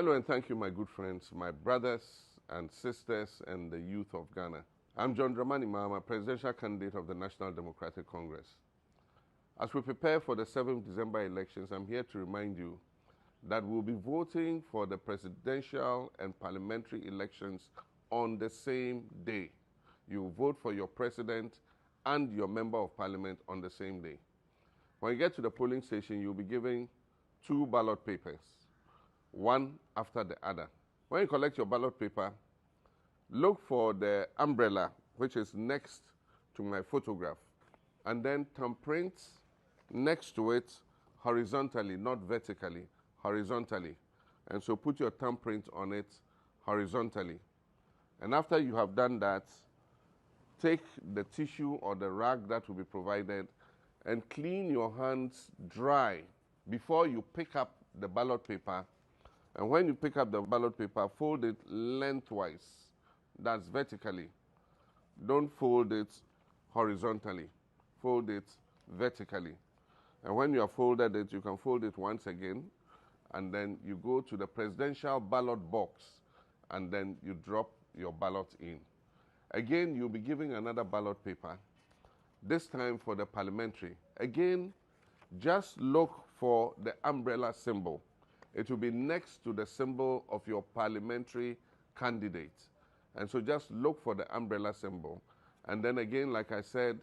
Hello and thank you, my good friends, my brothers and sisters and the youth of Ghana. I'm John Dramani Mahama, presidential candidate of the National Democratic Congress. As we prepare for the 7th December elections, I'm here to remind you that we'll be voting for the presidential and parliamentary elections on the same day. You vote for your president and your member of parliament on the same day. When you get to the polling station, you'll be given 2 ballot papers, one after the other. When you collect your ballot paper, look for the umbrella which is next to my photograph, and then thumbprint next to it horizontally, not vertically, horizontally. And so put your thumbprint on it horizontally. And after you have done that, take the tissue or the rag that will be provided and clean your hands dry before you pick up the ballot paper. And when you pick up the ballot paper, fold it lengthwise. That's vertically. Don't fold it horizontally. Fold it vertically. And when you have folded it, you can fold it once again, and then you go to the presidential ballot box, and then you drop your ballot in. Again, you'll be giving another ballot paper, this time for the parliamentary. Again, just look for the umbrella symbol. It will be next to the symbol of your parliamentary candidate. And so just look for the umbrella symbol. And then again, like I said,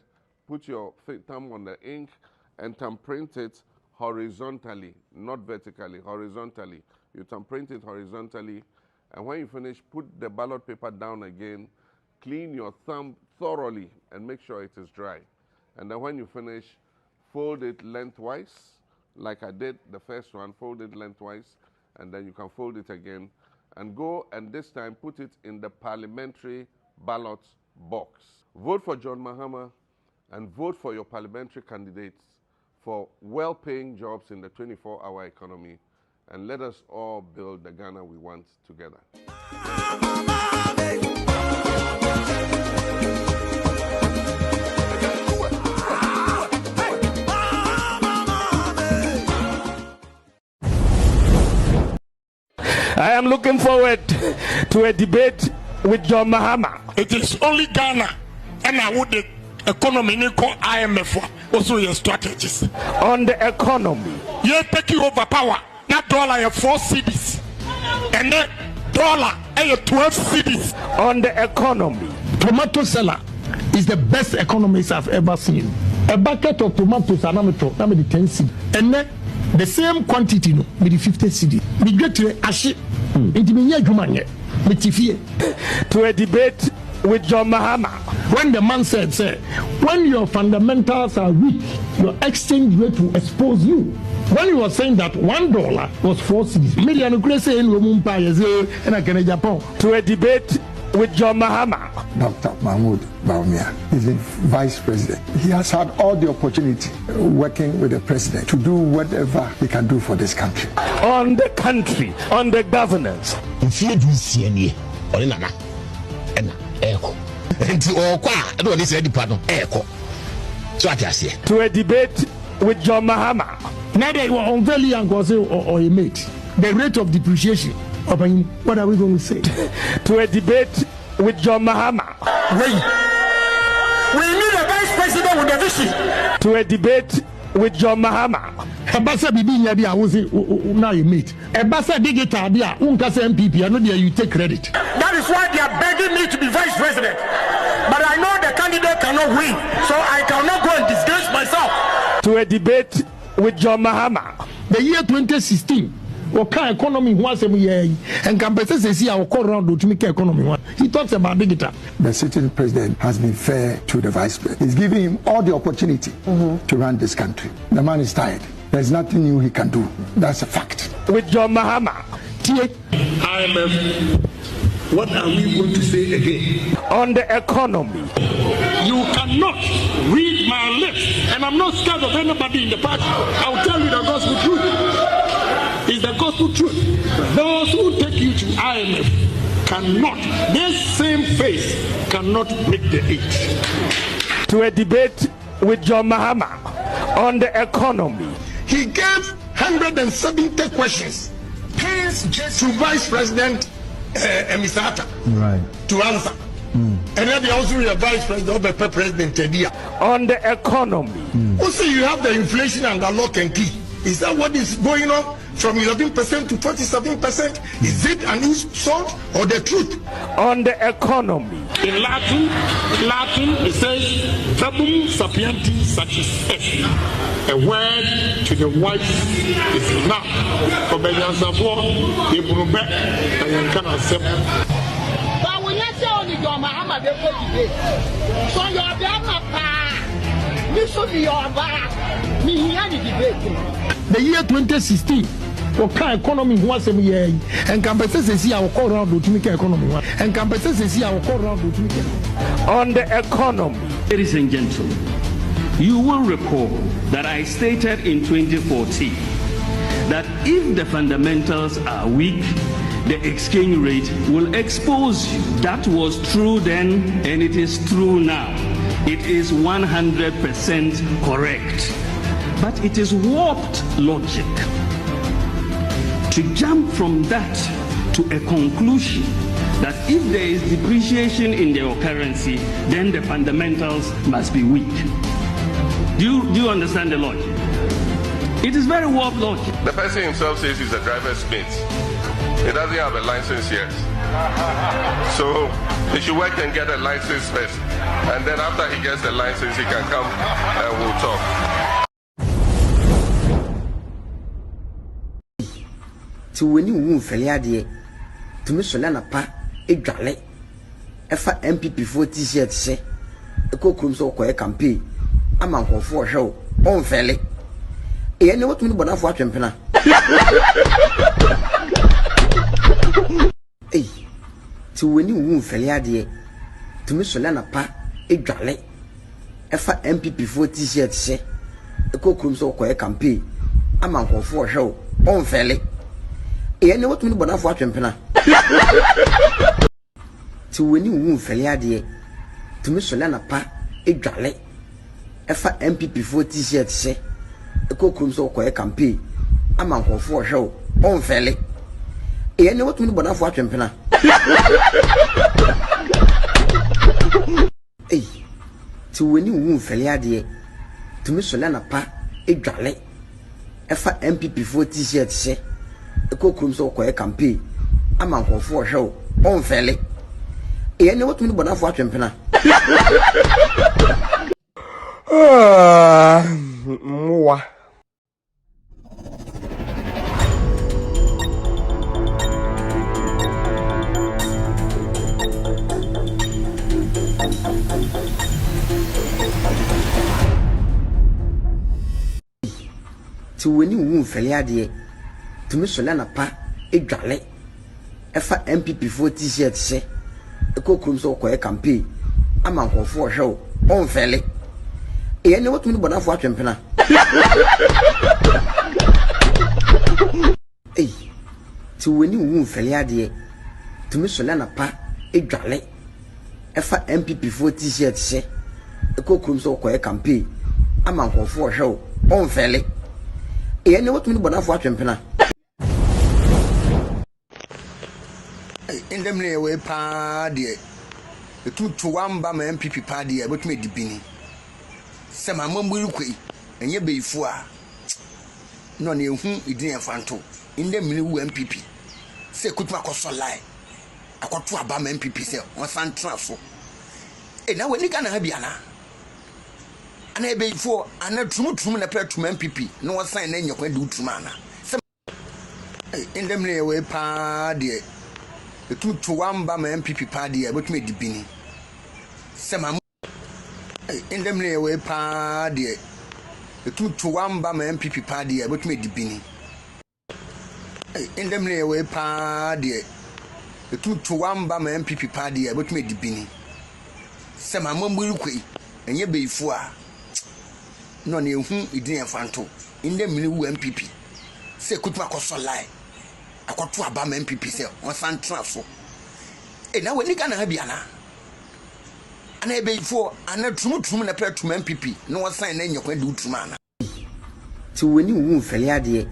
put your thumb on the ink and thumbprint it horizontally, not vertically, horizontally. You thumbprint it horizontally, and when you finish, put the ballot paper down again, clean your thumb thoroughly, and make sure it is dry. And then when you finish, fold it lengthwise, like I did the first one, fold it lengthwise, and then you can fold it again, and go and this time put it in the parliamentary ballot box. Vote for John Mahama and vote for your parliamentary candidates for well-paying jobs in the 24-hour economy, and let us all build the Ghana we want together. I am looking forward to a debate with John Mahama. It is only Ghana and I would the economy call IMF also your strategies. On the economy. You take you over power. That dollar 4 cedis. And that dollar 12 cedis. On the economy. Tomato seller is the best economist I've ever seen. A bucket of tomatoes are now 10 cedis. And then the same quantity no with the 50 cedis. We get to ashi. To a debate with John Mahama. When the man said, when your fundamentals are weak, your exchange rate will expose you. When he was saying that $1 was 4 cedis, to a debate with John Mahama. Dr. Mahmoud Bawumia is the vice president. He has had all the opportunity working with the president to do whatever he can do for this country. On the country, on the governance. To a debate with John Mahama. Now they were unveiling and go say or a mate. The rate of depreciation. What are we going to say? To a debate with John Mahama. We need a vice president with a vision. To a debate with John Mahama. Ebasa bibi nyabi a wozi na you meet. Ebasa digital dia unka say MPP and you take credit. That is why they are begging me to be vice president. But I know the candidate cannot win, so I cannot go and disgrace myself. To a debate with John Mahama. The year 2016. What economy was and can see our core round to make economy. He talks about digital. The sitting president has been fair to the vice president. He's giving him all the opportunity to run this country. The man is tired. There's nothing new he can do. That's a fact. With John Mahama. IMF, what are we going to say again? On the economy. You cannot read my lips, and I'm not scared of anybody in the party. I'll tell you the gospel truth. It's the gospel truth. Those who take you to IMF cannot, this same face cannot make the age. To a debate with John Mahama on the economy. He gave 170 questions hands just to Vice President Mr. Atta. Right. To answer. And then they also your Vice President or President Tedia. On the economy. Also, you have the inflation and the lock and key. Is that what is going on from 11% to 47%? Is it an insult or the truth? On the economy. In Latin it says "Fabum sapienti satis." A word to the wise is enough. For Benjamin Safo, the Brube, and can accept. But when you say only your Muhammad, they put you so your Papa, you should be your back. The year 2016, what kind of economy was a year? And compensation see our call around to make economy. And compensation see our call around to make on the economy. Ladies and gentlemen, you will recall that I stated in 2014 that if the fundamentals are weak, the exchange rate will expose you. That was true then, and it is true now. It is 100% correct. But it is warped logic to jump from that to a conclusion that if there is depreciation in your currency, then the fundamentals must be weak. Do you understand the logic? It is very warped logic. The person himself says he's a driver's mate. He doesn't have a license yet. So he should work and get a license first. And then after he gets the license, he can come and we'll talk. To when you won't fail idea to Miss Solana Pa, a jolly. If I MPP 40 years say, a cockroom so quiet campaign, a man for show, on fairly. I know what we want for Champena. Eh, to when you won't fail idea to Miss Solana Pa, a jolly. If I MPP 40 years say, a cockroom so quiet campaign, a man for show, on fairly. I know what we want for Champena. To when you won't fail idea to Miss Solana Pa, a jolly. If I MPP 40 years say, a cockroom so quiet campaign, a man for show, on fairly. I know what we want for Champena. Eh, to when you won't fail idea to Miss Solana Pa, a jolly. If I MPP 40 years say, a cockroom so quiet campaign, a man for show, on fairly. I know what we want for Champena. Moi. To when you won't fail idea to Miss Solana Pa, a jolly. If I MPP 40 years say, a cockroom so quiet campaign, a man for show, on fairly. I know what we want for Champena. Eh, to when you won't fail idea to Miss Solana Pa, a jolly. If I MPP 40 years say, a cockroom so quiet campaign, a man for show, on fairly. I know what we want for Champena. in them lay away party. The 2 to 1 by my MPP party, but made the binny. Some among and ye be four. No near whom it didn't fanto. In them new MPP. Say, could my cost a lie. I got to a bam MPP sell on San Trafo. And now when you can have Yana. And I be for and a true in a pair to MPP. No one sign any of my do to mana. In them lay away party. The 2 to 1 by my MPP party, but made the binny. Some in them lay away party. The 2 to 1 by my MPP party, but made the binny. In them lay away party. The 2 to 1 by my MPP party, but made the binny. Some among Wilkie, and ye be four. No near whom it didn't fanto. In them new MPP. Say, could my cost a lie. I got to a bam MPP sell on San Trafo. And now when you can have Yana. And I be for and a true in a pair to MPP. No one sign any of my do to mana. To when you won't fail idea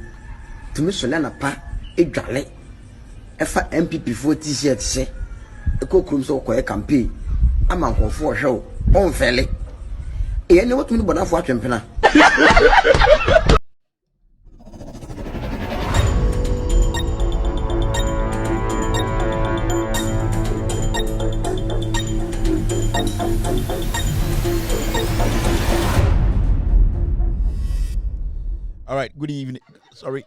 to Miss Solana Pa, a edwale efa MPP for t-shirt se ekokrum so koye campaign ama nkofo hwe o onfele e ne wotumi bonafo atwempena. All right, good evening. Sorry.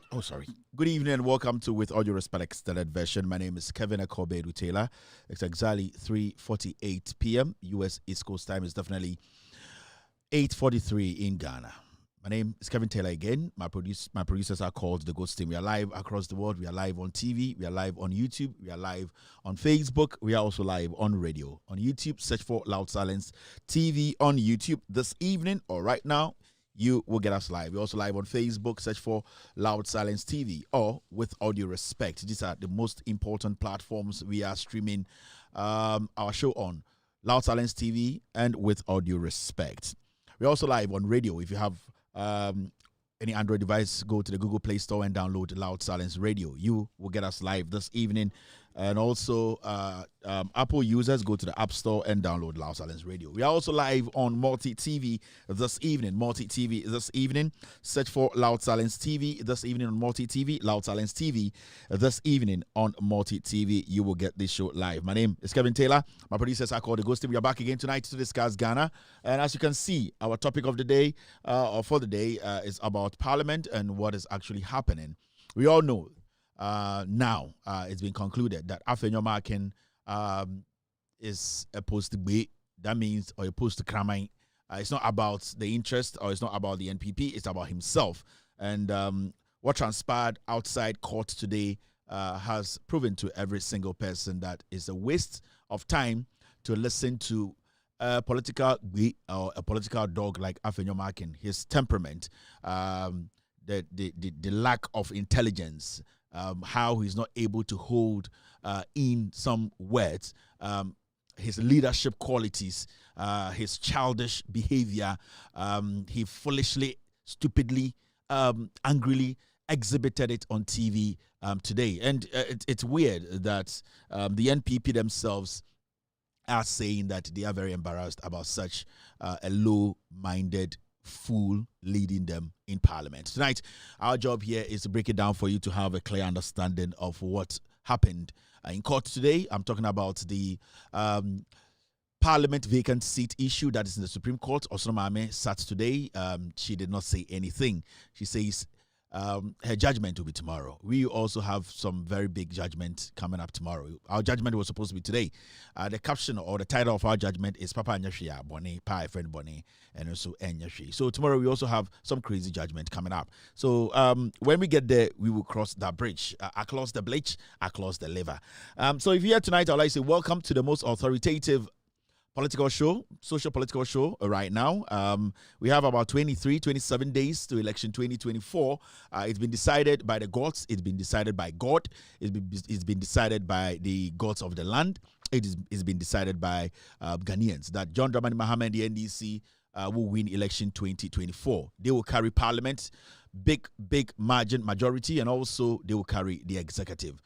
Good evening and welcome to With All Due Respect Extended Version. My name is Kevin Akobedu Taylor. It's exactly 3:48 p.m. U.S. East Coast time is definitely 8:43 in Ghana. My name is Kevin Taylor again. My producers are called The Ghost Team. We are live across the world. We are live on TV. We are live on YouTube. We are live on Facebook. We are also live on radio. On YouTube, search for Loud Silence TV on YouTube this evening or right now. You will get us live. We're also live on Facebook. Search for Loud Silence TV or With All Due Respect. These are the most important platforms we are streaming our show on. Loud Silence TV and With All Due Respect. We're also live on radio. If you have any Android device, go to the Google Play Store and download Loud Silence Radio. You will get us live this evening. And also, Apple users, go to the App Store and download Loud Silence Radio. We are also live on Multi-TV this evening. Multi-TV this evening. Search for Loud Silence TV this evening on Multi-TV. Loud Silence TV this evening on Multi-TV. You will get this show live. My name is Kevin Taylor. My producers are called The Ghost Team. We are back again tonight to discuss Ghana. And as you can see, our topic of the day, or for the day, is about Parliament and what is actually happening. We all know now it's been concluded that Afenyo Markin is opposed to Gbeyy. That means, or opposed to Kramai. It's not about the interest, or it's not about the NPP. It's about himself. And what transpired outside court today has proven to every single person that it's a waste of time to listen to a political Gbeyy or a political dog like Afenyo Markin. His temperament, the lack of intelligence, how he's not able to hold in some words, his leadership qualities, his childish behavior. He foolishly, stupidly, angrily exhibited it on TV today. And it's weird that the NPP themselves are saying that they are very embarrassed about such a low-minded fool leading them in Parliament. Tonight, our job here is to break it down for you to have a clear understanding of what happened in court today. I'm talking about the Parliament vacant seat issue that is in the Supreme Court. Osoro Mame sat today. She did not say anything. She says her judgment will be tomorrow. We also have some very big judgment coming up tomorrow. Our judgment was supposed to be today. The caption or the title of our judgment is Papa Nyashia Boni, Pa Friend Boni, and also Enyashi. So tomorrow we also have some crazy judgment coming up. So when we get there, we will cross that bridge. Across the bleach, across the liver. So if you're here tonight, I'd like to say welcome to the most authoritative political show, social political show right now. We have about 27 days to election 2024. It's been decided by the gods. It's been decided by God. It's been decided by the gods of the land. It's been decided by Ghanaians that John Dramani Mahama and the NDC will win election 2024. They will carry parliament, big majority, and also they will carry the executive.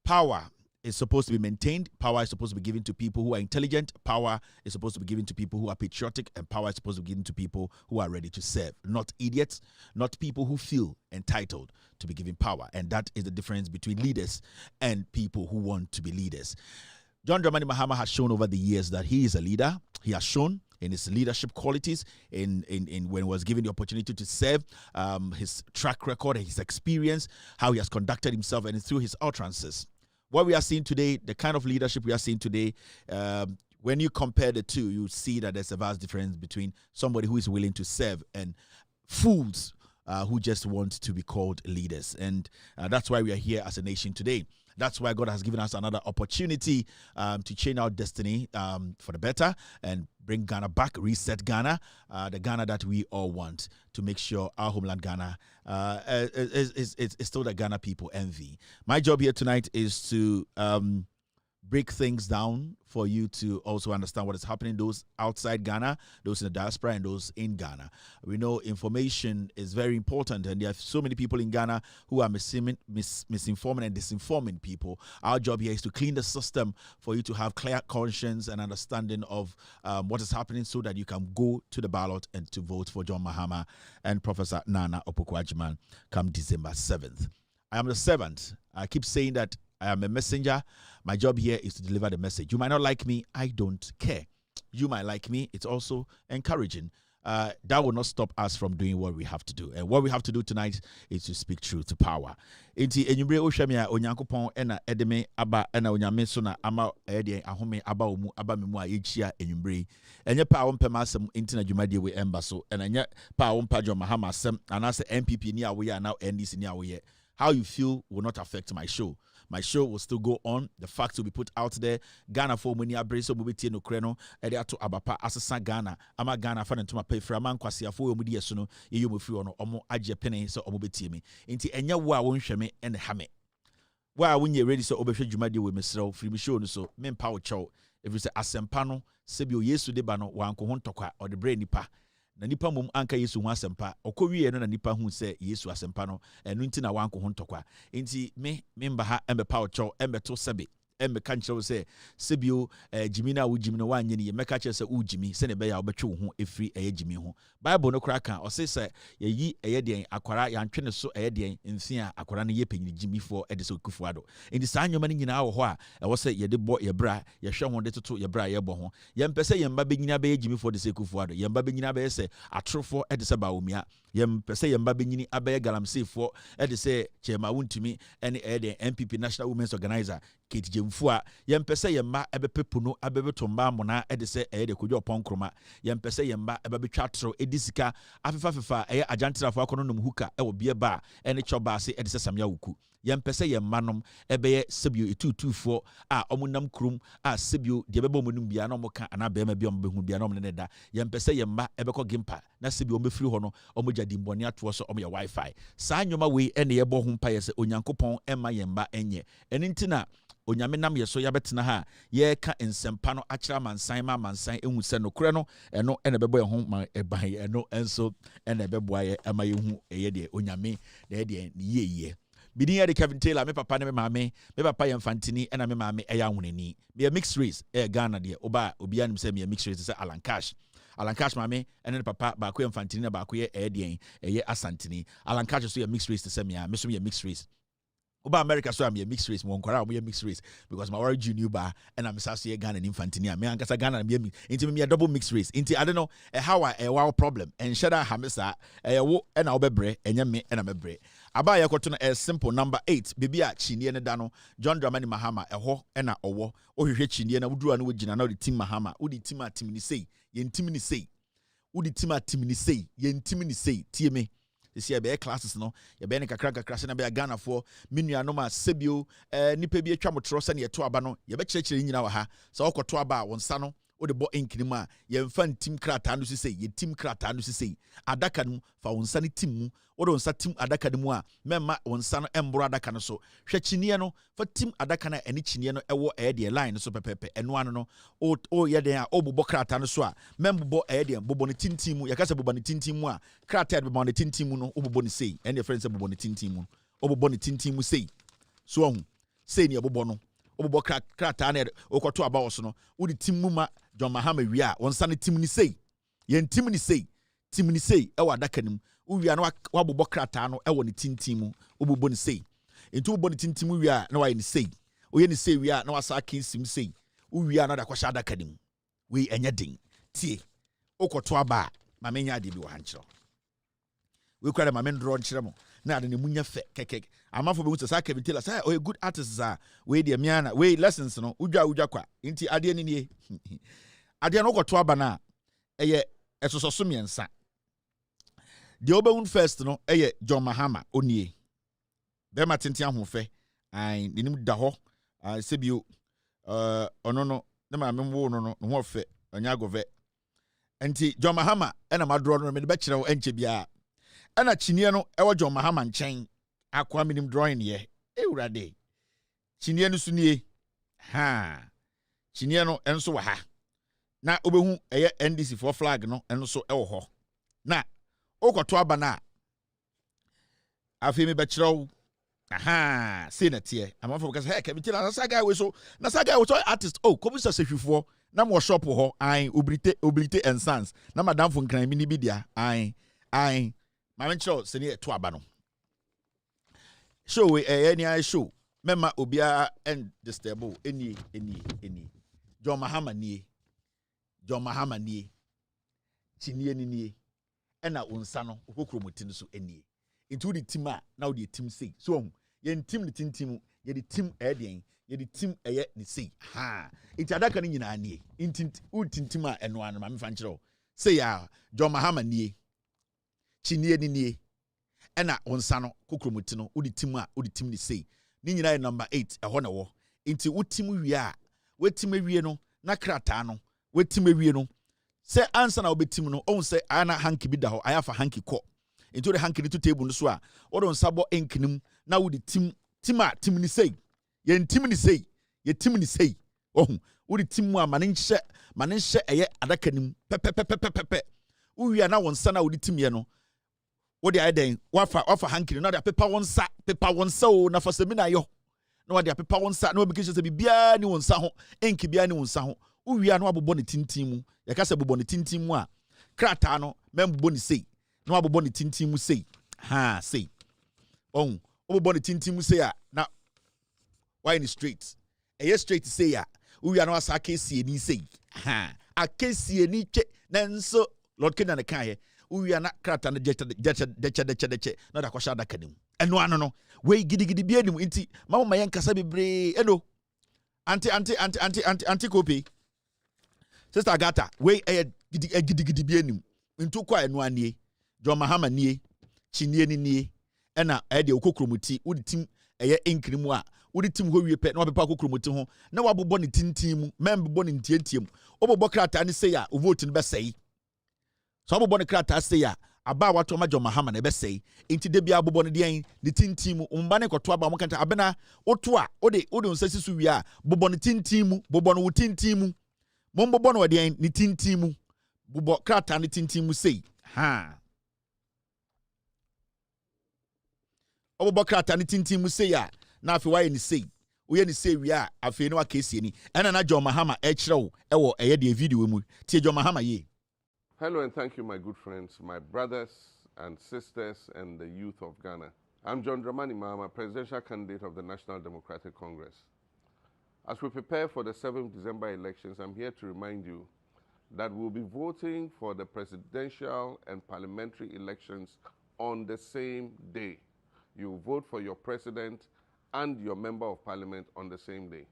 Power is supposed to be maintained. Power is supposed to be given to people who are intelligent. Power is supposed to be given to people who are patriotic. And power is supposed to be given to people who are ready to serve. Not idiots, not people who feel entitled to be given power. And that is the difference between leaders and people who want to be leaders. John Dramani Mahama has shown over the years that he is a leader. He has shown in his leadership qualities, in when he was given the opportunity to serve, his track record, his experience, how he has conducted himself, and through his utterances. What we are seeing today, the kind of leadership we are seeing today, when you compare the two, you see that there's a vast difference between somebody who is willing to serve and fools who just want to be called leaders. And that's why we are here as a nation today. That's why God has given us another opportunity to change our destiny for the better and bring Ghana back, reset Ghana, the Ghana that we all want, to make sure our homeland Ghana is still the Ghana people envy. My job here tonight is to break things down for you to also understand what is happening, those outside Ghana, those in the diaspora, and those in Ghana. We know information is very important, and there are so many people in Ghana who are misinforming and disinforming people. Our job here is to clean the system for you to have clear conscience and understanding of what is happening so that you can go to the ballot and to vote for John Mahama and Professor Nana Opoku-Agyeman come December 7th. I am the servant. I keep saying that I am a messenger. My job here is to deliver the message. You might not like me. I don't care. You might like me. It's also encouraging. That will not stop us from doing what we have to do. And what we have to do tonight is to speak truth to power. Inti enyumbre ohwamia onyankopon ena edeme aba ena onyame so na ama ede ahome aba omu aba memu a yechia enyumbre. Enye pa wompema asem inti na dwumade we emba so ena enye pa wompa John Mahama asem anase MPP ni awoye na NDC ni awoye. How you feel will not affect my show. My show will still go on. The facts will be put out there. Ghana for many abraso mobiti no kreno. Ediato abapa asasa Ghana. Ama Ghana fan ntoma pay framan kwasi afo omudi yesuno. Yeyo mo free ono omo agye pene so omo beti me. Nti enya wo a wonhweme ene hame. Wo a wonye ready so obehwe dwumade we mesrew free me show no so mempa wo chew. If you say asempa no sebio Yesu de ba no wanko ho ntokwa or the brain nipa. Na nipa mum anka Yesu ho asempa okowie no na nipa hu se Yesu asempa no enu nti na wanko ho ntokwa nti me mba ha embepa ocho embeto sebe embeka nkyerɛ se sebio jimi na wo jimi no wanye ne meka kyerɛ se wo jimi se ne be ya obetwe wo ho efiri jimi ho Bible no kra kan ɔse se yeyi den akwara yantwe ne so den nsia akwara no ye panyini jimi fo de se okufu ado nti saa nyoma ne nyina wo ho a ɛwɔ se ye de bɔ ye bra ye hwɛ ho de toto ye bra ye bɔ ho ye mpɛ ye mba benyina be jimi fo de se okufu ado ye mba benyina be se atrofo de se ba omia ye mpɛ ye mba benyini abaye galamsefo de se chema wontumi ene den MPP National Women's Organizer Kate Jemfua yempese yemma ebepepu no abebeto mba mona ede se de kodwo ponkroma yempese yemma ebebetwa tro edisika afefa ajantrafo akono nom huka wo bie ba ene choba ase ede se samya wuku yempese yemma nom ebeye sebio etutufo a omunam krum a sebio de bebo munum bia na omoka ana bema bia ombehu bia na omne da yempese yemma ebekọ gimpa na sebio omefiri ho no omogya dimboni ato so omya wifi saa nyoma we ene yebo ho mpa yese onyankopon ema yemba enye eni ntina onyame nam yeso ya betena ha ye ka ensempa no akira mansan ehu se no kure no eno ene bebo ye ho ma eban eno enso ene bebo aye ama ye hu eye de onyame de de ye bidin ya de Kevin Taylor me papa ne me maame me papa ye mfantini ena me maame eya hunani me mixed race Ghana de oba obi anim se me mixed race se Alan Cash maame ene papa ba ko ye mfantini na ba ko ye eye asantini Alan Cash so ye mixed race se me so ye mixed race Oba America so I'm a mixed race mo nkora I'm a mixed race because my world junior bar and I'm sassy Ghana and infantini me ankasa Ghana me into me a double mixed race into I don't know how a wow problem and shada hamisa wo and I'll be bre and me and I'm a bre abaya koto a simple number 8 bibia chinie ne da no John Dramani Mahama ho na owo ohwehwe chinie na wuduru anu wogina na the team Mahama udi team atim ni sei ye team ni sei udi team atim ni sei ye team ni sei tie me this year be classes no ye be ne kakra se na be Ghana for menua no ma sebio nipa bi atwa motro se ne ye to aba no ye be kyerɛkyerɛ nyina wa ha se okoto aba won sa no o de bo enkini mu a ye mfa ntim krata no sisei ye tim krata no sisei adaka no fa won sa ne tim mu o de won sa tim adaka no mu a memma won sa no embro adaka no so hwɛ chinie no fa tim adaka na eni chinie no ɛwɔ de line so pepepe eno ano no o ye den a o bobɔ krata no so a membobɔ de bobɔ ne tintim mu ye ka se bobɔ ne tintim mu a krata de bobɔ ne tintim mu no o bobɔ ne sei ene friend se bobɔ ne tintim mu o bobɔ ne tintim mu sei so ohun sei ne bobɔ no obo krata na okoto aba wo so no wo di tim ma John Mahama wi a won sa ne tim ni sei ye tim ni sei e wo adaka nim wo wi a na wa bobɔ krata no e wo ne tintim mu obobo ne sei enti wo bobɔ ne tintim wi a na wa ye ne sei o ye ne sei wi a na wa sa kin sim sei wo wi a na da kwasha adaka nim we enye din tie okoto aba ma menya ade bi wo hankyerɛ we kwara ma men draw nkyerɛ mo na ade ne munya fe kekek amafo be wuta sa Kevin Taylor say oh good artists are we de miana we lessons no udwa kwa nti ade ne nie ade no koto aba na eye esososo miensa de obehun first no eye John Mahama onie be matenten ahofe ai nim da ho sebio ono no na ma memwo no no ho fe anya gove nti John Mahama ena madro no me be kire wo enche bia ana chinie no ewo John Mahama nchen akwa minim drawing ye ewurade chinie no sunie ha chinie no enso wa ha na obehu eye NDC for flag no enso ewo ho na okoto aba na afemi be kire aha say na tie amafo because hey kemi tila na saga we so artist oh kobi sasehwifo na mo shop ho an oblite and sons na madam fo nkran mi ni bi dia an ma men kire se ne to aba no show we any show mema obia and disturbo any John Mahama nie chinie ni ena unsa no okokromotin so enie into the team now the team say so ye team the team ye the team den ye the team eye ni say ha it adaka ni nyina nie team eno anu ma me fa nkire say ya John Mahama nie chinie ni ena unsa no kokromotin no the team ni say ni nyina number 8 eho na wo into team wi a wetim awie no na krata no wetim awie no se answer na obetim no on se ana hanki bi da ho ayafa hanki ko into the hanki to table no so a odon sabo enkinim na wo the team ni sei ye team ni sei oh wo the team a mane nhye eye adaka nim pepepepepepe wo wi na won sa na wo the team ye no wo de ayden wafa hanki no na pepa won sa o na fa semina yo na wade apepa won sa na obikese se bibia ni won sa ho enki bia ni won sa ho uwia na wabobɔ ne tintim mu yaka se bobɔ ne tintim mu a krata no membobɔ ne sei na wabobɔ ne tintim mu sei ha sei on obobɔ ne tintim mu sei a na why ni straight straight sei a uwia na wasa kesie ni sei ha akesie ni twe na nso Lord Kenya ne kan ye uwia na krata no deche na da kwasha da kanim eno ano no we gidigidi bia nim nti mama yen kasa bebre eno anti copy sister gata we gidigidi bia nim ntu kwa eno anie John Mahama nie chinie nie ena de okokromuti udi tim eye inkrimu a udi tim ho wie pe na wabepa okokromuti ho na wabobɔ ne tintim mu membobɔ ne ntientiem obobɔ krata ne sei a vote ne besei so abobɔ ne krata sei a aba wato ma John Mahama na ebesei enti de bia abobɔ ne den ne tintim mu umba ne kɔto aba mo kanta abena oto a ode nsasi so wi a bobɔ ne tintim mu bobɔ no wo tintim mu mombobɔ no den ne tintim mu bobɔ krata ne tintim mu sei ha obobɔ krata ne tintim mu sei a na afi waye ne sei uye ni sei wi a afi ne wa kesi ni ena na John Mahama ekyerɛw ɛwɔ ɛyɛ de video mu tie John Mahama ye. Hello and thank you, my good friends, my brothers and sisters and the youth of Ghana. I'm John Dramani Mahama, presidential candidate of the National Democratic Congress. As we prepare for the 7th December elections, I'm here to remind you that we'll be voting for the presidential and parliamentary elections on the same day. You vote for your president and your member of parliament on the same day.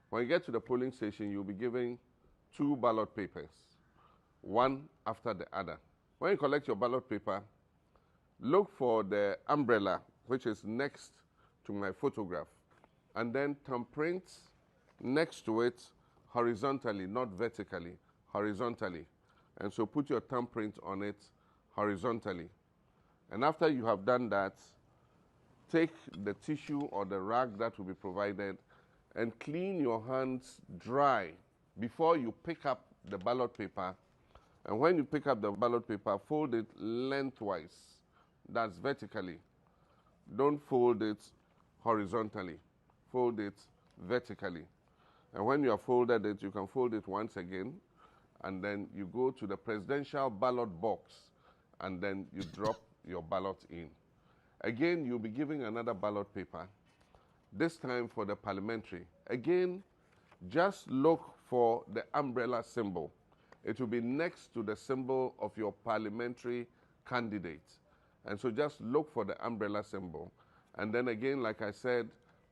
When you get to the polling station, you'll be given 2 ballot papers, one after the other. When you collect your ballot paper, look for the umbrella, which is next to my photograph, and then thumbprint next to it horizontally, not vertically, horizontally. And so put your thumbprint on it horizontally. And after you have done that, take the tissue or the rag that will be provided and clean your hands dry before you pick up the ballot paper. And when you pick up the ballot paper, fold it lengthwise. That's vertically. Don't fold it horizontally. Fold it vertically. And when you have folded it, you can fold it once again, and then you go to the presidential ballot box, and then you drop your ballot in. Again, you'll be giving another ballot paper, this time for the parliamentary. Again, just look for the umbrella symbol. It will be next to the symbol of your parliamentary candidate. And so just look for the umbrella symbol. And then again, like I said,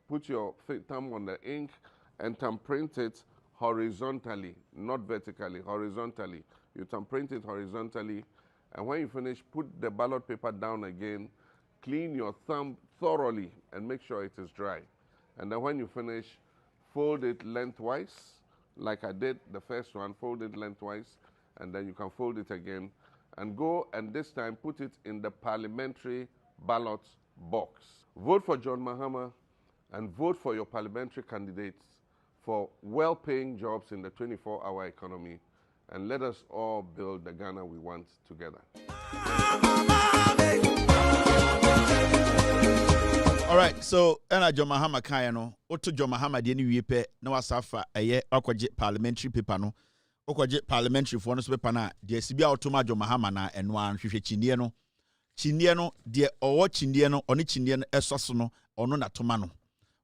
put your thumb on the ink and thumbprint it horizontally, not vertically, horizontally. You thumbprint it horizontally, and when you finish, put the ballot paper down again, clean your thumb thoroughly, and make sure it is dry. And then when you finish, fold it lengthwise, like I did the first one, fold it lengthwise, and then you can fold it again, and go and this time put it in the parliamentary ballot box. Vote for John Mahama and vote for your parliamentary candidates for well-paying jobs in the 24-hour economy, and let us all build the Ghana we want together. All right, so John Mahama Kayano, Otto John Mahama de ni wipe na wasafa eye akwaje parliamentary paper no. Okwaje parliamentary for no paper na de sibia otoma John Mahama na eno anhwehwe chinie no. Chinie no de owo chinie no one chinie no esoso no ono na toma no.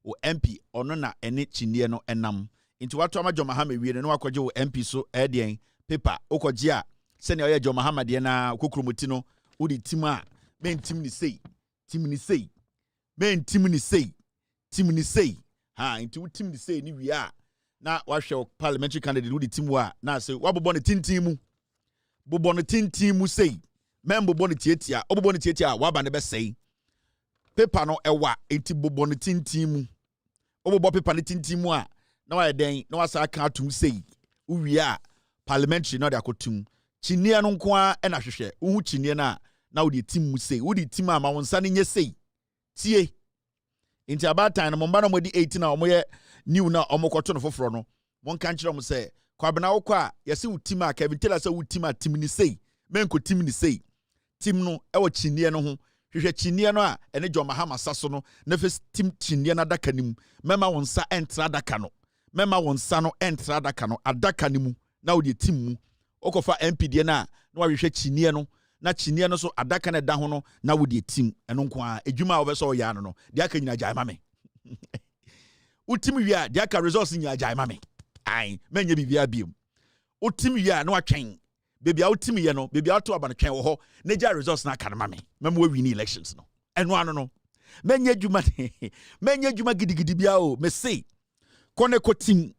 O MP ono na ene chinie no enam. Inti watu ama John Mahama wie no akwaje o MP so edien paper okwaje a se ne oye John Mahama de na kokromoti no odi tim a men tim ni sei. Men tim ni sei ha into tim ni sei ni wi a na wahwe parliamentary candidate wudi tim wa na say wabobo ne tintim mu sei men bobo ne tietia obobo ne tietia waba ne be sei paper no ewa enti bobo ne tintim mu obobo paper ne tintim mu a na wa den na wasa aka atum sei wi a parliamentary no de akotum chinie no nko a na hwehwe uhu chinie na wudi tim mu sei wudi tim a ma wonsa ne nye sei tie inti about time mo mba no modi 18 na omoye new na omokoto no foforo no won kan kire mo say kwabena wokọ a yesi utima a Kevin Taylor say utima tim ni sei menko tim ni sei tim no e wo chinie no ho hwehwe chinie no a ene John Mahama saso no na fe tim chinie na adaka nim mema won sa entra adaka no mema won sa no entra adaka no adaka nimu na wo de tim mu okofa MP de na wa hwehwe chinie no na chinie no so adaka na da ho no na wo de tim eno nko a edwuma a wo be so ya no de aka nyina jai mame utim wi a de aka results nyina jai mame ai menye bibia biom utim wi a na watwen bebia utim ye no bebia to aba no twen wo ho na ja results na aka na mame memo win elections no eno ano no menye dwuma gidigidi bia o me say kone ko tim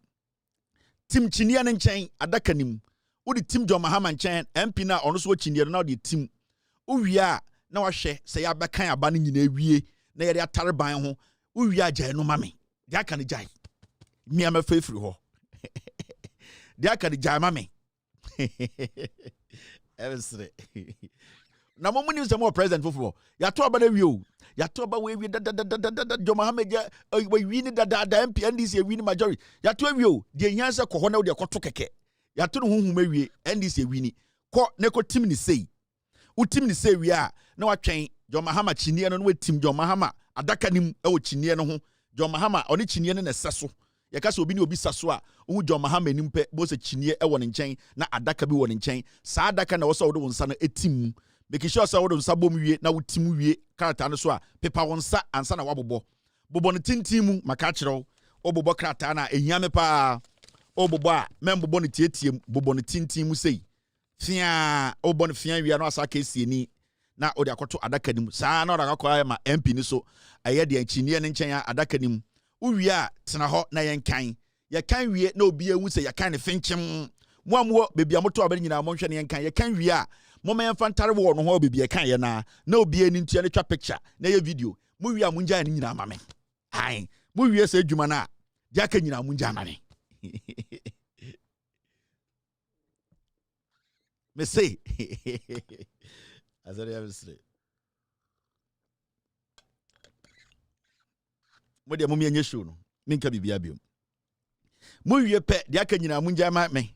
chinie ne nchen adaka nim udi tim John Mahama nchen MP na ono so chinie na odi tim uwia na wahwe se ya bekan aba ne nyina ewie na ye atare ban ho uwia agya no mame de aka ne jai mi ama fefiri ho de aka ne jai mame evesre na mo muni se mo president fofo ya to aba na wi ya to aba we wi John Mahama ja we wi ni da MP NDC wi ni majority ya to wi o de nyanse ko ho na wo de koto keke ya to no huhum awie NDC wini ko ne ko tim ni sei utim ni sei wi a na watwen John Mahama chinie no wetim John Mahama adaka nim e wo chinie no ho John Mahama oni chinie no na seso ye ka se obi ni obi saso a wu John Mahama nim pe bo se chinie e wo ne nchen na adaka bi wo ne nchen sa adaka na wo so wo de wonsa no etim make sure say wo de wonsa bom wie na wutim wie karata no so a pepa wonsa ansa na wabobo bobo ne tintim maka kire wo bobo karata na ehia me pa obobo a membobo ne tietiem bobo ne tintim mu sei fia obo ne fia wi no asa ka esieni na odi akoto adaka nim saa na odi akwa ma MP ni so aye de anchinie ne nchen adaka nim uwi a tena ho na yenkan ye kan wie na obi ewu se ye kan ne finchim moamwo bebia moto abere nyina mo hwe ne yenkan ye kan wie a mo ma yemfantare wo no ho bebia kan ye na obi eni ntua ne twa picture na ye video mo wi a mo ngya ne nyina amame ai mo wi se adwuma na de aka nyina mo ngya amame me say as I have said mo de mo me anye show no minka bibia biom mo wie pe de aka nyina mo ngya amame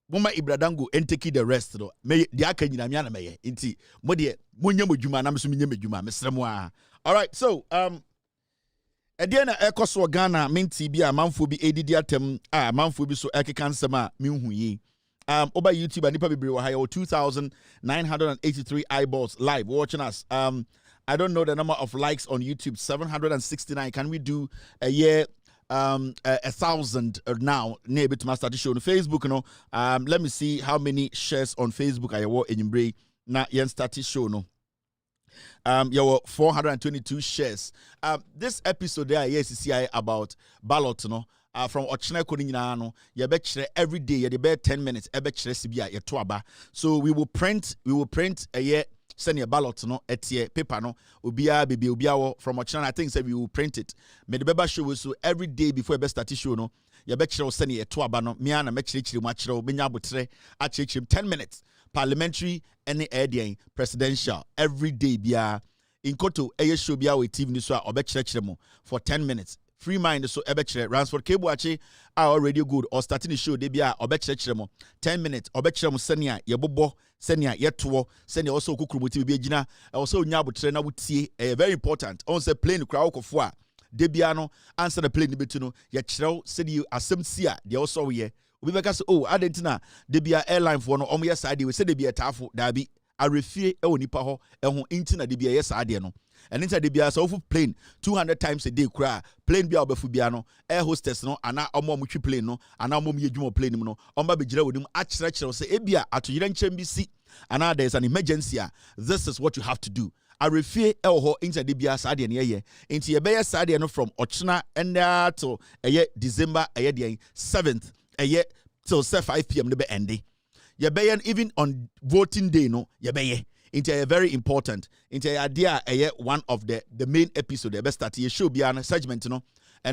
mo ma ibradango enteki the rest no me de aka nyina me ana meye nti mo de mo nya modwuma na me so me nya modwuma me srem a. All right, so Ediana ekoso Ghana minti bi a manfo bi edidi atem a manfo bi so ekeka nsem a menhu yi. Over YouTube and Nipa Bibri Ohio 2,983 eyeballs live watching us. I don't know the number of likes on YouTube, 769. Can we do a year 1,000 now? Near bit master to show on Facebook, you know. Let me see how many shares on Facebook I were in Gbeyy. Na yen start show no. There were 422 shares. This episode there, yes, see about ballot, no. From Ochine Koninyana, no, you bet every day, you bet 10 minutes, you bet Sibia, your tuaba. So we will print a year, send your ballot, no, etie paper, no, ubia, baby, ubia, from Ochine, I think, say we will print it. May the beba show so every day before you best start show, no, you bet send your tuaba, no, miana, mechri, machro, minyabutre, achim 10 minutes. Parliamentary any edian presidential every day bia in koto show bia with TV news or bet for 10 minutes free mind so ebechere Ransford Kebuachi are already good or starting the show debia obechere mo 10 minutes obechere mo senia yebobo senia yeto senia also kukumuti be gina also nyabotre na wutie very important on say plane kra okofo a debia no answer the plane betu no ye kyerɛw sedi asem sia de also ye obi beka say oh adentina debia airline for no omo side we say debia tafo dabi arefie e woni pa ho ehun intina debia ye sade no. And inside the bia so plane 200 times a day cry plane bia obefu bia no air hostess no ana omo mutwi plane no ana omo yedwuma plane no omba begira wodim akyerɛkyerɛw say ebia atoyere nkyɛm bi si ana there is an emergency this is what you have to do arefie ho inside the bia sade ne ye enti ye be sade no from ochna enda to December 7th till 5 p.m. no be ending ye be even on voting day no ye be into very important into idea one of the main episode the best start show be an segment and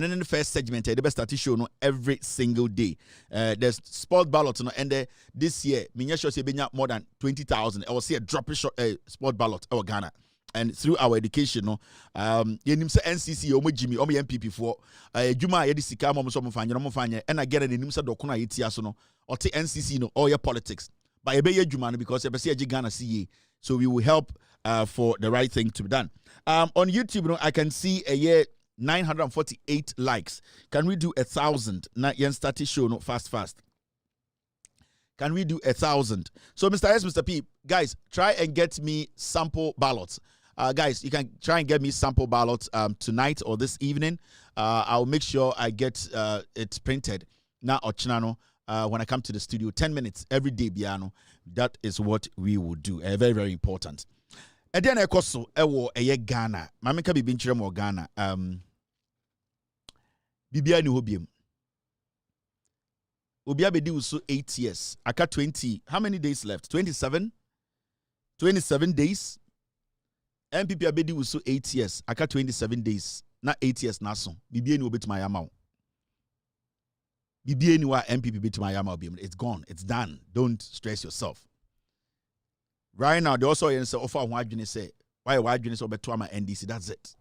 then in the first segment the best start show every single day there's sport ballot and this year minya sure say more than 20,000 I will see a drop sport ballot our Ghana and through our education yenim say NCC omo Jimmy omo MPP for adwuma ye de sika mo so mo fanye and again yenim say dokona yetia so no or NCC no all your politics but ebe ye adwuma no because ebe say Ghana CA. So we will help for the right thing to be done. On YouTube, I can see a year 948 likes. Can we do 1,000? Not yen started show no fast. Can we do 1,000? So Mr. S, Mr. P, guys, try and get me sample ballots. Guys, you can try and get me sample ballots tonight or this evening. I'll make sure I get it printed now or chinano. When I come to the studio, 10 minutes every day, Biano. That is what we will do. Very, very important. And then I also a Ghana. Mamika be binchire mo Ghana. Bibia ni hobium. Obia be do so 8 years. Aka 20. How many days left? 27? 27 days. MPP abedi do so 8 years. Aka 27 days. Na 8 years na so. Bibia ni obet my amount. It's gone. It's done. Don't stress yourself. Right now, they also say offer one say why wajuni so beto ama NDC. That's it.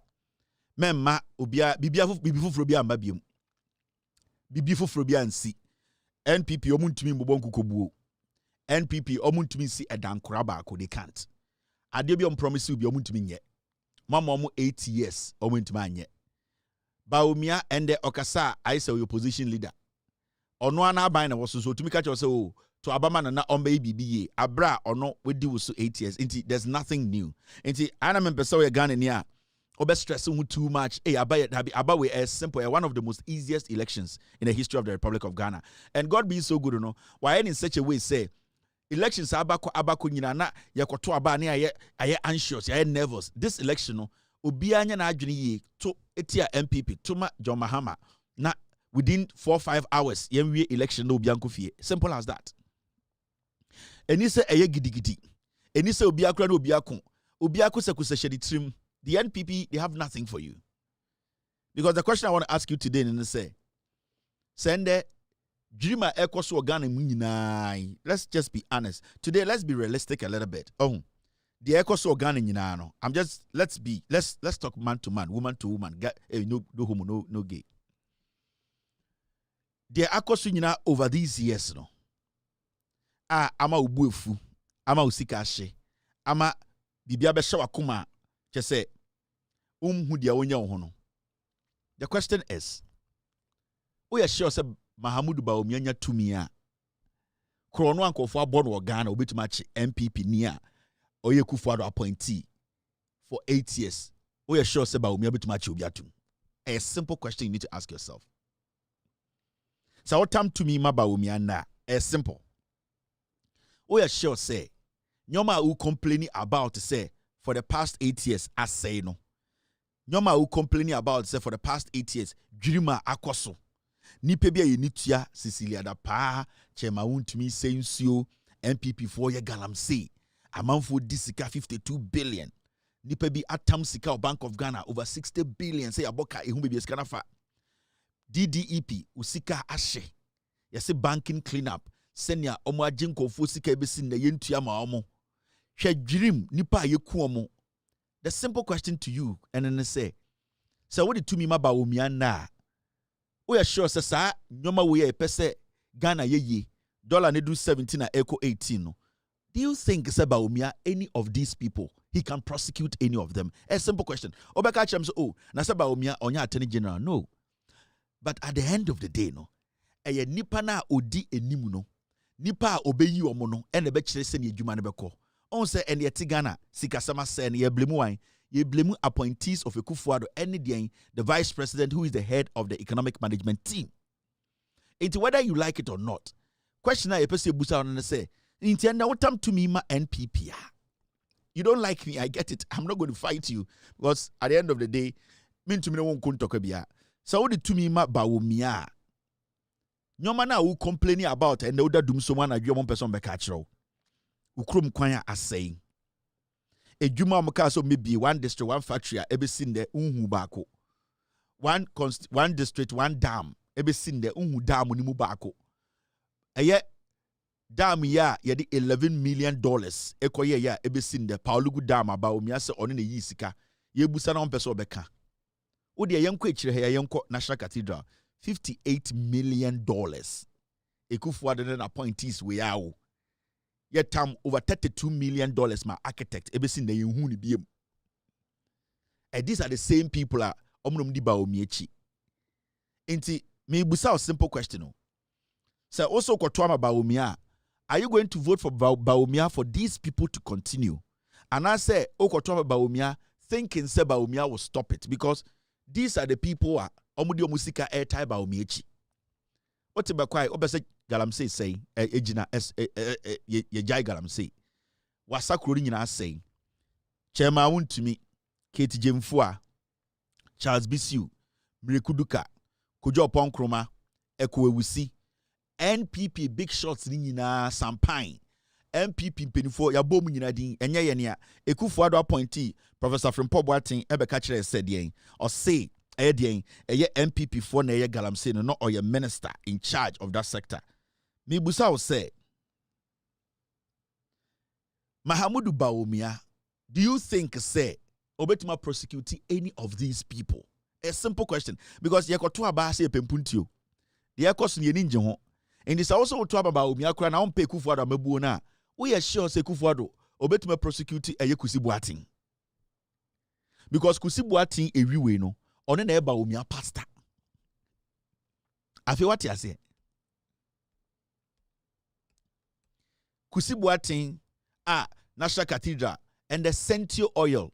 Memma obia bibia fufro amba biom. Bibi fufro bia nsi. NPP omuntumi mbobon kukobuo. NPP omuntumi si edankora ba ko they can't. Ade bi promise obi omuntumi nye. Mama omu 8 years omuntumi anye. Baumia ende okasa I say your opposition leader. Ono ana ban na woso so tumi ka che say oh to abama na omba bibiye abra ono we di so 8 years inti there's nothing new inti ana mempesa we Ghana ni a obe stress too much aba we as simple one of the most easiest elections in the history of the Republic of Ghana and God being so good why in such a way say elections abako nyina na yekoto aba na aye anxious aye nervous this election no obi anya na adwene ye to etia MPP to ma John Mahama na within 4-5 hours, we election no bianco fee. Simple as that. And you say a gidigidi. And you say Obiakra no Obiakon. Obiako sekuseshedi trim. The NPP, they have nothing for you. Because the question I want to ask you today is say, Sende Dreamer Ekos Ghana Munai. Let's just be honest. Today, let's be realistic a little bit. Oh, the Ekos Ghana Yinano. Let's talk man to man, woman to woman. No homo, no gay. The akosu nyina over these years no ama ubuefu ama usikashe ama bibia be hwa kuma chese hu dia wonya ho no. The question is we are sure say Mahamudu Bawumia nya tumi a krono ankofo abɔ no Ghana obetuma che MPP ni a oye Kufuado appointee for 8 years. We are sure say Bawumia betuma che obi atum. A simple question you need to ask yourself. So what time to me Bawumia na simple. We are sure say nyoma who complaining about say for the past 8 years I say no. Nyoma who complaining about say for the past 8 years Jirima akoso. Nipe bia yenitua Cecilia da pa chema wuntumi sensio MPP for ye galamsey. Amanfo disika 52 billion. Nipe bi atam sika Bank of Ghana over 60 billion say aboka ehun bebi eskana fa. DDEP usika ashe yase banking cleanup senia omo aginko fo sika ebesi na yentua ma omo hwe dwirim nipa yeku omo. The simple question to you and then say what did to me Bawumia na We are sure say nyoma we e pese Ghana ye dollar ne do 17 na echo 18 no. Do you think say Bawumia any of these people he can prosecute any of them? A simple question. Obeka chem say oh na say Bawumia onya attorney general no. But at the end of the day no eye nipa na odi enimu no nipa obeyi omo no ene be kire se ne adwuma ne beko. On say ene yeti Ghana sikasama say ne ye blame wan ye blame appointees of Ekufuado any the vice president who is the head of the economic management team. Into whether you like it or not. Question na yepese busa on say into na wotam to me ma NPP. You don't like me, I get it. I'm not going to fight you because at the end of the day, mean to me no one kun talk bia. So what to me ma Bawumia. Nyoma na who complaining about and the other dum so one adwo one person be catch ro. Ukrum kwanya asay. Ejuma mka so maybe one district, one factory ebe sin there unhu bako. One district, one dam ebe sin there unhu dam ni mu bako. Eye dam ya yedi $11 million ekoye ya ebe sin there Paulugu dam Bawumia se oni ne yisika ye busa na on person beka. Wo de yenko ekire he yenko National Cathedral $58 million. Ekufuado na appointees we yawo. Yet tam over $32 million my architect ebesin the yehu ni biem. And these are the same people are omnum di Bawumia. Inti me busa a simple question. So also kwatwama Bawumia, are you going to vote for Bawumia for these people to continue? And I say kwatwama Bawumia thinking say Bawumia will stop it because these are the people who are omudi omusika airtime Bawumia. What about kwai obese galamsey say ejina ye jai galamsey wasakuro nyina say chema wontumi Kate Jemfua Charles Bisiu Mrekuduka Kojo Ponkroma Ekowewusi NPP big shots ni nyina Sampine MPP penifo ya bom nyina din enye ye ne Ekufuado appointee Professor Frimpong Boateng ebeka kire said yen or say eye MPP for na eye galamsey no or your minister in charge of that sector. Me busa will say Mahamudu Bawumia, do you think say obetima prosecute any of these people? A simple question because ye koto aba say pempuntio. The ekos ni ninje ho. And this also to aba Bawumia kura na on pe Ekufuado amabuo na. We are sure say Ekufuado obetima prosecute eye Kusi Boateng. Because Kusi Boateng ewiwe no one na Bawumia pastor. Afi what you say? Kusi Boateng National Cathedral and the Sentio oil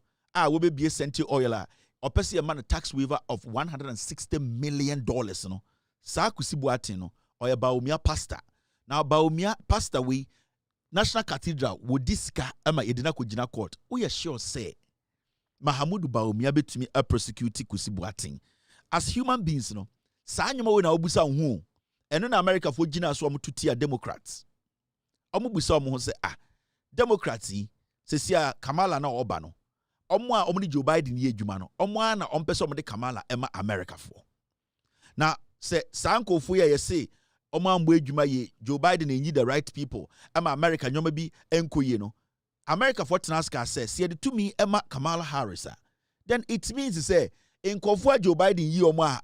we be a Sentio oil opesi a man a tax waiver of $160 million no sa Kusi Boateng no or Bawumia pastor. Now Bawumia pastor we National Cathedral wo disika ama yedina kujina court. We are sure say Mahamudu Bawumia betumi a prosecute Kusi Boateng. As human beings no sa nyoma we na obusa hu eno na America fo gina so amututia Democrats. Omubusa omo say Democrats sesia Kamala na oba no omo a omo ni Joe Biden ye adwuma no omo a na ompese omo de Kamala ema America fo na se sankofo ye say omo ambo adwuma ye Joe Biden enyi the right people ema America nyoma bi enkoye no America for tenaska say se de to me ema Kamala Harris then it means say enkofo Joe Biden yi omo a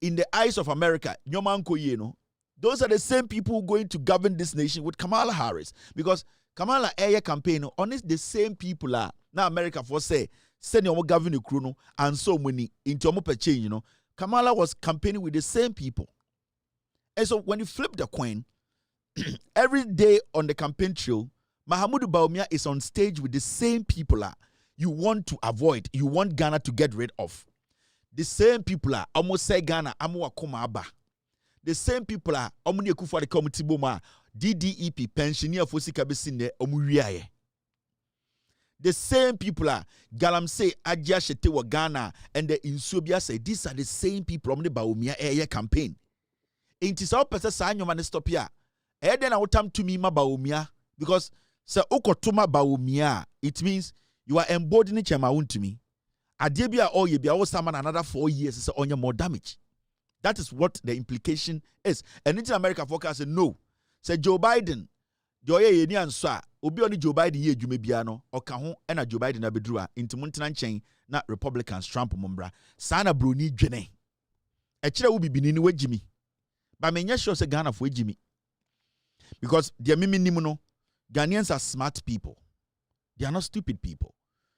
in the eyes of America nyoma enkoye no those are the same people going to govern this nation with Kamala Harris. Because Kamala Air campaign, honest, the same people are now America for say, send your governor Kruno and so many into a change, you know. Kamala was campaigning with the same people. And so when you flip the coin, every day on the campaign trail, Mahamudu Bawumia is on stage with the same people you want to avoid, you want Ghana to get rid of. The same people are almost say Ghana, Amu Akuma Aba. The same people are omuni Ekufuado committee boma DDEP pensioner for sika besinde omuwiaye. The same people are galamsey Ajia Shete wa Ghana and the Insobia say these are the same people omuni Bawumia eye campaign. Inti sa opese sa anyoma ne stop ya. Den na wotam to me ma Bawumia because se okotoma Bawumia it means you are embodying chema to me. Ade bia o ye bia wo sama another 4 years say onye more damage. That is what the implication is. And in America forecast said no. Say Joe Biden, Joye Yeni answer, Obi only Joe Biden ye Jumebiano, or Kahon and a Joe Biden abedrua into Muntanan chain, not Republicans, Trump Mumbra, Sana Bruni Jene. chere wo bibini ni wagimi. But me sure say Ghana for wagimi. Because the mimi no, Ghanaians are smart people. They are not stupid people.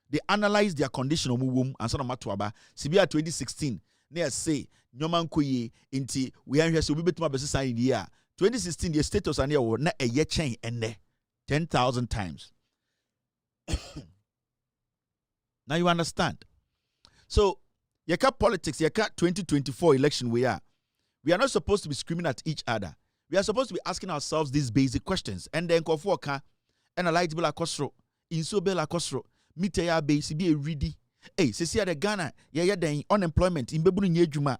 They analyze their condition of womb and son of Matuaba. Sibia 2016, near say, Nyoman Koye, inti, we are here so we bet my business in the year. 2016, the status and year na a year chain and there 10,000 times. Now you understand. So, yeka politics, yeka 2024 election we are not supposed to be screaming at each other. We are supposed to be asking ourselves these basic questions. And then Kofuoka, and a light bill akosro, inso bill akosro, mite ya base be a ready. Hey, se the Ghana, then unemployment in bebu nye juma.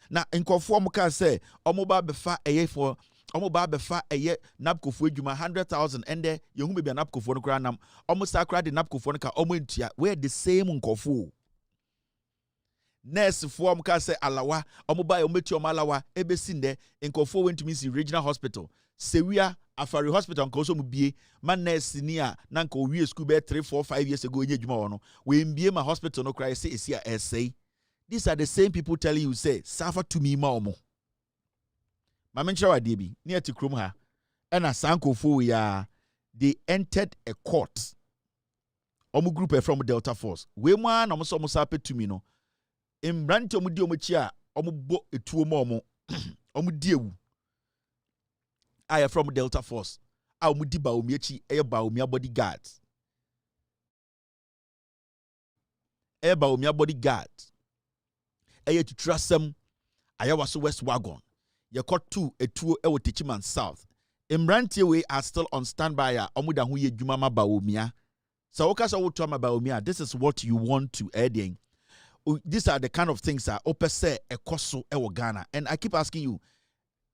Na Nkofo muka say, omoba befa eye for omoba befa eye napko for juma 100,000 and there you be a napko for no cranam, almost sacred the napko for no omuntia, where the same Nkofo. Nurse for muka say alawa, omoba ometi omalawa, ebesinde, Nkofo went to miss the regional hospital. Sewia Afari Hospital nkoso mubie man nurse nia nanko wie school be 3 4 5 years ago nye juma wono we mbie ma hospital no cry say esia essay. These are the same people telling you say suffer to me ma omo ma menchira wade bi ne ati krom ha na sankofo ya they entered a court omo group from Delta Force we mu na omo so omo sa petumi no embrante omo di omo chi a omo bo etuo ma omo omo di ewu I am from Delta Force. I am di Baumiechi, Baumia bodyguards. Baumia bodyguards. To trust them. I was West Wagon. You caught 2 Techiman South. Imrantie we are still on standby. Omuda huye Jumama Baumia. So okasa wutama Baumia. This is what you want to adding. These are the kind of things that opese ekoso Ghana. And I keep asking you.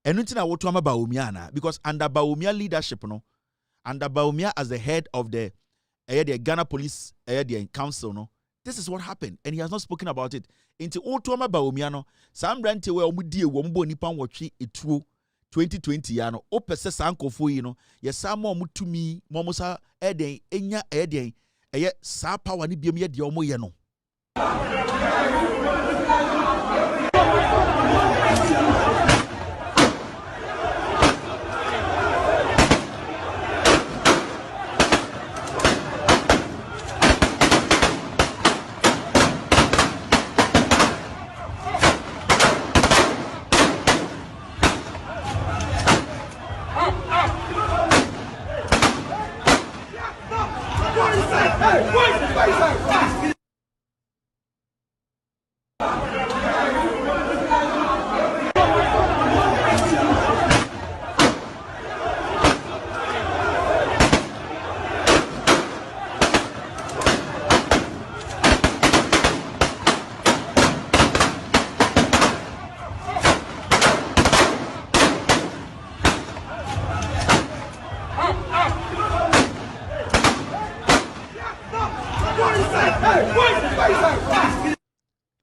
And nothing I want to Baumia because under Baumia leadership, under Baumia as the head of the Ghana Police Council, this is what happened, and he has not spoken about it. Into Otoma Baumia, no, some brand where Mudi Wombo Nipan watchi it 2020 yano, opese sanko fu yes, some more mutumi, momosa eden, enya eden, yet sa power ni biom yet yomo yano.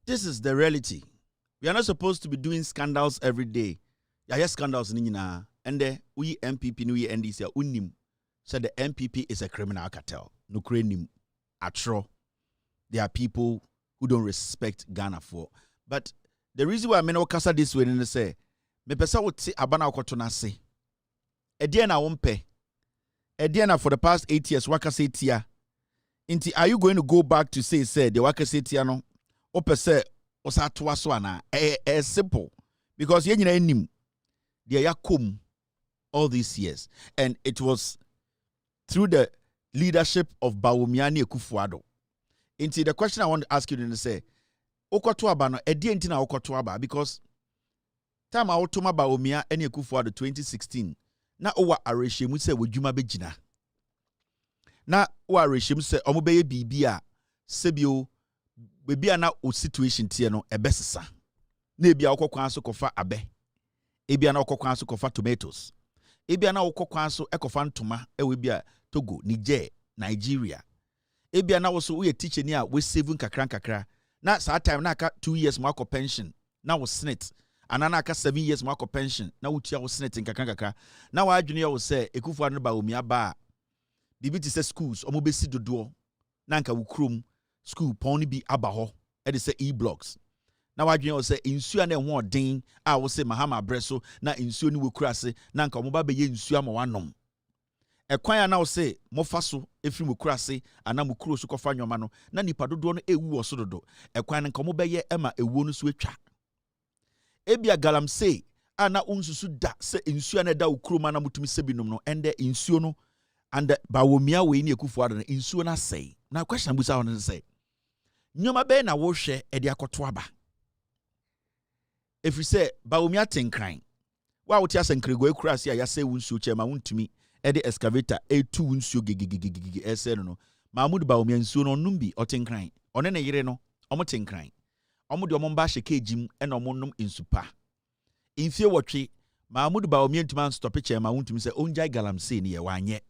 This is the reality. We are not supposed to be doing scandals every day. Yeah, scandals nina. And we MPP we NDC unim said the MPP is a criminal cartel. No crenim atro. There are people who don't respect Ghana for. But the reason why I mean okasa this way and say me pesa would say abana okotona se. Ediana wompe. Ediana for the past 8 years wakase tia. Inti are you going to go back to say the wakase tia no? Opese osatwa so ana simple because ye nyina enim dia yakom all these years and it was through the leadership of Bawumia Ekufuado. Into the question I want to ask you to say okoto aba no edi enti na okoto aba because time a otoma Bawumia Ekufuado 2016 na owa arehemu se wodwuma begina na owa arehemu se omobeye bibia sebio Bebia na o situation tie no ebesesa na ebia okokwan so kofa abe ebia na okokwan so kofa tomatoes ebia na okokwan so ekofa ntoma ewebia Togo Niger Nigeria ebia na wo so we teacher ni a we saving kakra na saa time na aka 2 years mo akọ pension na wo snit anana aka 7 years mo akọ pension na wo tua wo snit kakra na wa adwene wo se Ekufuado no ba omia ba bibi ti se schools omo besi dodo na nka wo krom school pon bi aba ho e de say e-blocks na wadwen o se nsuo na ho odin a wo se mahama breso na nsuo ni wokurase na nka mo ba be ye nsuo ama wanom ekwan ya na wo se mofa so efiri wokurase ana mokuro so kofa nwoma no na nipa dodo no ewu wo so dodo ekwan nka mo be ye ema ewuo no so atwa ebia galamsey ana unsusu da se nsuo na da ukuro ma na mutumi se binom no ende nsuo no and bawomia we ni ekufu ado nsuo na sei na question busa on say nyoma be na wo hwe e de akoto aba if you say bawomia tenkran wa wo ti asenkrego ekurase ya say nsuo chema wontumi e de excavator etu nsuo gigigigigi ese no Mahmoud bawomia nsuo no numbi otenkran one ne yire no omo tenkran omo de omo mba hye kejim e na omo num nsupa infie wotwe Mahmoud bawomia ntuma stop chema wontumi say onjai galamsey ne ye wanye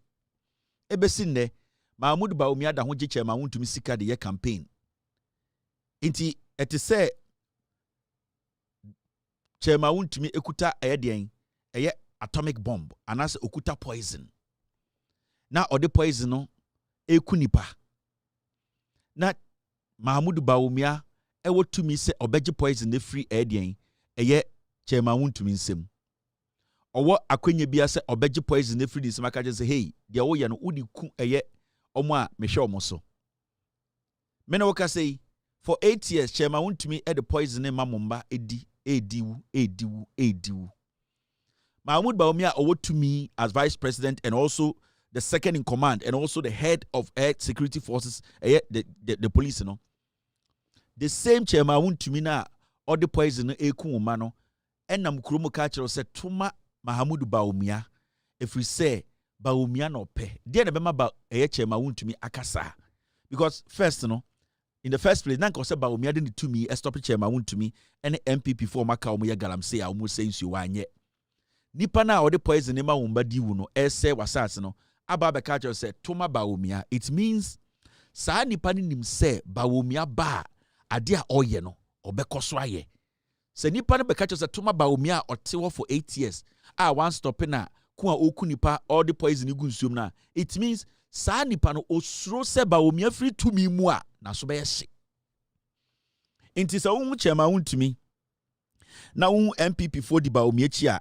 ebesi nne Mahmoud bawomia da ho giche ma wontumi sika de ye campaign inti ete se chema wontumi ekuta eyeden eye atomic bomb anase okuta poison na ode poison no ekunipa na Mahmoud bawomia ewotumi se obeje poison na free eyeden eye chema wontumi nsem owo akwenya bia se obeje poison na free dis maka je se hey de wo ye no udi ku eye omo a mehwe omo so mena woka say for 8 years chema wontumi e the poison ma momba ediwu Mahmoud bawomia owotumi as vice president and also the second in command and also the head of air security forces the police no the same chema wontumi na all the poison eku ma no enam kromo ka kire se tuma Mahmoud bawomia if we say bawomia no pe dey na be ma ba chema wontumi akasa because first no in the first place nanka say bawomia de to me stop chema wontumi and MPP for maka omo galamsey a omo say nsuo wanye nipa na ode poison ma womba diwu no ese wasase no aba be ka kire se tuma bawomia it means sa nipa ni nim say bawomia ba ade a oye no obekoso aye se nipa ne be ka kire se tuma bawomia otewo for 8 years one stopping na ku a oku nipa all the poison igu nsuom na it means sa nipa no osuro se bawomia free to me mu a na so be hye enti sa wo chema wontumi na wo MPP for di bawomia chi a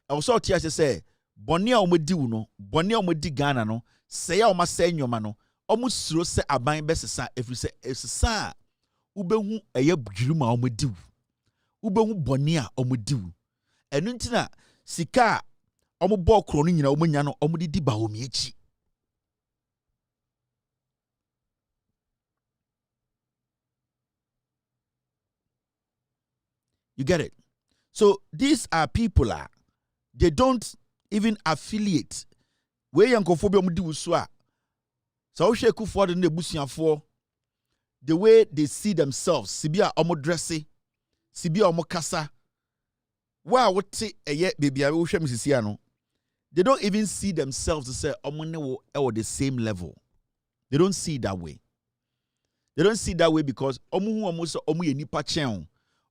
e so tia se bone a omodi wu no bone a omodi Ghana no se ya omasa nyoma no omusuro se aban besesa efri se esesa ubehu eye budwirima omodi wu ubehu bone a omodi wu enu ntina sika omo bo kro no nyina omo nya no omo di bawomia chi you get it so these are people they don't even affiliate we yankophobia omo di wuso a so wo hwe Kufuor de na ebusuafo the way they see themselves sibia omo dresse sibia omo kasa wa wote eye bebia wo hwe misisia no they don't even see themselves to say omo ne wo the same level they don't see that way because omo hu omo so omo ye nipa chen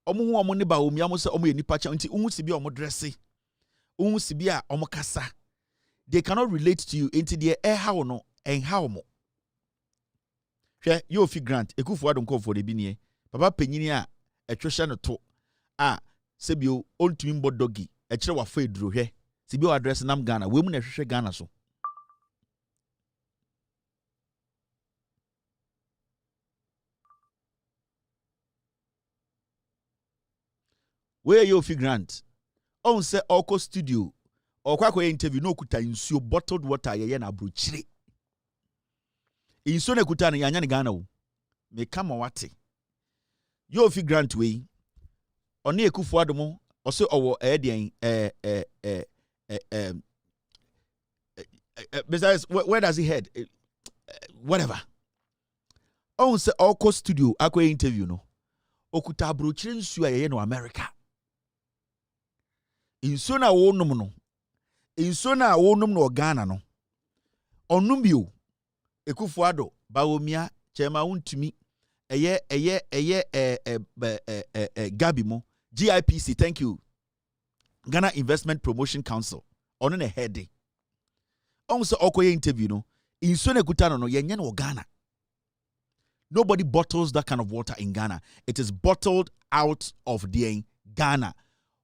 omo hu omo ne bawomia omo so omo ye nipa chen nti hu sibia omo dresse hu sibia omo kasa they cannot relate to you into the how no and how mo hwe you fi grant Kufuor don for the binie papa penyini a etwehye no to a sebio ontumi mbo dogi e kire wa fa eduro hwe sibio address nam Ghana we mu na hwehwe Ghana so where you fi grant on say oko studio okwa interview no kuta nsuo bottled water ye na abrochire nsuo na kuta na yanya ne Ghana wo me kama wate you fi grant we oni Kufuor mo ose owo besides where does he head whatever on say oko studio akwa interview no okuta abrochire nsuo ye no America nsuo na wo num no nsuo na wo num no Ghana no onum bio Kufuor bawomia chema wontumi Gabi mo GIPC thank you Ghana Investment Promotion Council ono na head on so okoye interview no nsuo na kuta no yenye no Ghana Nobody bottles that kind of water in Ghana. It is bottled out of the Ghana.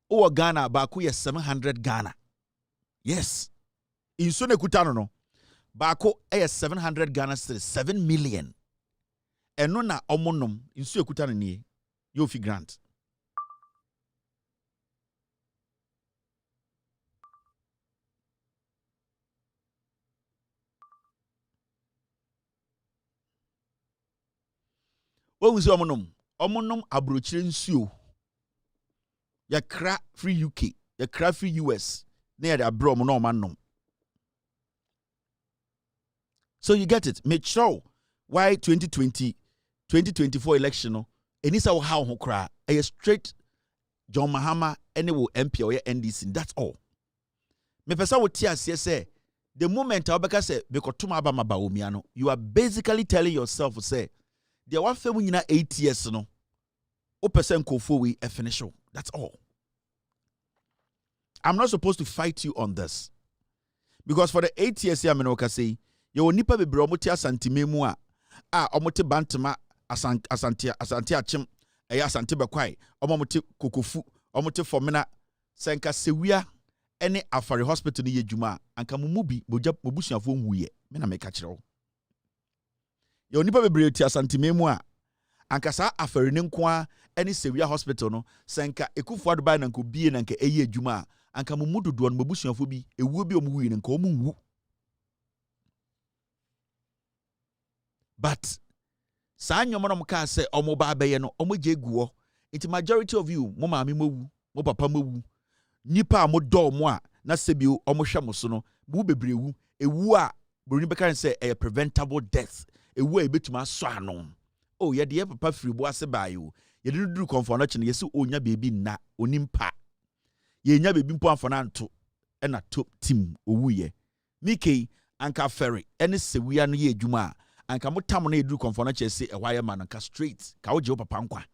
Oh, Ghana, Baku is 700 Ghana. Yes. In Sone Kutano, no. Baku is 700 Ghana, 7 million. And no na omonum in Sone Kutano ni Yofi Grant. What was omonum? Omonum abrochire nsuo. Ya kra free UK, ya kra free US. Near the abro no man. So you get it. Make sure why 2024 election no. Enisa how ho kra. A straight John Mahama any MP or NDC. That's all. Me pesa wo tia say the moment Obeka say bekotuma aba mabaomiano, you are basically telling yourself say the one fam nyina 8 years no. O person kofo we e finish. That's all. I'm not supposed to fight you on this. Because for the 8 years here, I say, you nipa bebre omote asantime mu a omote bantama asante achim asante bekwai omote kokofu omote formina senka sewia ene afare hospital ni yedwuma anka mumubi boja obusuafo nwuye me na meka kire wo. You nipa bebre ti asantime mu a anka sa afare ne nko a ene sewia hospital no senka ekufu adubai na nko bie na nka eye adwuma anka mumudu do no mabusuafo bi ewuo bi omuwi nka omunwu. But sa nyomo no mka say omo ba abaye no omo je guo. It majority of you mo maame mowu mo papa mowu nipa mo do mo a na sebio omo hwe mo so no bu bebrewu ewu a boroni beka say a preventable death ewu a ebetuma so ano. Oh ye de papa firi bo ase bayo ye de duru konfo no kye ye se onya bebi na onimpa ye nya bebi mpo amfona nto e na top team owuye mike anka ferry ene sewia no ye adwuma anka motam na eduru konfo no kye se e hwaye man anka straight ka wo je papa nkwa.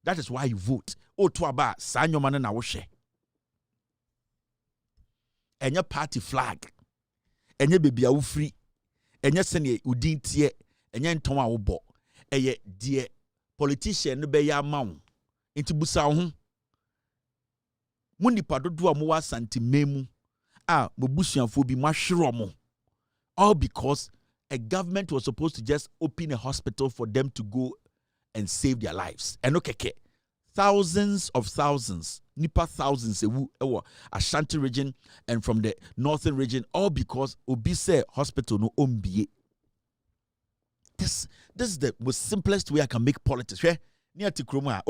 That is why you vote. O to aba sa nyoma na wo hwe enya party flag enya bebi a wo free enya sene udin tie enya nton a wo bo eye die politician no be ya mawo enti busa ho munipa dodo a mo wa santimemu a mobusuafo bi mahwero mo, all because a government was supposed to just open a hospital for them to go and save their lives. And okay, thousands of thousands, nipa thousands ewo Ashanti region and from the northern region, all because Obise hospital no ombie. This is the most simplest way I can make politics. Right? Near to Kroma.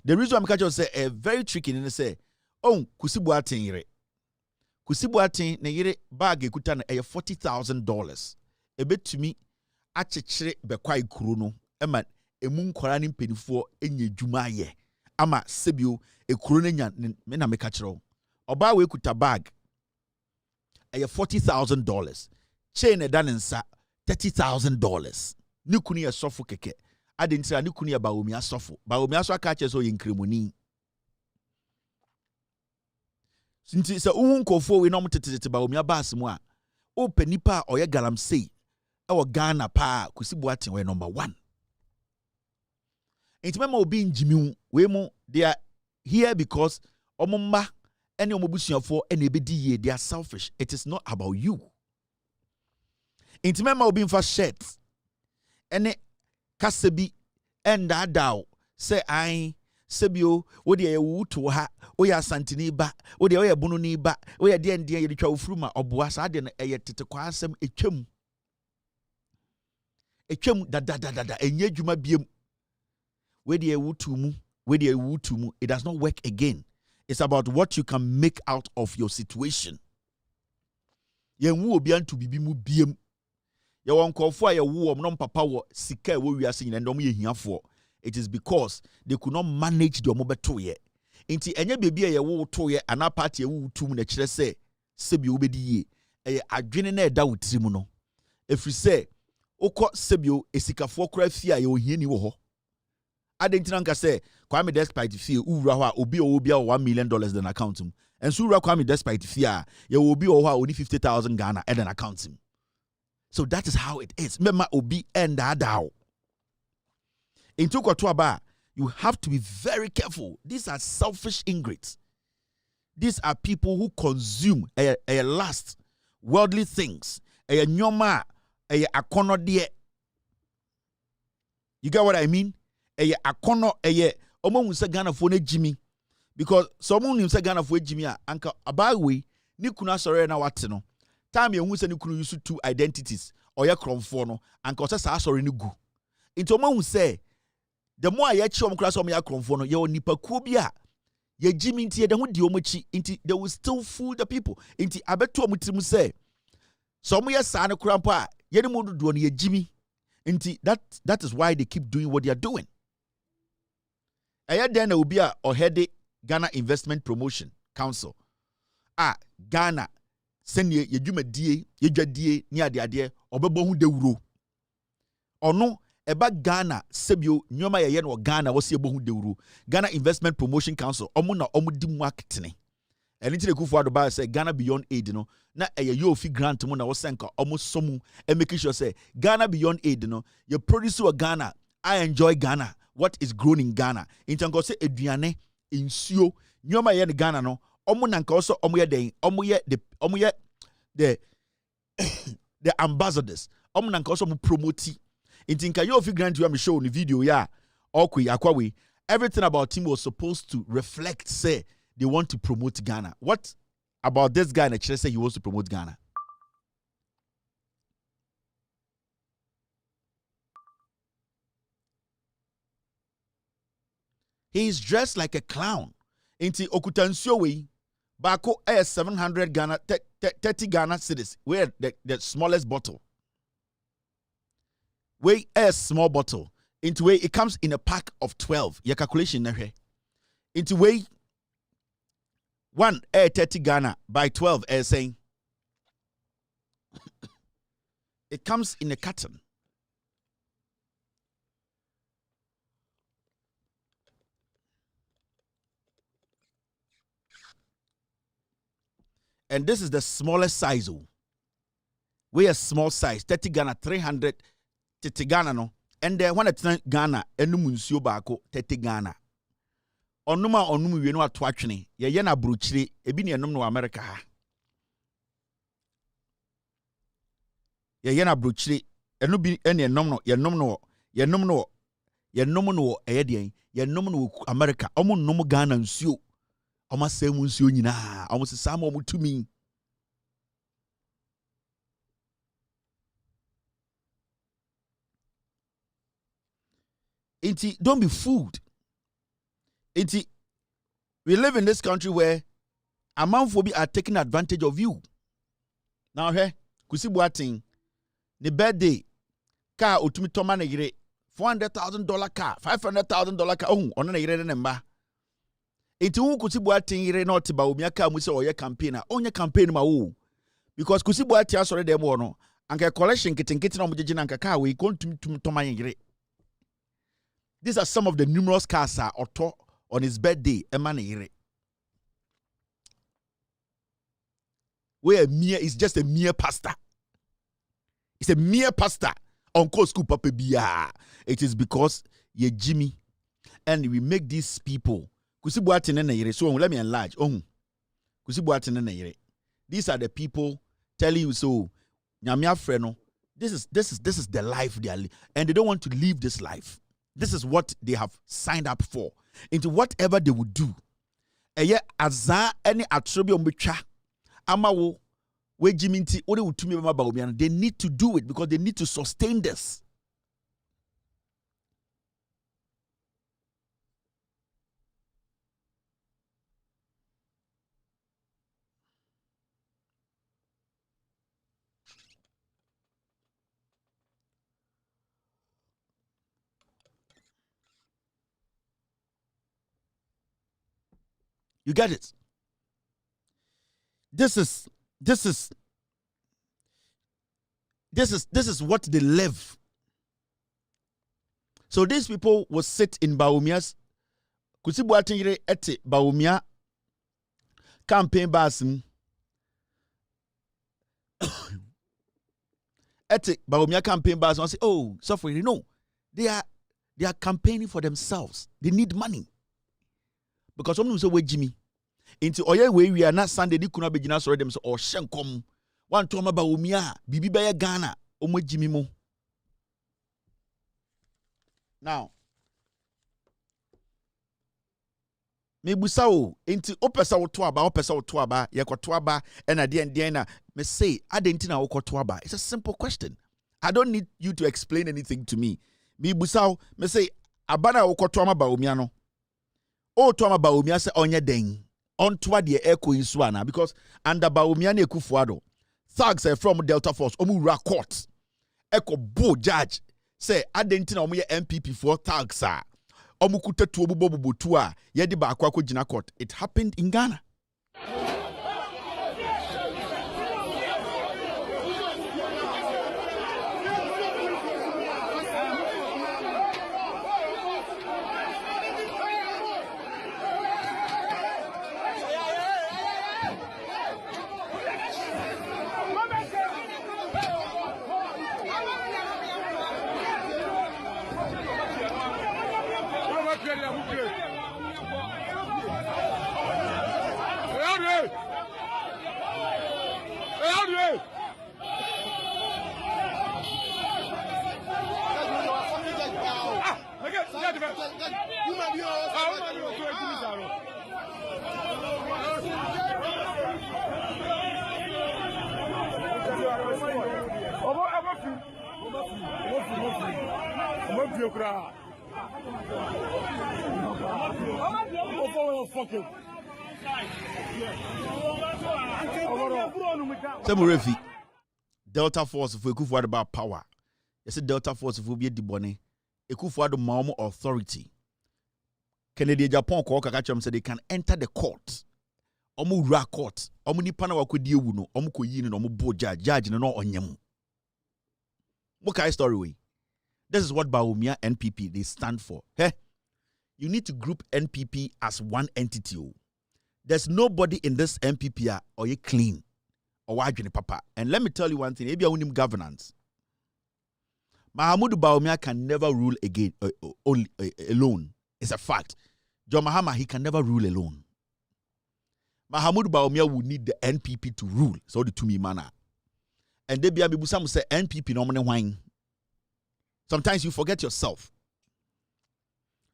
The reason I'm catching say a very tricky and say, kusibuatin yire. Kusibuatin ne yire bag ekuta na $40,000. Ebe to me achechire bekwai kuro no ema emu nkwara ni mpenifo enye dwuma ye ama sebio ekuro ne nya me na meka kire oba we kuta bag $40,000 chain e dan nsa $30,000 ni kunu ye sofo keke adentira ni kunu ye baomi asofo aka che so ye nkremoni sinti se uhunkofo we no mtetete baomi abas mu a o panipa oye galamsey ewo Ghana pa kusibuatin we number 1. Intimema obi njimiu we mo they are here because omomma ene omobusuafo ene ebedi ye, they are selfish. It is not about you. Intimema obi mfa shirt ene kasebi enda daw say ai sebio wo de ye wuto ha wo ya santini ba wo de ye bunu ni ba wo ye de ndie ye de twa ofuruma oboa sa de no eye tete kwa asem etwam da enye dwuma biem we de ye wuto mu it does not work again. It's about what you can make out of your situation. Ye nwu obi antu bibi mu biem ye won kofo a ye wo om no papa wo sika wo wiase nyina ndom ye hiafo. It is because they could not manage the omobeto ye. Inti enye bebi ye wo to ye ana party ye wo tum na kire se sebi obedi ye. Eye adwene na eda wotiri mu no. Efri se okọ sebio esikafo kra fia ye ohiani wo ho. Adentina nka se Kwame despite fee uwura ho a obi $1 million den account him. And so uwura Kwame despite fee a ye obi ho a only 50,000 Ghana den account him. So that is how it is. Mema obi enda dawo. In Tukwatuaba, you have to be very careful. These are selfish ingrates. These are people who consume a lust, worldly things, a nyoma, a akono die. You get what I mean? A akono, a omo unsa Ghana for ne Jimmy. Because someone unsa Ghana for Jimmy, anka abagwe, ni kuna sore na watino. Time ye unsa ni kunu use two identities, or ya kromfo no, anka osa sa sore ni gu. Into omo unse, the more I yet show class on ya kromfo no, ye nipa kubia. Ye Jimmy nti ye de ho di omochi nti they will still fool the people. Nti abeto omutimu say, some ye sa na krampa, ye ni mudu do ye Jimmy. Nti that is why they keep doing what they are doing. Aya then will be a heady Ghana Investment Promotion Council. Ghana send ye dwumadie ye dwadie ni ade obebo hu dewuro. Ono eba Ghana sebio nyoma ye no Ghana wo se ebo hu dewuro. Ghana Investment Promotion Council omo na omo di marketing. Anything they go for the say Ghana Beyond Aid no na you fi grant mo na wo senka omo somu and making sure say Ghana Beyond Aid no you produce a Ghana. I enjoy Ghana. What is grown in Ghana? In tango say eduane insuo nyoma ye Ghana no omo nanka also omo ye den omo ye the the ambassadors omo nanka also mo promote in tinka you fi grant you am show the video ya okwe akwawe everything about him was supposed to reflect say they want to promote Ghana. What about this guy in the church say he wants to promote Ghana? He is dressed like a clown. Inti okutansio we bako 700 Ghana 30 Ghana cedis. Where the smallest bottle. We a small bottle. Into way it comes in a pack of 12. Your calculation there. Into way 30 Ghana by 12 saying it comes in a carton. And this is the smallest size. We a small size, 30 Ghana, 300 30 Ghana no. And then when it's Ghana, enumuncio bako 30 Ghana. Onuma we no atwatwene. Ye na brochire, ebi ne enum no America ha. Ye na brochire, enu bi ene enum no, ye num no eye den, ye num no America. Omo num Ghana nsuo. Omo semu nsuo nyina. Omo sesa ma omo tumi. Inti, don't be fooled. Inti, we live in this country where amountphobi are taking advantage of you. Now, hey, kusibuating, the birthday, car utumi toma na yire, $400,000 car, $500,000 car, on na yire nemba. Inti kusibuating yire not ba umia car musa or your campaigner, on your campaign ma because kusibuating asore demo no, anka collection kitin na mujiji na car we kontum toma yire. These are some of the numerous cars auto on his birthday. Where a mere is just a mere pastor. It's a mere pastor. Uncle school papa biya. It is because ye Jimmy, and we make these people. So let me enlarge. These are the people telling you so. This is the life they are living, and they don't want to live this life. This is what they have signed up for. Into whatever they would do. Eye aza any atrobia ombecha amawo we jiminti ode utumi ba baobian. They need to do it because they need to sustain this. You get it? This is what they live. So these people will sit in Baumia's Kusibuatingire ete Baumia campaign basim ete Baumia campaign basim and say, oh, suffering, no. They are They are campaigning for themselves. They need money. Because someone say, wait, Jimmy. Into Oye, we are not Sunday, they could not be generous or them or Shankom. One to about Umia, Bibi Baya Ghana, Omo Jimmy Mo. Now, Mebusao into Opesa Tuaba, Yakotuaba, and at the end, Diana may say, I didn't know Okotuaba. It's a simple question. I don't need you to explain anything to me. Mebusao may say, Abana Okotuama Baumiano. O Tuama Baumia say, Onya Deng. On toward the echo in Swana, because under Baumiane Kufuado, thugs are from Delta Force, Omura Court. Echo Bo Judge say, I didn't know me MPP for thugs, sir. Omukute tuobu bobu butua yedi ba akwa jina court. It happened in Ghana. Semurefi Delta Force for Ekufuado about power. Yes, Delta Force for be dibone. Ekufuado Maumo authority. Canada Japan ko kakacham say they can enter the court. Omu ra court. Omu ni pana wa kwedi ewu no. Omu ko yi no omu bo judge no onyam. What kind of story we? This is what Bawumia NPP they stand for. Hey, you need to group NPP as one entity. There's nobody in this NPP or you clean or wajuni papa. And let me tell you one thing, maybe I want him governance. Mahamudu Bawumia can never rule again alone. It's a fact. John Mahama, he can never rule alone. Mahamudu Bawumia would need the NPP to rule. So the to me manner. And they be able to say NPP no wine. Sometimes you forget yourself.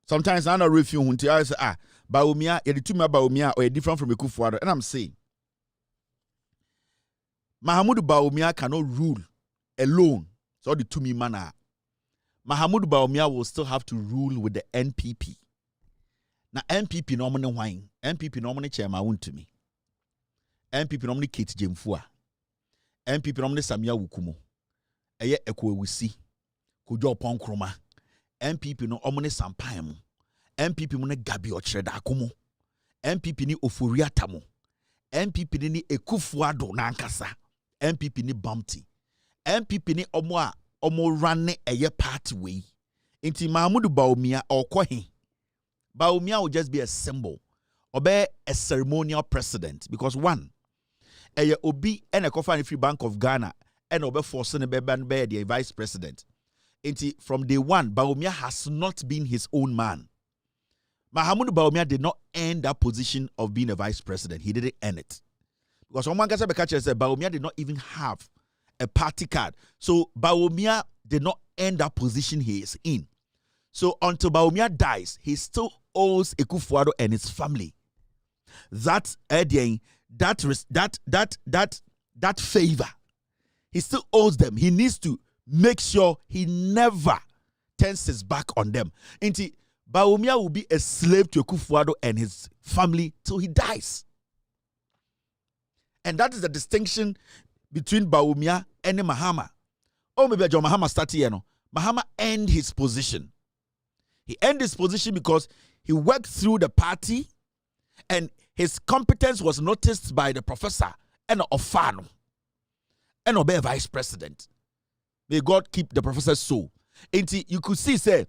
Sometimes I don't refuse until I say, Bawumia, you're the two Bawumia or different from Ekufuado. And I'm saying, Mahamudu Bawumia cannot rule alone. So the two manner. Mahamudu Bawumia will still have to rule with the NPP. Now NPP normally wine. NPP normally chairman won to me. NPP normally Kate Jemfua. NPP normally Samia Wukumo. Eye Ekwe Wisi. Kujo Ponkroma. NPP no omone sampaemu. NPP mo ne Gabi Ochreda akomo. NPP ni Oforiata mo. NPP ni Ekufuado na ankasa. NPP ni Bumpty. NPP ni omo rane eye party way. Inti Mahamudu Bawumia okwahi. Bawumia will just be a symbol. Obe a ceremonial president. Because one, eye obi ene kofa ni Free Bank of Ghana ene obe force ne beban be the vice president. From day one, Bawumia has not been his own man. Mahamudu Bawumia did not earn that position of being a vice president. He didn't earn it. Because someone can say Bawumia did not even have a party card. So Bawumia did not earn that position he is in. So until Bawumia dies, he still owes Ekufuado and his family that favor. He still owes them. He needs to make sure he never turns his back on them. Inti Bawumia will be a slave to Ekufuado and his family till he dies. And that is the distinction between Bawumia and Mahama. Oh, maybe John Mahama started here. No? Mahama earned his position. He earned his position because he worked through the party and his competence was noticed by the professor and Ofano and Obe vice president. May God keep the professor's soul. And you could see, say,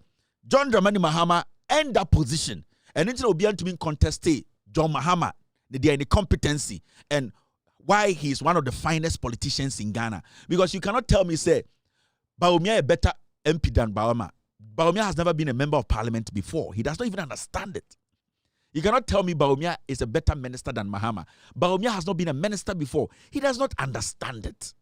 John Dramani Mahama earned that position. And it will be to be contested John Mahama, the competency, and why he is one of the finest politicians in Ghana. Because you cannot tell me, say, Bawumia is better MP than Bawama. Bawumia has never been a member of parliament before. He does not even understand it. You cannot tell me Bawumia is a better minister than Mahama. Bawumia has not been a minister before. He does not understand it.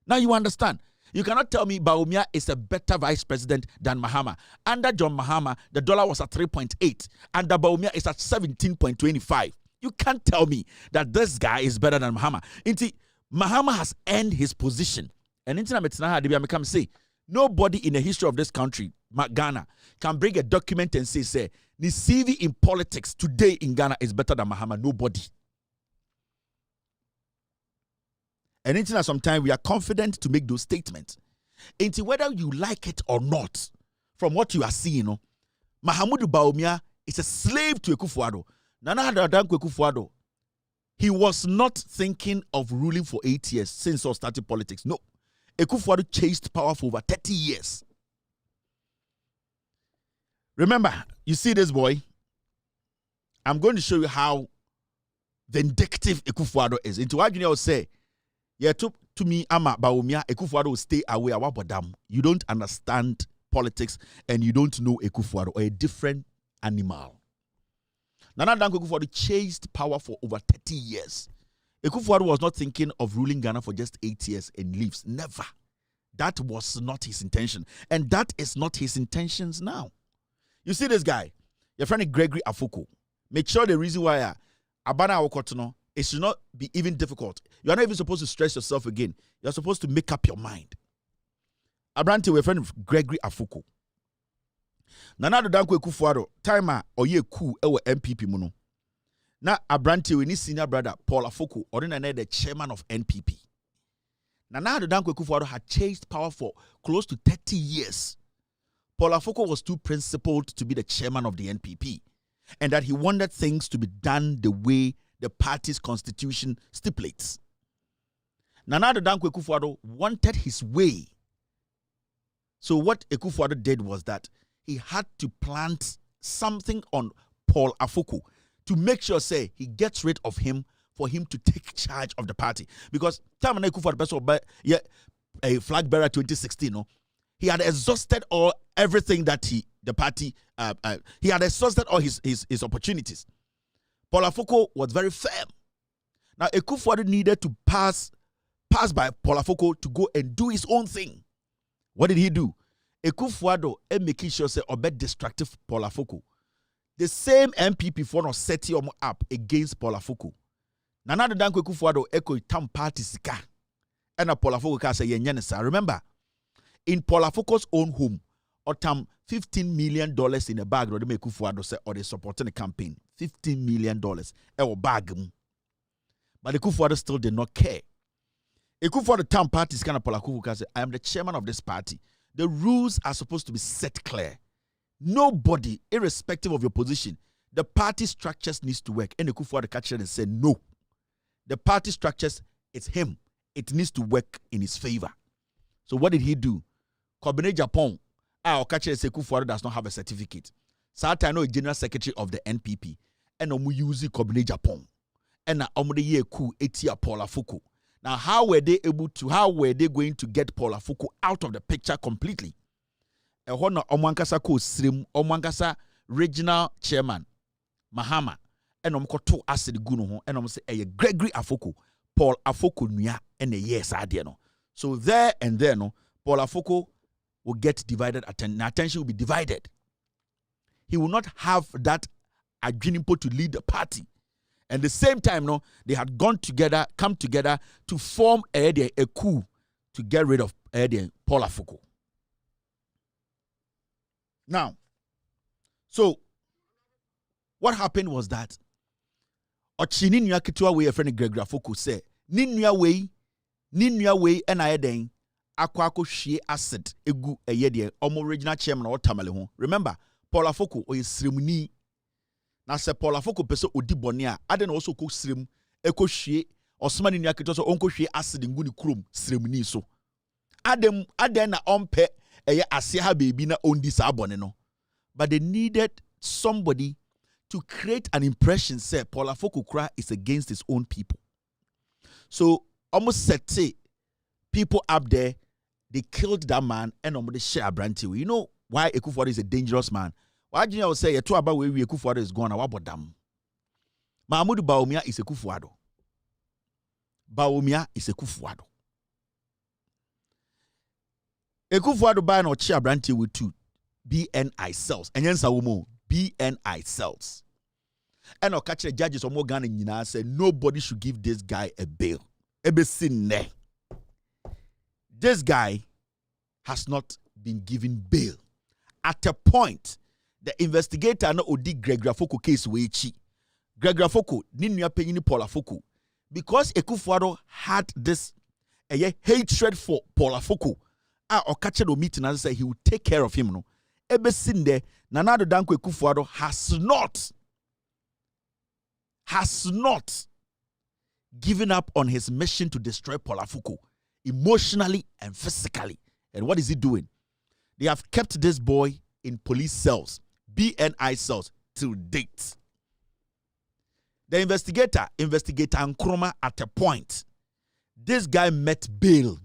Now you understand. You cannot tell me Bawumia is a better vice president than Mahama. Under John Mahama, the dollar was at 3.8. Under Bawumia, it's at 17.25. You can't tell me that this guy is better than Mahama. Mahama has earned his position. And say, nobody in the history of this country, Ghana, can bring a document and say, the CV in politics today in Ghana is better than Mahama. Nobody. And sometimes we are confident to make those statements. Whether you like it or not, from what you are seeing, Mahamudu Bawumia is a slave to Akufo-Addo. Nana Akufo-Addo, he was not thinking of ruling for 8 years since he started politics. No. Akufo-Addo chased power for over 30 years. Remember, you see this boy? I'm going to show you how vindictive Akufo-Addo is. Into what you say, yeah, to me, Ama Bawumia, Akufo-Addo will stay away. You don't understand politics and you don't know Akufo-Addo, or a different animal. Nana Dankwa Akufo-Addo chased power for over 30 years. Akufo-Addo was not thinking of ruling Ghana for just 8 years and leaves. Never. That was not his intention. And that is not his intentions now. You see this guy, your friend Gregory Afoko. Make sure the reason why Abana Awokotono, it should not be even difficult. You are not even supposed to stress yourself again. You are supposed to make up your mind. Abranti, your friend Gregory Afoko. Nana Dankwa Akufo-Addo, timer or ye coup ewe MPP muno. Na Abranti, we need senior brother Paul Afoko, or the chairman of NPP. Nana Dankwa Akufo-Addo had chased power for close to 30 years. Paul Afoko was too principled to be the chairman of the NPP, and that he wanted things to be done the way the party's constitution stipulates. Nana Dankwa Akufo-Addo wanted his way. So what Akufo-Addo did was that he had to plant something on Paul Afoko to make sure, say, he gets rid of him for him to take charge of the party. Because time Akufo-Addo, a flag bearer 2016, he had exhausted everything that he had exhausted all his opportunities. Paul Afoko was very firm. Now Akufo-Addo needed to pass by Paul Afoko to go and do his own thing. What did he do? Akufo-Addo making sure say obey distractive Paul Afoko. The same MPP for no set him up against Paul Afoko. Nana Dankwa Akufo-Addo echo tam party sika. And Paul Afoko ka say yenyenesa. Remember, in Paul Afoko's own home, or tam $15 million in a bag, or the Akufo-Addo say, or they supporting the campaign. $15 million a bag. But Akufo-Addo still did not care. Akufo-Addo tam party kind of Paul Afoko say, I am the chairman of this party. The rules are supposed to be set clear. Nobody, irrespective of your position, the party structures needs to work. And Akufo-Addo catch it and say, no. The party structures, it's him. It needs to work in his favor. So what did he do? Kobene Japan, Okache Akufo-Addo does not have a certificate. Sata no general secretary of the NPP. And omu use Kobene Japan. And na omu de ye coup etia Paul Afoko. Now, how were they going to get Paul Afoko out of the picture completely? Ehona omwankasa ko srim, omwankasa regional chairman Mahama, and omkoto acid gunu ho, and say Gregory Afoko, Paul Afoko nua, and yes idea no. So there and there no, Paul Afoko will get divided attention will be divided. He will not have that agreement to lead the party. And the same time, no, they had come together to form a coup to get rid of Paul Afoko. Now, so what happened was that Ochini nua ketewa we friend Gregory Afoko say, ni nua we and ayeden akwa hwie acid egu eyede omo regional chairman o tamale ho. Remember, Paul Afoko o yesrimuni. Na se Paul Afoko pese odi bone a ade na also ko srem eko hwie osoma ni nua ketewa so onko hwie acid ngu ni krom sremuni so. Adem na ompe eye ase ha baby na ondi sa bone no. But they needed somebody to create an impression say Paul Afoko Kra is against his own people. So almost set people up there, they killed that man and almost share Abranti. You know, why Akufo-Addo is a dangerous man. Why do you say to about where Akufo-Addo is gone? What about them? Mahmoud Bawumia is Akufo-Addo. Bawumia is Akufo-Addo. Akufo-Addo buy no chia branch with two BNI cells. And yes, BNI cells. And I'll catch the judges or more Ghana and say nobody should give this guy a bail. This guy has not been given bail. At a point, the investigator no odi Gbeyy Afoko case wechi. Gbeyy Afoko ni nua penyin Paul Afoko, because Akufo-Addo had this hatred for Paul Afoko. O catch the meeting and say he will take care of him. No, ebesin there Nana Addo Dankwa Akufo-Addo has not given up on his mission to destroy Paul Afoko emotionally and physically. And what is he doing? They have kept this boy in police cells, BNI cells, till date. The investigator Nkrumah, at a point, this guy met bail.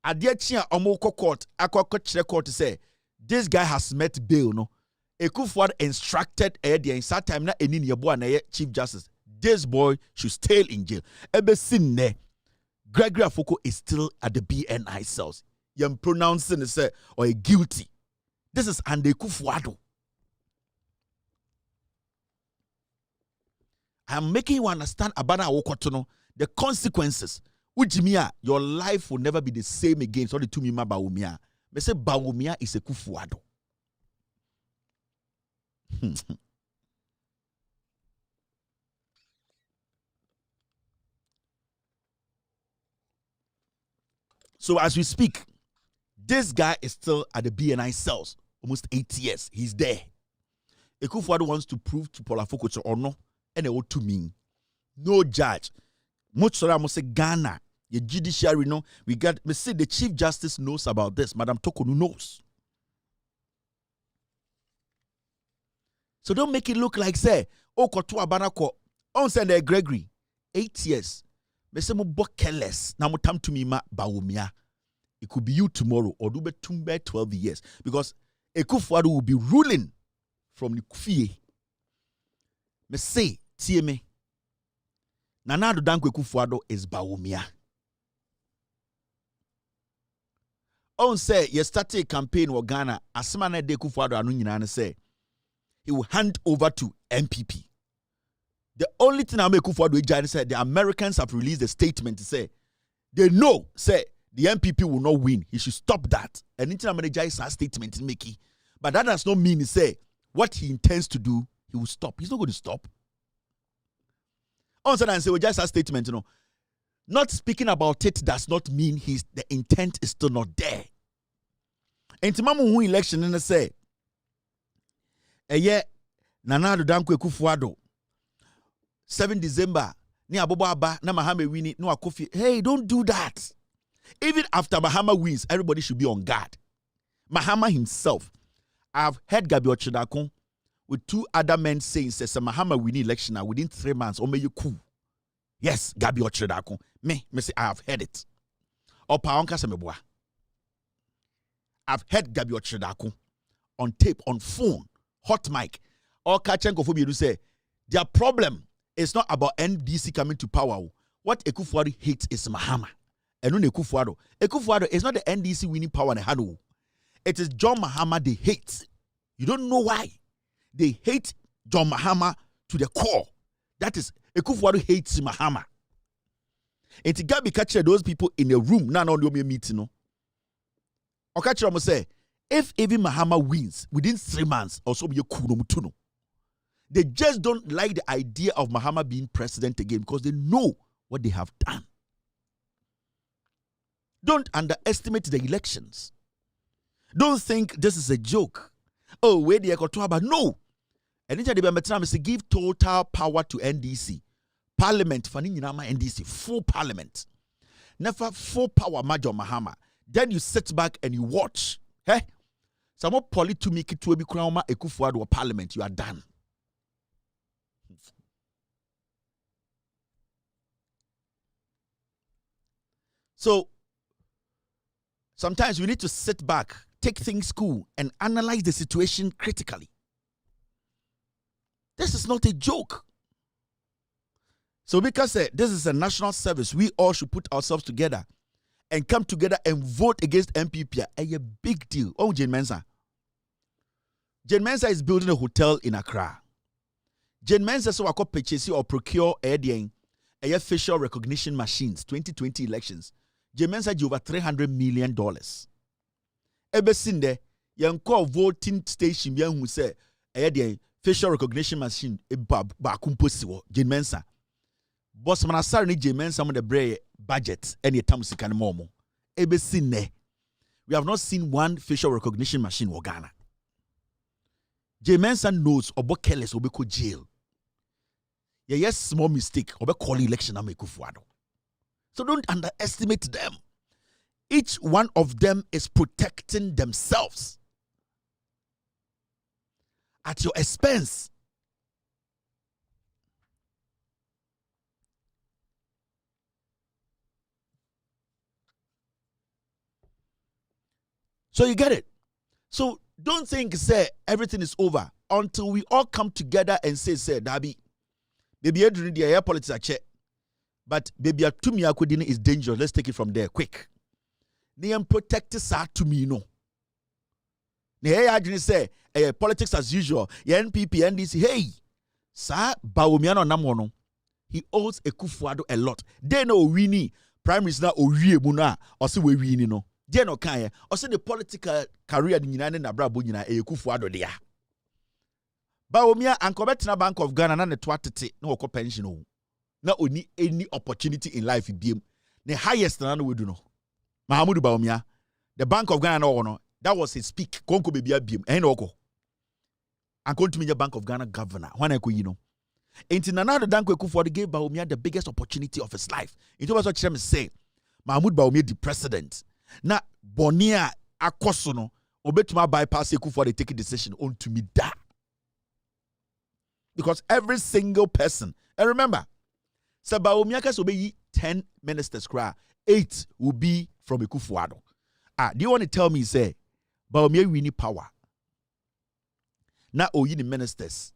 Adiachia omoko court, akwa court to say, this guy has met bail. No, Akufo-Addo instructed the inside time na enini yebo na Chief Justice. This boy should stay in jail. Ebesin ne, Gbeyy Afoko is still at the BNI cells. You're pronouncing it or guilty. This is under Akufo-Addo. I'm making you understand about our the consequences. Which mean your life will never be the same again. So the two mima Bawumia. Me say Bawumia is Akufo-Addo. So as we speak, this guy is still at the BNI cells, almost 8 years. He's there. Akufo-Addo wants to prove to Paul Afoko or no, and it ought to mean no judge. Much sorry, I must say Ghana, the judiciary, no, we say the Chief Justice knows about this. Madam Tokonu knows. So don't make it look like say, oh, Kotua Banako, on Sunday Gregory, 8 years. Me say mo book careless. Now mo tam to me ma Bawumia. It could be you tomorrow or do be 12 years, because Akufo-Addo will be ruling from the Kufie. Me say, tie me. Nana Addo Dankwa Akufo-Addo is Bawumia. On say you started a campaign with Ghana. Asmana de Akufo-Addo anu nyina say he will hand over to MPP. The only thing I make Akufo-Addo said the Americans have released a statement to say they know say the MPP will not win. He should stop that. And anything I'm going statement in Mickey. But that does not mean he say what he intends to do, he will stop. He's not going to stop. On and say we just a statement, you know. Not speaking about it does not mean the intent is still not there. And Timamu election and say Nana Addo Dankwa Akufo-Addo 7 December ni abobo aba na Mahama wini no akofi. Hey, don't do that. Even after Mahama wins, everybody should be on guard. Mahama himself, I've heard Gbeyy Ochidakun with 2 other men saying, says Mahama win election within 3 months, or may you cool. Yes, Gbeyy Ochidakun. Me say I have heard it. Opa onka semeboa. I've heard Gbeyy Ochidakun on tape, on phone, hot mic. Or Kachenko Fobi say their problem is not about NDC coming to power. What Akufo-Addo hates is Mahama. And no Akufo-Addo is not the NDC winning power in Hano. It is John Mahama they hate. You don't know why. They hate John Mahama to the core. That is, Akufo-Addo hates Mahama. And to get catch those people in a room, now on the meeting, no. Or catch them say, if even Mahama wins within 3 months, or so be a kuno. They just don't like the idea of Mahama being president again because they know what they have done. Don't underestimate the elections. Don't think this is a joke. Oh, where the Electoral, no. And they give total power to NDC. Parliament, NDC, full parliament. Never full power, Major Mahama. Then you sit back and you watch. Hey? Some more poly to make it to be crown Akufo-Addo parliament. You are done. So sometimes we need to sit back, take things cool and analyze the situation critically. This is not a joke. So because this is a national service, we all should put ourselves together and come together and vote against MPP. A big deal. Oh, Jane Mensah. Jane Mensah is building a hotel in Accra. Jane Mensah so wako purchase or procure a facial recognition machines 2020 elections. Jane Mensah over $300 million. Ebe sinde yanko voting station bi hu say facial recognition machine ba kumposi wo Jane Mensah. Boss manasar ni Jane Mensah mo the bre budget any tam sika no mo. Ebe sinde we have not seen one facial recognition machine in Ghana. Jane Mensah knows obo careless obo ko jail. Yes, small mistake obo call election na Kufuado. So don't underestimate them. Each one of them is protecting themselves at your expense. So you get it. So don't think, say, everything is over until we all come together and say, Dabi, baby, the air politics are check. But baby, to me, is dangerous. Let's take it from there, quick. They am protected to me, no. I didn't say, politics as usual. NPP, NDC, hey, sir, Bawumiano Namono. He owes a Kufuado a lot. They know we need Prime Minister or Muna or see we win, no. They no kaya or see the political career in United Nabrabo Yuna a Kufuado there. Bawumia and Cobetina Bank of Ghana and the twatete no pension. Not only any opportunity in life in BM. The highest than we do know. Mahamudu Bawumia, the Bank of Ghana no, that was his peak. Konko baby BM. And oko. And come to me the Bank of Ghana governor. When I you know. And in another Danko Kufuor gave Bawumia the biggest opportunity of his life. It was what Shem say. Mahmoud Bawumia the president. Na Bonia Akosono obetuma bypass Kufuor they take a decision on to me da. Because every single person, and remember, so Bawumia can obey 10 ministers cry, 8 will be from Kufuor. Do you want to tell me say Bawumia we need power? Na oyi the ministers.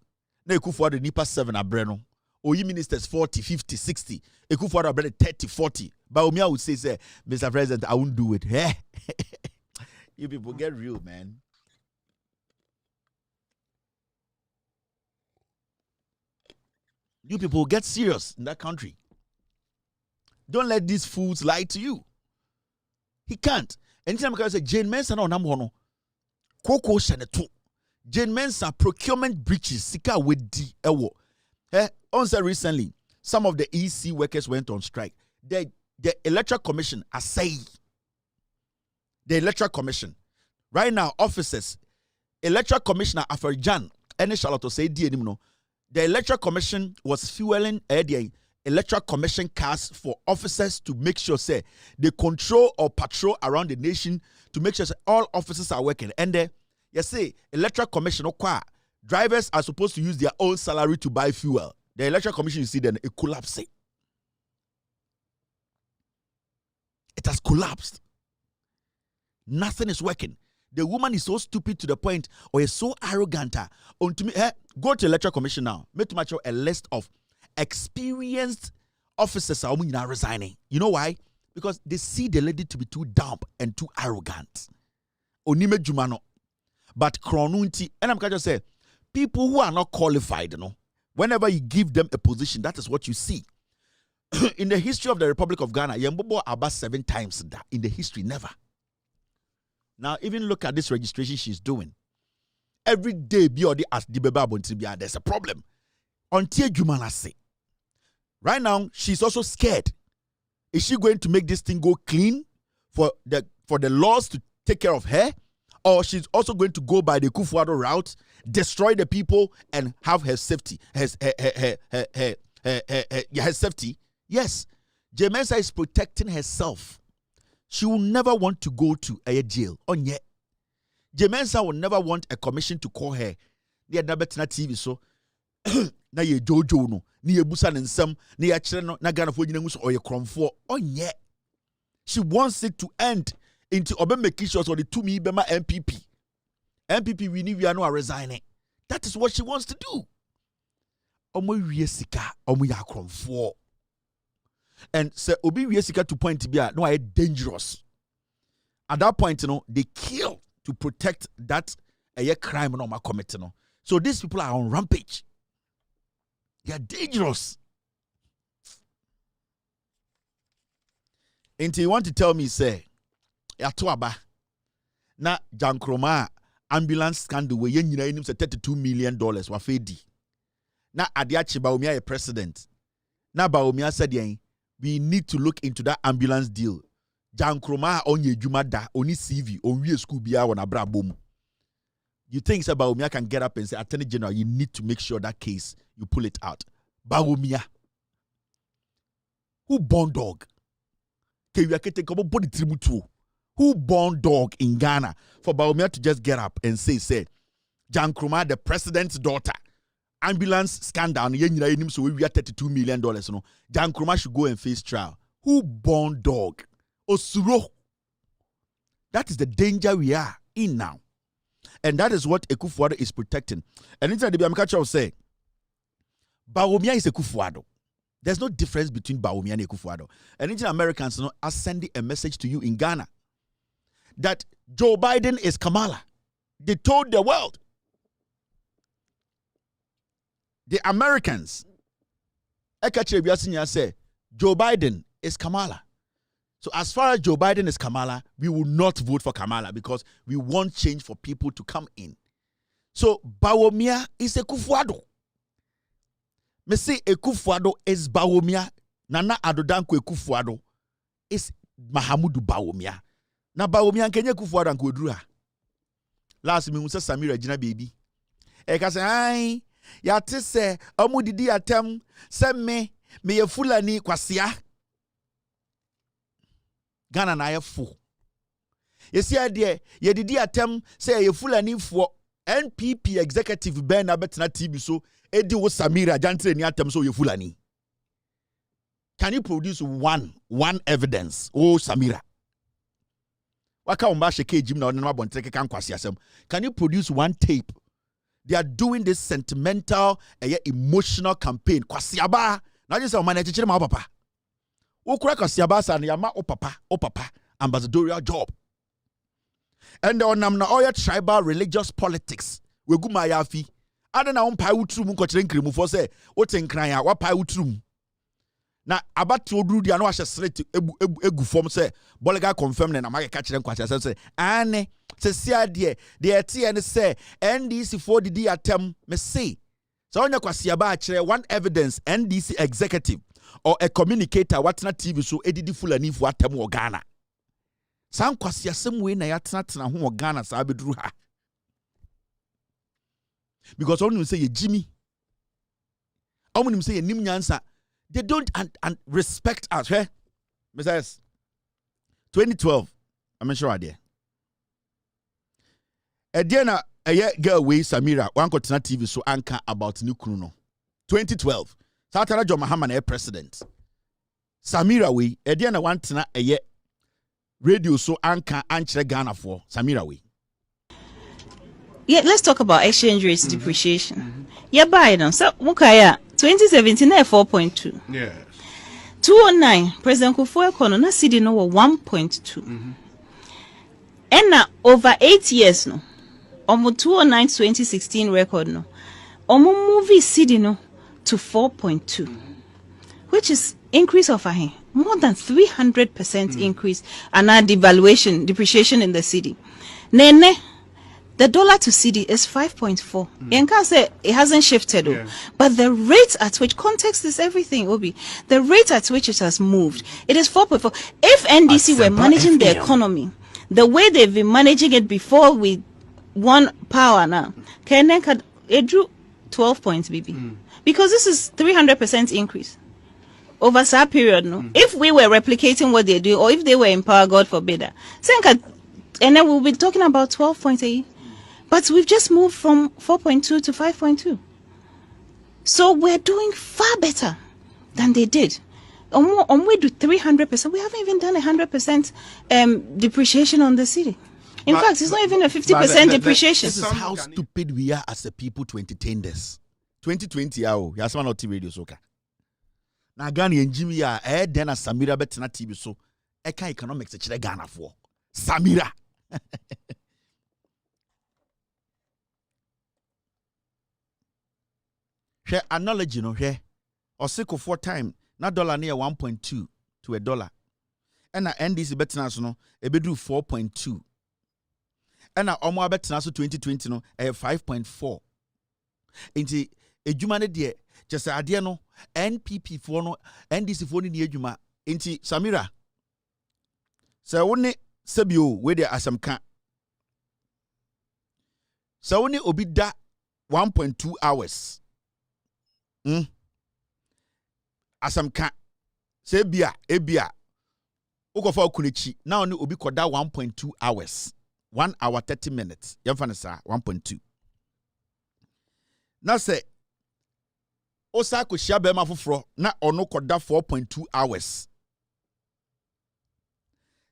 Na Kufuor the nipa 7 abreno. Oyi ministers 40, 50, 60. Kufuor abreno 30, 40. Bawumia would say, Mr. President, I won't do it. You people get real, man. You people get serious in that country. Don't let these fools lie to you. He can't. Anytime I say Jane Mensah no namono. Koko sheneto. Jane Mensah procurement breaches sika wedi ewo. Also recently, some of the EC workers went on strike. The Electoral Commission assay. The Electoral Commission. Right now, officers, Electoral Commissioner Afenyo and Charlotte say the Electoral Commission was fueling the Electoral Commission cars for officers to make sure say they control or patrol around the nation to make sure say, all officers are working. And you say Electoral Commission drivers are supposed to use their own salary to buy fuel. The Electoral Commission, you see, then it collapsed. It has collapsed. Nothing is working. The woman is so stupid to the point, or is so arrogant. To me, go to Electoral Commission now. Make to match a list of experienced officers are now resigning. You know why? Because they see the lady to be too dumb and too arrogant. Onime Jumano. But Kronunti, and I'm going to say, people who are not qualified, whenever you give them a position, that is what you see. In the history of the Republic of Ghana, Yembobo about 7 times that. In the history, never. Now, even look at this registration she's doing. Every day, there's a problem. Until Jumana say. Right now, she's also scared. Is she going to make this thing go clean for the laws to take care of her? Or she's also going to go by the Kufuor route, destroy the people, and have her safety. Her safety. Yes, Jane Mensah is protecting herself. She will never want to go to a jail. On yet, Jane Mensah will never want a commission to call her. They are never TV so. Na ye Jojo no, ni ye busa nsem, ni ye chere no, na Ghana fo nyina nguso oye kromfo. On yet, she wants it to end into obe making sure so the 2 me bema MPP we need we are not resigning. That is what she wants to do. Omo wie sika, omo ya kromfo. And say obi wie sika to point to be no are dangerous. At that point, they kill to protect that a crime no ma commit. So these people are on rampage. They are dangerous. And you want to tell me, say, Yatuaba, na Jankroma ambulance scandal where you know $32 million wa fedi. Na Adiachi Baumia a president. Na Baumia said, we need to look into that ambulance deal. Jankroma onye jumada oni CV onye school biya wana bra boom. You think Baumia can get up and say, Attorney General, you need to make sure that case you pull it out. Baumia, who born dog? Who born dog in Ghana for Baumia to just get up and say, Jankroma, the president's daughter, ambulance scandal, so we are $32 million. No, Jankroma should go and face trial. Who born dog? Osuro. That is the danger we are in now. And that is what Ekufuado is protecting. And inside the Biamakacha will say, Baumia is Ekufuado. There's no difference between Baumia and Ekufuado. And Indian Americans are sending a message to you in Ghana that Joe Biden is Kamala. They told the world. The Americans, say, Joe Biden is Kamala. So as far as Joe Biden is Kamala, we will not vote for Kamala because we want change for people to come in. So Baumia is Ekufuado. Me say Ekufuado is Baumia. Nana Adodanko Ekufuado is Mahamudu Baumia. Na Baumia Kenya Ekufuado and Kodruha. Last me Musa Samira Jina baby. Eka say, "Ai, ya tise omu didi atem se me ye fulani kwasia." Ghana na ye fu. You see idea, ye didi atem say ye fulani for NPP executive Ben Abetna TV so edi wo Samira jantre ni atem so ye fulani. Can you produce one evidence? Oh Samira. Waka umba sheke jim na onema bontreke kan kwasi asem. Can you produce one tape? They are doing this sentimental, emotional campaign. Kwasiaba. Now just say man echichire ma papa. Ukura kwasiaba sa na yama o papa ambassadorial job. And on nam na oya tribal religious politics. We gu ma yafi. Ada na on pai utrum nkochire nkrimu for say o tenkran ya wa pai utrum. Na abati oduru dia no ahye straight egu form say bolega confirm na ma ka kire nkwase say ane se sia de ete ene say NDC for didi atem me say so onya kwase ba kire one evidence NDC executive or a communicator watna TV so edidi fulani fu atem wo Ghana san kwase asem we na yatena ho wo Ghana sa beduru ha because onu say ye Jimmy omunim say ye nim nyansa. They don't and respect us. Hey? Messias, 2012, I'm sure idea. Ediana, a year girl way Samira, one continent TV so anchor about New Kruno. 2012, Satara John Mahaman a president. Samira way, Ediana one tina a year radio so anchor anchor Ghana for Samira way. Yeah, let's talk about exchange rates depreciation. Yeah, Biden. So, Mukaya, 2017, 4.2. Yes. 2009, President Kufuor na cedi no 1.2. And now, over 8 years, no, omo 2009 2016 record, no, omo movie cedi no to 4.2, which is increase of more than 300% increase, and our depreciation in the cedi. Nene. The dollar to cedi is 5.4. You can say it hasn't shifted, but the rate at which, context is everything, Obi. The rate at which it has moved, it is 4.4. If NDC were managing the economy the way they've been managing it before we won power now, it drew 12 points, BB. Because this is 300% increase over that period. No, if we were replicating what they do, or if they were in power, God forbid, and then we'll be talking about 12.8. But we've just moved from 4.2 to 5.2. So we're doing far better than they did. we do 300%. We haven't even done 100% depreciation on the city. In fact, it's not even a 50% depreciation. This is how stupid we are as a people to entertain this. 2020, you have someone on TV radio soka. Na Ghana and Jimmy then a Samira betina TV so eka economics e Ghana for Samira. Share analogy no here. Or sick of 4 time, na dollar near 1.2 to $1. And na NDC betina so no e be do 4.2. And na omo betina so 2020 no 5.4. Inti ejuma ne de just ade no NPP for no NDC for ni ejuma inti Samira se woni sebio we de asamka se woni obi da 1.2 hours asamka se ebia ukofa okunechi na oni obi koda 1.2 hours 1 hour 30 minutes yemfa ne sa 1.2 na se osa ko hia be ma foforo na ono koda 4.2 hours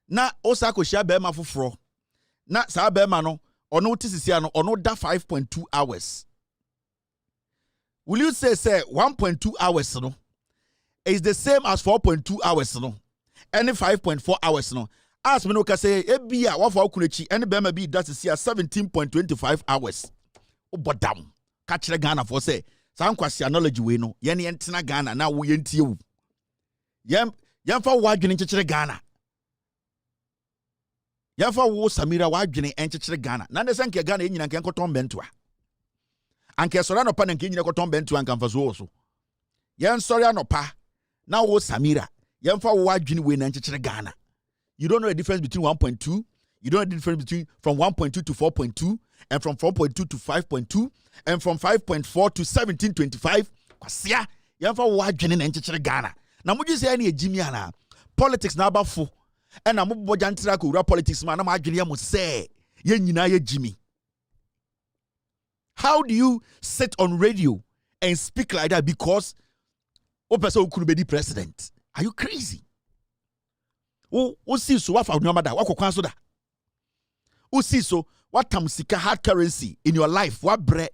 na osa ko hia be ma foforo na sa be ma no ono tisisia no ono da 5.2 hours. Will you say 1.2 hours no is the same as 4.2 hours no any 5.4 hours no as me no ka say ebia wa fa okunechi any be ma bi that is 17.25 hours obodam ka kire Ghana for say san kwasi knowledge we no ye ne entena Ghana na wo ye ntie wu yem fa wadwene kire Ghana yem fa wo Samira wadwene enkire Ghana na ne sanke Ghana enyina nke nkoton bentoa anke sori anopa na nke enyina koton bentoa nka mfaso so yen sori anopa na wo Samira yem fa wo wadwene we na enkire Ghana. You don't know the difference between 1.2. You don't know the difference between from 1.2 to 4.2, and from 4.2 to 5.2, and from 5.4 to 17.25. Kwasia, you have a wide in Ghana. Now, would you say any Jimiana politics na abafo? And I'm about to politics man. I'm actually say, ye Jimmy. How do you sit on radio and speak like that because person could be the president? Are you crazy? O see so what for nyoma da wakokwan so da o see so what tam sika hard currency in your life what bre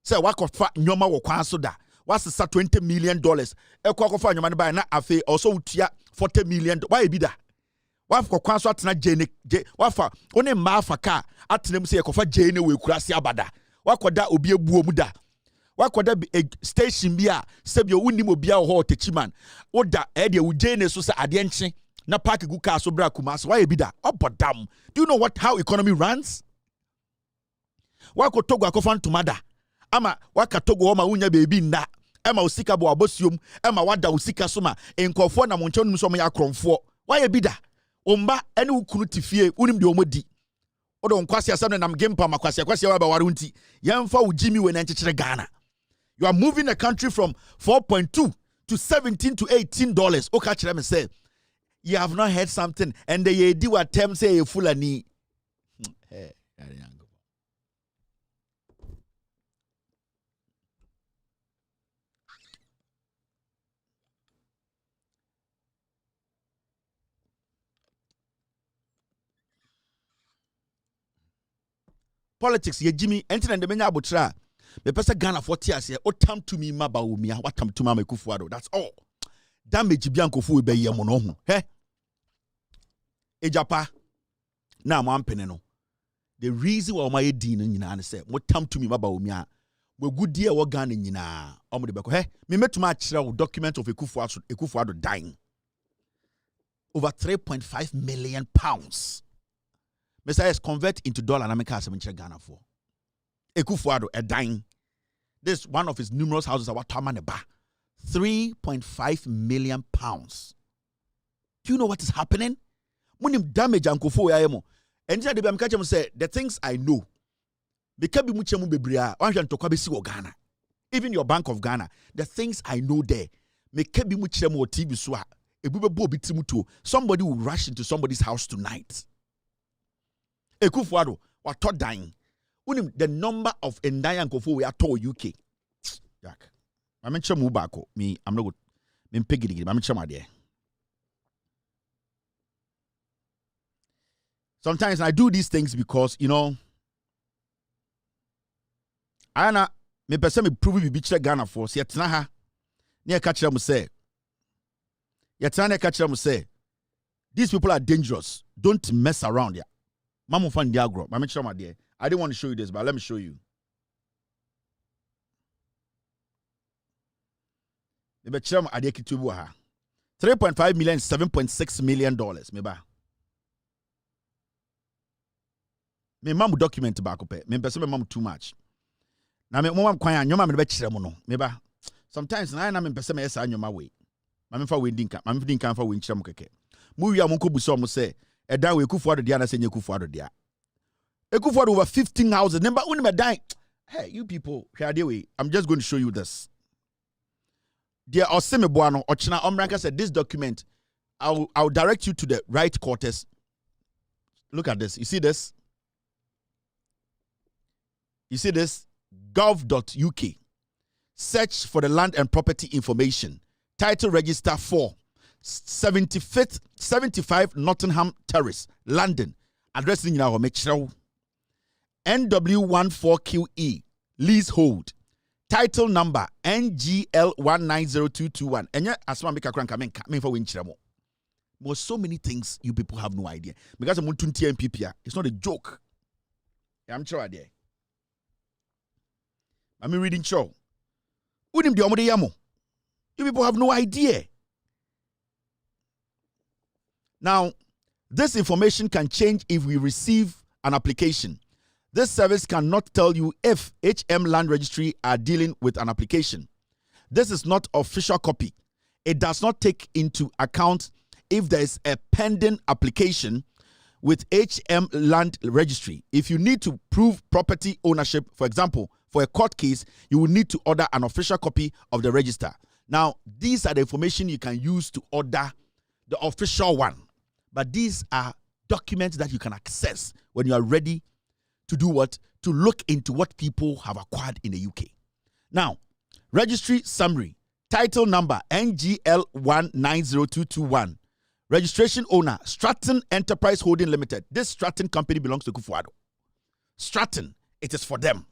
say wakofa nyoma wokwan so da what is $20 million ekwakofa nyoma ne ba na afi also utia $40 million why be da wakokwan so atena jene wafa one ma afaka atena mu say ekofa jene we kurase abada wakoda obi ebuo mu da wakoda station bia sebio unim obi a ho techiman oda e de ujene so say ade nche na park gu car so bra kumas why be that obodam. Do you know how economy runs? Wako togo akofan tumada ama waka togo ma unya baby nda ema usika bo abosium ema wada usika soma enkofo na moncho num so ya kromfo why be that omba ene ukunu tifie unim de omodi odo nkwase asem na mgempa makwase wa ba warunti yemfa ujimi we na nchekere Ghana. You are moving the country from 4.2 to $17 to $18. Okay, kire me say you have not heard something, and they do what them say you fulani. Hey, politics, ye Jimmy, enter and the menya abutra. Me pesa Ghana 40 years here. O tam to me maba umia. What tam to mama kufuado. That's all. Damage bianco fu be ye mono. He? Ejapa. Na mo ampene no. The reason why my din nyina ne say mo tam to me maba umia. We good dear wo Ghana nyina. Omo de beko. He? Me metuma akire document of Ekufuado dying. Over 3.5 million pounds. Messiah convert into dollar and America as Ghana for. Ekufuado a dying. This one of his numerous houses are Tamaneba. 3.5 million pounds. Do you know what is happening? Munim damage uncle for yamo. And the Bamkacham said, the things I know. Bekabi muchemu bebria, wanshan tokabisi o Ghana. Even your Bank of Ghana, the things I know there. Mekabi muchemu tibiswa. Somebody will rush into somebody's house tonight. Ekufuado, what thought dying. Unim the number of Ndayan Kofu we are told UK. Jack. I'm not sure me, I'm not good. I'm piggy, I'm not sure my dear. sometimes I do these things because, you know, Anna, me person me prove me biche Ghana for si yetna ha ne catch them say these people are dangerous. Don't mess around here. Mamu fan diagro. Mama chama there. I didn't want to show you this, but let me show you. Me chama ade kitubu ha. 3.5 million, $7.6 million. Me mamu document back up. Me person me mamu too much. Na me mama kwan anyoma me be kire mo no. Me ba. Sometimes na me person me esa anyoma we. Mama fa we dinka. Mama dinka fa we kire mo keke. Mu wi amunko buso mo say edan we kufu ado dia na se nye kufu ado dia. Ekufu ado over 15 houses. Number one me dan. Hey, you people, I'm just going to show you this. Dear Oseme Boano, Ochina Omranka said this document, I'll direct you to the right quarters. Look at this. You see this? You see this? Gov.uk. Search for the land and property information. Title register 4. 75 Nottingham Terrace, London. Address in your NW14QE. Leasehold. Title number NGL190221. And yet, as one make a crank, I mean for Winchamo. But so many things you people have no idea. Because I'm on 20 MPP. It's not a joke. I'm sure I dare. I'm reading show. You people have no idea. Now, this information can change if we receive an application. This service cannot tell you if HM Land Registry are dealing with an application. This is not official copy. It does not take into account if there is a pending application with HM Land Registry. If you need to prove property ownership, for example, for a court case, you will need to order an official copy of the register. Now, these are the information you can use to order the official one. But these are documents that you can access when you are ready to do what? To look into what people have acquired in the UK. Now, registry summary. Title number NGL190221. Registration owner, Stratton Enterprise Holding Limited. This Stratton company belongs to Kufuado. Stratton, it is for them.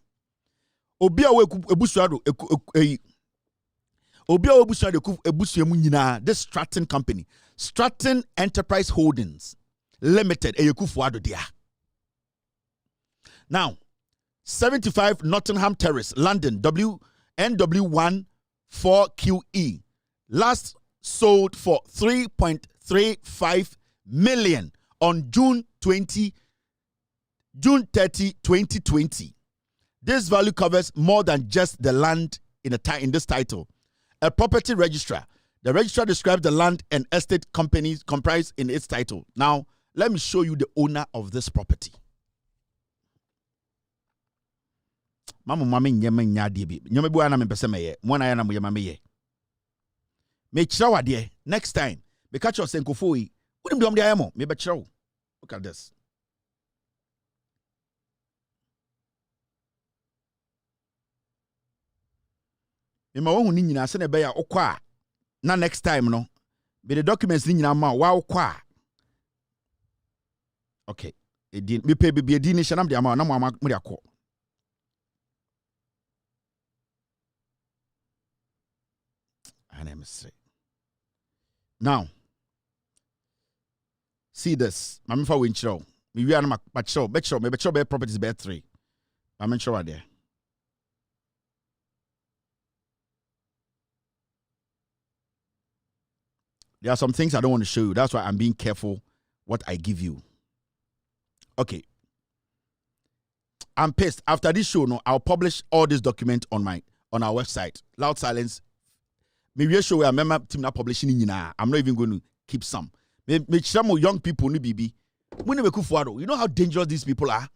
This Stratton company. Stratton Enterprise Holdings Limited. Now, 75 Nottingham Terrace, London, NW14QE. Last sold for 3.35 million on June 30, 2020. This value covers more than just the land in this title. A property registrar. The registrar describes the land and estate companies comprised in its title. Now, let me show you the owner of this property. Mamu mami nyema nyadibi. Nyoma bu ana mepese meye. Mwana yana mu yema meye. Me chirawa de next time. Me catch your senkofo yi. Unim de omde ayemo. Me be chirawo. Look at this. Me ma wohu ni nyina se na be ya okwa na next time no. Be the documents ni nyina ma wa okwa. Okay. Edin me pe be edin ni shanam de ama na mo de akọ. Now, see this. I'm for Winchell. We are not make sure properties bear 3. I'm sure there. There are some things I don't want to show you. That's why I'm being careful what I give you. Okay. I'm pissed. After this show, no, I'll publish all this document on our website. Loud Silence. Maybe show where I remember team not publishing in I'm not even going to keep some. Make some young people ni bibi. You know how dangerous these people are?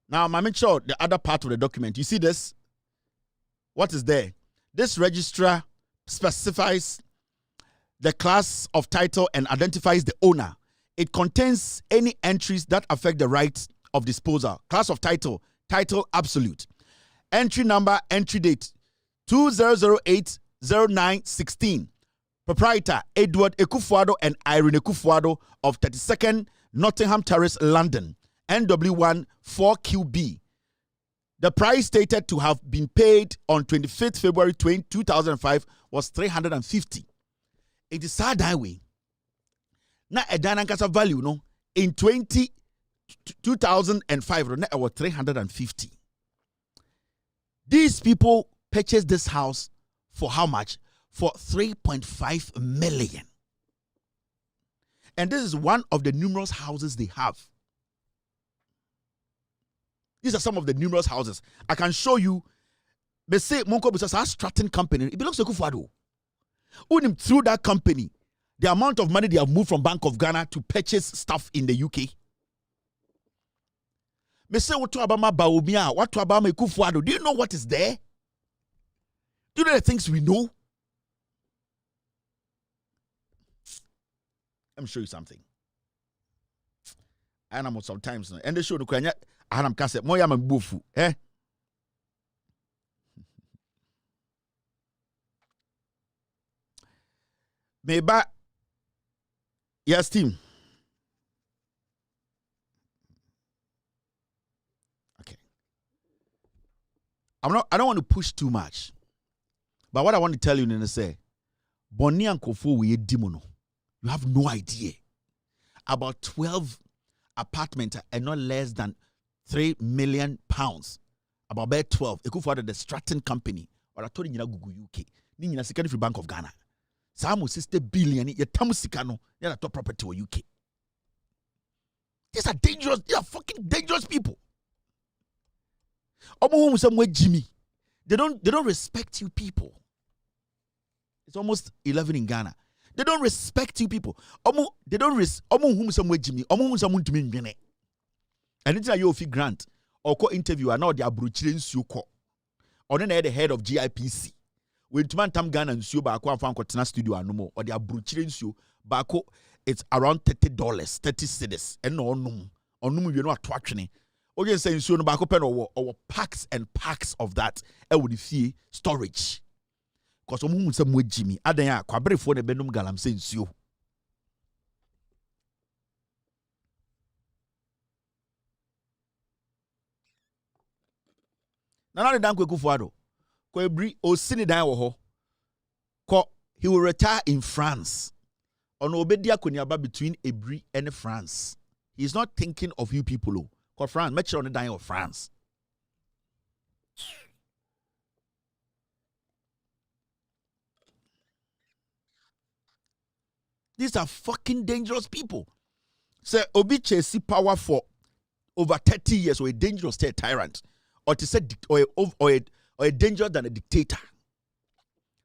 Now, I'm make sure the other part of the document. You see this? What is there? This registrar specifies the class of title and identifies the owner. It contains any entries that affect the rights of disposal. Class of title, title absolute. Entry number, entry date. 2008-09-16. proprietor Edward Ekufuado and Irene Ekufuado of 32nd Nottingham Terrace, London, NW1 4QB. The price stated to have been paid on 25th February 2005 was 350. It is sad that way. Now a Danankasa value no in 2005 was 350. These people purchased this house for how much? For 3.5 million. And this is one of the numerous houses they have. These are some of the numerous houses. I can show you. They say Monko because a Stratton company. It belongs to Kufuado. Through that company, the amount of money they have moved from Bank of Ghana to purchase stuff in the UK. They say what to Abama Baumia, what to Abama Kufuado. Do you know what is there? Do you know the things we know? Let me show you something. And I'm sometimes and they show the Kwanya. I'm cassette more yam and bufu. Maybe yes, team. Okay. I don't want to push too much. But what I want to tell you is say Boni and Kofo we demono. You have no idea. About 12 apartments and not less than £3 million. About 12. Ekufuado the Stratton company. Or I told you Gugu UK. Ni Secondary Bank of Ghana. Samo $60 billion. Ye tamu sikano. Ye na top property to UK. These are dangerous. They are fucking dangerous people. Omo somewhere Jimmy. They don't respect you people. It's almost 11 in Ghana. They don't respect you people. They don't omo somewhere Jimmy. Omo someone to me ngene. And it's a you fi grant or co interview and now they are bruching you ko. Or then the head of GIPC. When Tuman Tam Ghana and Sue Bako and Fanko studio and no more, or they are bruching you Bako, it's around $30, 30 cedis. And no, you know what twatching. Or you say you no Bako pen or packs and packs of that. I would see storage. Because some way Jimmy, Adaya, Quabre for the Benum Galam says you. Nana dan Kufuado. Ko ebri o sini dan wo ho. Ko he will retire in France. Ono obedia koniaba between Ebri and France. He's not thinking of you people. Ko France, make sure on the dan of France. These are fucking dangerous people. Say Obi chase power for over 30 years or a dangerous tyrant. Or to say or a danger than a dictator.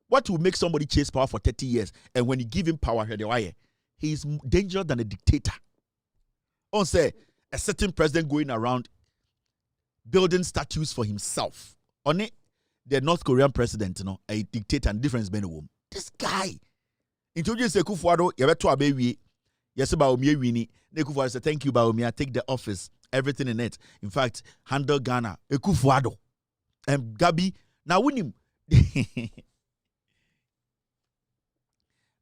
What will make somebody chase power for 30 years and when you give him power, he is dangerous than a dictator. On say a certain president going around building statues for himself. On it, the North Korean president, a dictator and difference between them. This guy. Introduce Kufuado, Yabeto Abewi, Yesaba Omie Wini, Kufuado said, thank you, Baumia, take the office, everything in it. In fact, handle Ghana, Kufuado. And Gabi, now win him.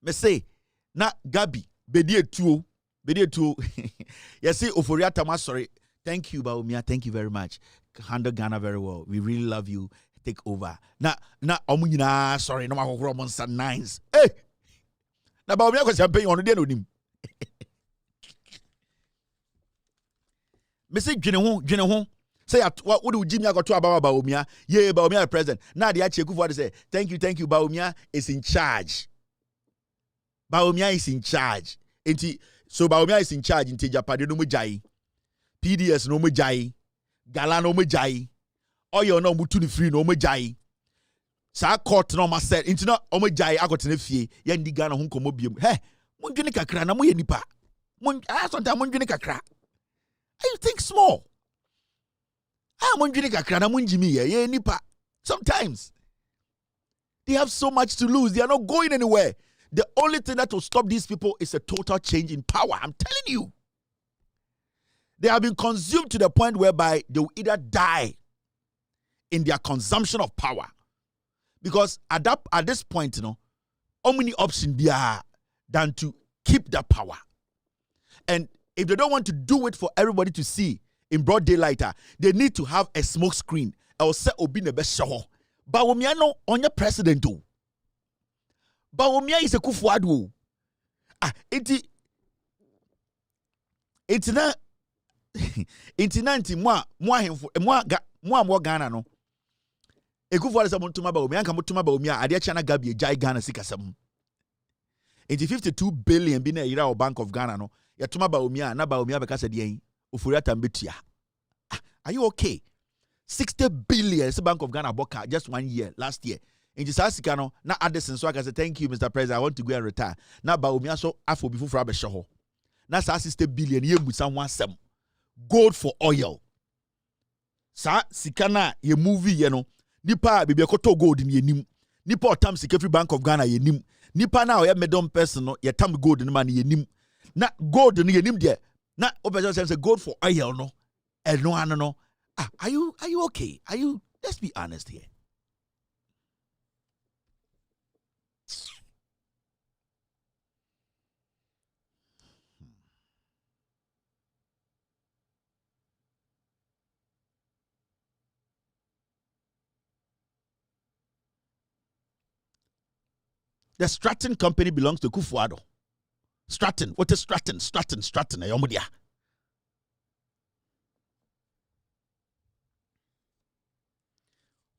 Me say, na Gabi, Bedie too. Yes, say Oforia Tama, sorry. Thank you, Baumia, thank you very much. Handle Ghana very well. We really love you. Take over. Na Omunina, sorry, no matter what nines. Hey! Na Baumia ko champagne on the no. Me say dwene ho say what do Jimmy got to about Baumia? Yeah, Baumia president. Now the Kufuado say thank you Baumia is in charge. Baumia is in charge. So Baumia is in charge in Japan no mo jai. PDS no mo jai. Gala no mo jai. Oyo no mutu ni free no mo jai. Sa court no ma said into no o mo jai agote na fie. Ye ndi Ghana ho nkomo biem. He, mo ndwene kakra na mo ye nipa. Mo asonta mo ndwene kakra. You think small. Sometimes they have so much to lose. They are not going anywhere. The only thing that will stop these people is a total change in power. I'm telling you. They have been consumed to the point whereby they will either die in their consumption of power. Because at this point, many option than to keep that power. And if they don't want to do it for everybody to see in broad daylight, they need to have a smoke screen. I will say obi ne be show. Bawumia no onye president o. Bawumia is a Kufuor. It's na mo Ghana no. Ekufuor se montuma Bawumia nka motuma Bawumia ade acha na Gbeyy jai Ghana sikasam. 52 billion bi na yira o Bank of Ghana no. Yatuma Bawumia na Bawumia be kasa de ofuri atambetua. Are you okay? 60 billion is the Bank of Ghana boka just 1 year last year. In this Asikano, na Addison so I can say thank you, Mr. President. I want to go and retire. Na Bawumia so afo before for abesho. Na 60 billion ye busa 17. Gold for oil. Sa sikana ye movie ye no. Nipa bibi ekoto gold ni yenim. Nipa otam Secretary Bank of Ghana yenim. Nipa na oya medom person no ye tam gold ni man yenim. Na gold ni yenim de. Na operation say gold for oil no. No. Are you okay? Let's be honest here. The Stratton company belongs to Kufuor. Stratton. What is Stratton? Stratton. Ayomudia.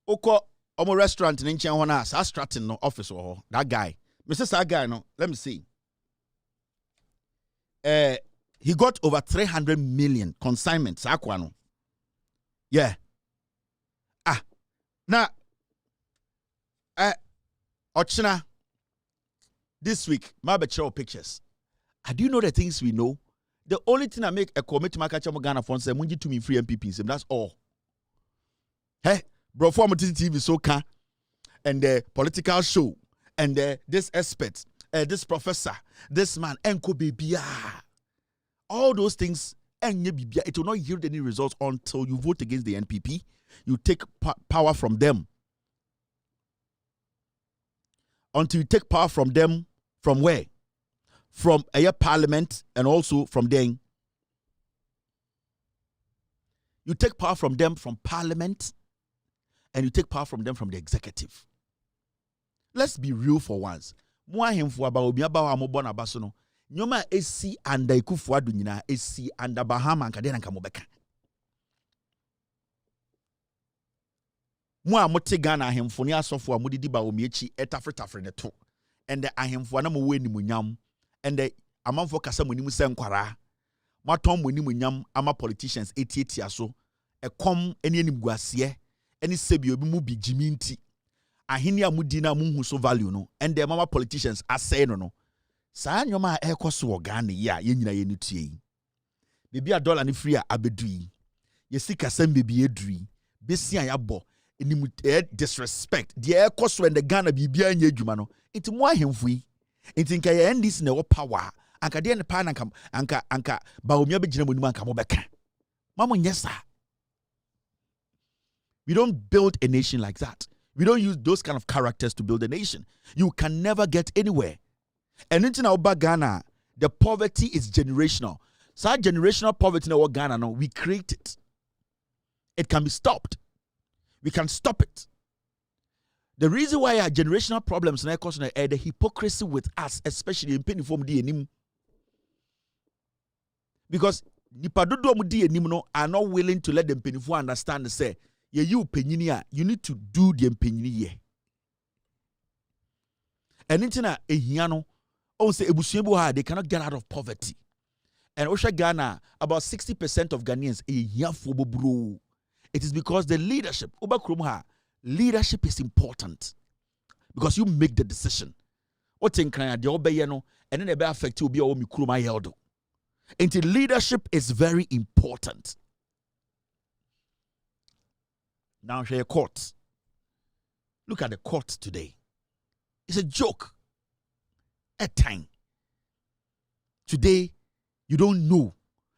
Oko omo restaurant in Nchen Hona, sa Stratton no office or that guy. Mr. That guy no, let me see. He got over 300 million consignments. Akwano. Yeah. Now, Ochina, this week, my show pictures. Do you know the things we know? The only thing I make a commit to my catch Ghana phone say, "Munji to me free MPPs." That's all. Hey, bro, for TV so can and the political show and this expert, this professor, this man, enko baby. All those things, it will not yield any results until you vote against the NPP. You take power from them. Until you take power from them, from where? From a parliament and also from them. You take power from them from parliament and you take power from them from the executive. Let's be real for once. Nyoma esi anda Kufuor nyina esi anda Bahama nkadena nkamobeka. Mo a mote Ghana ahemfo ne asofo a modidi ba omiechi etafretafre ne to. And the ahemfo na mo we ni munyam and the amanfo kasa mo ni mu se nkwara. Matom mo ni munyam ama politicians etietia so. Ekom ene animguase ene sebi obi mu bi jiminti. Ahini amudi na mu hu so value no and the mama politicians asay no. Sa nyoma a ekoso Ghana ya ye nyina ye nutie yi. Bebi a dollar ni free a abedui. Ye sika sem bebi edui. Besi an yabo eni disrespect. The ekoso and the Ghana bibia anya adwuma no. Enti mo ahemfu yi. Enti nka ye ndis na wo power. Anka de ne pa na anka Bawumia be gina monum anka mo beka. Mamo nyesa. We don't build a nation like that. We don't use those kind of characters to build a nation. You can never get anywhere. And in our Ghana, the poverty is generational. So our generational poverty in our Ghana, no, we create it. It can be stopped. We can stop it. The reason why our generational problems in our culture are the hypocrisy with us, especially in penny form DNM. Because nipadodo DNM no are not willing to let them penny for understand and say, yeah, you penyinia, you need to do the penyinia. And intina ehiano. Oh, say they cannot get out of poverty. And Osha Ghana, about 60% of Ghanaians bro. It is because the leadership, leadership is important. Because you make the decision. What in Kenya, the obeyano, and then it will affect you be all mikruma yeldo. Until leadership is very important. Now share courts. Look at the courts today. It's a joke. At time. Today, you don't know.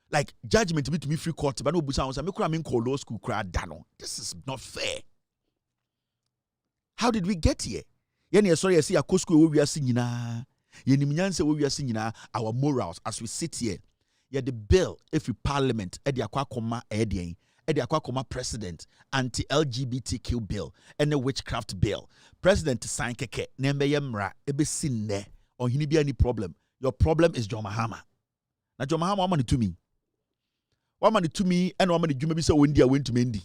Like judgment to me free court, but no busa me kura me call law school kura dano. This is not fair. How did we get here? Yene sorry I see a kosko we are singing yenimnyanse we are singing our morals as we sit here. Yeah, the bill if we parliament edi akwakoma edien edi akwakoma president anti-LGBTQ bill and the witchcraft bill. President sign keke nembe yemra ebe sinne on hini be any problem. Your problem is John Mahama. Now John Mahama what money to me? What money to me and what money you maybe say Wendy went to Mendy.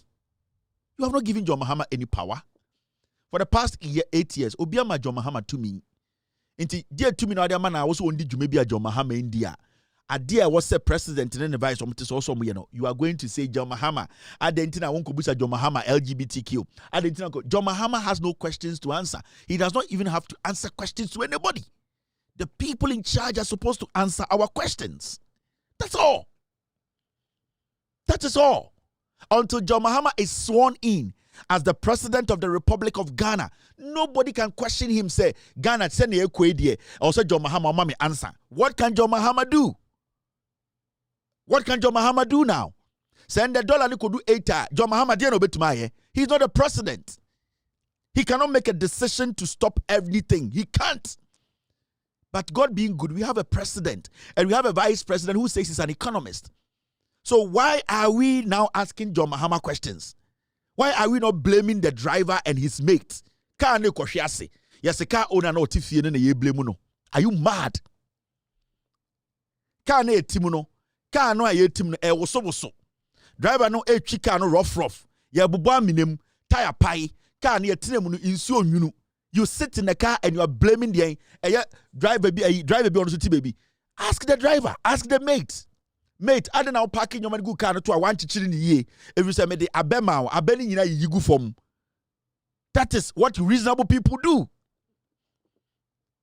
You have not given John Mahama any power. For the past 8 years, Obiama John Mahama to me. Inti dear to me now the man I also only you maybe a John Mahama India. A dear was a president and advice from this also you are going to say John Mahama. Adentina won't go John Mahama LGBTQ. Adentina John Mahama has no questions to answer. He does not even have to answer questions to anybody. The people in charge are supposed to answer our questions. That's all. That is all. Until John Mahama is sworn in as the president of the Republic of Ghana, nobody can question him, say, Ghana, send a kwedie, or say John Mahama, mommy answer. What can John Mahama do? What can John Mahama do now? Send the dollar, could do 8. John Mahama didn't obey to my. He's not a president. He cannot make a decision to stop everything. He can't. But God being good, we have a president and we have a vice president who says he's an economist. So why are we now asking John Mahama questions? Why are we not blaming the driver and his mate? Car ne koshiase. Yes, a car owner no tifie ne ye blame no. Are you mad? Car ne timuno. Car no aye tim no e woso. Driver no e twi car no rough. Ye bubo aminem, tire pai. Car ne tinemu no insuo nwunu. You sit in the car and you are blaming the driver be on the baby. Ask the driver, ask the mate. Mate, I don't know parking your man good car to a one chicken in the year. If you say me the abema, abeni yina yigu from. That is what reasonable people do.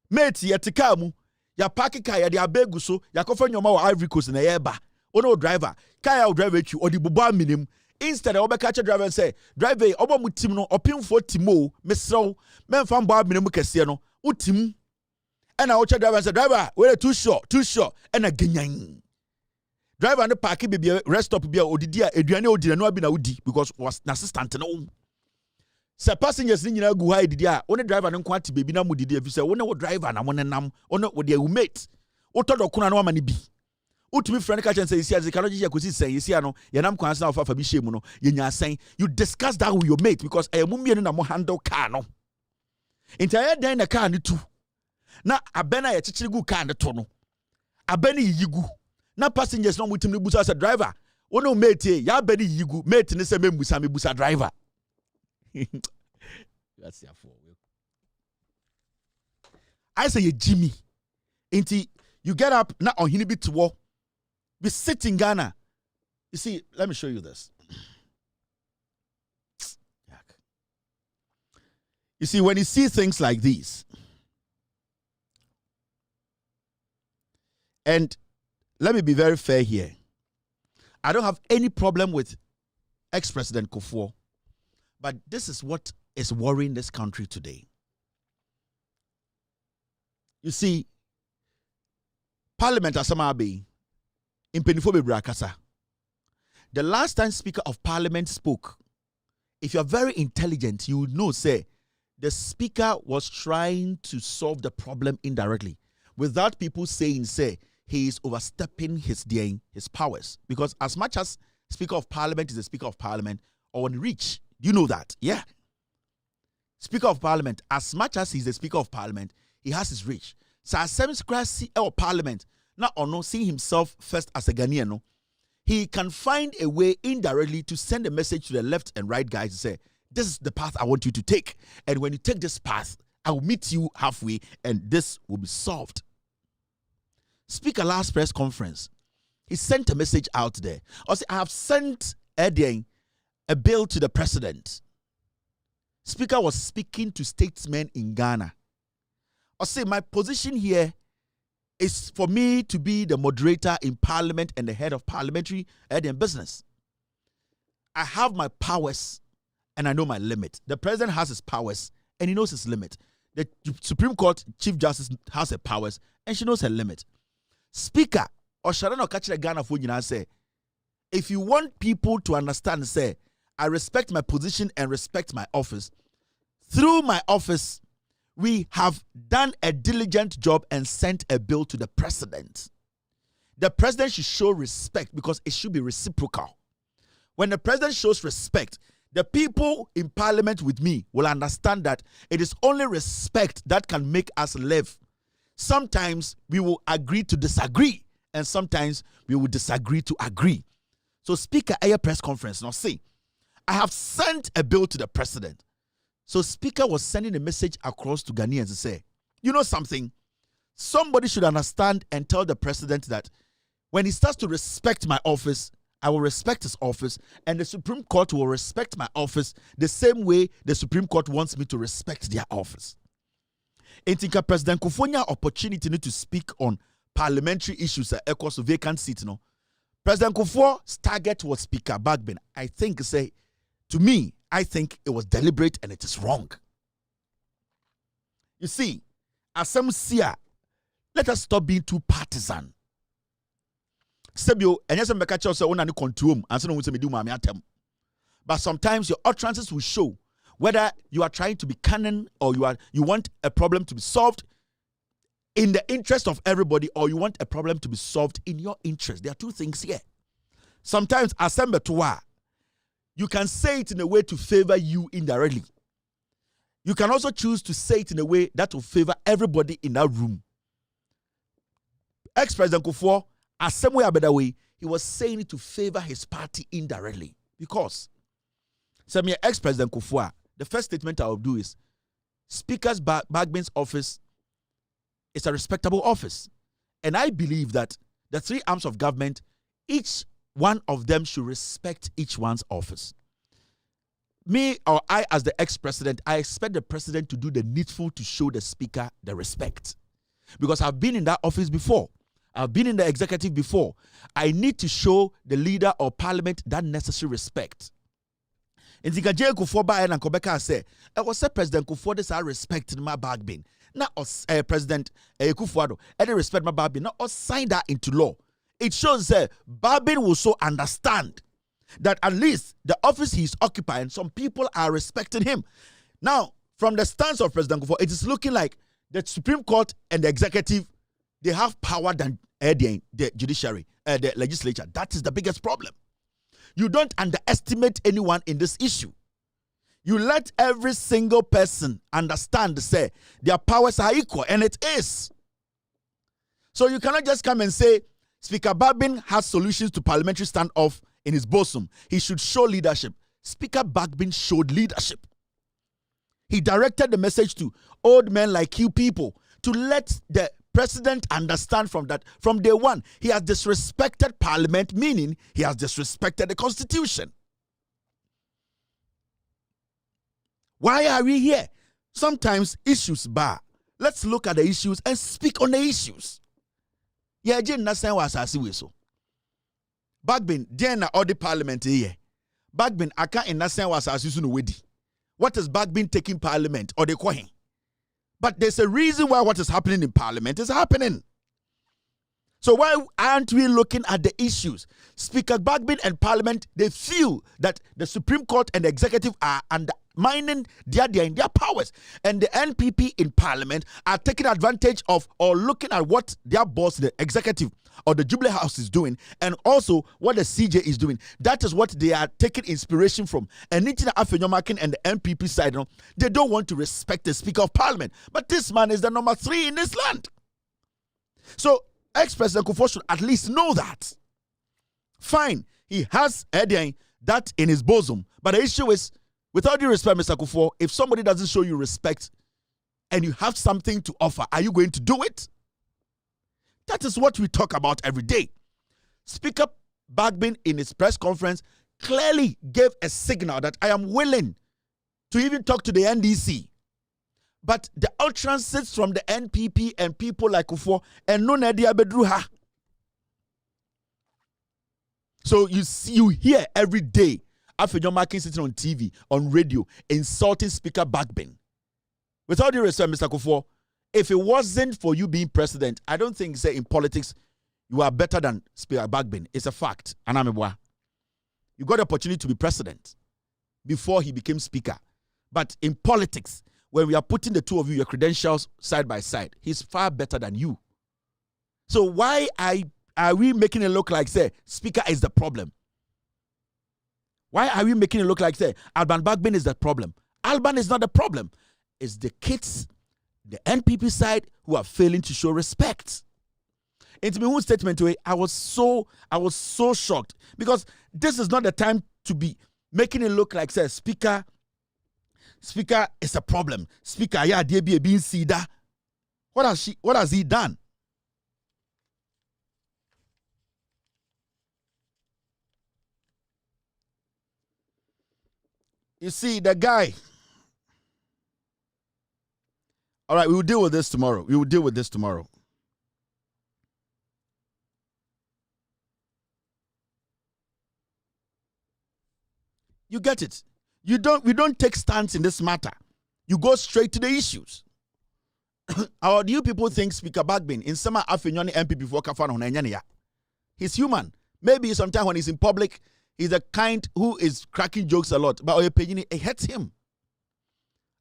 Mate, ya tikamu, ya parking car ya di abegu so, ya kofa nyoma wa Ivory Coast na yeba. Ono driver, kaya o driver you or the buba minim. Instead, I will catch a driver and say, driver, oba mutim no, opim for Timo, Mr. Men from Bob Minimukasiano, Utim. And I watch a driver and say, driver, we're too short, and a ganyan. Driver and the parking be a rest stop be a Odidia, Adriano did not be Udi because was an assistant. No. Sir passengers in your go hide dia, only driver and quantity baby na mudi if you say, one driver and I want to nam, on what they will mate. Oto kuna no mani be. Utumi friend catch and say, see, as the Kaloji Yakusi say, you see, I know, Yanam Kwanza of Fabishemuno, Yenya saying, you discuss that with your mate because I am Mumbian and handle car no. Entire day in a car too. Na abena ya chichigu car the tono. Abeni yigu. Na passengers no with him busa as a driver. Ono mate, ya beni yigu, mate in the same busami busa driver. That's your fault. I say, Jimmy. Inti, you get up now on Hinibi to war. We sit in Ghana. You see, let me show you this. You see, when you see things like these, and let me be very fair here. I don't have any problem with ex-President Kufuor, but this is what is worrying this country today. You see, Parliament Asamabe in Penifo Brakasa. The last time Speaker of Parliament spoke, if you are very intelligent, you would know, say, the Speaker was trying to solve the problem indirectly without people saying, say, he is overstepping his powers. Because as much as Speaker of Parliament is a Speaker of Parliament, or on reach, you know that, yeah. Speaker of Parliament, as much as he's a Speaker of Parliament, he has his reach. So as Seven or Parliament, not or no, seeing himself first as a Ghanaian, no, he can find a way indirectly to send a message to the left and right guys to say, this is the path I want you to take. And when you take this path, I will meet you halfway and this will be solved. Speaker last press conference, he sent a message out there. Also, I have sent a bill to the president. Speaker was speaking to statesmen in Ghana. I say my position here is for me to be the moderator in parliament and the head of parliamentary business. I have my powers and I know my limit. The president has his powers and he knows his limit. The Supreme Court Chief Justice has her powers and she knows her limit. Speaker, or Sharano Kachira Ghana for you say, if you want people to understand, say, I respect my position and respect my office. Through my office, we have done a diligent job and sent a bill to the president. The president should show respect because it should be reciprocal. When the president shows respect, the people in parliament with me will understand that it is only respect that can make us live. Sometimes we will agree to disagree, and sometimes we will disagree to agree. So Speaker, at your press conference, now see, I have sent a bill to the president. So Speaker was sending a message across to Ghanaians to say, you know something? Somebody should understand and tell the president that when he starts to respect my office, I will respect his office, and the Supreme Court will respect my office the same way the Supreme Court wants me to respect their office. I think President Kufuor opportunity to speak on parliamentary issues at equals to vacant seat. No, President Kufuor's target was Speaker Gbeyy. I think it was deliberate and it is wrong. You see, as some see, let us stop being too partisan. But sometimes your utterances will show whether you are trying to be cunning or you want a problem to be solved in the interest of everybody, or you want a problem to be solved in your interest. There are two things here. Sometimes you can say it in a way to favor you indirectly. You can also choose to say it in a way that will favor everybody in that room. Ex-President Kufuor, as some way or better way, he was saying it to favor his party indirectly. Because, ex-President Kufuor, the first statement I will do is, Speaker Gbey's office is a respectable office. And I believe that the three arms of government, each one of them should respect each one's office. Me or I, as the ex-president, I expect the president to do the needful to show the speaker the respect. Because I've been in that office before. I've been in the executive before. I need to show the leader or parliament that necessary respect. And the Gbeyy Kufuor by and Kobeka say, I was President Kufuor this I respect my Gbeyy. Now President Kufuor, I respect my Gbeyy. Now sign that into law. It shows that Gbeyy will so understand that at least the office he's occupying, some people are respecting him. Now, from the stance of President Kufuor, it is looking like the Supreme Court and the executive, they have power than the judiciary, the legislature. That is the biggest problem. You don't underestimate anyone in this issue. You let every single person understand, say, their powers are equal, and it is. So you cannot just come and say, Speaker Gbeyy has solutions to parliamentary standoff in his bosom. He should show leadership. Speaker Gbeyy showed leadership. He directed the message to old men like you people to let the president understand from day one, he has disrespected parliament, meaning he has disrespected the constitution. Why are we here? Sometimes issues bar. Let's look at the issues and speak on the issues. Yeah, Jane Nasan was as we so. Gbeyy, Jane all the parliament here. Gbeyy, I can't in Nasan was as you know. What is Gbeyy taking parliament or the coin? But there's a reason why what is happening in parliament is happening. So why aren't we looking at the issues? Speaker Gbeyy and parliament, they feel that the Supreme Court and the executive are undermining their powers. And the NPP in parliament are taking advantage of or looking at what their boss, the executive or the Jubilee House is doing, and also what the CJ is doing. That is what they are taking inspiration from. And Afenyo, Markin and the NPP side, they don't want to respect the Speaker of Parliament. But this man is the number 3 in this land. So ex-President Kufuor should at least know that. Fine, he has that in his bosom. But the issue is, with all due respect, Mr. Kufuor, if somebody doesn't show you respect and you have something to offer, are you going to do it? That is what we talk about every day. Speaker Gbeyy in his press conference clearly gave a signal that I am willing to even talk to the NDC. But the utterances from the NPP and people like Kufuor and no Nadia Bedruha. So you hear every day Afenyo Markin sitting on TV, on radio, insulting Speaker Gbeyy. With all due respect, Mr. Kufuor, if it wasn't for you being president, I don't think, say, in politics, you are better than Speaker Gbeyy. It's a fact. Anamebwa. You got the opportunity to be president before he became speaker. But in politics, when we are putting the two of you, your credentials side by side, he's far better than you. So why are we making it look like, say, Speaker is the problem? Why are we making it look like, say, Alban Bagbin is the problem? Alban is not the problem. It's the kids, the NPP side, who are failing to show respect. It's my own statement to it. I was so shocked, because this is not the time to be making it look like, say, Speaker is a problem. Speaker, yeah, they be being sida. What has he done? You see, the guy. All right, we will deal with this tomorrow. You get it? We don't take stance in this matter. You go straight to the issues. Or do you people think Speaker Bagbin in some Afenyo MPP for Kafano? He's human. Maybe sometimes when he's in public, he's the kind who is cracking jokes a lot, but it hurts him.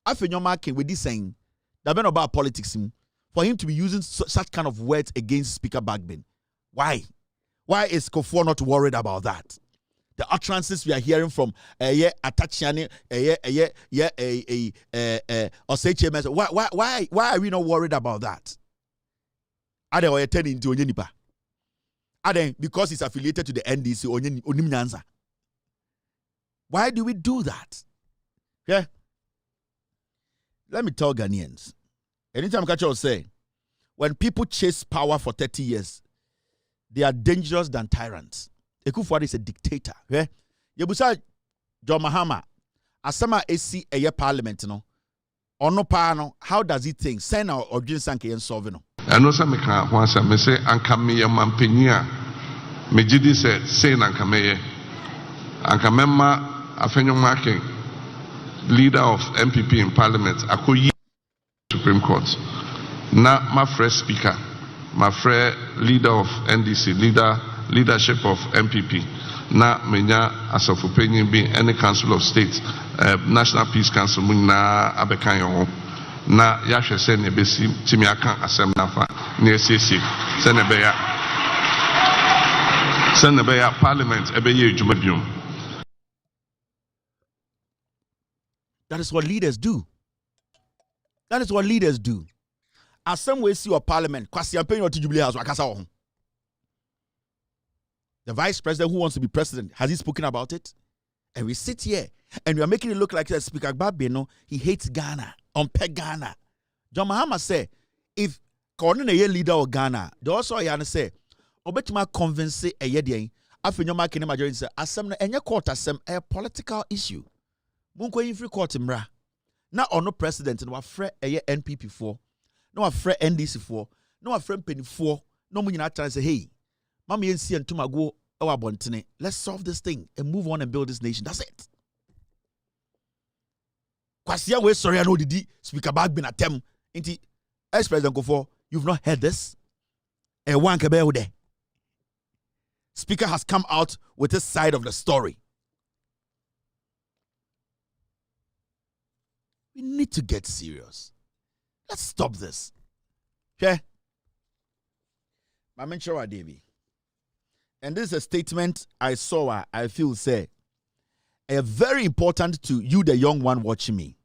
Afenyo Markin with this saying, that been about politics, for him to be using such kind of words against Speaker Bagbin. Why? Why is Kofor not worried about that? The utterances we are hearing from Atachiani, why are we not worried about that? Are they turning into Onyenipa? Are they because he's affiliated to the NDC Onimnyanza? Why do we do that? Yeah. Let me tell Ghanaians. Anytime Kacho say, when people chase power for 30 years, they are dangerous than tyrants. Ekufuor is a dictator. Yeah? Yebusa John Mahama, asama esi eye parliament no. Ono pa no, how does he think? Send our audience sanke yen solve no. Eno sa meka ho asa me se anka me ye mampanyi a me gidi se na anka me ye. Anka memma Afenyo Markin, leader of MPP in parliament, akoyi Supreme Court. Na my fresh speaker, my friend leader of NDC, leadership of MPP. Na menya asofopenyin bi any Council of State, National Peace Council na abekan yo. Na yahwe se ne besi timi aka asem nafa na esiesie se ne beya parliament ebeye adwuma biom. That is what leaders do. As some way see your parliament, kwasi ampen your Jubilee House wakasa ho. The vice president who wants to be president, has he spoken about it? And we sit here and we are making it look like Speaker Gbeyy, he hates Ghana, unpeg Ghana. John Mahama say, if Cornyn a leader of Ghana, they also say, obetima convince a yedi, Afenyo Markin majority say, asem na enye court asem a political issue. Munko yin free court mra. Na ono president no afre eye NPP for, no afre NDC for, no afre penny for, no mu nyina try say hey, mama yensi entuma go ewa bontene. Let's solve this thing and move on and build this nation. That's it. Kwasia we sorry no didi Speaker Bagbin atem. Inti ex-president Kofor, you've not heard this? E wan kebe wo de. Speaker has come out with his side of the story. We need to get serious. Let's stop this. Okay? Mama Nchewa Davy. And this is a statement I saw, I feel say, very important to you, the young one watching me.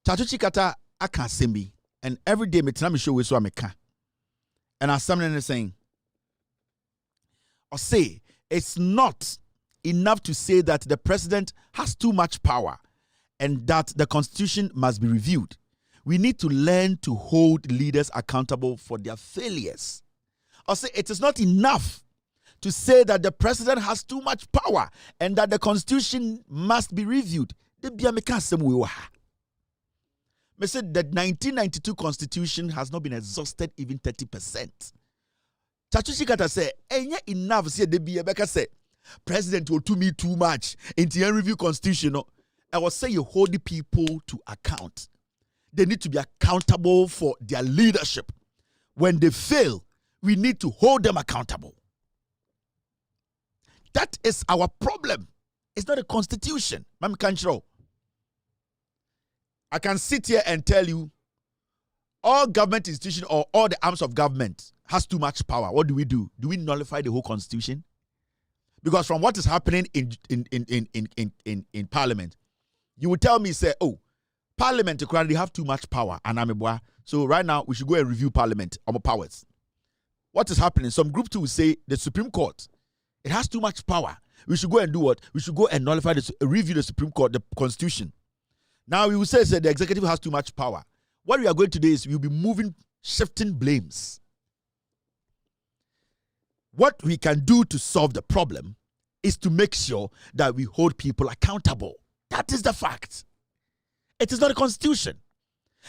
Tatuchi kata aka sembi, and every day me tell me show we so ameka. And as someone is saying, or say, it's not enough to say that the president has too much power and that the constitution must be reviewed. We need to learn to hold leaders accountable for their failures. Or say, it is not enough to say that the president has too much power and that the constitution must be reviewed. Me said the 1992 constitution has not been exhausted even 30%. Tatuchi Kata say, "Enya enough say the Beka say president will do me too much in the review constitution." I was saying you hold the people to account. They need to be accountable for their leadership. When they fail, we need to hold them accountable. That is our problem. It's not a constitution. Mami Kanchiro. I can sit here and tell you all government institutions or all the arms of government has too much power. What do? Do we nullify the whole constitution? Because from what is happening in parliament, you will tell me, say, oh, parliament they have too much power, and so right now we should go and review parliament on powers. What is happening? Some group two will say the Supreme Court, it has too much power. We should go and do what? We should go and nullify review the Supreme Court, the constitution. Now we will say the executive has too much power. What we are going to do is we'll be shifting blames. What we can do to solve the problem is to make sure that we hold people accountable. That is the fact. It is not a constitution.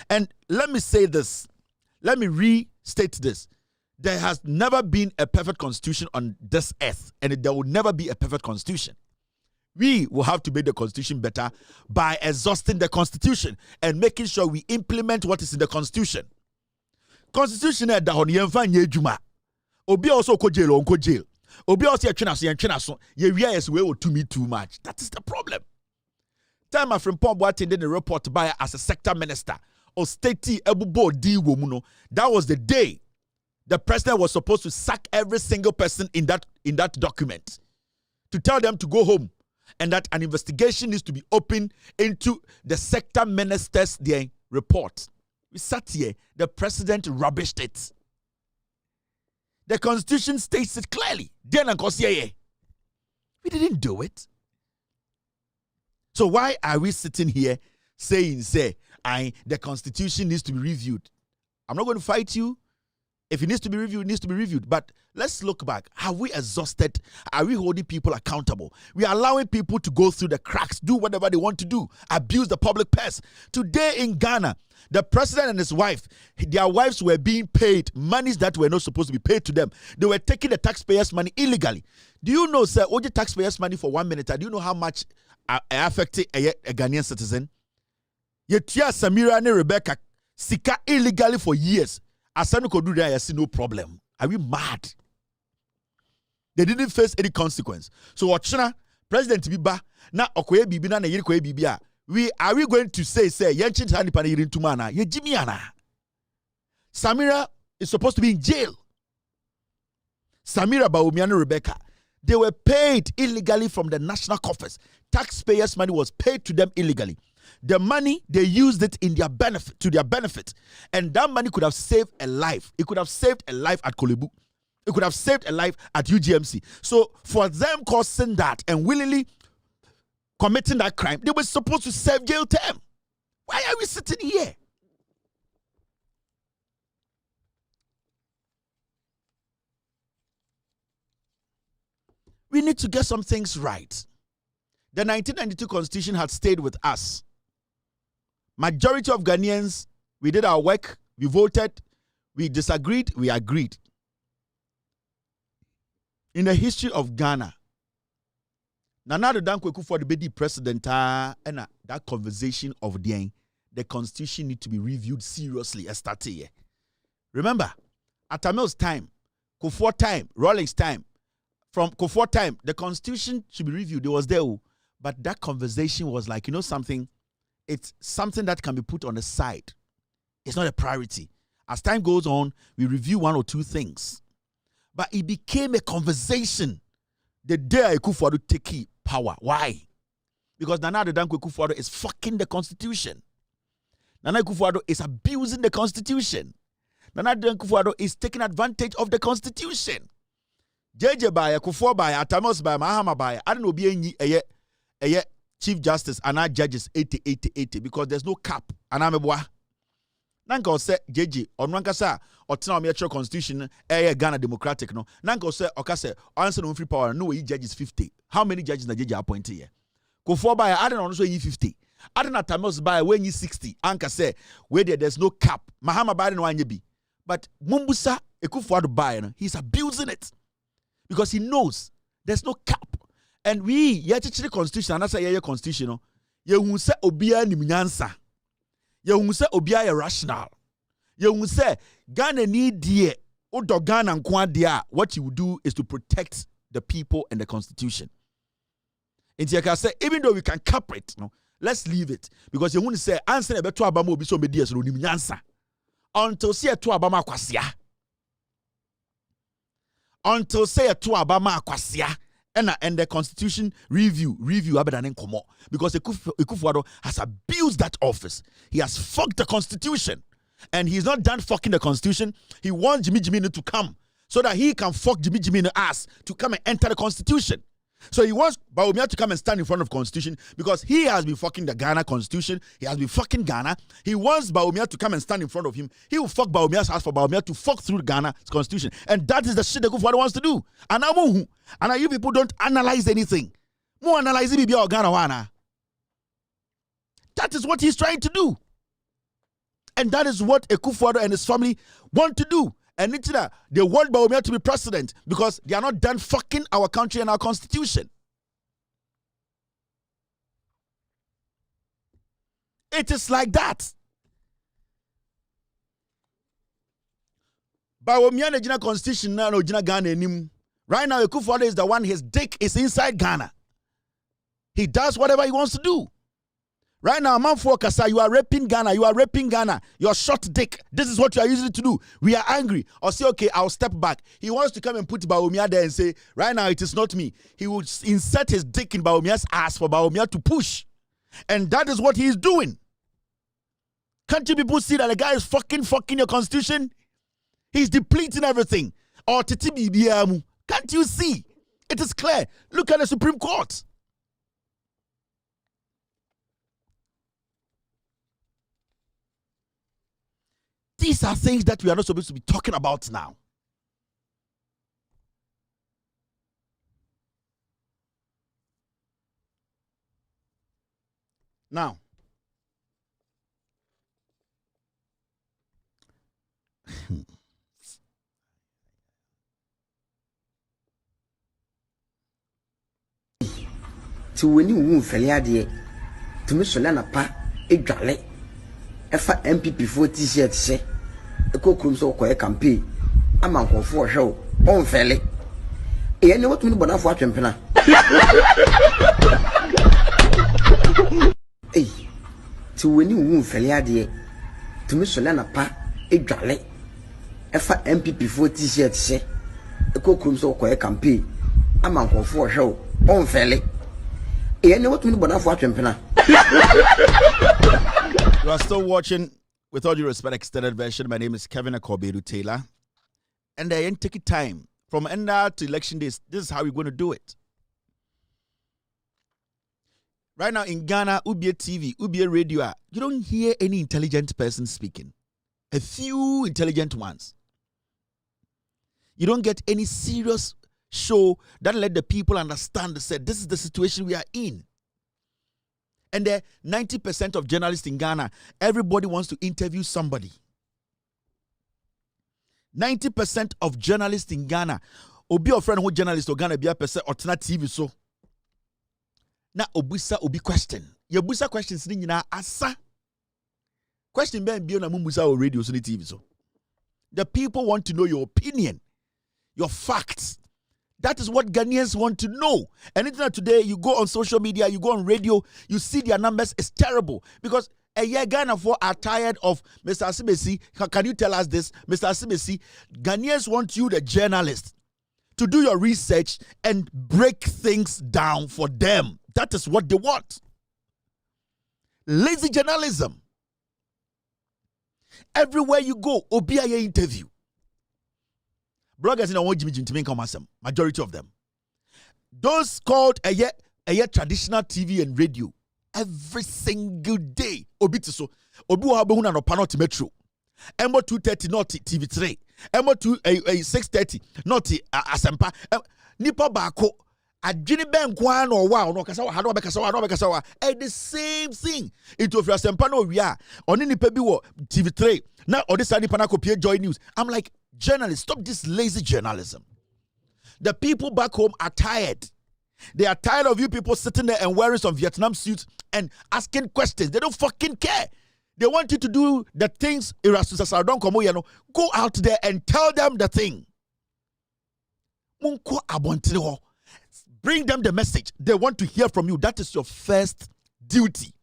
And let me say this. Let me restate this. There has never been a perfect constitution on this earth, and there will never be a perfect constitution. We will have to make the constitution better by exhausting the constitution and making sure we implement what is in the constitution. Constitution is the Obi also ko jail on ko jail. Obi also we to me too much. That is the problem. Time my friend Paul attended the report by as a sector minister or state ebubo di womuno. That was the day the president was supposed to sack every single person in that document to tell them to go home and that an investigation needs to be opened into the sector minister's report. We sat here, the president rubbished it. The constitution states it clearly. We didn't do it. So why are we sitting here saying, the constitution needs to be reviewed? I'm not going to fight you. If it needs to be reviewed, it needs to be reviewed. But let's look back. Have we exhausted? Are we holding people accountable? We are allowing people to go through the cracks, do whatever they want to do, abuse the public purse. Today in Ghana, the president and his wife, their wives were being paid monies that were not supposed to be paid to them. They were taking the taxpayers' money illegally. Do you know, sir, all the taxpayers' money for 1 minute, do you know how much affected a Ghanaian citizen? Yetia Samira and Rebecca sika illegally for years. Asanu could do that, I see no problem. Are we mad? They didn't face any consequence. So Ochina, President Biba, na Okoye Bibi na Yiri Koye Bibia. Are we going to say Yenchin Hani Panirin Tumana, Ye Jimiana? Samira is supposed to be in jail. Samira Baumiano Rebecca. They were paid illegally from the national coffers. Taxpayers' money was paid to them illegally. The money, they used it in their benefit, to their benefit. And that money could have saved a life. It could have saved a life at Kolebu. It could have saved a life at UGMC. So for them causing that and willingly committing that crime, they were supposed to serve jail term. Why are we sitting here? We need to get some things right. The 1992 Constitution had stayed with us. Majority of Ghanaians, we did our work, we voted, we disagreed, we agreed. In the history of Ghana, Nana Addo Dankwa for the BD president, and that conversation of the constitution need to be reviewed seriously. Remember, at Tamil's time, Kufuor time, Rawlings time, from Kufuor time, the constitution should be reviewed. It was there, but that conversation was like, something. It's something that can be put on the side. It's not a priority. As time goes on, we review one or two things. But it became a conversation the day Akufo-Addo take power. Why? Because Nana Addo Dankwa Akufo-Addo is fucking the constitution. Nana Akufo-Addo is abusing the constitution. Nana Addo Akufo-Addo is taking advantage of the constitution. JJ Gbeyy, Kufuor Gbeyy, Atamos Gbeyy, Mahama Gbeyy, I don't know be a Chief Justice and our judges 80 because there's no cap. And I'm a boy. Nanka say JJ on Rankasa or Tinametro Constitution, Ghana Democratic. No, Nanka say Okase answer no free power. No, he judges 50. How many judges the JJ appointed here? Kufuor Gbeyy, I don't know, so 50. I don't know Atamos Gbeyy when you 60. Anka say where there's no cap. Mahama Gbeyy no one be. But Mumbusa Akufo-Addo Gbeyy, he's abusing it because he knows there's no cap. And we, the constitution, and I say constitution, you say obia ni mnyansa. You say obia rational. You say Ghana need die odo Ghana nkwa dia. What you do is to protect the people and the constitution. And I say even though we can cap it, let's leave it because you want to say answer about to abama obi so be DS no nim nyansa until say to abama akwasia until say to abama akwasia and the constitution review abedan nkomo because Ekufuado has abused that office. He has fucked the constitution and he's not done fucking the constitution. He wants Jimmy to come so that he can fuck Jimmy in the ass to come and enter the constitution. So he wants Bawumia to come and stand in front of the constitution because he has been fucking the Ghana constitution. He has been fucking Ghana. He wants Bawumia to come and stand in front of him. He will fuck Bawumia's house for Bawumia to fuck through Ghana's constitution. And that is the shit that Ekufuado wants to do. And now you people don't analyze anything. More analyzing Bibi Ghana wana. That is what he's trying to do. And that is what Ekufuado and his family want to do. And they want Bawumia to be president because they are not done fucking our country and our constitution. It is like that. Bawumia na constitution na no jina Ghana enim. Right now, Ekufuado is the one, his dick is inside Ghana. He does whatever he wants to do. Right now, Manfo Kasa, you are raping Ghana. You are raping Ghana. You're short dick. This is what you are using to do. We are angry. Or say, okay, I'll step back. He wants to come and put Bawumia there and say, right now, it is not me. He would insert his dick in Bawumia's ass for Bawumia to push. And that is what he is doing. Can't you people see that the guy is fucking your constitution? He's depleting everything. Or Titibi, can't you see? It is clear. Look at the Supreme Court. These are things that we are not supposed to be talking about now. Now, to when you won't fail, to Miss Solana Pa, a jolly. If MPP 40 t-shirt say, a cookroom so quiet campaign, a man for show, on fairly. You know what me but for champena. Hey, to when you won't fail, to Miss Solana Pa, a jolly. If MPP 40 t-shirt say, a cookroom so quiet campaign, a man for show, on fairly. You know what me but for champena. You are still watching, with all due respect, extended version. My name is Gbeyy Taylor. And I ain't taking time. From end to election days, this is how we're going to do it. Right now in Ghana, Ubie TV, Ubie Radio, you don't hear any intelligent person speaking. A few intelligent ones. You don't get any serious show that let the people understand, said, this is the situation we are in. And the 90% of journalists in Ghana, everybody wants to interview somebody. 90% of journalists in Ghana, obi a friend who journalist or Ghana be a person or TV so. Na obusa obi question. Your busa questions ni na asa. Question be na mumusa or radio so ni TV so. The people want to know your opinion, your facts. That is what Ghanaians want to know. And today, you go on social media, you go on radio, you see their numbers, it's terrible. Because a year Ghana are tired of Mr. Asimesi. Can you tell us this? Mr. Asimesi, Ghanaians want you, the journalist, to do your research and break things down for them. That is what they want. Lazy journalism. Everywhere you go, Obiaye interview. Bloggers in our Jimmy come as majority of them. Those called a year traditional TV and radio every single day. Obi so obi wa be huna no panel metro. Embo 2:30 not TV3. Embo 6:30 not Asempa. Nipa baako adwene ben kwa no wa no kasa wa ha no bekasa wa the same thing. Into of Asempa no we are oni nipa bi wo TV3 na odi sani pana kopie Joy News. I'm like, journalists, stop this lazy journalism. The people back home are tired. They are tired of you people sitting there and wearing some Vietnam suits and asking questions. They don't fucking care. They want you to do the things. Go out there and tell them the thing. Bring them the message. They want to hear from you. That is your first duty.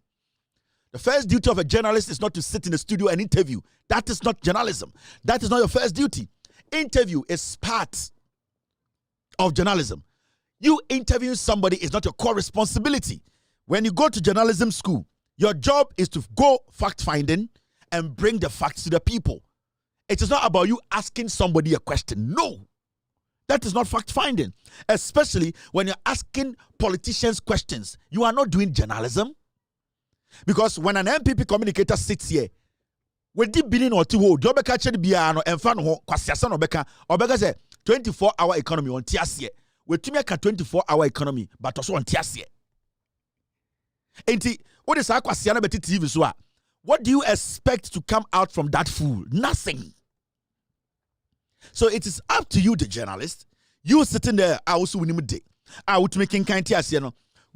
The first duty of a journalist is not to sit in the studio and interview. That is not journalism. That is not your first duty. Interview is part of journalism. You interviewing somebody is not your core responsibility. When you go to journalism school, your job is to go fact-finding and bring the facts to the people. It is not about you asking somebody a question. No. That is not fact-finding. Especially when you're asking politicians questions. You are not doing journalism. Because when an MPP communicator sits here, with the billion or two, do you catch the piano and fan ho kwasiasa no beka obeka say 24-hour economy on tiasie. We to make a 24-hour economy, but also on tiasie. Enti, what is kwasiana beti TV so a? What do you expect to come out from that fool? Nothing. So it is up to you, the journalist. You sitting there, I also win him day. I would making kind tiasie.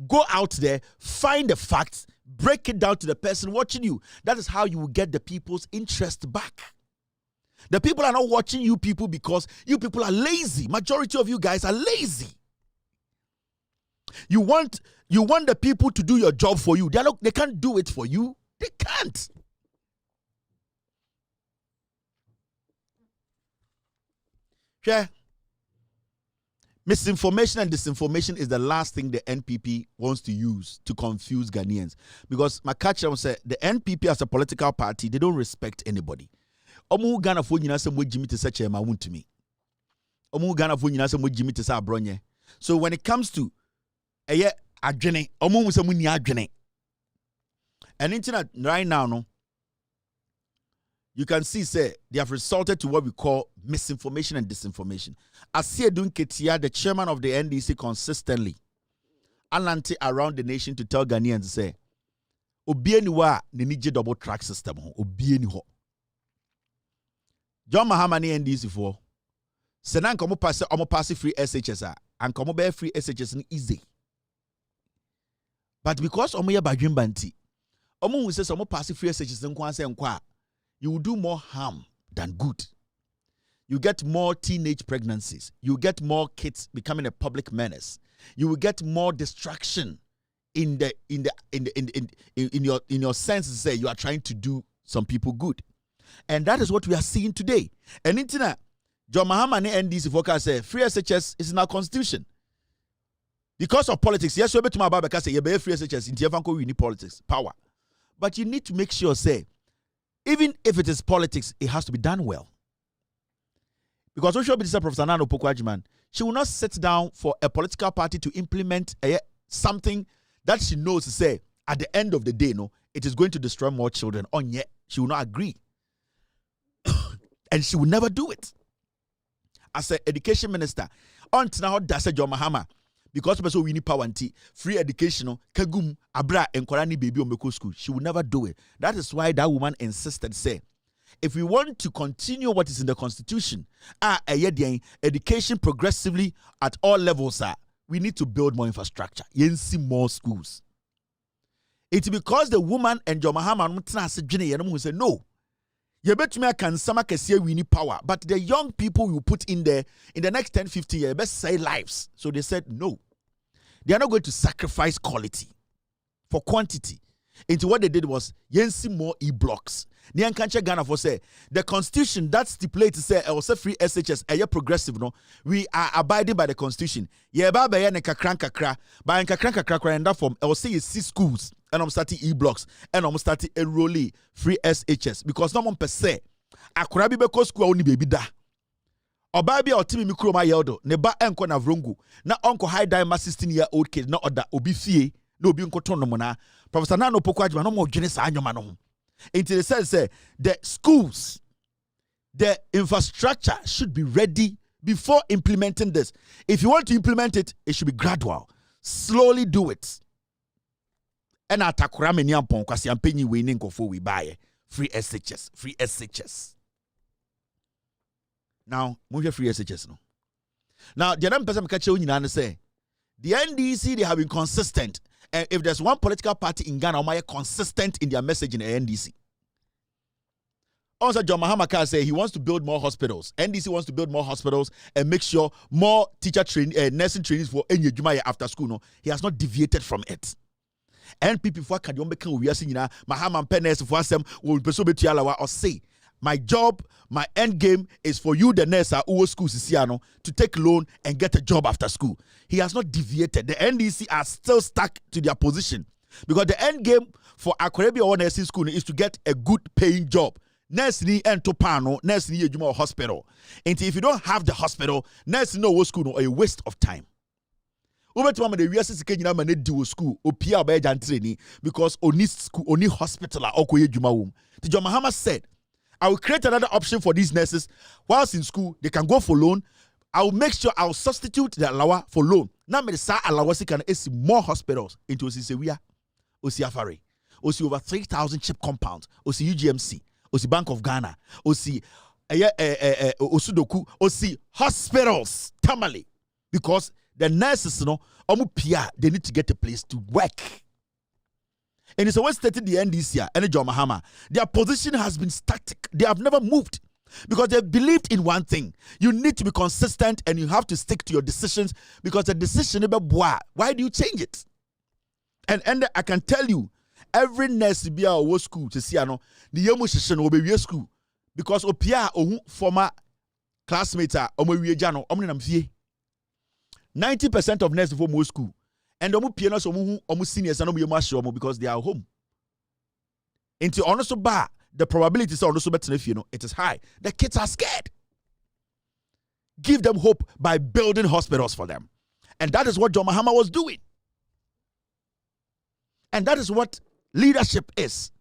Go out there, find the facts, break it down to the person watching you. That is how you will get the people's interest back. The people are not watching you people because you people are lazy. Majority of you guys are lazy. You want the people to do your job for you. They can't do it for you. They can't. Yeah. Misinformation and disinformation is the last thing the NPP wants to use to confuse Ghanaians. Because my catcher said the NPP as a political party, they don't respect anybody. Omu Ghana for you say Jimmy to such a mawun to me. Omu Ghana for you say Jimmy to sa bronye. So when it comes to adwene, omu say muni adwene. And internet right now, no, you can see, say, they have resorted to what we call misinformation and disinformation. Asie Dunketia, the chairman of the NDC, consistently alante around the nation to tell Ghanaians, say, Obieni wa ninije double track system. Obieni ho. John Mahama ni NDC for. Senan komo pass free SHS and komo be free SHS ni easy. But because omo ye badwin banti, omo hu say omo pass free SHS nkwa se nkwa, you will do more harm than good. You get more teenage pregnancies. You get more kids becoming a public menace. You will get more distraction in your sense to say you are trying to do some people good. And that is what we are seeing today. And internet, John Mahama and NDC focus say free SHS is in our constitution. Because of politics, yes, we be to my Baba say you be free SHS in Tiafanko we need politics, power. But you need to make sure say even if it is politics, it has to be done well. Because Social Minister Professor Nana Opoku-Agyeman, she will not sit down for a political party to implement something that she knows to say at the end of the day, no, it is going to destroy more children. On yet, she will not agree. And she will never do it. As an education minister, on now that's a John Mahama. Because we need power and free education, kagum, abra, and korani baby on meko school. She will never do it. That is why that woman insisted, say, if we want to continue what is in the constitution, education progressively at all levels, we need to build more infrastructure. See more schools. It's because the woman and John Mahama say no. You bet me I can say we need power, but the young people you put in there in the next 10, 15 years, best say lives. So they said no. They are not going to sacrifice quality for quantity. Into what they did was yensi more e-blocks. Nian kanche Ghana for say the constitution that stipulates say also free SHS a progressive no. We are abiding by the constitution. Ye ba be ne kakran kakra, ba en kakran kakra and that form also you see schools and I'm starting e-blocks and I'm starting enrollee free SHS because no one per se akura bi beko school oni baby da. Oba bi otimi mikro ma yeldo ne ba enko na vrongo na onko high diamond 16-year-old kid na oda obi fie na obi nkoto no mo na Professor Nana Opoku-Agyeman no mo dwene sa anyoma no ho. Until it says the schools, the infrastructure should be ready before implementing this. If you want to implement it, it should be gradual. Slowly do it. And atakura meni ampon kwasi ampenyi we ni nkofo we buy free SHS, free SHS. Now, move free SHS no. Now, the other person catch you nyina say the NDC they have been consistent. And if there's one political party in Ghana, they are consistent in their message in the NDC. Also, John Mahama say he wants to build more hospitals. NDC wants to build more hospitals and make sure more teacher nursing trainees for Enyejumaya after school. No, he has not deviated from it. NPP for can you make we are seeing Mahama Penes for some will pursue Alawa or say, my job, my end game is for you, the nurse at Uwo School Sisiano, to take loan and get a job after school. He has not deviated. The NDC are still stuck to their position because the end game for Akwarebi or nursing school is to get a good paying job. Nurse ni ento pano, nurse ni ejuma hospital. And if you don't have the hospital, nurse no school no a waste of time. Ubetima the real sike nyina mane di school opia oba jantreni because oni school oni hospital okoye ejuma wom. The John Mahama said, I will create another option for these nurses. Whilst in school, they can go for loan. I will make sure I will substitute the alawa for loan. Now, me sa alawasi can see more hospitals into Osisewia, Osi Afare, Osi over 3,000 chip compounds, Osi UGMC, Osi Bank of Ghana, Osi Osudoku, Osi hospitals, Tamale, because the nurses, they need to get a place to work. And it's always stated the NDC and John Mahama. Their position has been static. They have never moved because they believed in one thing. You need to be consistent and you have to stick to your decisions because the decision about why do you change it? And I can tell you, every nurse be our school to see the young session will be school because opia former classmates are 90% of nurses for more school. And omu seniors and because they are home. Into honest bar, the probability it is high. The kids are scared. Give them hope by building hospitals for them. And that is what John Mahama was doing. And that is what leadership is.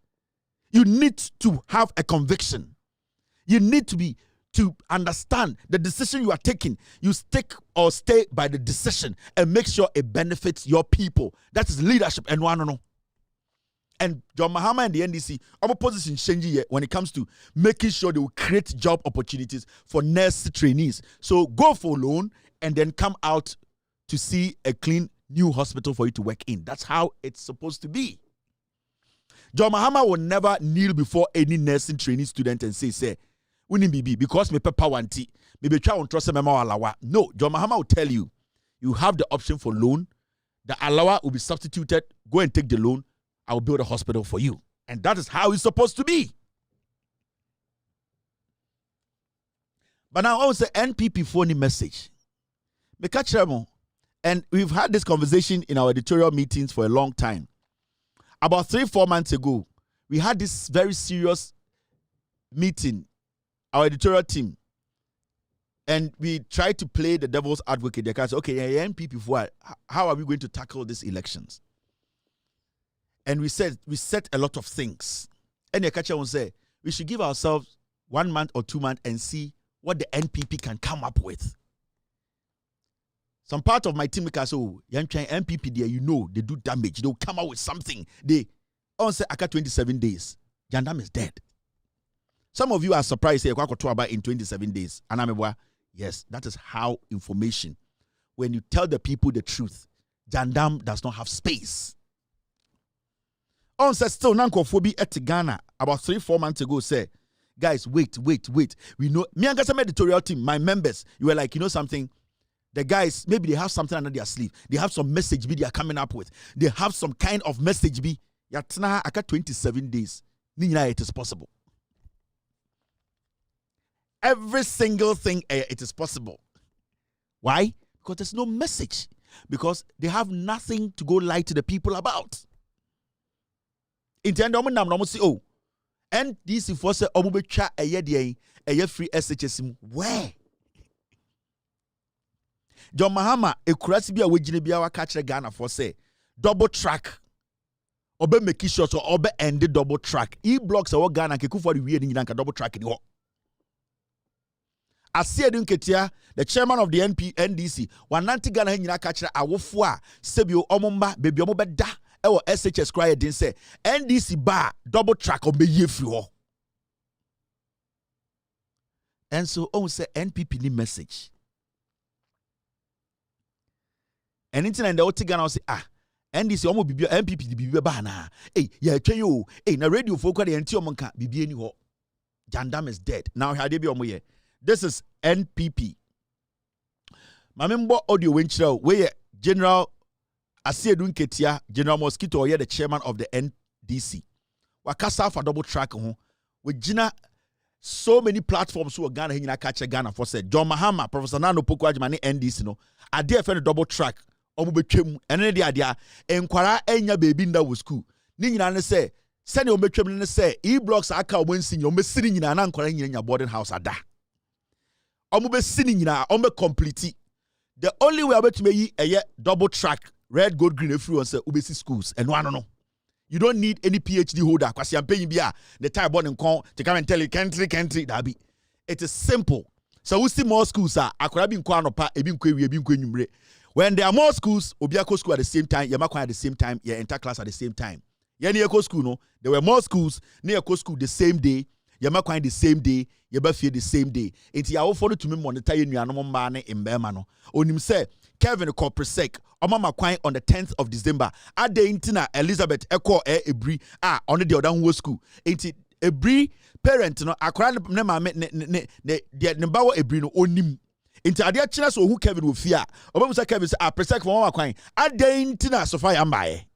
You need to have a conviction. You need to understand the decision you are taking. You stick or stay by the decision and make sure it benefits your people. That is leadership. And no. And John Mahama and the NDC, our position changing when it comes to making sure they will create job opportunities for nurse trainees. So go for loan and then come out to see a clean new hospital for you to work in. That's how it's supposed to be. John Mahama will never kneel before any nursing trainee student and say, because me pepper one tea, maybe try on trust alawa. No, John Mahama will tell you, you have the option for loan. The alawa will be substituted. Go and take the loan. I will build a hospital for you. And that is how it's supposed to be. But now I will say NPP phone message. And we've had this conversation in our editorial meetings for a long time. About 3-4 months ago, we had this very serious meeting, our editorial team, and we tried to play the devil's advocate. They can say, okay, NPP, how are we going to tackle these elections? And we set a lot of things. And the catcher will say, we should give ourselves 1 month or 2 months and see what the NPP can come up with. Some part of my team can say, oh, NPP there, they do damage. They'll come out with something. They say, after 27 days, Jandam is dead. Some of you are surprised about in 27 days. And I'm yes, that is how information. When you tell the people the truth, Jandam does not have space. On said still nankophobia at Ghana about 3-4 months ago say, guys, wait. We know me and some editorial team, my members, you were like, you know something? The guys, maybe they have something under their sleeve. They have some message they are coming up with. They have some kind of message Yatna aka 27 days. It is possible. Every single thing, it is possible. Why? Because there's no message. Because they have nothing to go lie to the people about. In the end, I'm say, oh, and this is for say, Omubecha a free SHS. Where? John Mahama, a kurasi bia wejine bia wa catch Ghana for say double track. Obe make sure so obe end the double track. E-blocks a Ghana ke kufa the ni nka double track ni ho. Asiedun Ketia, the chairman of the NDC, wananti Ghana nyina catch awofo a sebio omomba baby omobe da e SHS cry din say NDC bar double track obe ye free ho. And so on say NPP ni message. And internet the Otigana will say, NDC almost be NPP the Bibi Bana. Hey, yeah, you. Hey, na radio folk the NTO Monka, Bibi any ho. Jandam is dead. Now, how they be on me? This is NPP. My member audio winchell, where General Asiedu Nketia, General Mosquito, or the chairman of the NDC. Wakasa for double track with Gina. So many platforms who are Ghana hina catch Ghana for said John Mahama, Professor Nano Poko Ajmani NDC no. I dare for the double track. Omu betwem ene de adia enkwara enya baby nda wo school. Ni nyina ne say send o betwem ne say e-blocks aka o mansi nyina o mesiri nyina na nkwara nyina boarding house ada. Omu be sini nyina o me complete. The only way about to make a double track red gold green everyone say obesi schools and no. You don't need any PhD holder because you're paying the type born in con to come and tell you country that be. It is simple. So we see more schools are akwara kwano pa nyumre. When there are more schools, obiako school at the same time, yamakwa at the same time, your entire class at the same time. Near school no, there were more schools near school the same day, yamakwa the same day, yabafie the same day. Enti ya ofo to me monitor you nuanom mba ne mbema no. Onim say Kevin Kopresek Omama Kwine on the 10th of December. Ade intina Elizabeth Eko Ebri on the other one school. Inti Ebri parent no akwara ne mama ne bawo Ebri no onim. Inti ade achina so who Kevin will fear. Obamusa Kevin say Presek for Omama Kwine. Ade intina so far ambaye.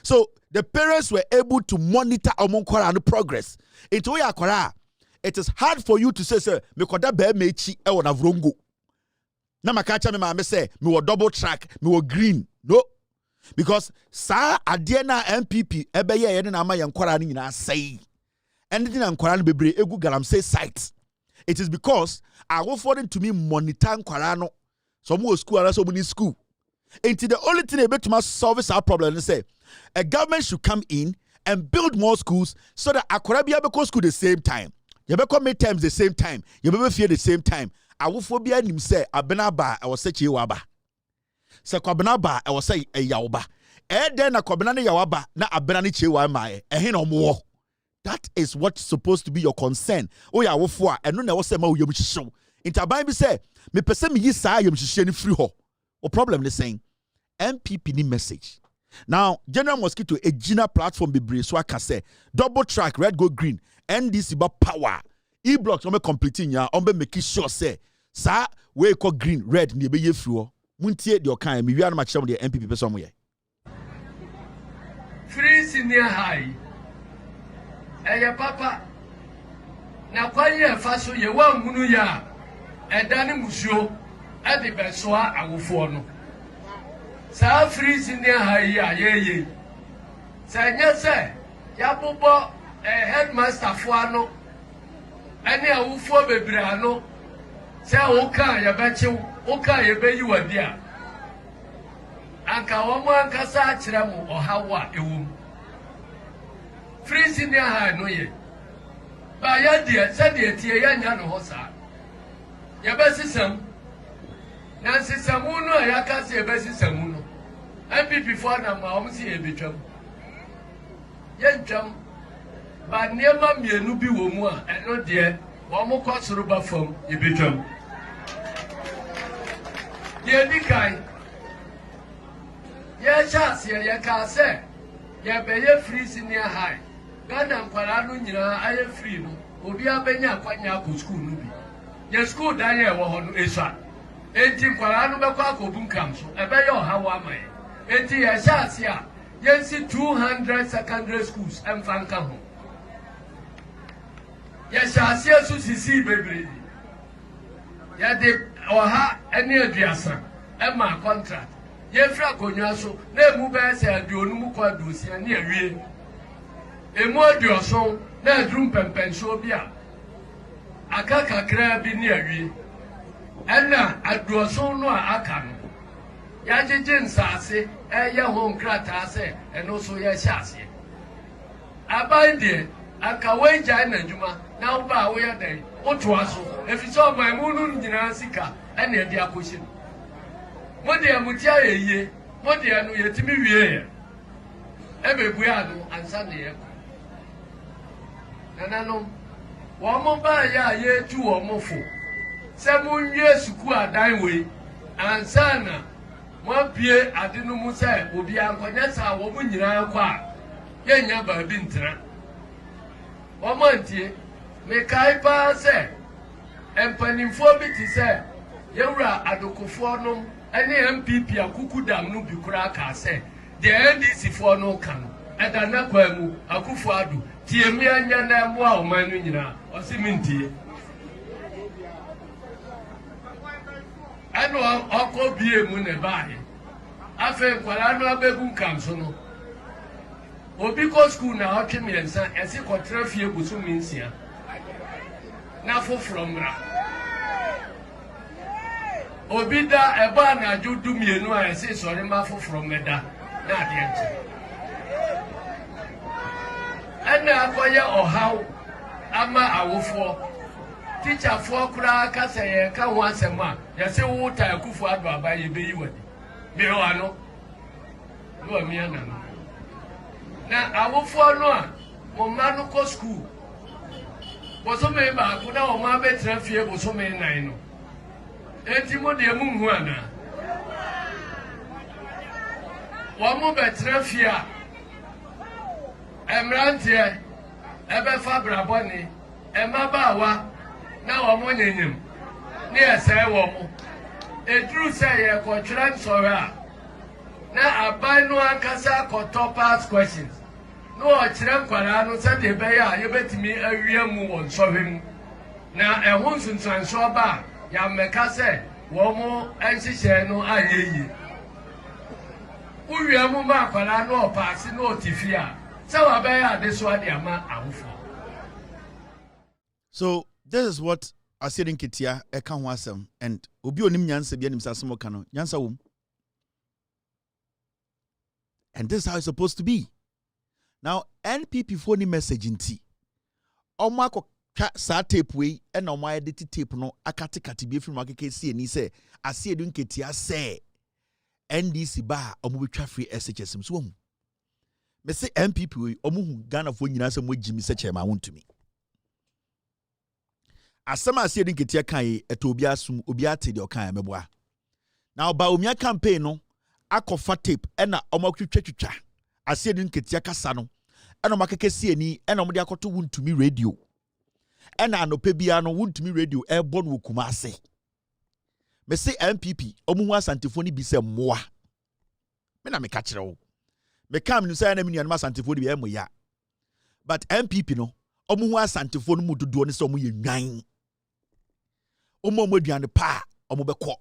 So the parents were able to monitor omonkwara no progress. Into ya akwara. It is hard for you to say sir me koda be mechi e wona vrongo. Na makacha me ma me say me wo double track me wo green no because sa ade na MPP ebe ye na ama yankwara ni nyina say anything yankwara no bebre egu galamsey site. It is because I go for to me monitor yankwara no so mo school ara so mo ni school. Until the only thing able to solve our problem is say a government should come in and build more schools so that akwara bia be go school the same time. You be come midterms the same time. You be fear the same time. Awofobia nim say abena ba e wo se chiwaba se kwabena ba e wo se eyawba den na kwabena ne yawaba na abena ne chiwa mae he na omo. That is what's supposed to be your concern. Oh ya awofo a eno na wo se ma wo yam hihyew intaban bi say me pese me yi saa yam hihye ne free ho. O problem is saying MPP ni message. Now General Mosquito a Gina platform bebre so aka say double track red gold green NDC ba power e-blocks on be completing ya on be make sure say sa we call green red ni be ye free muntie de okan me wianu ma chem de MPP person mo ye free senior high eye papa na kwaye fa so ye wa hunu ya edane musuo e de be so awofo no sa free senior high ya ye sa nya se ya bobo headmaster fo ano ene awofo bebre ano se o kan ya bechiw o kan ye beyi wadi a anka wo mo anka sa kire mo ohawa ewum free senior high no ye ba ya die se de tie ya nya no ho sa ya besisam na sisamu no ya ka se besisamu no MPP for na ma o si e betwam ye ntwam ba niema mienu bi wo mu a eno de wo mo kwasoro ba fam e betwam ye dikai ye chance ye ka se ye be ye free senior high Ghana nkwara no nyina aye free no obi abenya akwanya ko school no bi ye school dan ye wo ho no esua enti nkwara no be kwa akobun kam so ebe ye ohawa amai enti ye chance a ye si 200 secondary schools emfanka ho ye chance su sisi bebre ye de oha ene aduasa ema contract ye fra konwa so na emu be se aduonu mu kwa dosia ne awie emu aduoso na adrum pempenso bi a aka kakra bi ne awie ena aduoso no a aka no ya jeje nsase eye ho nkrata se eno so ye hyase abande aka weja na adwuma na wo ba wo ye dan oto aso efiso man mu nu nyina sika ena e dia koshi mode amutia yeye mode anu yetimi wie ebebu anu ansa ne ye nanano wo mo ba ya ye tu wo mo fo se mu nwie suku adan we ansa na mo bie adenu mu se obi ankonya sa wo mu nyina kwa ye nya ba bi ntra wo mo ntie me kai pa se empanimfo bi ti se Yewra adokofo no ene MPP akuku dam no bi kura ka se the NDC for no kan eda na kwa mu akufo ado tie mi anya na mo a o man no nyina o se mintie eno oko bie mu ne baaye afa kwala no abebu kan so no obi ko school na o twemi ensa ese ko trafie busu minsia na fo from bra obi da eba na judu mienu a ese sori ma fo from meda na ade enche ana akoye ohaw ama awofo teacher fo kura ka seye ka ho asema ya se wo ta akufu ado abaye beyi wadi me ho ano no mi ana na awofo no a mo ma no ko school bo so me ba ko na o ma be trafie bo so me nan no enti mo de mu hu ana wa mo be trafie a emrantie ebe fa braboni emabawa na wo mo nyenyem ne ese wo mo edru se ye ko tran so ha na abai no ankasa ko top pass questions no o tran kwara no se de be ya ye betimi awia mu won so hwem na ehun sunsan so ba ya meka se wo mo enhihye no ayeyi uwia mu ma kwara no pass no tifia se wa be ya de so ade ama awufo. So this is what Asirin Kitia eka ho asem and obi onim nyansa bia nim sasem ka no nyansa wom. And this is how it's supposed to be. Now NPP for ni message nti omo akotwa sa tape we e na omo edit tape no akatekate bi efiri makeke sie ni se Asirin Kitia se NDC ba omo betwa free SHS so wom. Me say NPP we omo hu Ghana fo nyina se mo gimi se chema wontumi. Asama Asirin Kitia kan eto obi asum obi ate de okan meboa. Now ba omia campaign no akofa tape ena omakwetwetwetwa Asirin Kitia kasa no ena makeke sieni ena omde akoto wontumi radio ena anope bia no wontumi radio ebo no kuma ase. Me say MPP omuhu asantefo ni bi se mmoa me na me ka kire wo me kam ni say na me nuanum asantefo ni bi emoya but MPP no omuhu asantefo no mu dodo ne se omu ye nwan omo aduane pa omo bekọ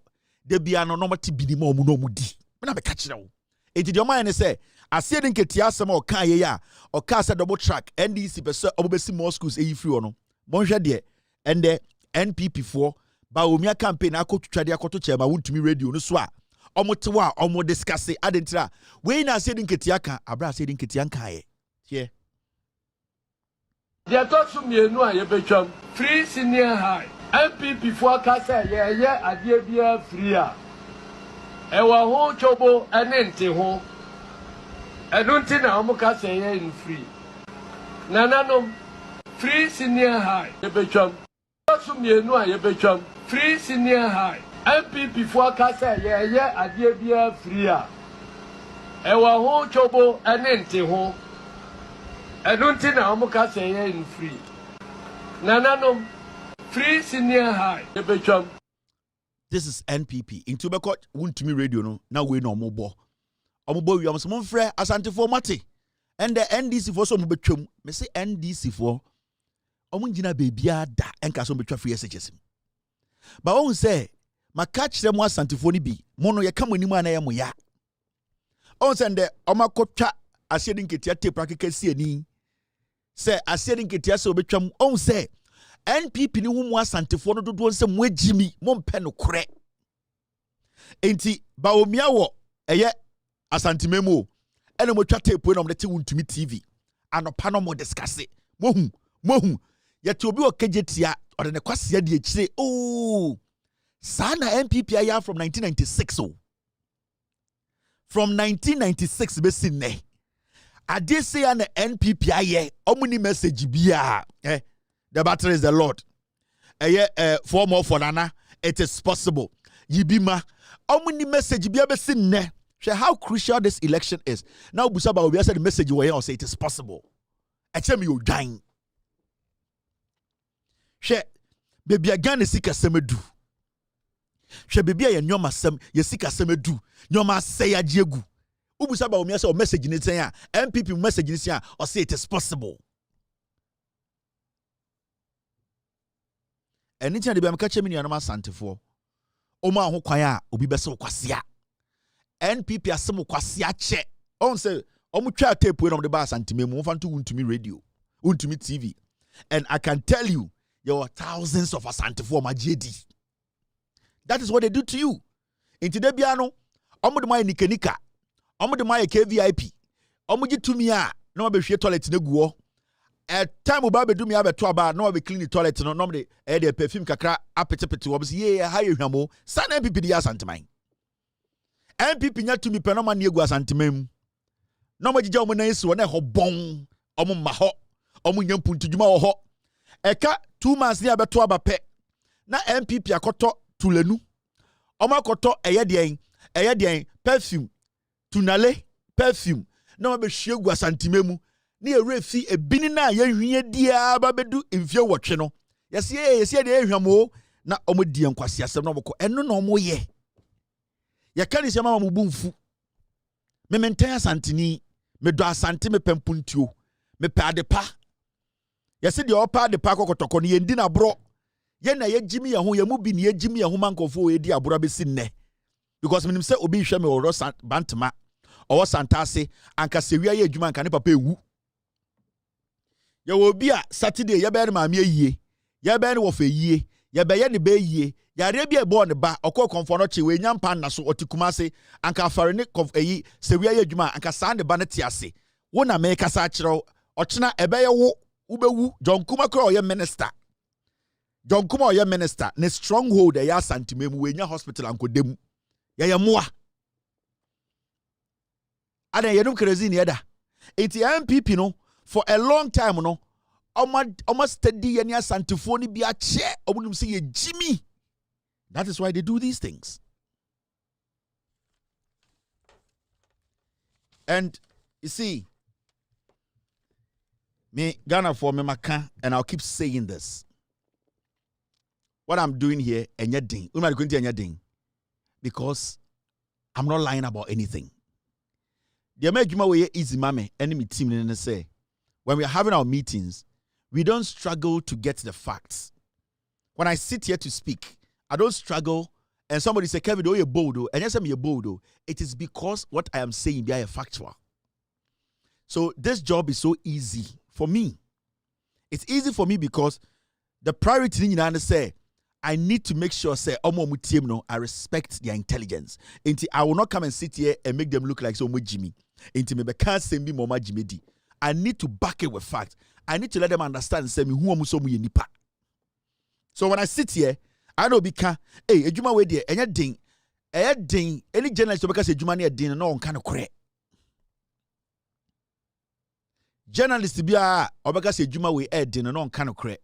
de bia no mate bini ma omo no mudi me na be ka kire wo enti de oman ne se Asirin Kitia asema o kan ye ya o ka se double track NDC be se omo be si more schools e free ono monhwe de ende NPP for ba omia campaign akotwtwa de akoto chema wontumi radio no so a omo tewa omo discuss adentira we na Asirin Kitia kan abra Asirin Kitia kan ye here the talk to me no aye betwam free senior high MPP for kasa ye ade bia free a ewa ho chobo ene nte ho enunti na omo kasa ye in free nananom free senior high ye betwam talk to me no aye betwam free senior high MPP for kasa ye ade bia free a ewa ho chobo ene nte ho enunti na omo kasa ye in free nananom free senior high. This is NPP. Into Bekot wontumi radio no na we no omobo. Omobo wi amso monfrɛ asantefo mate. And the NDC for so mo betwam. Me say NDC for omo ngina bebia da enka so betwa free SHS. Ba won say maka kyerɛ mo asantefo ni bi. Mo no ye ka mo anim ana ye mo ya. On say the omakotwa Asirin Kitia tape akeka sieni. Say Asirin Kitia so betwam on say NPP ni humu asantefo no dodo nse mo agimi mo mpe no kore enti ba omia wo eye asantememu ene mo twa tape no mo te wontumi TV anopa no mo discuss mohu yete obi o kejetia ode ne kwase de akire oh sana NPP aya from 1996 oh from 1996 be sinne ade say an NPP aye omuni message bia the battery is the Lord. For more for Nana, it is possible. Yibima, omni message be able to ne. How crucial this election is. Now, Busaba will be the message where you say it is possible. Actually, you dying. She baby again is sick as semedu. hwe bebia ye nyoma sem ye sika sem edu nyoma say agiegu ubusa ba omi say o message ni ten a MPP message ni say o say it is possible eni tia de be am ka che me nuanoma santefo o ma ho kwan a obi be se kwasea NPP asem kwasea che on say o mu twa tape we no de ba santememu wo fanto untumi radio untumi TV and I can tell you there were thousands of asantefo ma GD. That is what they do to you. In today biano omo de my nikanika omo de my KVIP omo gi tumi a no be hwe toilet na guo time ba be do me abeto aba no be clean the toilet no de the perfume kakra apetepete wo be say yeah how you hwamo san MPP di asanteman MPP nya tumi pe no ma na egu asantemam no ma gija omo na esi wo na ho bon omo ma ho omo nya mpuntudwuma wo ho eka 2 months ni abeto aba pe na MPP akoto tulenu omo akoto eye den perfume tunale perfume na ma be hwe egu asantemam ni erefi ebini na ye hwie dia ba bedu mfie wotwe no yesi de ehwamo na omo die nkwase asem no boko eno na omo ye ya kani se mama mubumfu me menten asantini me do asante me pempuntuo me pa adepa yesi de opa adepa kokotoko ne yendi na bro ye na ye gimi ye ho ye mu bi ne ye gimi ye ho mankofo ye di abura besi nne because minim se obi hwe me oro bantama owo santase anka sewia ye adwuma anka ne papa ewu ye wo bi a Saturday ye be ne maame yie ye be ne wo fa yie ye be ye ne be yie yare bi e bo ne ba okọ konfo no che we nyampa na so otikuma se anka afare ne eyi sewia ye adwuma anka sa ne ba ne te ase wo na me kasa akire ochena ebe ye wo ubewu John Kuma kro ye minister John Kuma ye minister ne stronghold e ya santimemu we nya hospital ankodem ye moa ada ye dum crazy ne eda enti MPP no for a long time no almost steady ye nya santifo ni bi a che obunum se ye Jimmy. That is why they do these things. And you see, me Ghana for me maka, and I'll keep saying this. What I'm doing here, because I'm not lying about anything. The American way easy mame enemy team and say when we are having our meetings, we don't struggle to get the facts. When I sit here to speak, I don't struggle, and somebody say, Kevin, oh, you're bold, and yes, I'm bold. It is because what I am saying they are factual. So this job is so easy for me. It's easy for me because the priority in United say, I need to make sure, say, I respect their intelligence. I will not come and sit here and make them look like so much Jimmy. Me can't say me mama Jimmy D. I need to back it with facts. I need to let them understand, say me who am so mu nipa. So when I sit here, I know because ejuma we there enya din any journalist obeka say ejuma na din no onka no kore journalist bia obeka say ejuma we din no onka no kore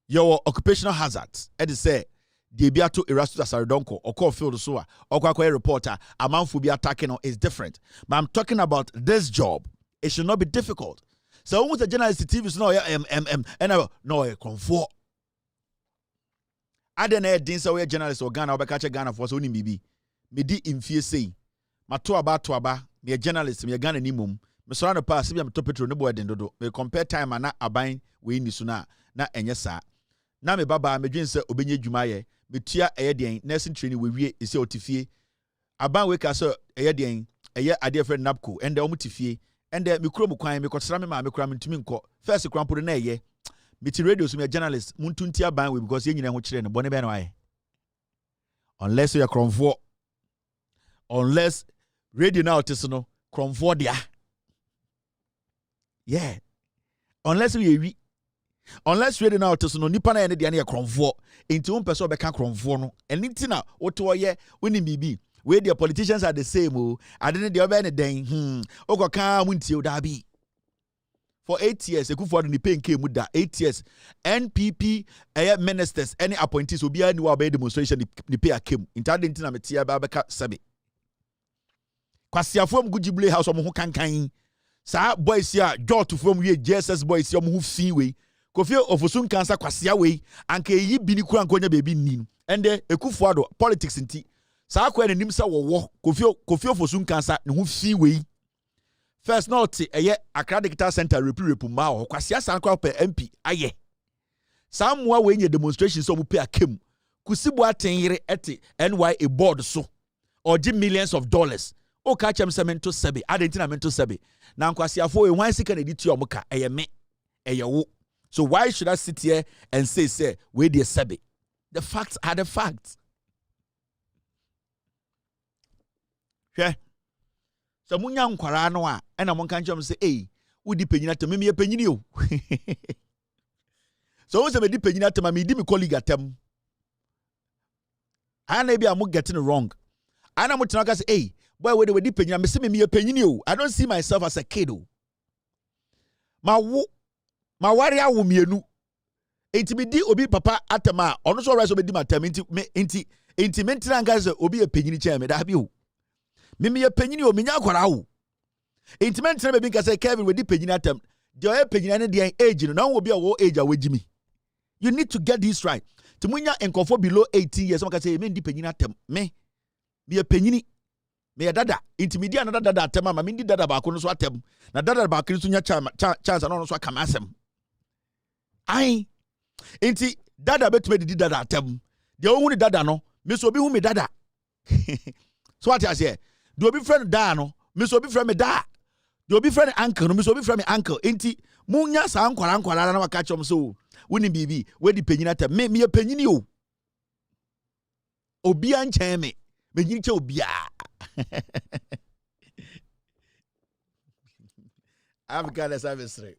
your occupational hazards e dey say dey bia to Erastus Asaredonko or call field so a okwa reporter amanfo bi attacking no is different, but I'm talking about this job. It should not be difficult. So when the journalist TV is no comfort I don't know din say journalist or Ghana or catch Ghana for so ni bibi me di imfie sei mato aba me journalist me Ghana ni mum me so na pass be me to petro ne boy den dodo me compare time na aban we ni so na enye sa na me baba me dwen say obenye dwuma ye me tua eye den nursing training we wie ese otifie aban we ka so eye den eye ade friend napco ende omutifie ende me kuro mu kwan me kotra me ma me kura me ntumi nko first krampo na eye Miti radio so me journalist muntunti aban we because ye nyina ho kire ne bone be na waye unless you are kronfo unless radio now tis no kronfo dia yeah unless we unless radio now tis no nipa na ye ne dia na ye kronfo enti won person be ka kronfo no enti na woto ye woni bibi we the politicians are the same o adene de obe ne den okoka muntie o da bi. For 8 years, Ekufo ni pay nke mu da 8 years. NPP ministers, any appointees will be any way demonstration ni pay akem. Intade ntina metia ba beka sabe. Kwasiafo am gujibule house omo ho kankan. Sa boys ya jot from we JSS boys omo ho fi we. Kofi ofosun kansa kwasia we anka yi bi ni kura nkonya bebi ni. and the Ekufuado politics inti saa kwa nanim sa wo Kofi Ofosun kansa ne ho fi wei first not eye Accra Digital Center repu ma ho kwasia san kwa pe MP aye saa moa we nye demonstration so mu pe akem kusibu atenyere ete NYA board so or give millions of dollars o ka chem semento sebe adentina mento sebe na nkwasiafo e hwan sika na di tu omuka eye me eye wo. So why should I sit here and say we dey sebe? The facts are the facts. Yeah. So munya nkwara no a na mon kan chem say eh udi penyina tem me penyini o. So who say me di penyina tem me di me colleague atem. Ana bi am getting it wrong. Ana mo tena ka say eh boy we di penyina me say me penyini o. I don't see myself as a kid o. Ma wari awo mienu. Enti me di obi papa atema ono so rise obedi matem enti mentina nga say obi e penyini che me da bi o. Me penyini o menya akwara wo. Enti mentina be bi nka say Kevin we di penyini atem. De o e penyini ne de age no na wo bi a wo age a wagimi. You need to get this right. Timunya enkofo below 18 years maka say me di penyini atem. Me penyini me dada intimidate another dada atem ama me di dada ba ko no so atem. Na dada ba ko so nya chance no so akama asem. Ai enti dada betume di dada atem. De o hu ni dada no me so bi hu me dada. So what I say? Do obi friend da no me so obi friend me da. Do obi friend uncle no me so obi friend me uncle. Enti munya sa ankwara na waka chom so woni bibi we di penyina atem. Me penyini o. Obi anchen me nyini che obi a. I've got a service rate.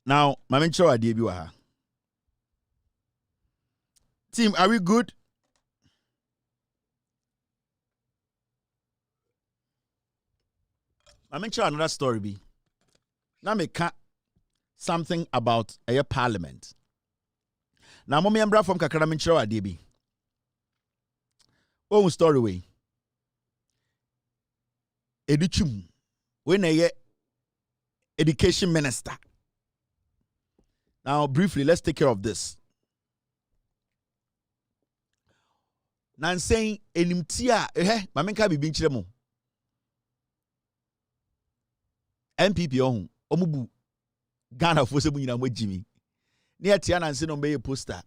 Now, my mentor idea bi wa ha. Team, are we good? I mention another story be. Now me ka something about a parliament. Now mo membra from kakra mention idea bi. Oh story way. Educhum when a education minister. Now briefly let's take care of this. Nan saying enimtia mamenka bibi nchire mo. MPP ohun omubu Ghana fo se mu nyina mo jimi. Ne atia nan se no be poster.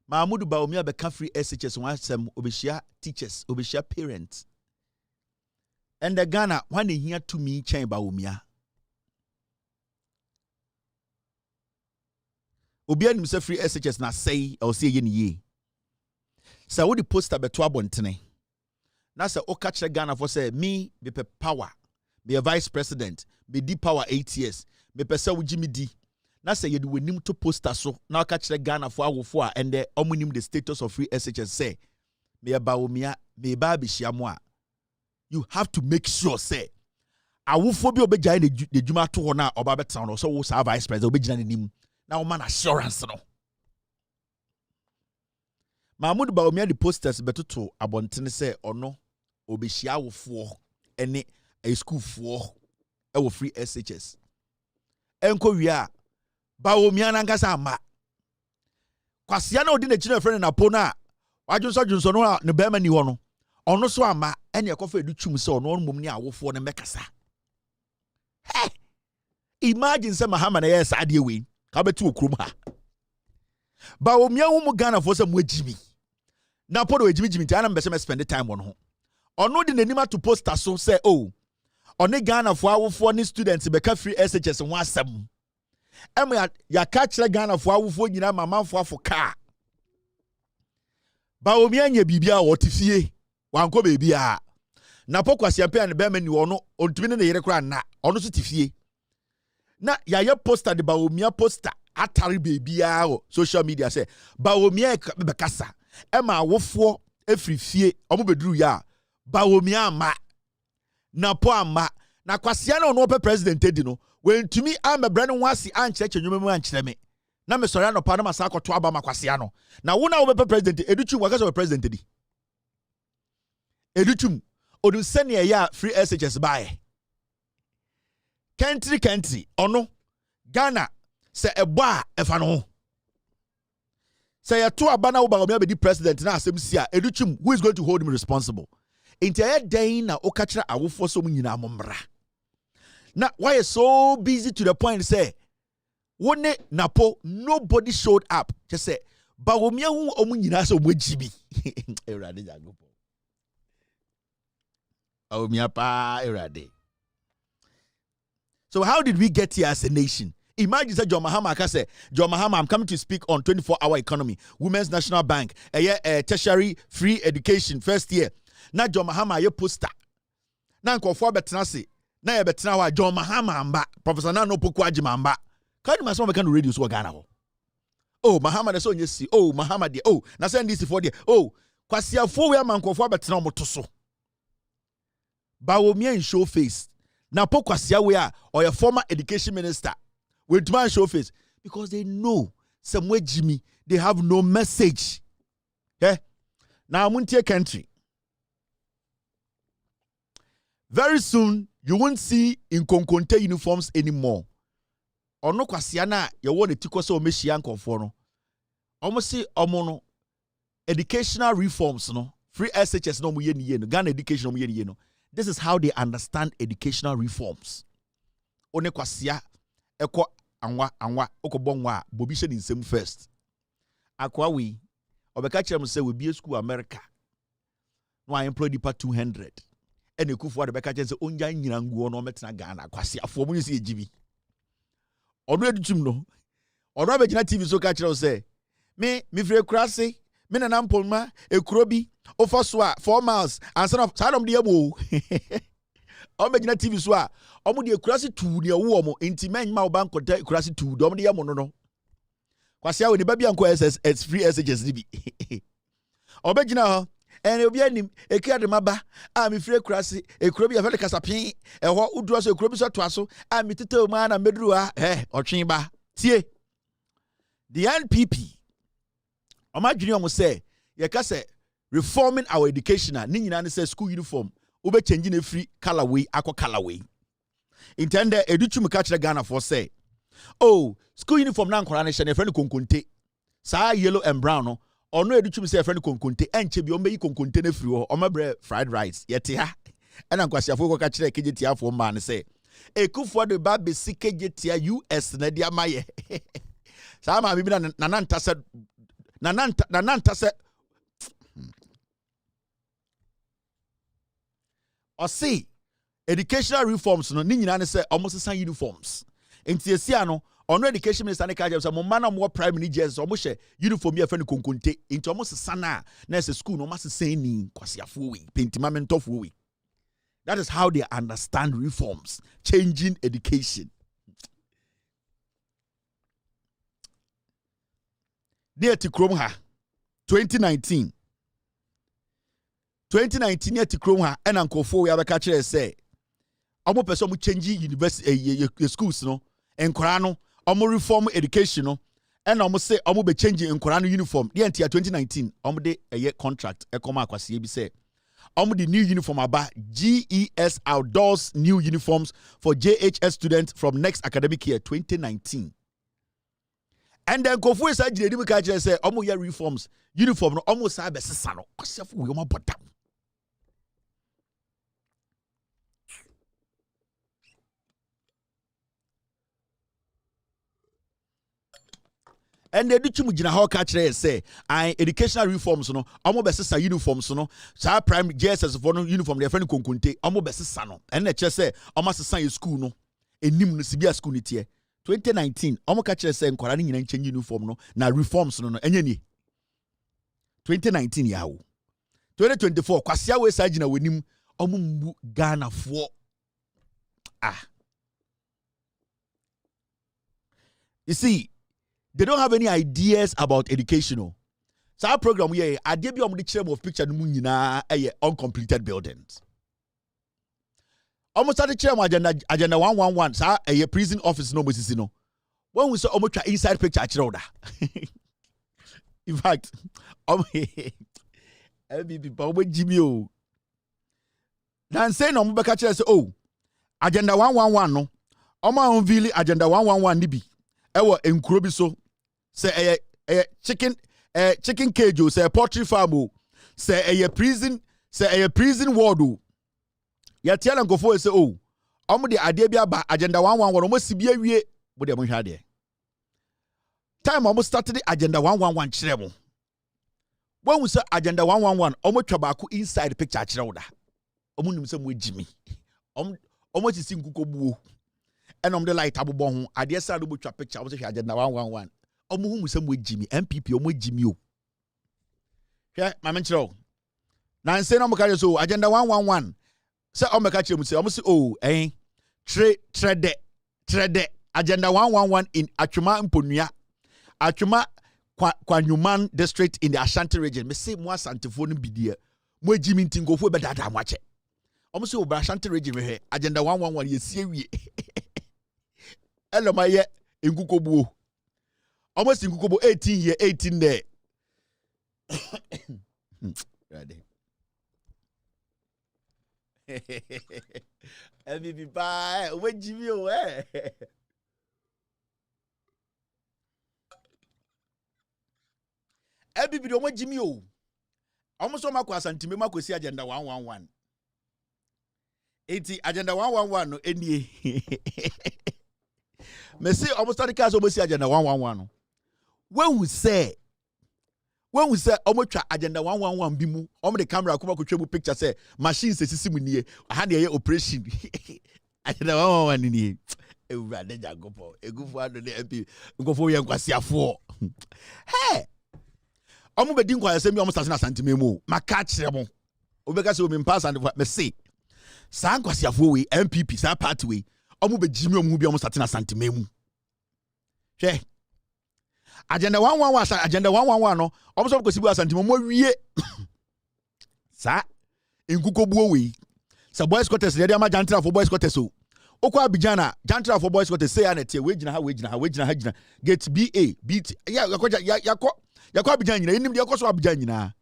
Mahmoud Baumia be free SHS one sem obeshia teachers, obeshia parents. And the Ghana when they hear to me chain Baumia. Obia nim se free SHS na say or say ye. Sa wo di poster beto abontene. Na se o catch Ghana for say me be power, be a vice president, be di power 8 years, me pese wo jimi di. Na say yedi wenim to poster so na catch Ghana for awofo a and the omunim the status of free SHS say me ba omia me ba be hyiamo a you have to make sure say awofo bi obegya the juma to ho na oba betan no so wo sa vice president obegina nim na wo man assurance no Mahmoud Baumia the posters betoto abontene say ono obehia awofo ene a school for e wo free SHS enko wi Baumia na nkasa ama kwasia na odi na chine friend na po na wadwonso no ne bema ni ho no ono so ama ene ekofa edutwum se ono mom ni awofo ne mekasa imagine say Mahama na yes ade we ka beti okrum ha Baumia hu mu Ghana fo se mu agimi na po do agimi ti ana mbese me spend time on ho ono di nanima to poster so say oh one Ghana fo awofo ni students beka free SHS ho asem ya catch Ghana fo awofo nyina mamanfo afo car Baumia nya bibia wo tifie wanko bebia na pokwasi ampe an be mani ono ontumi ne yere kra na ono so tifie na ya poster de Baumia poster atari bebia o social media say Baumia be kasa e ma awofo efrifie omo beduru ya Baumia ama na po ama na kwasia na ono pe president edi no wentumi amebra ne ho asi ankyereke nwoma mu ankyere me na me sori anopa na masa akoto aba makwasia no na wo na wo be president educhu wakasa be president di educhum odun sene ya free SHS bae country ono Ghana se ebo a efa no Say a 2 abana uba be the president na asem sia educhum who is going to hold him responsible. Entire day na okachira awofo so nyina momra. Now why is so busy to the point say one napo nobody showed up. Just say ba womia hu omu nyina so mojibi. Erade jagopo. Omia pa erade. So how did we get here as a nation? Imagine say John Mahama can say, John Mahama, I'm coming to speak on 24-hour economy, Women's National Bank, tertiary free education, first year. Now John Mahama, you poster. Now for betnasi. Now you betna John Mahama amba. Professor Nano Pokwaji mamba. Can you imagine can radio so Ghana? Oh, Mahama the so yesi. Oh, Mahama de. Oh, na send this for the. Oh, kwasia fo we man for betna motoso. Ba wo me in show face. Na pokwasia we or your former education minister. With my show face because they know somewhere Jimmy they have no message. Yeah. Now I'm into a country. Very soon you won't see in Konkonte uniforms anymore. Or no kwasiana you want to tiko so meshian konforno. Almost see omono educational reforms no free SHS no mu ye no Ghana education no mu ye no. This is how they understand educational reforms. One kwasia eko anwa okobonwa bobi she nsem first akwa we obeka kire say we be school America no I employ depa 200 and ekufu de beka kire say onja nyina nguo no metena Ghana kwase afo mu se ejibi ono edutum no ono abegina TV so ka kire say me free kurase me na nampolma ekuro bi ofo so a 4 miles and son of sadom de ebo Omegina TV so a omo de kurasi tu ne wo omo enti menma oba nkota kurasi tu do omo de yamo no kwase a we de ba bia nko SS free SHS bi obegina ho ene obi anim ekia de maba a me free kurasi ekuro bi afele kasapin eho uduro so ekuro bi so to aso a me tete o ma na meduru a otwen ba tie the NPP omadwini omo say ye ka say reforming our education ni nyina ne say school uniform ube changing a free colorway, aqua colorway. Intended educhum catch the Ghana for say, oh, school uniform nan coronation a friend conconte. Sa yellow and brown, or no educhum say a friend conconte, and chebi ombe conconte free or my bread fried rice. Yet ya, and Uncle Shafo catch the KJTR for man say, a coup for the baby CKJTR US Nadia Maye. Sama Bibi Nananta said, or see educational reforms no ni nyina say almost san uniforms enti esia no ono education minister ne ka je say mo mana mo prime ministers o mo hye uniform ya fa ne konkonte enti o mo sesana na say school no ma sesen ni kwasiafo we pentima mentofo we. That is how they understand reforms, changing education. Dear Tikrom ha 2019 yet Tikrom ha and Uncle we have a catcher say omo person mu change university schools no enkorano omo reform education no and omo say omo be change enkorano uniform the entire 2019 omo de a year contract e come akwase bi say omo the new uniform aba GES outdoors new uniforms for JHS students from next academic year 2019. And then Kofu is said the catcher say omo year reforms uniform no omo say be sesa no osefo we omo bota. And they do chimujina how catch say I educational reforms no amo besesa uniforms no sa prime JSS for no uniform they friend konkonte amo besesa no and the say amo sesa school no enim no sibia school ni tie 2019 amo catch say nkwara ni nyina change uniform no na reforms no enye ni 2019 yawo 2024 kwasia we sa gina wenim amo mbu Ghana fo you see they don't have any ideas about educational. So our program here, I did be on the chair of picture nyina uncompleted buildings. Almost at the chair agenda 111, so a prison office no moses no. When we saw almost inside picture in fact, Jimmy. Then say no mbeka chair say oh agenda 111 no. Oma unveil agenda 111 nibi. Ewa enkuro bi so say chicken chicken cage o say poultry farm o say a prison ward o ya tia na nkofo say o omo de ade bia ba agenda 111 omo si bia wie bo de mo hwa de time omo started the agenda 111 kire mo when we say agenda 111 omo twa ba ko inside picture kire wo da omo nim say mo ejimi omo ti sinkuko buo and omo de light abobo ho ade sa do bo twa picture omo say agenda 111 omo hu say mo ejimi MPP omo ejimi o hwe ma men kire o na say no mo ka so agenda 111 say omo ka kire mo say omo say oh trade agenda 111 in Atwuma Mponua Atwuma Kwanyuman district in the Ashanti region. Me say mo asantefo no bidie. Mo ejimi ntingofo be dada mo ache. Omo say oba Ashanti region me agenda 111 ye sie wie. Elo maye enkukobuo. Omo si enkukobo 18 here 18 there. Ready. MVP bye. We jimi o Everybody omo jimi o. Omo so makwa asantime makosi agenda 111. Eti agenda 111 no enie. Me say omo study case omo si agenda 111 no. When we say omo twa agenda 111 bi mu, omo the camera kuma ko twemu picture say machine sesisi mu nie. Aha na ye operation. Agenda 111 nie. Ewurade jagopo. Egufo ado ne MP. Ngofo ye nkwasiafo. Hey! Omo be din kwa yase mi omo start na santime mu maka kire mo obeka se o mi pass and me say sa nkwasiafo we MPP sa party we omo be jimi omo bi omo start na santime mu hwe agenda 111 no omo so ko sibu santime mo wie sa enkukobuo we sa boys quarters dey am jantra for boys quarters o okwa abijana jantra for boys quarters say na tie we gina ha gate BA BT yakwa Abidjan nyina enim de yakoso Abidjan nyina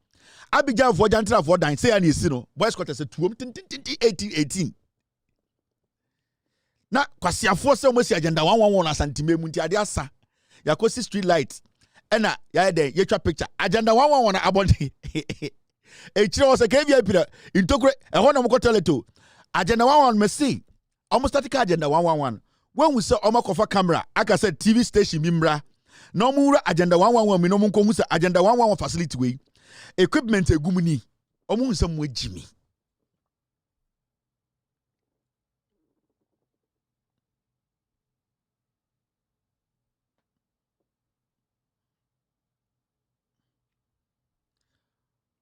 Abidjan for jantra for dan say na esi no boys quarters tuom 18 na kwasiafo se mo si agenda 111 na santime mu nti ade asa yakosi street light ena ya de yetwa picture agenda 111 na abonde kire wo se KVP pira intokure ho na mo koteleto agenda 111 mesi almost static agenda 111 when we say omakofa camera aka say TV station mimra no mura agenda 111 mi no mun ko hu say agenda 111 facility we equipment egumuni omu hu say mo agimi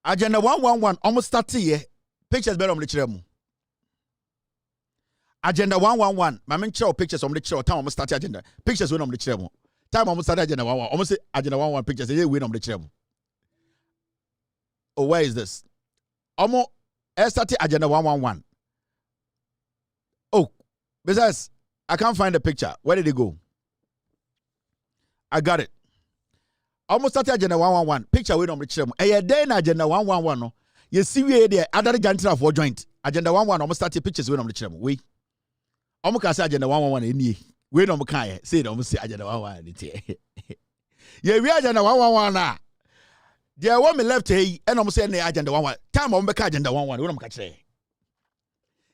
agenda 111 almost start here pictures better on the chiremu agenda 111 my men show pictures on the chiremu time almost start agenda pictures when on the chiremu time almost started agenda 111. Almost say agenda 111 pictures. They win on the channel. Oh, where is this? Almost started agenda 111. Oh, besides, I can't find the picture. Where did it go? I got it. Almost started agenda 111. Picture win on the channel. A day in agenda 111. No, you see we there. Other jantra for joint. Agenda 111. Almost started pictures win on the channel. We. Almost can say agenda 111 in here. We no mkan say no say agenda 111 tie ye we agenda 111 na there one me left here and no say na agenda 11 time o mbeka agenda 11 we no mka kire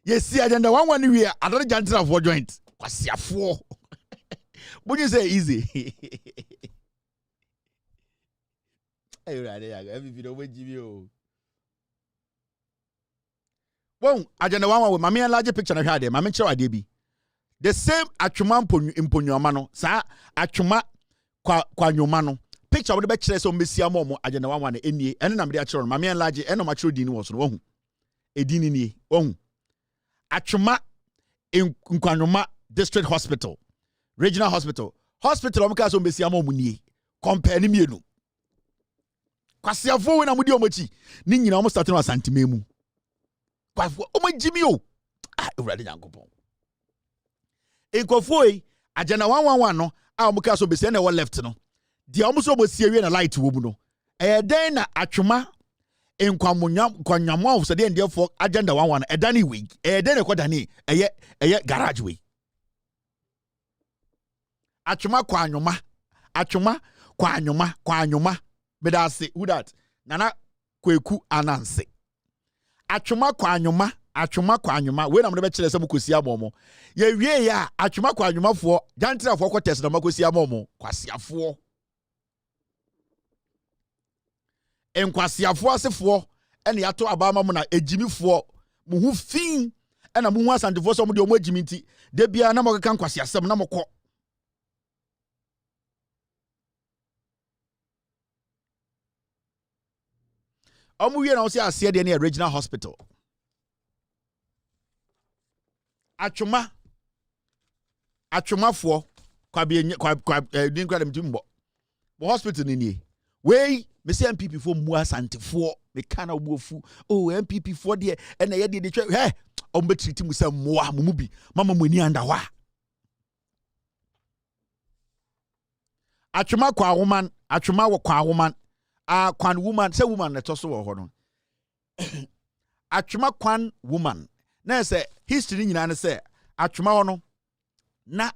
ye see agenda 11 we adore jantra for joint kwasiafo but you say easy hey right there every video we give you bon agenda 11 we mama large picture na hwa there mama kire ade bi the same Atwuma Mponua no sa Atwuma Kwanyuma no picture we be kire so mesia mo agenda 11 enie ene na me de kire no mama enlarge ene ma kire din wo so no wahu edin nie wahu Atwuma Kwanyuma district hospital regional hospital o ka so mesia mo nie compare ni mienu kwasiafo we na mudi omachi ni nyina o start no asantime mu kwafo o magimi o urade yankopon Enkofoi agenda 111 no a omuka so bese na wo left no dia omuso bo sie wie na light wo mu no den na Atwuma kwanyamo so dey for agenda 111 edani we den na kodani eye garage we Atwuma kwanyuma Bedase, who that? Nana Kweku Ananse. Achuma kwanyuma, when I'm never chile some kusia momo. Ye ya, achuma kwanyuma for, jantra for test no makusia momo, kwasia for. En kwasia for se for, and yato abama muna ejimi for, muhu fin, and a muwas and divorce of the omojimiti, de bia namokan kwasia sem namoko. We are also at the regional hospital. Achuma for didn't call them Jimbo. Hospital in here. Way, me say MPP for Mua Santi for me kind of wofu. Oh, MPP for the and I did the hey, be treating with some more mubi. Mama Muni and wa. Achuma kwa woman, Achuma kwa woman. Kwan woman, say woman let us hold on. Achuma kwan woman. Na say history nyina say achuma ono na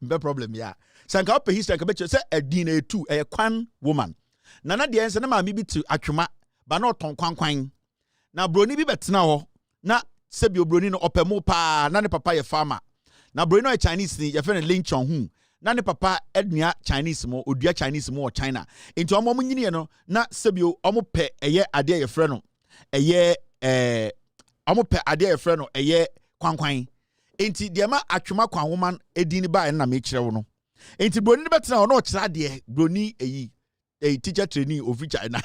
mbe problem ya. Sanka ope history ka be say edina etu kwan woman. Na de ense na ma mi bi to achuma ba na oton kwan. Na broni bi betena ho na sebi obroni no opemu pa na ne papa ye farmer. Na broni no Chinese ni ye fe ne Lin Chong Hu. Na ne papa ednia Chinese mo odua Chinese mo China enti omo nyini no na sebio omo pe eye ade ye frɛ no eye omo pe ade ye frɛ no eye kwankwan enti de ma atwema kwan woman edini ba na me kyerɛ wo no enti broni betena wo no kyerɛ ade broni teacher trainee of China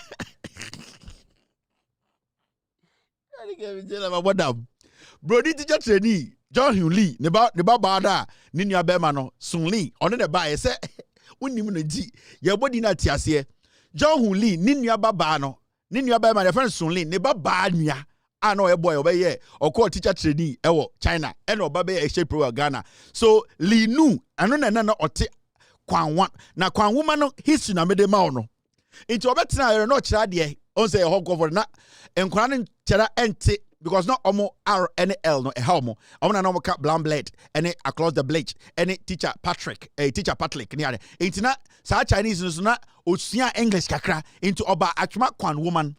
ani ke mi jela ma bodam broni teacher trainee John Hyun Lee ne ba bada ni nua bema no Sun Lee ono ne ba ye se unim no ji ye body na tiase John Hyun Lee ni nua baba no ni nua bema ne friend Sun Lee ne ba nua ano e boy obeye okọ teacher trainee ewo China ene oba be exchange program Ghana so Lee nu ano na ote kwanwa na kwanwoma no history na mede ma no nti obetena ere no kira de on say ho governor na enkwana no kira ente because not omo R N L no helmo omo na no ka blamblet and across the bleach and teacher Patrick near intina sa Chinese no na osua English kakra into oba atwuma kwan woman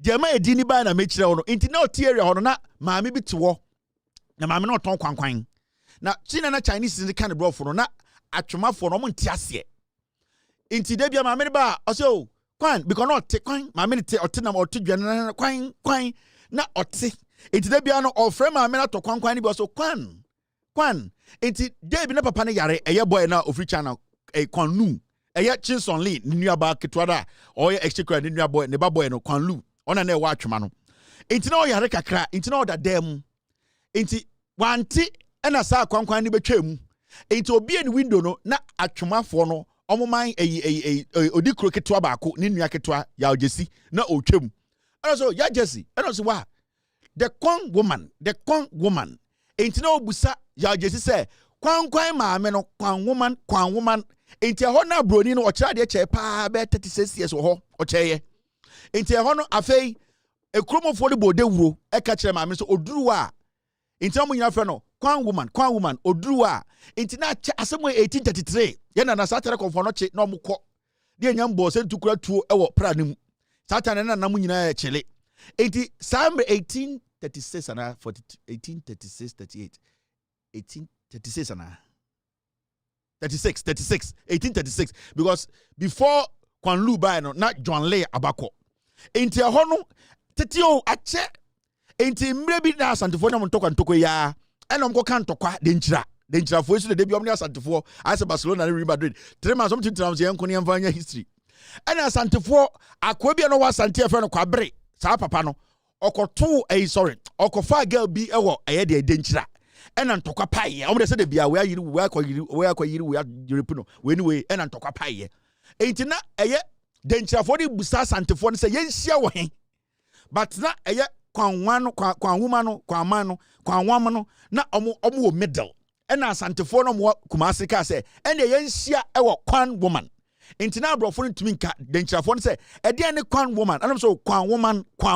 de ma edini ba na mechire wo no intina otiere ho no na maame bi te wo na maame no ton kwan na China na Chinese ni kan bro for no na atwuma for no mo ntiase inti de bia maame ba oso kwan because not te kwan maame te otenam otudwane kwan na ote enti da bia no ofre ma me na to kwan ni bi so kwan enti David na papa ne yare eye boy na ofri channel kwan nu eye Chinson Lee nua ba ketwa da oye exchequer ni nua boy ne ba boy no kwan lu ona na e wa atwema no enti na o yare kakra enti na o da dem enti wanti na sa kwan ni betwam enti obi ni window no na atwemafo no omoman odi kro ketwa ba ko ni nua ketwa ya ogesi na otwam also ya Jesse and also wa the kwan woman enti na obusa ya Jesse say kwan maame no kwan woman enti ho na broni no o kira de che pa be 36 years ho o cheye enti ho no afei ekromofo de bode wuro e ka kire maame so oduru a enti mo nyina frɛ no kwan woman oduru a enti na asemo 1833 ye na satere konfo no che na omkɔ de nyambo se ntukura tuo e wo pra nim Satan na namu nyina chele. Enti Psalm 1836 and 1836 38 1836 and 36 1836 because before Kwan Lu by no na John Lay abako. Enti ho no tetio ache enti mre bi na asantefo na ntoko ya ena mko kan tokwa de nchira fo esu de bi omni asantefo ase Barcelona na Real Madrid 3 months something trams ye nko ne mfanya history ena asantefo akwa bia no wa asante efe no kwabere saa papa no okoto okofa girl bi ewo eye de nchira ena ntokwa paye omde se de bia we ayiri we akoyiri we Europe no we anyway ena ntokwa paye enti na eye de nchira fo de busa asantefo no se ye nhia wo he but na eye kwan woman no na omo wo middle ena asantefo no mo kumase ka se ena ye nhia ewo kwan woman enti na brofo ntumi nka denchirafo no se ede ne kwan woman anam so kwan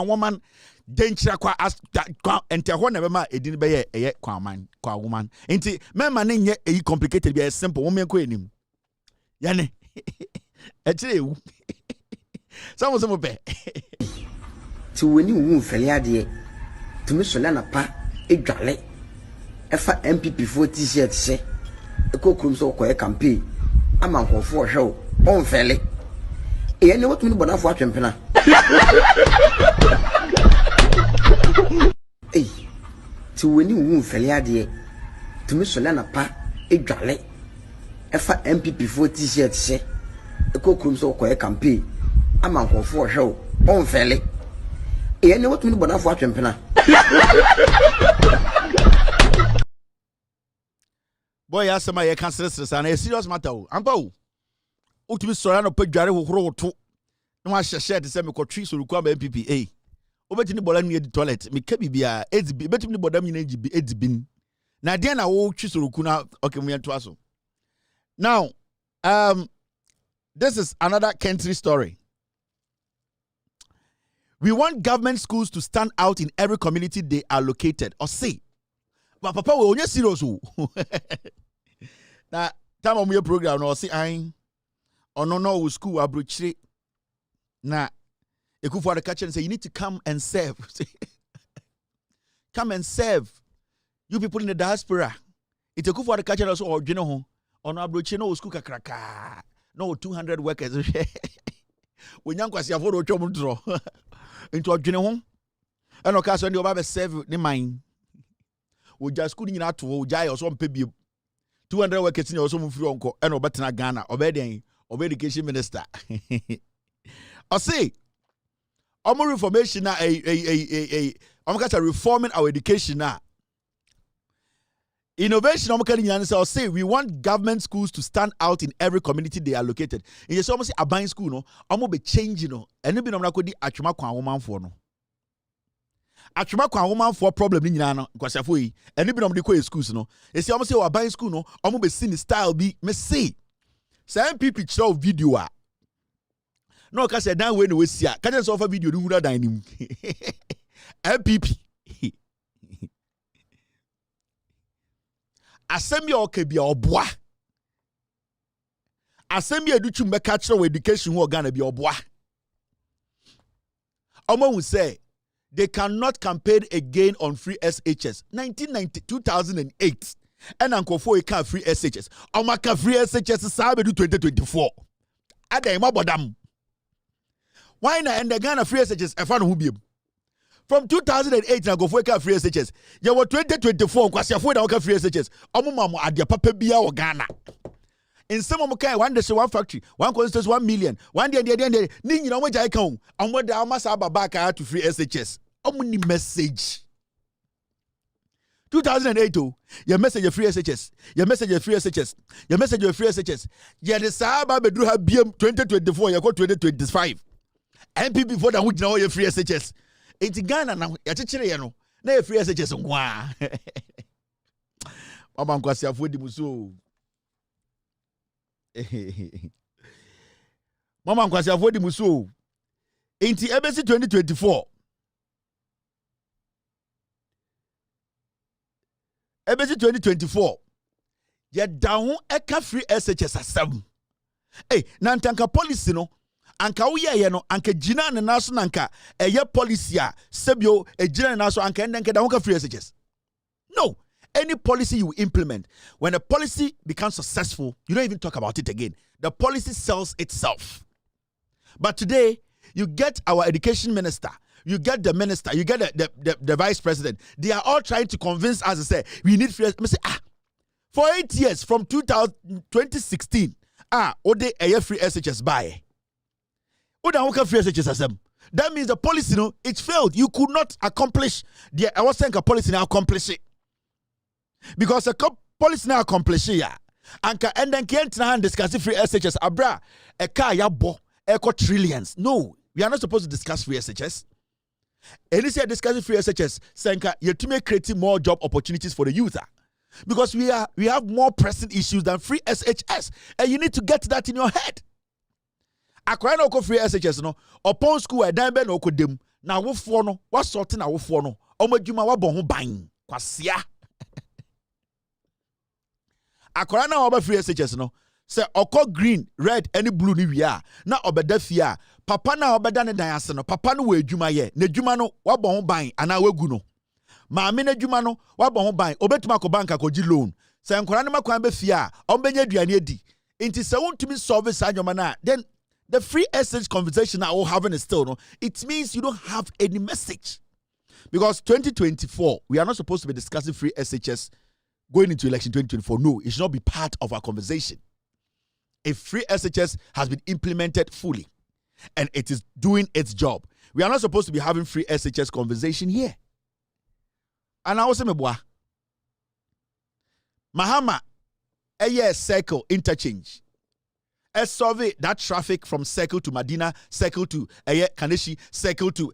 woman denchira kwa ente ho na be ma edin be ye eye kwan woman enti mema ne nye eyi complicated be simple wo menko enim ya ne Actually, someone some be. To when you won't fail de to me solana pa edwale efa MPP for t-shirt se ekokrum so koye campaign ama nkofo hwe on fele e ne wotumi bonafo atwempena to when you won't fail de to me solana pa edwale efa MPP for t-shirt se ekokrum so koye campaign ama nkofo hwe on fele e ne wotumi bonafo atwempena. Boy, asema ye cancel this and a serious matter. Ampo. Utumi sora no pedware hohoro to. No wa share de say me kotwi so ruku am MPP. Obetini bola ni di toilet. Me ka bibia edibi. Betimi bodam ni ejibi edibin. Na de na wo twi so ruku na okay me to aso. Now, this is another country story. We want government schools to stand out in every community they are located. Or say, but papa we only serious. Now, time on your program, or say, I no school abrochire. Now, you go for the catch and say, you need to come and serve. Come and serve. You people in the diaspora. It's a go for the catch and also, or you know, on abrochire no school kakraka. No 200 workers. When young was your photo draw into a general, and no cast on the over serve the mine. We just couldn't out to Jai or some baby 200 workers in your some free uncle and Obatana Ghana, obeying education minister. I say, more information now. I'm reforming our education now. Innovation, I'll say we want government schools to stand out in every community they are located. In just almost a buying school, no, I'm be changing, no, and maybe I'm not going to achuma kwa woman for no. Achuma kwa woman for problem in Yana, because if we, and maybe I'm the schools, no, you see, almost a buying school, no, I'm be seeing the style be, me say, some people show video. No, because I don't when we see, can't just offer video, do that dining. MPP. Asemi okebi obwa. Asemi educhu meka kire education wo Ghana bi obwa. Omo will say they cannot campaign again on free SHS. 2008 and ankofo e can free SHS. Omo ka free SHS sa be do 2024. Ada ima bodam. Why na and the Ghana free SHS e fa no hu biem. From 2008 na go for free SHS. You were 2024 kwasi afo na go free SHS. Omo mamu ade papa bia o Ghana. In some of kai one day one factory, one constitutes 1 million. One day ni nyina omo jai kan. Omo da amasa baba ka to free SHS. Omo ni message. 2008 your message free SHS. Your message free SHS. Your message free SHS. Ya de sa ba bedru ha biem 2024 ya go 2025. MPP for that which now your free SHS. It's Ghana now. Yachire ye no. Na e free SHS ngwa. Mama nkwasi afodi muso. Mama nkwasi afodi muso. Inti ebesi 2024. Ebesi 2024. Ye down eka free SHS asem. Eh, na ntanka policy no. Anka uye no anka jina ne naso nanka eye policy a sebio ejina ne naso anka endenke da woka free SHS. No, any policy you implement, when a policy becomes successful, you don't even talk about it again. The policy sells itself. But today, you get our education minister, you get the minister, you get the vice president. They are all trying to convince us to say we need free. I say, for 8 years from 2016, ode eye free SHS buy. That means the policy, no, it failed. You could not accomplish the I was saying a policy now accomplish it. Because a policy now accomplish it. And then can't discuss free SHS. Abra, a car yabo, eco trillions. No, we are not supposed to discuss free SHS. And this year discussing free SHS, Senka, you to make creating more job opportunities for the user. Because we have more pressing issues than free SHS. And you need to get that in your head. Akwai no ko free SHS no upon school e dan be no ko dem na wofo no what sort na wofo no omadwuma wabɔ ho ban kwasia akwai na oba free SHS no say oko green, red, any blue ni wia. Na obeda fia. Papa na obeda ne dan ase no. Papa no we adwuma ye. Ne adwuma no wabɔ ho ban ana wagu no. Maame ne adwuma no wabɔ ho ban. Obetuma ko bank akogi loan. Say nkora ne makwan be fia, ombenya aduane adi. Inti se wontumi solve sa nyoma na, then the free essence conversation that we're having is still, no, it means you don't have any message. Because 2024, we are not supposed to be discussing free SHS going into election 2024. No, it should not be part of our conversation. If free SHS has been implemented fully and it is doing its job, we are not supposed to be having free SHS conversation here. And I was saying, Mahama, a year circle interchange. A survey that traffic from Circle to Medina, Circle to Kaneshi, Circle to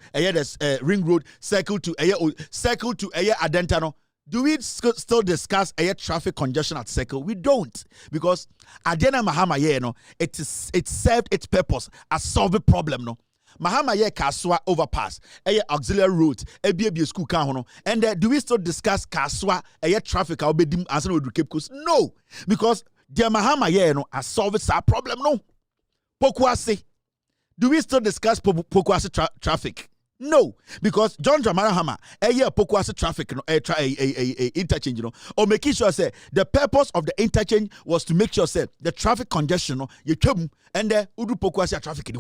Ring Road, Circle to Adentano. Do we still discuss traffic congestion at Circle? We don't, because Adena Mahama it served its purpose as solve a problem. No, Mahama Kaswa overpass, auxiliary route, BB school car. And do we still discuss Kaswa traffic? I'll be answering with Cape Coast. No, because dear Mahama has solved our problem. No, Pokwase. Do we still discuss Pokwase traffic? No, because John Jamarahama, Pokwase traffic, interchange, or making sure say the purpose of the interchange was to make sure say the traffic congestion, you come and udu Pokwase traffic.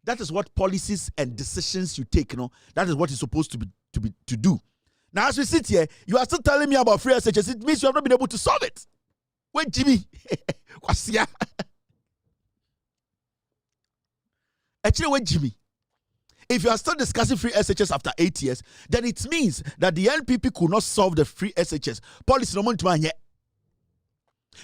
That is what policies and decisions you take. That is what is supposed to do. Now, as we sit here, you are still telling me about free SHS. It means you have not been able to solve it. Wait, Jimmy. Actually, wait, Jimmy. If you are still discussing free SHS after 8 years, then it means that the NPP could not solve the free SHS policy no money yet.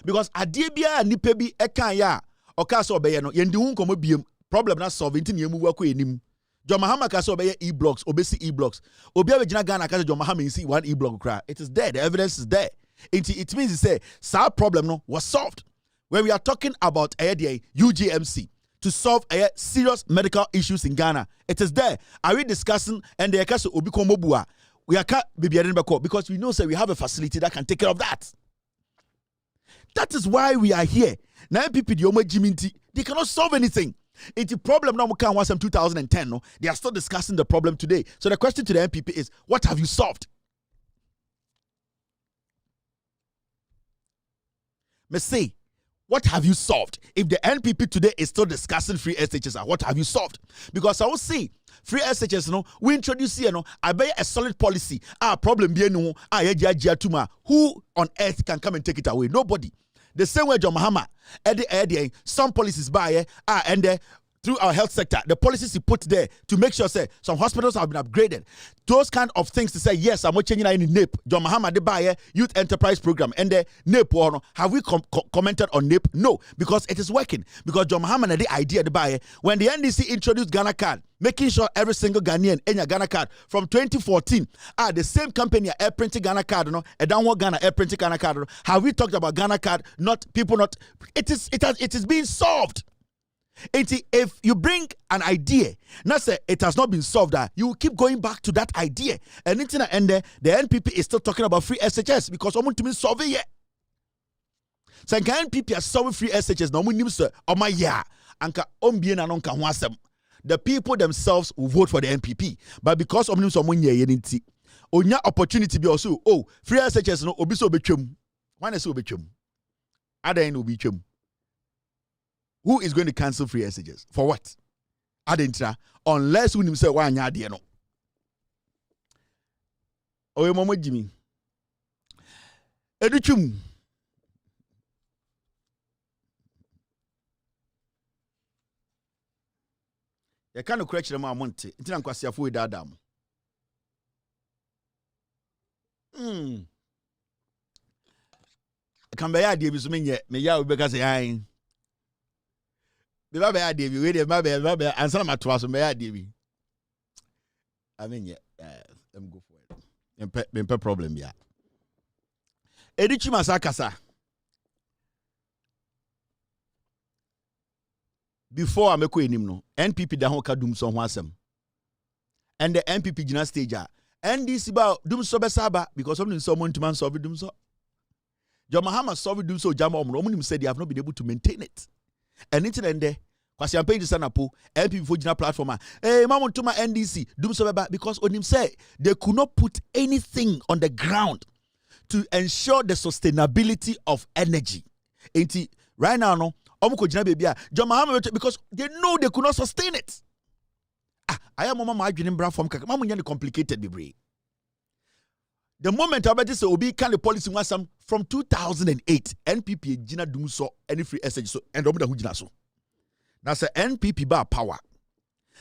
Because adebia nipebi ekanya okaso obeye no yendi hu nkomo biem problem na solve nti nemu wako enim. John Mahama kaso obeye e-blocks, obesi e-blocks. Obi abegina Ghana kaso John Mahama see one e-block cry. It is there, the evidence is there. It means it say our problem no was solved. When we are talking about UGMC to solve serious medical issues in Ghana, it is there. Are we discussing and the Akaso Obiko Mobua? We are can't be because we know we have a facility that can take care of that. That is why we are here. Now people they cannot solve anything. It's a problem now. 2010. No, they are still discussing the problem today. So the question to the NPP is, what have you solved? Me say, what have you solved? If the NPP today is still discussing free SHS, what have you solved? Because I will see free SHS, we introduce here, I buy a solid policy. Problem be no, who on earth can come and take it away? Nobody. The same way John Mahama, Eddie, some policies by and through our health sector, the policies he put there to make sure say some hospitals have been upgraded. Those kind of things to say, yes, I'm changing in NAP. John Mahama the buyer youth enterprise program and the NAP have we commented on NAP? No, because it is working. Because John Mahama had the idea the buyer when the NDC introduced Ghana card, making sure every single Ghanaian in your Ghana card from 2014, the same company air printing Ghana card, a downward Ghana air printing Ghana card. Have we talked about Ghana card? Not people, not it is being solved. If you bring an idea, not say it has not been solved, you will keep going back to that idea. And until the end, the NPP is still talking about free SHS because someone to be solve it yet. So NPP are solving free SHS. No one sir, oh my yeah, anka ombien anonka wasem. The people themselves will vote for the NPP, but because of someone yeah yeniti, onya opportunity be also free SHS no obiso betwem. Why na so betwem? Ada no betwem. Who is going to cancel free SHS? For what? Adentra. Unless we say why nyade no. Oye momo Jimmy. Educhum. Ya kanu correct them amonte. Ntina nkwasiafo we dadam. Gbeyy adie bi so menye me ya obeka say yan. The Baba Devi, wait, Baba, and some at was a Maya Devi. I mean, yeah, I'm go for it. No problem, yeah. Edichi Masakasa. Before I make him no, NPP da hoka dum so wasem. And the NPP gina stage NDC ba dum so besaba because of someone to man solve dum so. John Mahama solve do so jam omunim said they have not been able to maintain it. And it's in there. Kwasi Ampere Sanapo, MP for Jina platform. Hey, Mamon to my NDC, do so because on him say they could not put anything on the ground to ensure the sustainability of energy. Right now, no, John Mahama because they know they could not sustain it. I am mama arguing bra from Mama complicated be. The moment I bet say Obi can the policy was some from 2008 NPP Gina dum so any free SH so and Obi da Hujina so. Now say NPP bar power.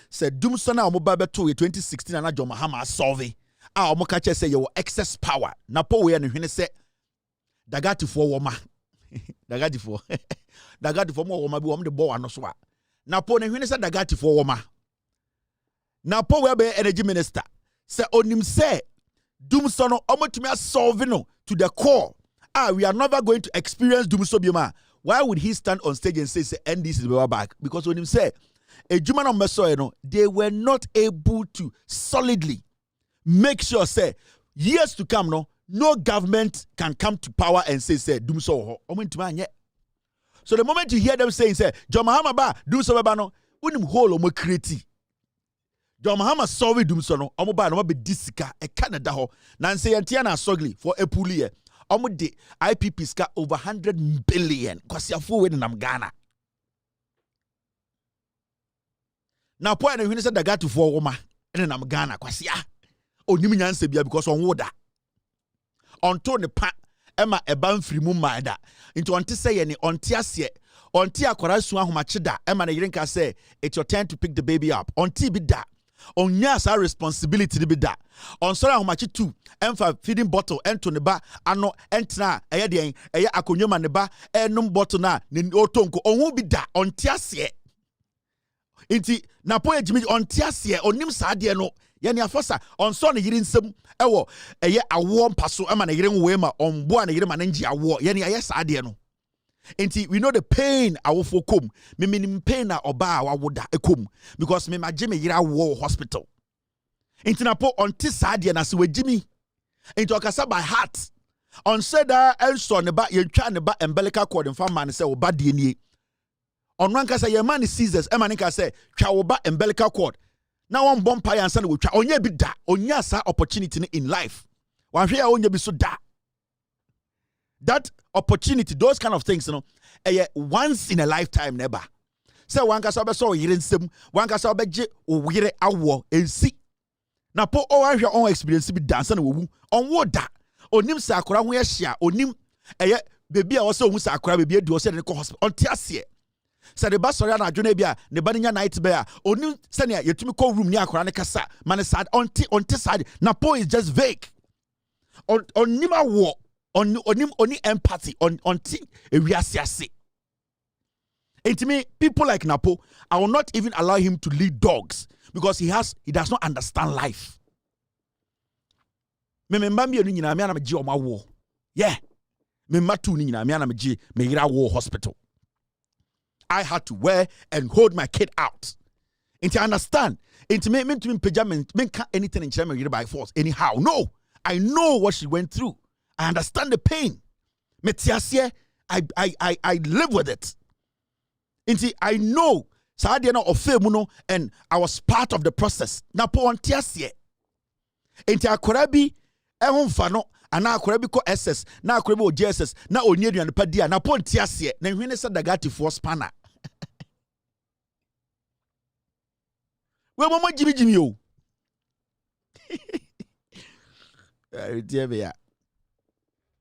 Say dum so na omo ba beto 2016 na John Mahama solve. Omo ka che say your excess power. Na po we no hwene say dagati for woma. Dagati for mo woma bi wom de bo ano so a. Na po ne hwene say dagati for woma. Na po we be energy minister. Say onim say doom so no omotumi solve no to the core. We are never going to experience doom so bioma. Why would he stand on stage and say NDC is back? Because when him say a Juma no meso no, they were not able to solidly make sure say years to come no government can come to power and say doom so ho. So the moment you hear them saying say John Mahama ba doom so ba no, unim hole omo create. John Mahama solve doom so no, omo ba no be disika e Canada ho. Na say yantia na struggle for a pulie. Omo de IPP ska over 100 billion. Kwasi afo we nam Ghana. Na po na hwene say daga to for woma ene nam Ghana kwasi a. Onim nyanse bia because on woda. Onto ne pa ema eba mfiri mu maida. Into onte say ye ne onte ase. Onte akwara su ahomache da ema na yirenka say it's your turn to pick the baby up. Onte bi da. Onya sa responsibility bi da. On sorry ahomache 2 emfa feeding bottle ento ne ba ano entna eye den eye akonnwoma ne ba enum bottle na ne otonko onhu bi da onte ase. Inti na po ejimi onte ase onim sa de no ye ne afosa onso ne yiri nsem ewo eye awo mpaso ema na yiri nwe ma onbo na yiri ma na nji awo ye ne eye sa de no. Inti we know the pain awo for kom me minim pain na oba awoda ekom because me magye me yiri awo hospital. Inti na po onte sa de na se wajimi into okasa by heart on said enso ne ba yetwa ne ba umbilical cord mfa man say oba de nie on ranka say your man Caesars e man ka say twa oba umbilical cord na one bomb pie ansa na wotwa onya bi da onya sa opportunity in life wan hwe ya onya bi so da that opportunity those kind of things once in a lifetime never say wan ka say obeso yire nsem wan ka say obegye owire awo ensi na po o wan hwe on experience bi dansa na wowu on woda onim sa akora ho ehia onim bebi a wo se ohu sa akora bebi adu o se ne ko hospital on tiase se de ba sori na adwona bi a ne ba nya night bear onim se ne yetumi ko room ni akora ne kasa man sad on side na po is just vague onim awo oni empathy on ewiase. And to me, people like Napo, I will not even allow him to lead dogs because he does not understand life. Me mbambi oni nyina me ana meji oma wo. Yeah. Me matu ni nyina me ana meji me yira wo hospital. I had to wear and hold my kid out. Into understand. Into me to pajama men can't anything in China by force anyhow. No. I know what she went through. I understand the pain. Metiasie, I live with it. Inti I know Saadiana of Femuno and I was part of the process. Na po ontiasie. Inti akorabi ehunfano ana akorabi ko SS na akorabi o JSS na onyedu an padia na po ontiasie na hwene sa dagati for spanner. We mama jimi yo.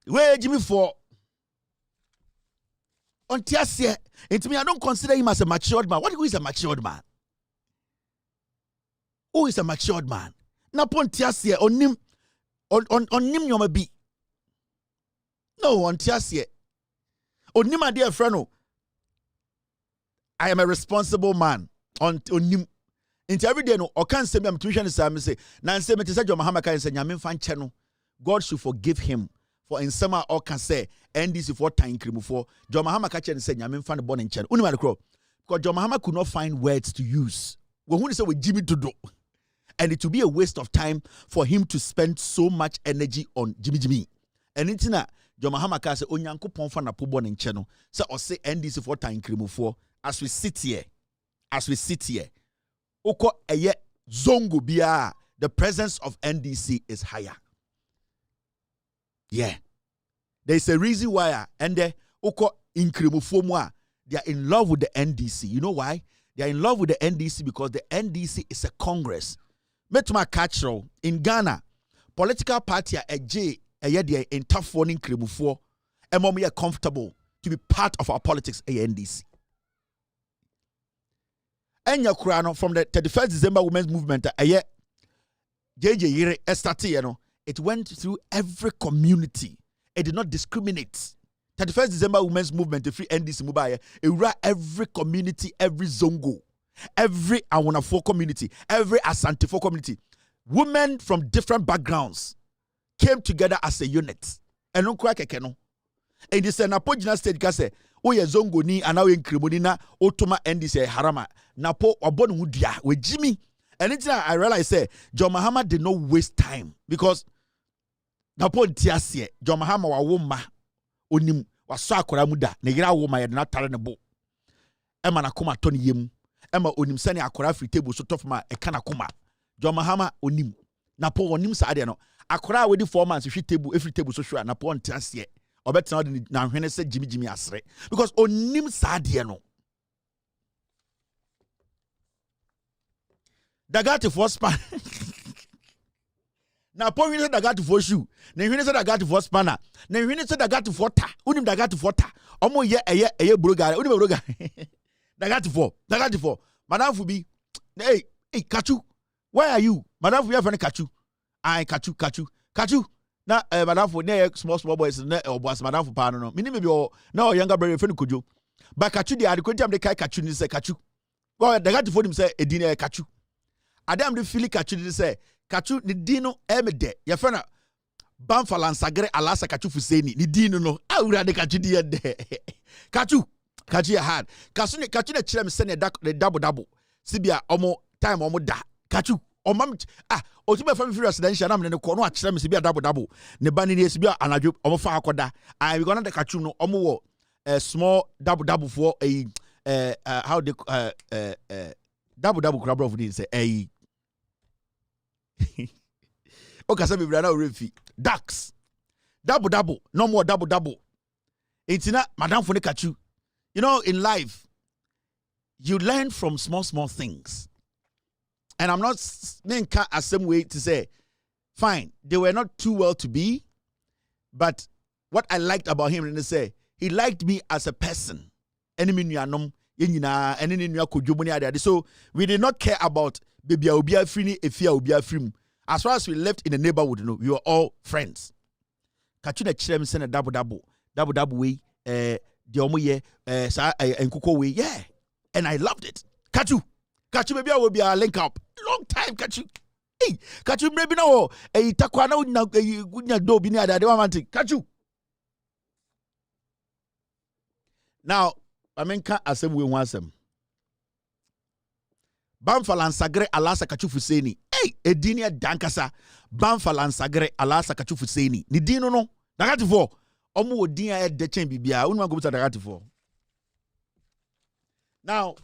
Where Jimmy for on Tiasia, and to me, I don't consider him as a matured man. Who is a matured man? Who is a matured man? Napon Tiasia on him yoma bi. No, on Tiasia. On him, my dear friend. I am a responsible man. On him. Into every day, no, or can't say me, I'm tuition is say, Nancy, me say, John Mahama can say, Yamin fan channel. God should forgive him. For in summer or can say NDC for time cream for John Mahama catch and say Yamin fan born in Chen. Because John Mahama could not find words to use. Well, who is with Jimmy to do? And it would be a waste of time for him to spend so much energy on Jimmy. And it's not John Mahama ka say onyankopon fa na pobo ne nche no say o say NDC for time kremufo as we sit here oko eye zongo bia the presence of NDC is higher. Yeah. There is a reason why and the oko inkremufo mu a they are in love with the NDC. You know why? They are in love with the NDC because the NDC is a Congress. Metuma cultural in Ghana, political party in tough one in Kremufo, and we are comfortable to be part of our politics NDC. And your crown from the 31st December Women's Movement, JJ started, it went through every community. It did not discriminate. 31st December Women's Movement, the free NDC mobile, every community, every zongo, every Awanafo community, every Asantefo community. Women from different backgrounds came together as a unit. And no crack ekeno. And this is Napojina State Kase, Oye Zongo ni anawe nkrimonina Otoma NDC harama. Napo wabonu hudia with Jimmy. And it's I realized say John Mahama did not waste time because Napo ntiasie John Mahama wa woma onim waso akora mu da na yira wo ma ye na tare ne bo ema na koma to ne yem ema onim sane akora free table so tof ma e kana koma John Mahama onim na po onim sa de no akora we di 4 months free table so sure na po ntiase obetena de na hwene se jimi asre because onim sa de no dagati for span na po hwene dagati for shoe na hwene se dagati for spanner na hwene se dagati for ta unim dagati for ta omo ye eye brogare unim brogare dagati for madam fubi hey kachu where are you madam fubi friend kachu I kachu na madam for na small boys na oboas madam for pa no mini maybe o na younger brother friend kojo but kachu dey adequate am dey kai kachu ni say kachu go dagati for him say edin kachu adam dey feel kachu dey say kachu ni dino emede ye fena Banfalansagre alasa kachu fuseni ni dino no awura de kachu di de kachu ya hard kachu ne kire me sene double sibia omo time omo da kachu omam otume fami free residential na me ne ko no a kire me sibia double ne ba ne sibia anadwo omo fa akoda I we gonna the kachu no omo wo small double for how they double crab of this say Okasa be brana refi ducks double no more double it's not madam for kachu. You know, in life you learn from small things, and I'm not saying a same way to say fine they were not too well to be, but what I liked about him and say he liked me as a person. So we did not care about baby obia free efia obia free. As far as we left in the neighborhood, we were all friends. Kachu na chirem send a double way, the omoye, and kuko way, yeah. And I loved it. Kachu, maybe I will be a link up. Long time, Kachu. Hey, Kachu, maybe no, a takwana na do binia da de wamanti. Kachu. Now, I mean, asem we want some. Banfalansagre alasa kachu fuseni. Hey, edinia dankasa. Banfalansagre alasa kachu fuseni. Ni dino no. Dagati for. Omu odinya e de chen bibia. Unwa go buta dagati for. Now,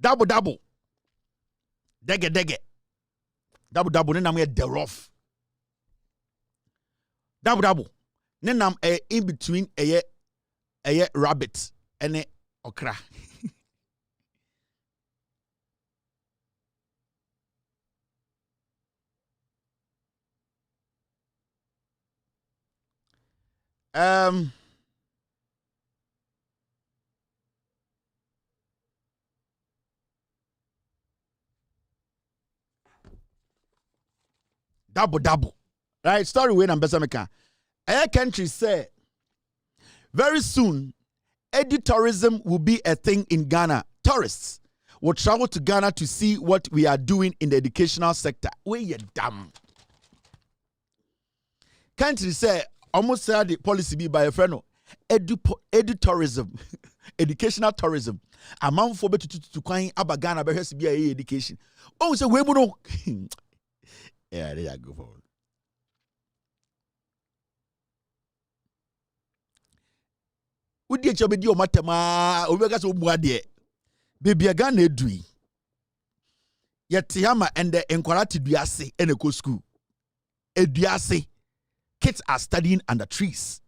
double. Dege. Double. Nenam ye de rough. Double. Nenam in between a rabbit and okra. Double. Right, story when I'm better meka. Air country say very soon edutourism will be a thing in Ghana. Tourists will travel to Ghana to see what we are doing in the educational sector. Where you damn. Country say almost said the policy be by a friend. Edutourism, educational tourism. A man for better to coin Abagana by has to be a education. Oh, so we no. Yeah, there you go. Udi echabedi o matema obeka so mu ade. Baby aga na edui. Yet yama and the enkwalati duase ene ko school. Eduase. Kids are studying under trees.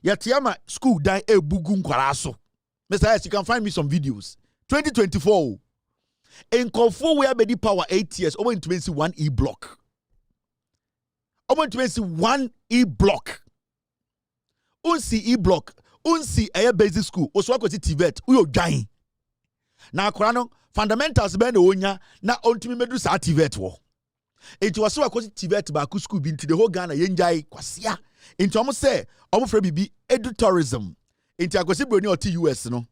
Yet yama school die e bugu nkwala so. Mr. S, you can find me some videos. 2024. In Konfo where bedi power 8 years, over in 21 E block. Over in 21 E block. Unsi E block. Unsi a basic school. Oswako ti Tibet. Uyo giant. Na akorano fundamentals be na onya na ontimi medu sa activate wo enti waso akosi activate ba ku school bi nti the whole Ghana yenjai kwasea enti omo say omo fra bibi edu tourism enti akosi broni oti US no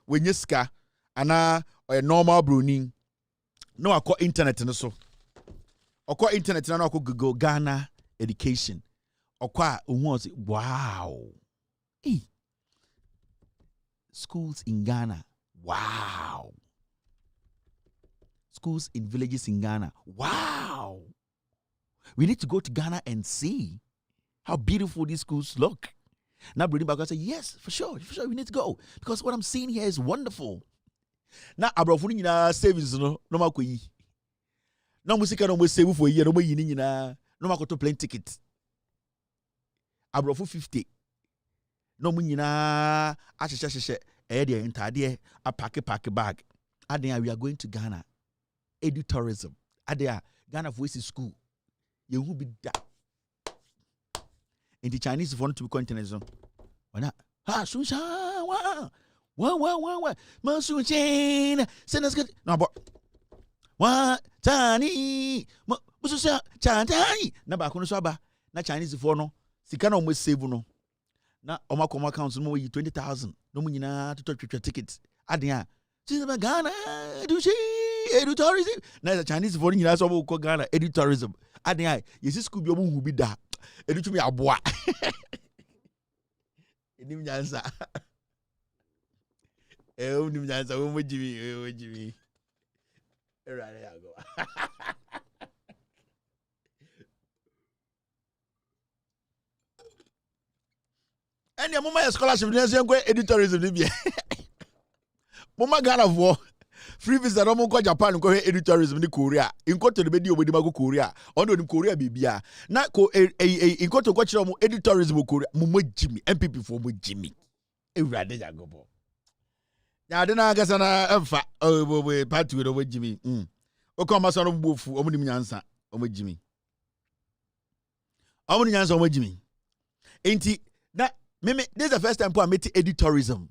wenye ska ana normal broni no akọ internet no so akọ internet na akọ Google Ghana education akọ ohun wow schools in Ghana. Wow. Schools in villages in Ghana. Wow. We need to go to Ghana and see how beautiful these schools look. Now, Brady Baga said, yes, for sure, we need to go. Because what I'm seeing here is wonderful. Now, Abrafuni na savings no makoi. No musika no save for a year, no yini na no makoto plane ticket. Abrafu 50. No munyina asheshe area entire a pack bag. Adia we are going to Ghana. Edu tourism. Adia Ghana voice school. You will be that. In the Chinese want to be continental. Why not? Ha Susha wa Masu Chain send us good. No but wa Tani Mususa Chantani na ba kono so aba na Chinese for no sika na almost save no. Na omakoma accounts no 20,000 no mu nyina to tickets adea Chizaba Ghana edu tourism na the Chinese for nyina so go Ghana edu tourism adea yesi school bi omo hu bi da edu tumi aboa enim nyansa onim nyansa wo mojimi erare yago and your mama scholarship next year go editourism libya. Mama Ghana for free visa no go Japan go editourism ni Korea. Inko to the bedi obedi mago Korea. Ondo ni Korea bibia. Na ko inko to go chiro mo editourism Korea. Mo Jimmy MPP for mo Jimmy. Ewrade jagobo. Ya de na gasa na emfa we party we no Jimmy. O ko ma so no mbofu omo ni nyansa omo Jimmy. Omo ni nyansa omo Jimmy. Enti na this is the first time I met editourism.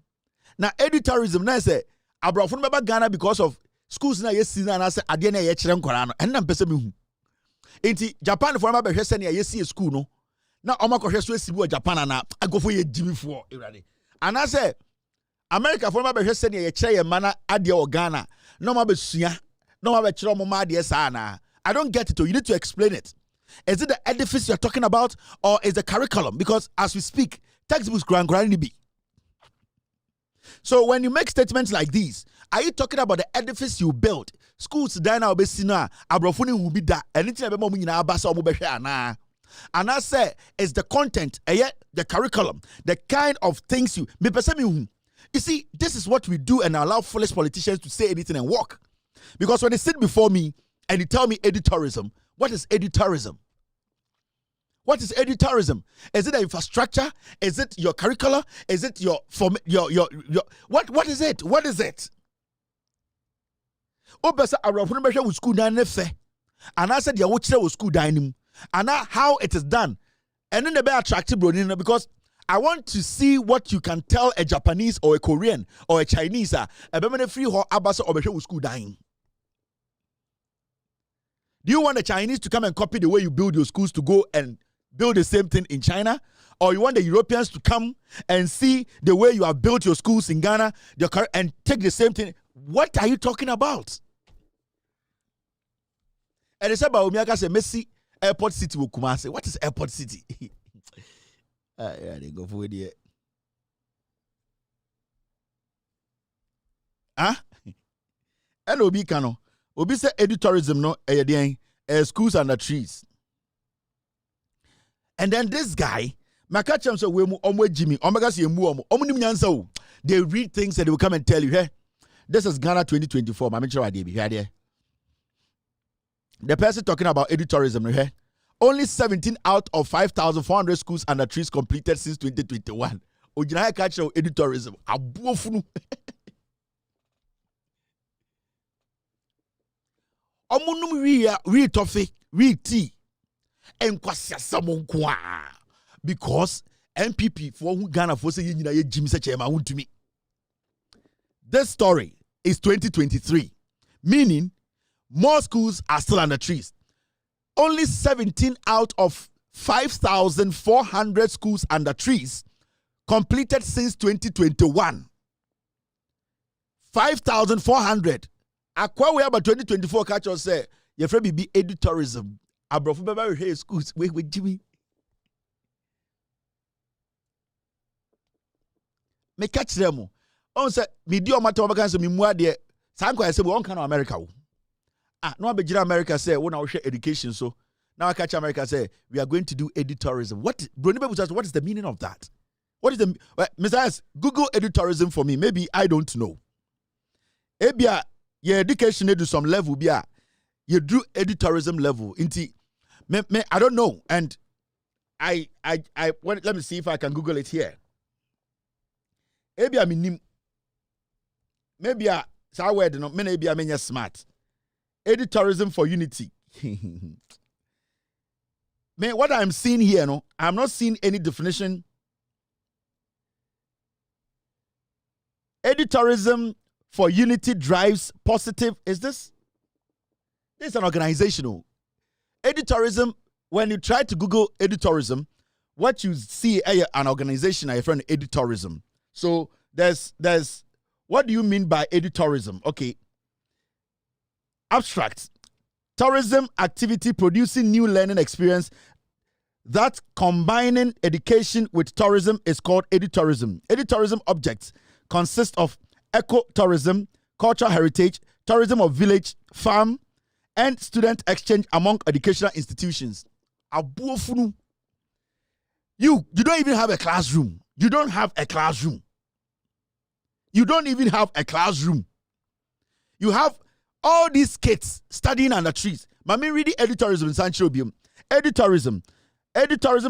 Now editourism na say abrafo no baba Ghana because of schools na yesi na say ade na ye kire nkora no en na mpese me hu. Enti Japan for ma be hwese na yesi school no. Na o makọhwe so esibu Japan na agofo ye jimi fo ewrade. Ana say America for ma be hwese na ye kire ye mana ade o Ghana. No ma be sua. No ma be kire mo ma ade sa na. I don't get it. You need to explain it. Is it the edifice you're talking about or is the curriculum? Because as we speak, textbooks grand be. So when you make statements like these, are you talking about the edifice you built? Schools dine now besina abrofuni will be that anything about mo nyina abasa omo behwe ana. And I say it's the content, the curriculum, the kind of things you me pese me hu. You see, this is what we do and allow foolish politicians to say anything and walk. Because when they sit before me and they tell me editourism, what is editourism? What is editourism? Is it the infrastructure? Is it your curricula? Is it your what is it? What is it? Obesa arafunu behwe with school dan nefe. And I said ya wo kire with school dan nim. And how it is done. And then they be attractive because I want to see what you can tell a Japanese or a Korean or a Chinese a free ho abasa or behwe with school dan. Do you want the Chinese to come and copy the way you build your schools to go and build the same thing in China? Or you want the Europeans to come and see the way you have built your schools in Ghana and take the same thing? What are you talking about? And it's about Umiaka say Messi Airport City will come and say, what is Airport City? Yeah, they go for it. Huh? LOB Kano. Obi say editourism no schools under trees. And then this guy, My catch them so we mu Jimmy. Omega si emu omo. Omo nim nyansa o. They read things and they will come and tell you, hey, this is Ghana 2024. My mention idea be here. The person talking about edutourism, hey, only 17 out of 5,400 schools under trees completed since 2021. Ojina catch of edutourism. Abuofunu. Omunum we toffee, we tea. Enkwasya samon kwa. Because MPP for who Ghana for say yina ye Jimmy Sechema won to me. This story is 2023, meaning more schools are still under trees. Only 17 out of 5,400 schools under trees completed since 2021. 5,400. Akwa we about 2024 catch us say your friend be edutourism. Abrofo beba we schools we Jimmy. Me catch them. On say me di o matter obakan so me mu ade. San kwa say we won kan America wo. No abejira America say we na we share education so. Now I catch America say we are going to do edutourism. What is the meaning of that? What is the Mr. S, Google edutourism for me. Maybe I don't know. Ebia your education do some level bia. You do edutourism level. Inti me I don't know. And I let me see if I can Google it here. Ebia minim. Maybe I say word no me ebia menya smart. Edutourism for unity. Man, what I'm seeing here, no, I'm not seeing any definition. Edutourism for unity drives positive. Is this? This is an organizational. Edutourism, when you try to Google edutourism, what you see an organization, a friend, edutourism. So there's what do you mean by edutourism? Okay. Abstract. Tourism activity producing new learning experience that combining education with tourism is called edutourism. Edutourism objects consist of ecotourism, cultural heritage, tourism of village, farm, and student exchange among educational institutions. Abuofunu. You don't even have a classroom. You don't have a classroom. You don't even have a classroom. You have all these kids studying under trees. Mami reading edutourism in Sancho Bium. Edutourism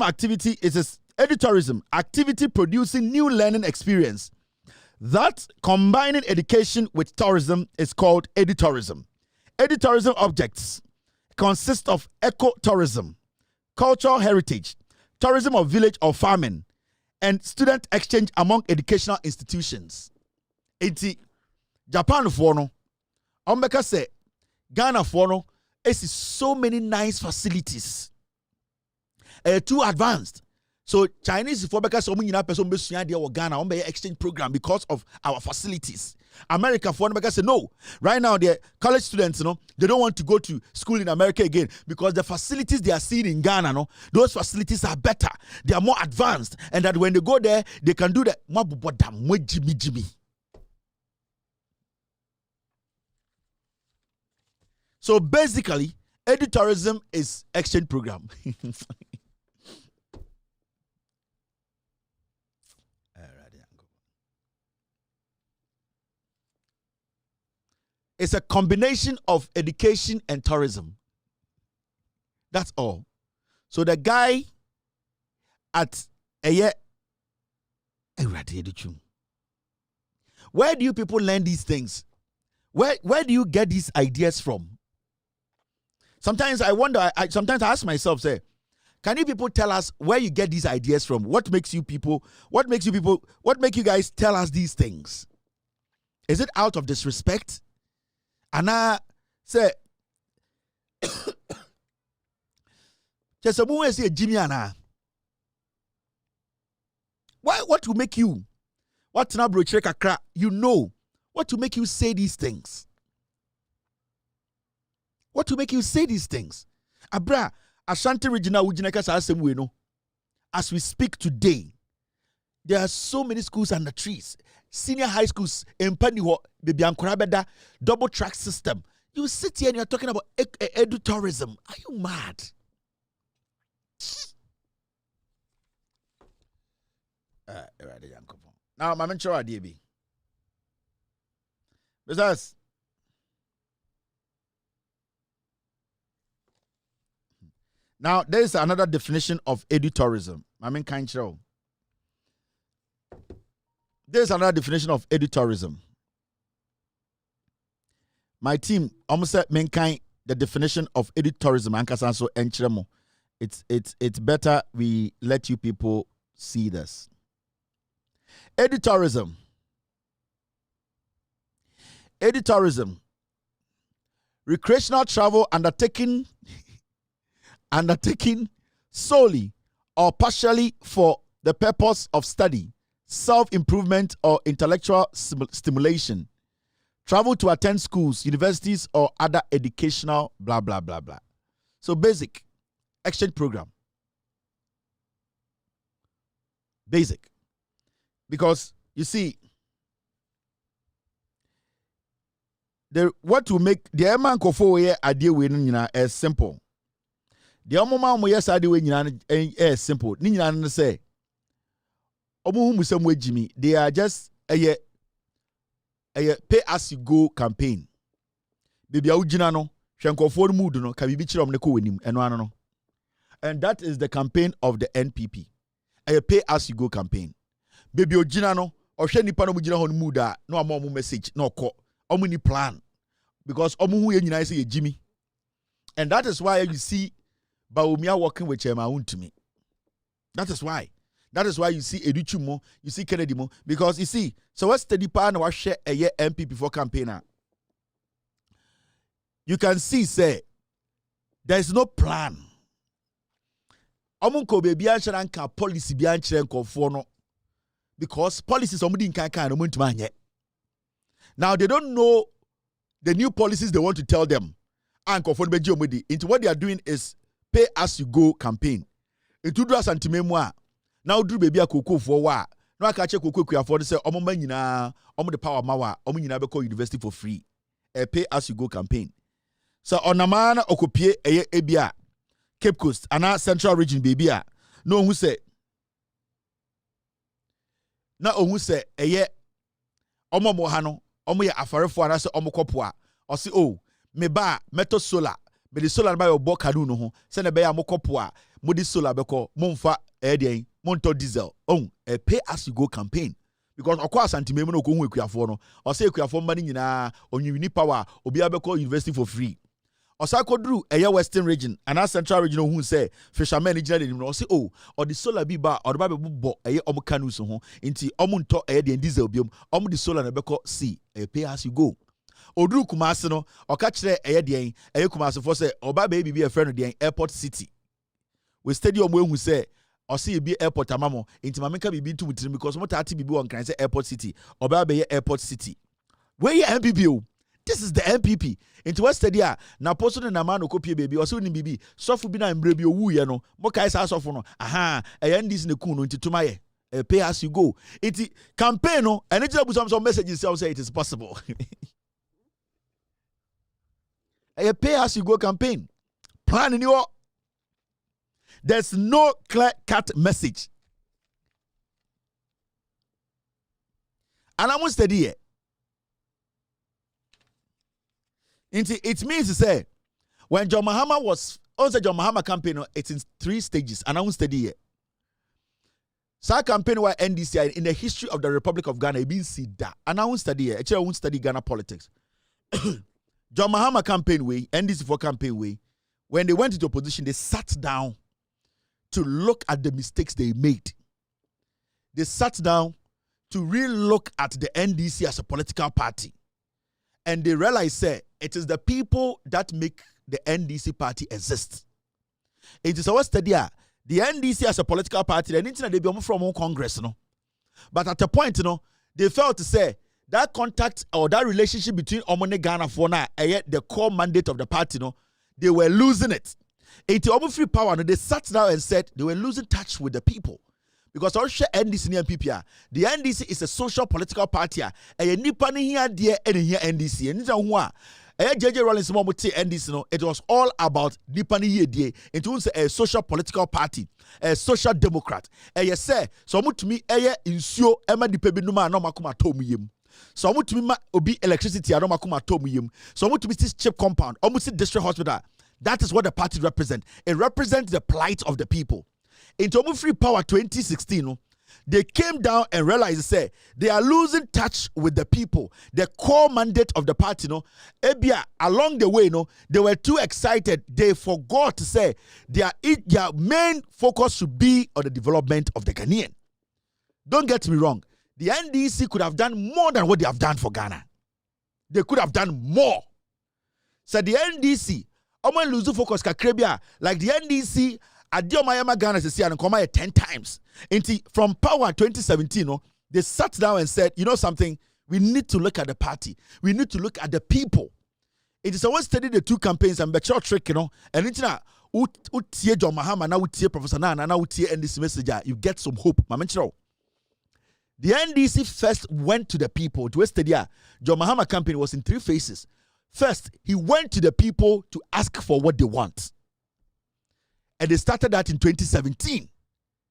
activity is edutourism activity producing new learning experience. That combining education with tourism is called edutourism. Edutourism objects consist of ecotourism, cultural heritage, tourism of village or farming, and student exchange among educational institutions. Enti Japan for no. Ombeka say Ghana for no. It's so many nice facilities. Too advanced. So Chinese for because so many person be Ghana on exchange program because of our facilities. America for because say no. Right now the college students, they don't want to go to school in America again because the facilities they are seeing in Ghana, those facilities are better. They are more advanced, and that when they go there, they can do the Jimmy. So basically, edutourism is exchange program. It's a combination of education and tourism. That's all. So the guy at where do you people learn these things? Where do you get these ideas from? Sometimes I wonder, sometimes I ask myself, say, can you people tell us where you get these ideas from? What makes you guys tell us these things? Is it out of disrespect? And I say, Jimmy Anna. What will make you? What now, bro? You know what to make you say these things? What to make you say these things? Abra, Ashanti Regina Ujineka Sasemweno. As we speak today, there are so many schools under trees. Senior high schools in Paniho, Baby Ankorabeda, double track system. You sit here and you're talking about edutourism. Are you mad? Now, my mentor, DB. Besides, now there is another definition of edutourism. I mean, kind show. There is another definition of edutourism. My team almost said mankind the definition of edutourism and kasanso enchiremo. It's better we let you people see this. Edutourism. Edutourism. Recreational travel undertaken solely or partially for the purpose of study, self-improvement, or intellectual stimulation. Travel to attend schools, universities, or other educational blah, blah, blah, blah. So basic. Exchange program. Basic. Because, you see, what will make the man kofo here idea winning is simple. The omoma mo yes idea winning is simple. Nina say omu Jimmy, they are just a pay as you go campaign. Baby ujina no, hwenkofo mood no, ka bibi kire omne ko wenim eno ano no. And that is the campaign of the NPP. A pay as you go campaign. Baby ojina no, ohwe nipa no mujina hon mood a no ama message no ko. Omu ni plan. Because omu hu ye nyina say Jimmy. And that is why you see Baumia working with Chema Untumi. That is why. That is why you see Educhumo, you see Kennedy mo. Because you see, so what's the department was share a year MP for campaigner? You can see, say, there is no plan. Omunko be biancha policy biancha no. Because policies omudi nkankan no muntu Now they don't know the new policies they want to tell them. Into what they are doing is pay as you go campaign. Into do santimemwa. Now do baby a koko for wa. No I catch a koko for say omo nyina omo the power mawa omo nyina be call university for free. A pay as you go campaign. So on a man okopie ebia Cape Coast and Central Region baby a no who say na who say eye omo mo ha no omo ye afarefo ana say omo kopo a o say oh me ba meto solar be the solar ba your bo kanu no ho say na be ya mo kopo a mo di solar be ko mo mfa den monto diesel a pay as you go campaign because okwa santimemu no ko hu ekuafo no o say ekuafo mani nyina onwini power obi abeko university for free osakodru eye Western Region and Central Region who say fishermen gina no say oh or the solar bi ba or ba be bo eye omo kanu so ho nti omo nto eye den diesel biom omo the solar na beko see a pay as you go odru Kumasi no oka kire eye den eye Kumasi for say oba be bi a friend den airport city we stadium we hu say or see be airport amamo nti mameka bibi ntu mutiri because mo tati bibi on kan say airport city oba be airport city where ye MPP. This is the MPP. Into what study na posto na man okopie baby o so ni bibi sofu bi na mbre bi owu ye no mo kai sa sofu no aha ndis ne kun no nti tuma ye pay as you go. Iti campaign no ene jira bu some messages say it is possible. A pay as you go campaign. Plan in your there's no clear-cut message. And I must study it. It means to say, when John Mahama was, also John Mahama campaign, it's in 3 stages. And I won't study it. So campaign where NDC in the history of the Republic of Ghana, it means see that. And I won't study it. Actually, I won't study Ghana politics. John Mahama campaign way, NDC for campaign way, when they went into opposition, they sat down to look at the mistakes they made. They sat down to really look at the NDC as a political party. And they realized, say, it is the people that make the NDC party exist. It is our study. The NDC as a political party, they need to be from Congress, no. But at a point, you know, they felt to say that contact or that relationship between Omone Ghana for now, the core mandate of the party, no, they were losing it. It's almost free power. No, they sat down and said they were losing touch with the people. Because also NDC and PPR, the NDC is a social political party. And nipa ni here there and here NDC. And JJ Rawlings NDC no, it was all about Nipani Yedie. It was a social political party, a social democrat. Yes, sir. So to me, insure Emma di Pebinuma no makuma tomiyim. So to me, obi electricity no makuma tomiyim. So to me, this chip compound, almost district hospital. That is what the party represents. It represents the plight of the people. In Tomu Free Power 2016, they came down and realized, say, they are losing touch with the people. The core mandate of the party, along the way, they were too excited. They forgot to say their main focus should be on the development of the Ghanaian. Don't get me wrong. The NDC could have done more than what they have done for Ghana. They could have done more. So the NDC, lose focus like the NDC, Adiomayama Ghana is 10 times. From power 2017, they sat down and said, you know something, we need to look at the party. We need to look at the people. It is always study the two campaigns and the trick, and it's not John Mahama, now Professor Nana, now NDC messenger, you get some hope. The NDC first went to the people to study. John Mahama campaign was in 3 phases. First, he went to the people to ask for what they want. And they started that in 2017,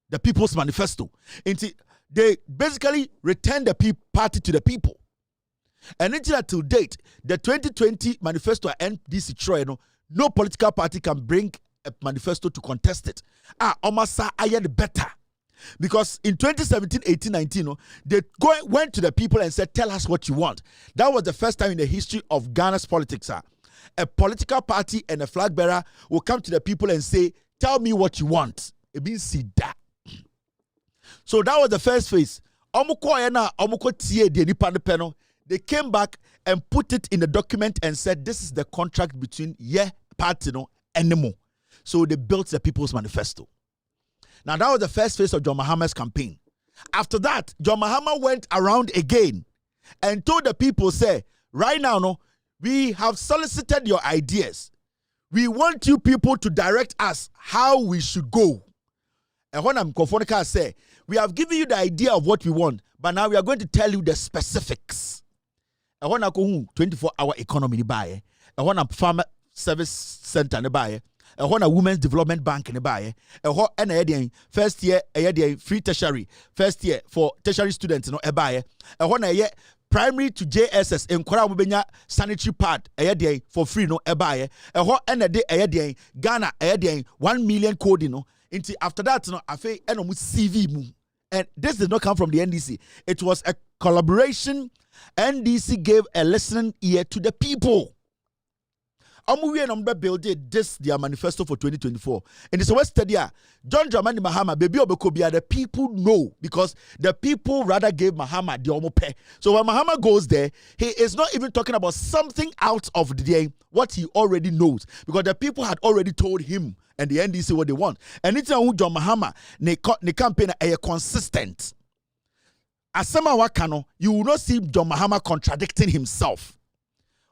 the People's Manifesto. They basically returned the party to the people. And until to date, the 2020 manifesto at NDC Troy, no political party can bring a manifesto to contest it. Omasa ayen better. Because in 2017, 18, 19, they went to the people and said, tell us what you want. That was the first time in the history of Ghana's politics. A political party and a flag bearer will come to the people and say, tell me what you want. It means see that. So that was the first phase. They came back and put it in the document and said, this is the contract between party and Nemo. So they built the People's Manifesto. Now that was the first phase of John Mahama's campaign. After that, John Mahama went around again and told the people, say, right now, we have solicited your ideas. We want you people to direct us how we should go. And when I'm Kofonika say, we have given you the idea of what we want, but now we are going to tell you the specifics. And when I go 24-hour economy ni buy, and when I'm farmer service center ni buy, and when a women's development bank ni buy, and first year free tertiary, first year for tertiary students no e buy, and when a primary to JSS in Kwara sanitary pad for free no ebaye Ghana 1 million code after that afe CV mu. And this did not come from the NDC. It was a collaboration. NDC gave a listening ear to the people. Build this their manifesto for 2024. And it's a West Stadia. John Dramani Mahama, baby Obekobia, the people know because the people rather gave Mahama the omope. So when Mahama goes there, he is not even talking about something out of the day, what he already knows. Because the people had already told him and the NDC what they want. And it's who John Mahama, ne campaign a consistent. Asema Wakano, you will not see John Mahama contradicting himself.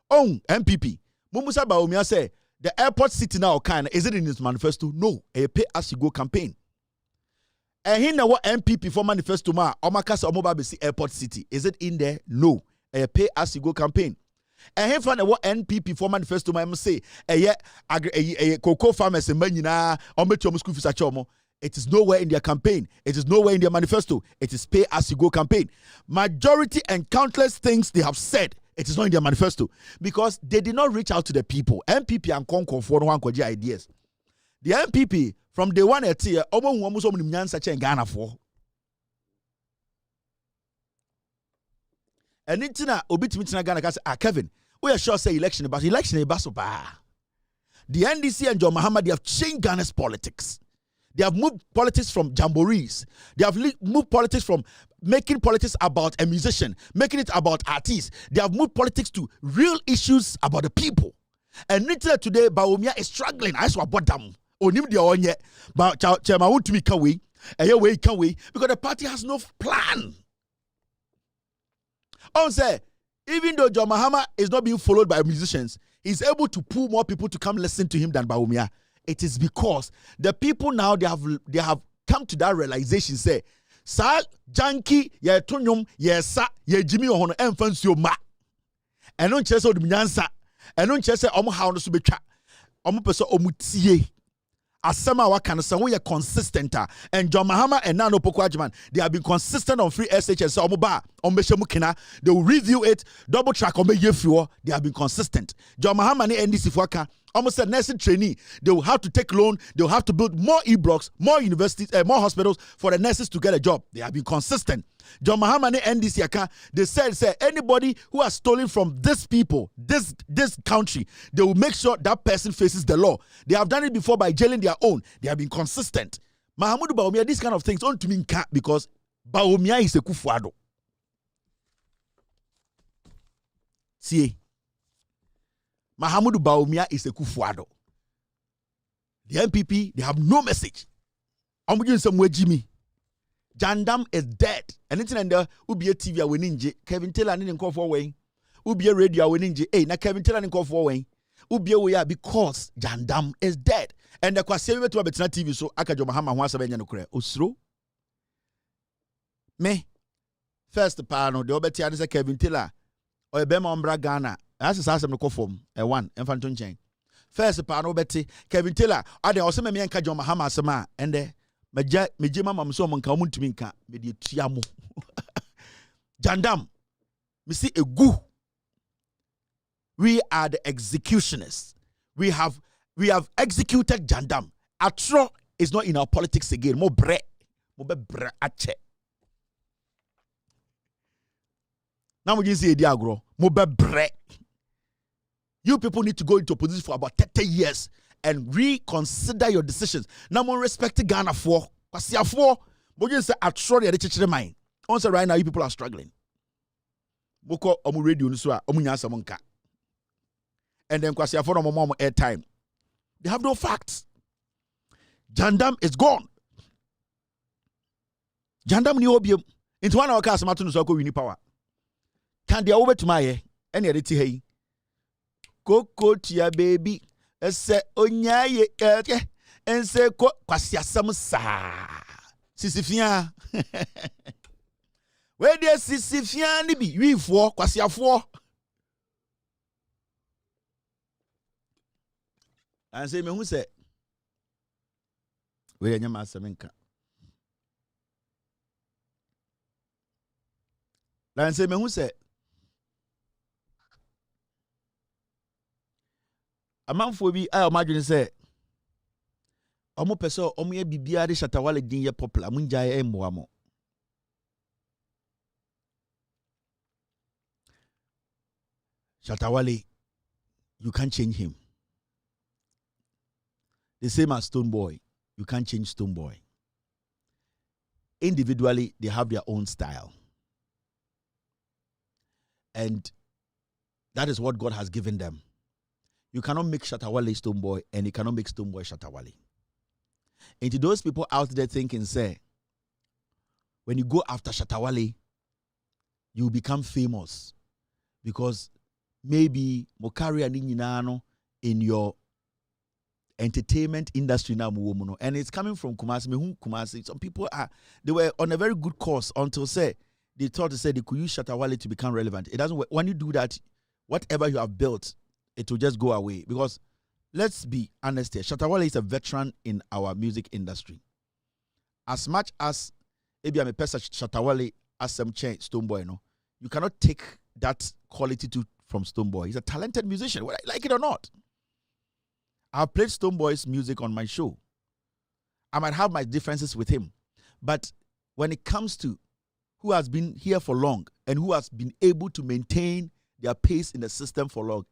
Oh, MPP. Mumusa Baumia say the airport city now is it in his manifesto? No, a pay as you go campaign. And he know what MPP for manifesto ma Omakasa Omobabesi airport city. Is it in there? No, a pay as you go campaign. And he found what NPP for manifesto ma say a cocoa farmers and manina or school fees. It is nowhere in their campaign. It is nowhere in their manifesto. It is pay as you go campaign. Majority and countless things they have said. It is not in their manifesto because they did not reach out to the people. MPP and Concord for one ideas. The MPP from day one at here, almost such in Ghana for. And it's not Obitimina Ghana. Kevin, we are sure say election, but election is basoba. The NDC and John Mahama, they have changed Ghana's politics. They have moved politics from jamborees. They have moved politics from making politics about a musician, making it about artists. They have moved politics to real issues about the people. And today, Baumia is struggling. I saw about them. Onim the onye, but Chema want to me can we? Because the party has no plan. On say, even though John Mahama is not being followed by musicians, he's able to pull more people to come listen to him than Baumia. It is because the people now they have come to that realization. Say, "Sa janky ye tunyum ye sa ye Jimmy ohono emfansuo ma." And on cheso de nyansa And don't just say omo how no so betwa. Omo pese omo tie. Asema wa kan say we are consistent and John Mahama and Nano Pokwajiman, they have been consistent on free SHS omo ba omo kina. They will review it, double track omo yefuo. They have been consistent. John Mahama ni NDC fuaka almost said nursing trainee, they will have to take loan, they will have to build more e-blocks, more universities, more hospitals for the nurses to get a job. They have been consistent. John Mahama and NDC account, they said anybody who has stolen from this people, this country, they will make sure that person faces the law. They have done it before by jailing their own. They have been consistent. Mahamudu Bawumia, these kind of things don't mean cat because Bawumia is a kufuado. See, Mahamudu Bawumia is a kufuado. The MPP, they have no message. I'm doing some way, Jimmy. Jandam is dead. Anything under Ubia TV winning Kevin Taylor and call for way. Ubia radio winning Hey, na Kevin Taylor and call for way. Ubia we are because Jandam is dead. And the question to Betina TV so Akajo Mahama once a no cray. Osro me first pano the Obetia is a Kevin Taylor or a Bema Umbra Ghana. That's a no call form a one infantun chain. First pano Betty Kevin Taylor. I de also me and Kajo Mahama sama and there. Meje mama mso manka omuntumi nka me de tuamo Jandam me see egu. We are the executioners. We have executed Jandam. Atro is not in our politics again. Mo bre ache. Now we just say diagro. Mo bre. You people need to go into opposition for about 30 years and reconsider your decisions. Now, more respect Ghana for. Because you for, but you say Atro the church mind. Also, right now, you people are struggling. Boko omu radio nuswa omu nyasa monka. And then kwasi afọ no mom airtime. They have no facts. Jandam is gone. Jandam ni obium. Into one hour cast matunu so ko wini power. Can they over to my any editi hey? Koko tia baby. Ese onyaye keke. Ense ko kwasi asam sa. Sisifia. Where there sisifia ni bi wifo kwasi afo. And say me who say we are nyama semenka. And say me who say a man for be I imagine say omo peso omo ye bibia de shatawale din ye popular munja ye moamo. Shatawale, you can't change him. The same as Stone Boy. You can't change Stone Boy. Individually, they have their own style. And that is what God has given them. You cannot make Shatawale Stone Boy, and you cannot make Stone Boy Shatawale. And to those people out there thinking, say, when you go after Shatawale, you become famous. Because maybe Mokari and Ninano in your entertainment industry now, and it's coming from Kumasi. Some people they were on a very good course until they thought they could use Shatawale to become relevant. It doesn't work. When you do that, whatever you have built, it will just go away. Because let's be honest here, Shatawale is a veteran in our music industry. As much as maybe I'm a person Shatawale as some change Stone Boy, no, you cannot take that quality from Stone Boy. He's a talented musician, whether I like it or not. I've played Stone Boy's music on my show. I might have my differences with him. But when it comes to who has been here for long and who has been able to maintain their pace in the system for long,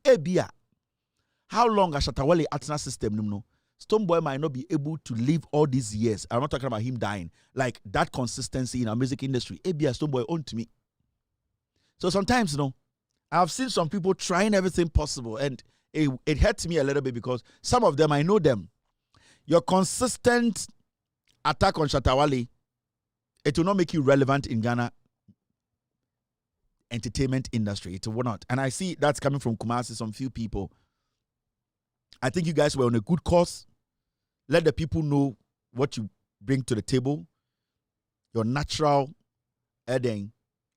how long has Shatawale Atna system? No, Stone Boy might not be able to live all these years. I'm not talking about him dying. Like that consistency in our music industry. Stone Boy owned to me. So sometimes, I've seen some people trying everything possible, and it hurts me a little bit because some of them, I know them. Your consistent attack on Shatawale, it will not make you relevant in Ghana entertainment industry. It will not. And I see that's coming from Kumasi, some few people. I think you guys were on a good course. Let the people know what you bring to the table. Your natural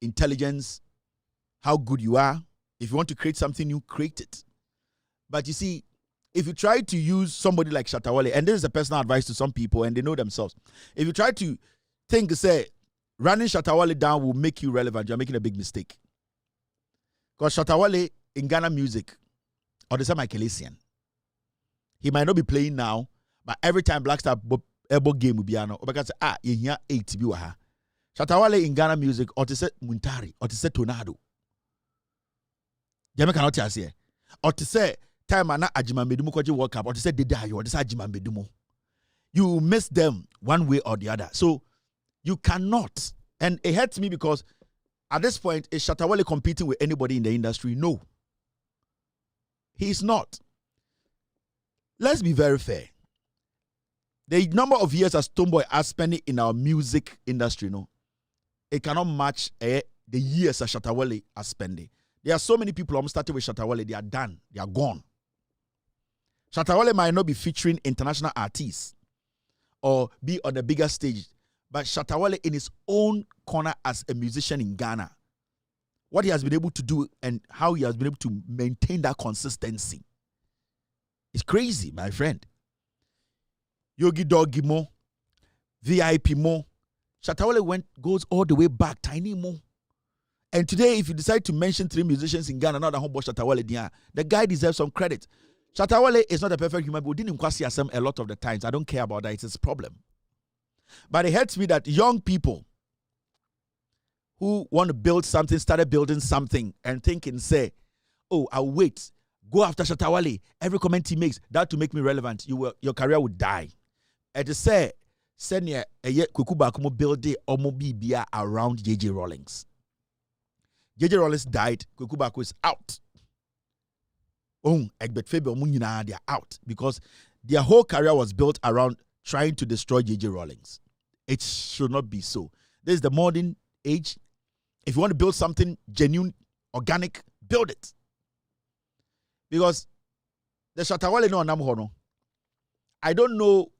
intelligence, how good you are. If you want to create something new, create it. But you see, if you try to use somebody like Shatta Wale, and this is a personal advice to some people, and they know themselves, if you try to think, say, running Shatta Wale down will make you relevant, you're making a big mistake. Because Shatta Wale in Ghana music, or the same Michaelesian, he might not be playing now, but every time Black Star Ebo game will be on, because you hear 8 bi waha. Shatta Wale in Ghana music, or to say Muntari, or to say Tornado. Jame cannot tell us here. Or to say time ana Ajima Medumo Kwaji World Cup, or to say Dedayo, or to say Ajima Medumo. You miss them one way or the other. So you cannot. And it hurts me because at this point, is Shatta Wale competing with anybody in the industry? No. He's not. Let's be very fair. The number of years as Stonebwoy has spent in our music industry, it cannot match the years that Shatta Wale has spent. There are so many people who started with Shatta Wale, they are done, they are gone. Shatta Wale might not be featuring international artists or be on the bigger stage, but Shatta Wale in his own corner as a musician in Ghana, what he has been able to do and how he has been able to maintain that consistency, it's crazy, my friend. Yogi Doggy Mo, VIP Mo, Shatta Wale goes all the way back, Tiny Mo. And today, if you decide to mention 3 musicians in Ghana, now the whole Shatta Wale, the guy deserves some credit. Shatta Wale is not a perfect human being. We didn't quite see him a lot of the times. I don't care about that. It's his problem. But it hurts me that young people who want to build something, started building something and thinking, say, oh, I'll wait. Go after Shatta Wale. Every comment he makes, that to make me relevant, your career would die. And to say, send a Kukuba Kumo build it or Mobibia around JJ Rawlings. JJ Rawlings died, Kukuba is out. Egbert Faber Munina, they are out because their whole career was built around trying to destroy JJ Rawlings. It should not be so. This is the modern age. If you want to build something genuine, organic, build it. Because the Shatta Wale no Namhono. I don't know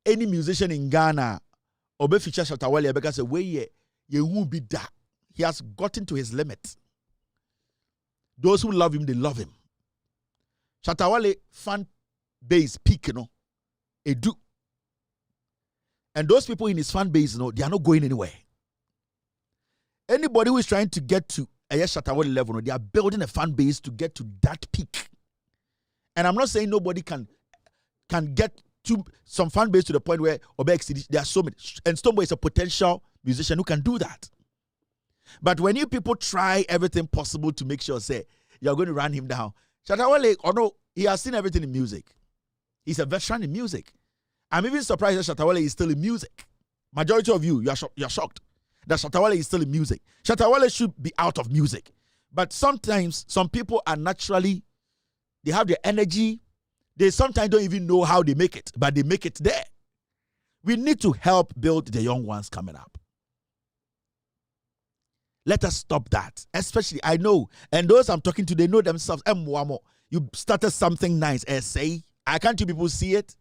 any musician in Ghana or be feature Shatta Wale because the way you won't be that. He has gotten to his limit. Those who love him, they love him. Shatta Wale fan base peak, it do. And those people in his fan base, they are not going anywhere. Anybody who is trying to get to a Shatta Wale level, they are building a fan base to get to that peak. And I'm not saying nobody can get to some fan base to the point where there are so many. And Stonebwoy is a potential musician who can do that. But when you people try everything possible to make sure, say, you're going to run him down, Shatta Wale, he has seen everything in music. He's a veteran in music. I'm even surprised that Shatta Wale is still in music. Majority of you, you're shocked that Shatta Wale is still in music. Shatta Wale should be out of music. But sometimes, some people are naturally, they have the energy. They sometimes don't even know how they make it, but they make it there. We need to help build the young ones coming up. Let us stop that. Especially, I know, and those I'm talking to, they know themselves. You started something nice. Say, I can't you people see it?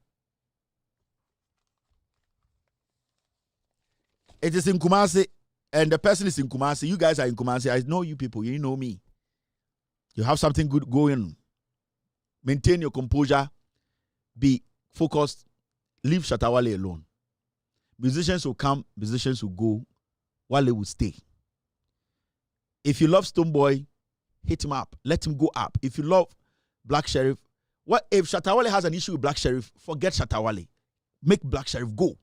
It is in Kumasi, and the person is in Kumasi. You guys are in Kumasi. I know you people. You know me. You have something good going. Maintain your composure. Be focused. Leave Shatta Wale alone. Musicians will come. Musicians will go. Wale will stay. If you love Stonebwoy, hit him up. Let him go up. If you love Black Sheriff, what if Shatta Wale has an issue with Black Sheriff? Forget Shatta Wale. Make Black Sheriff go.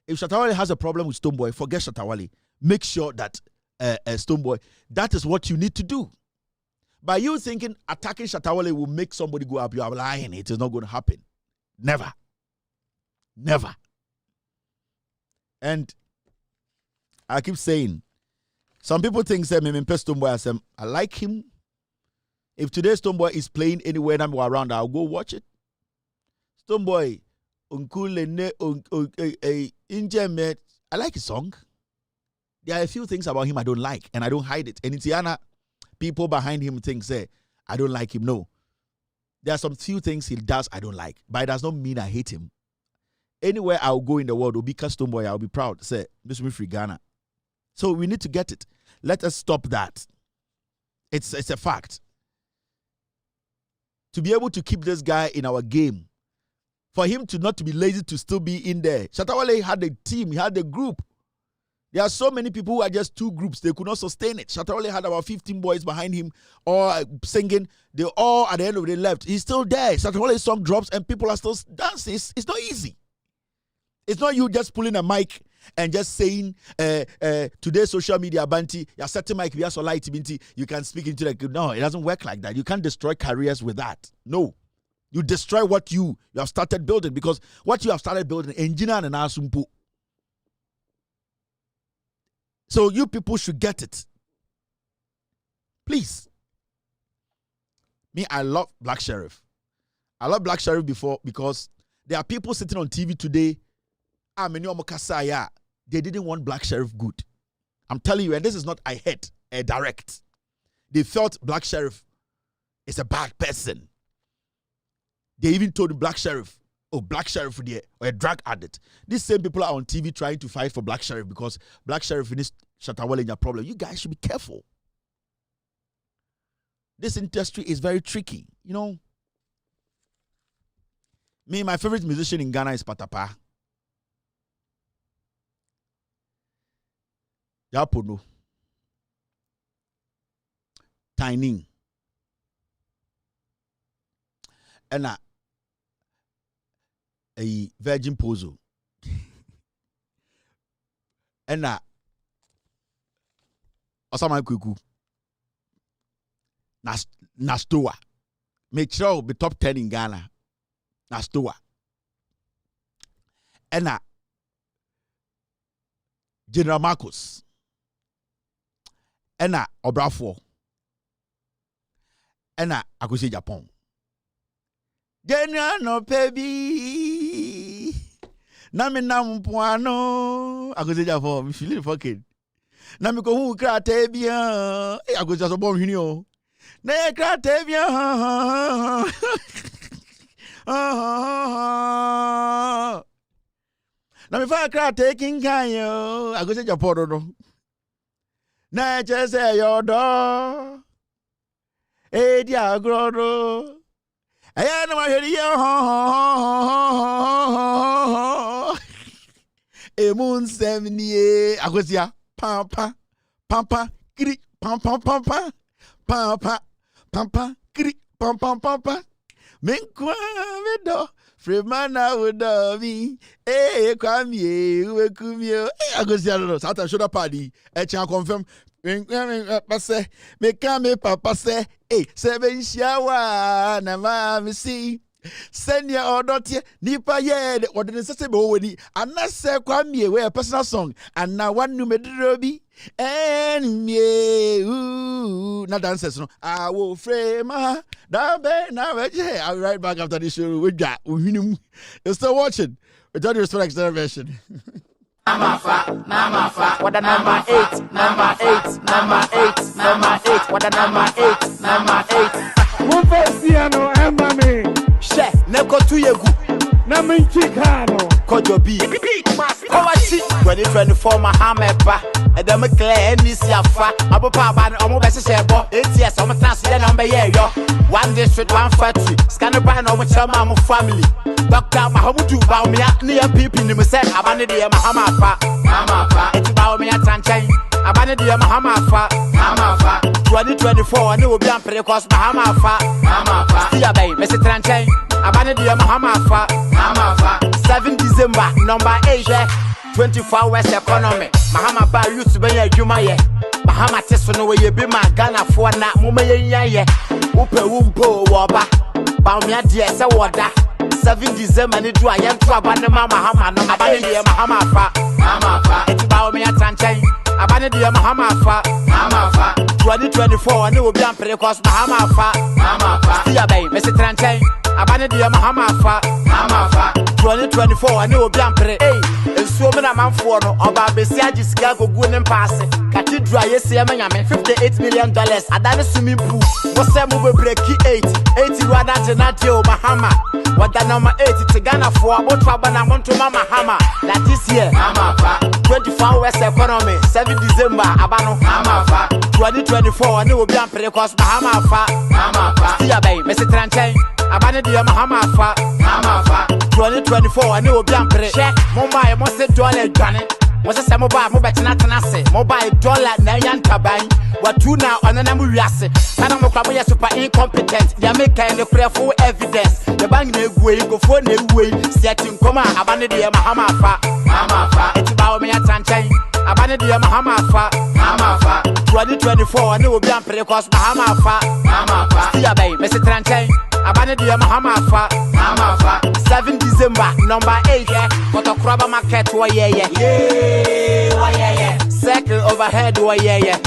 If Shatta Wale has a problem with Stonebwoy, forget Shatta Wale. Make sure that Stonebwoy, that is what you need to do. By you thinking attacking Shatta Wale will make somebody go up, you are lying. It is not going to happen. Never. Never. And I keep saying, some people think, say, Stonebwoy, I like him. If today Stonebwoy is playing anywhere and I'm around, I'll go watch it. Stonebwoy, I like his song. There are a few things about him I don't like, and I don't hide it. And in Tiana, people behind him think, say, I don't like him. No. There are some few things he does I don't like, but it does not mean I hate him. Anywhere I'll go in the world, Obika Stonebwoy, I'll be proud. Say, Mr. Free Ghana. So we need to get it. Let us stop that. It's a fact. to be able to keep this guy in our game. For him to not to be lazy to still be in there. Shatta Wale had a team, he had a group. There are so many people who are just two groups. They could not sustain it. Shatta Wale had about 15 boys behind him, all singing. They all, at the end of the day, left. He's still there. Shatta Wale's song drops and people are still dancing. It's not easy. It's not you just pulling a mic and just saying, today's social media banty, you're setting mic, we are so light, you can speak into the... No, it doesn't work like that. You can't destroy careers with that. No. You destroy what you have started building, because what you have started building, engineer and asumpo. So you people should get it. Please. Me, I love Black Sheriff. I love Black Sheriff because there are people sitting on TV today. They didn't want Black Sheriff good. I'm telling you, and this is not I heard direct. They felt Black Sheriff is a bad person. They even told the Black Sheriff, oh, Black Sheriff or a drug addict. These same people are on TV trying to fight for Black Sheriff because Black Sheriff finished Shatta Wale in your problem. You guys should be careful. This industry is very tricky, you know. Me, my favorite musician in Ghana is Patapa. Yapono. Tiny. And a Virgin Pozo. And Osama Kuku. Nastoa. Make sure be top 10 in Ghana. Nastoa. And General Marcos. And Obrafo. And Akusi Japan. General no baby. Nami puano. Akusi Japan. Me feeling fucking. Nami ko hu krate bien. Akusi Japan bon hinio. Ne krate bien. Nami fa krate king kanyo. Akusi Japan no. Na chese yodo. Dia grodo. I know my head. A moon 70. Agosia. Pampa. Pampa. Kri. Pampa. Pampa. Pampa. Pampa. Kri. Pampa. Pampa. Menkwa medo. Fremana wodomi. Kwamie. Uwekumio. Agosia no. Satan shoulder party. Chan confirm. Pase. Mekame papa se. Seven shower na mama see senior or not yet nipa ye or the necessary weni and not say kwame we a personal song and now one new medrobi and me na dancers no I will frame that be now I'll be right back after this show with that you're still watching with all the respect extended version. Number 8, what a number 8, number 8, number 8, number 8, what a number 8, number 8. Mufesiano Emami. She, Neko Tuyegu. Naminchikano. Kojo B. Kowachi. 2024 Mahamepa. Edem Clay Nisiafa. Abu Paban, Omo Besebo. 8 years, Omo Tansi, number yo. One district, one factory. Scannerban, Omo Chama, family. Dr. Mahamudu Baumia, near people in the set. Abandoned Mahamafa. It's Baumia Tanchay. Abandoned Mahamafa. 2024, new Bian Precos Mahamafa. Still Bay, Mr. Tanchay. Abandoned Mahamafa. 7 December, number 8. 24 hours economy. Mahama ba youth be ya dwuma ye. Mahama teso no we be ma Ghana for na moma ye ye. Upe wumpo wo ba. Ba me ade se woda. 7 December ni do aye nto aba ne Mahama no abane de Mahama fa. Eti ba me atanchan. Abane de Mahama fa. 2024 ne obi ampere cause Mahama fa. Still bay Mr. Tranchan. abane de mahama fa 2024 ane obi ampere ensuo me na manfo no oba besi agisika gogu ne mpaase cathedral yesi e manyame $58 million adane swimming pool wo se mo bebreki 80 rada jenate o mahama wada number 8 to Ghana for about na monto mahama that this year mahama fa 24 hours economy 7 December abano mahama fa 2024 ane obi ampere cause mahama fa still Gbeyy Mr. Tranchen abane de mahama fa 2024 ane obi ampere check mobile mo se dollar dwane mo se mobile mo betina tenase mobile dollar na yantaban watuna onana mu wiase sana mo kwa mo ye super incompetent they make kind of full evidence the bank na eguwe go phone na eguwe setting koma abane de mahama fa etiba o me Tranchen abane de mahama fa 2024 ane obi ampere cause mahama fa still Gbeyy Mr. Tranchen abane de mahama fa 7 December number 8 Kotokraba market wa yeah circle overhead wa yeah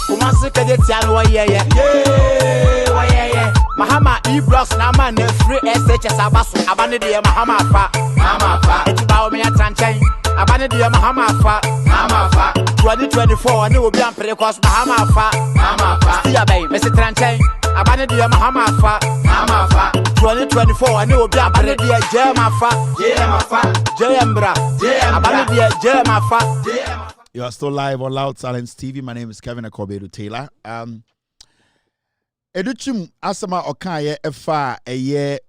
Kumasi Kadetian wa yeah Mahama E-Blocks na man free SHS abaso abane de mahama fa etiba o me Tranchen abane de mahama fa 2024 ane obi ampere cause mahama fa still Gbeyy Mr. Tranchen abane de mahama fa 2024 ane obi ampere de jema fa jembra abane de jema fa. You are still live on Loud Silence TV. My name is Kevin Akobedu Taylor. Educhim asama okaye efa eye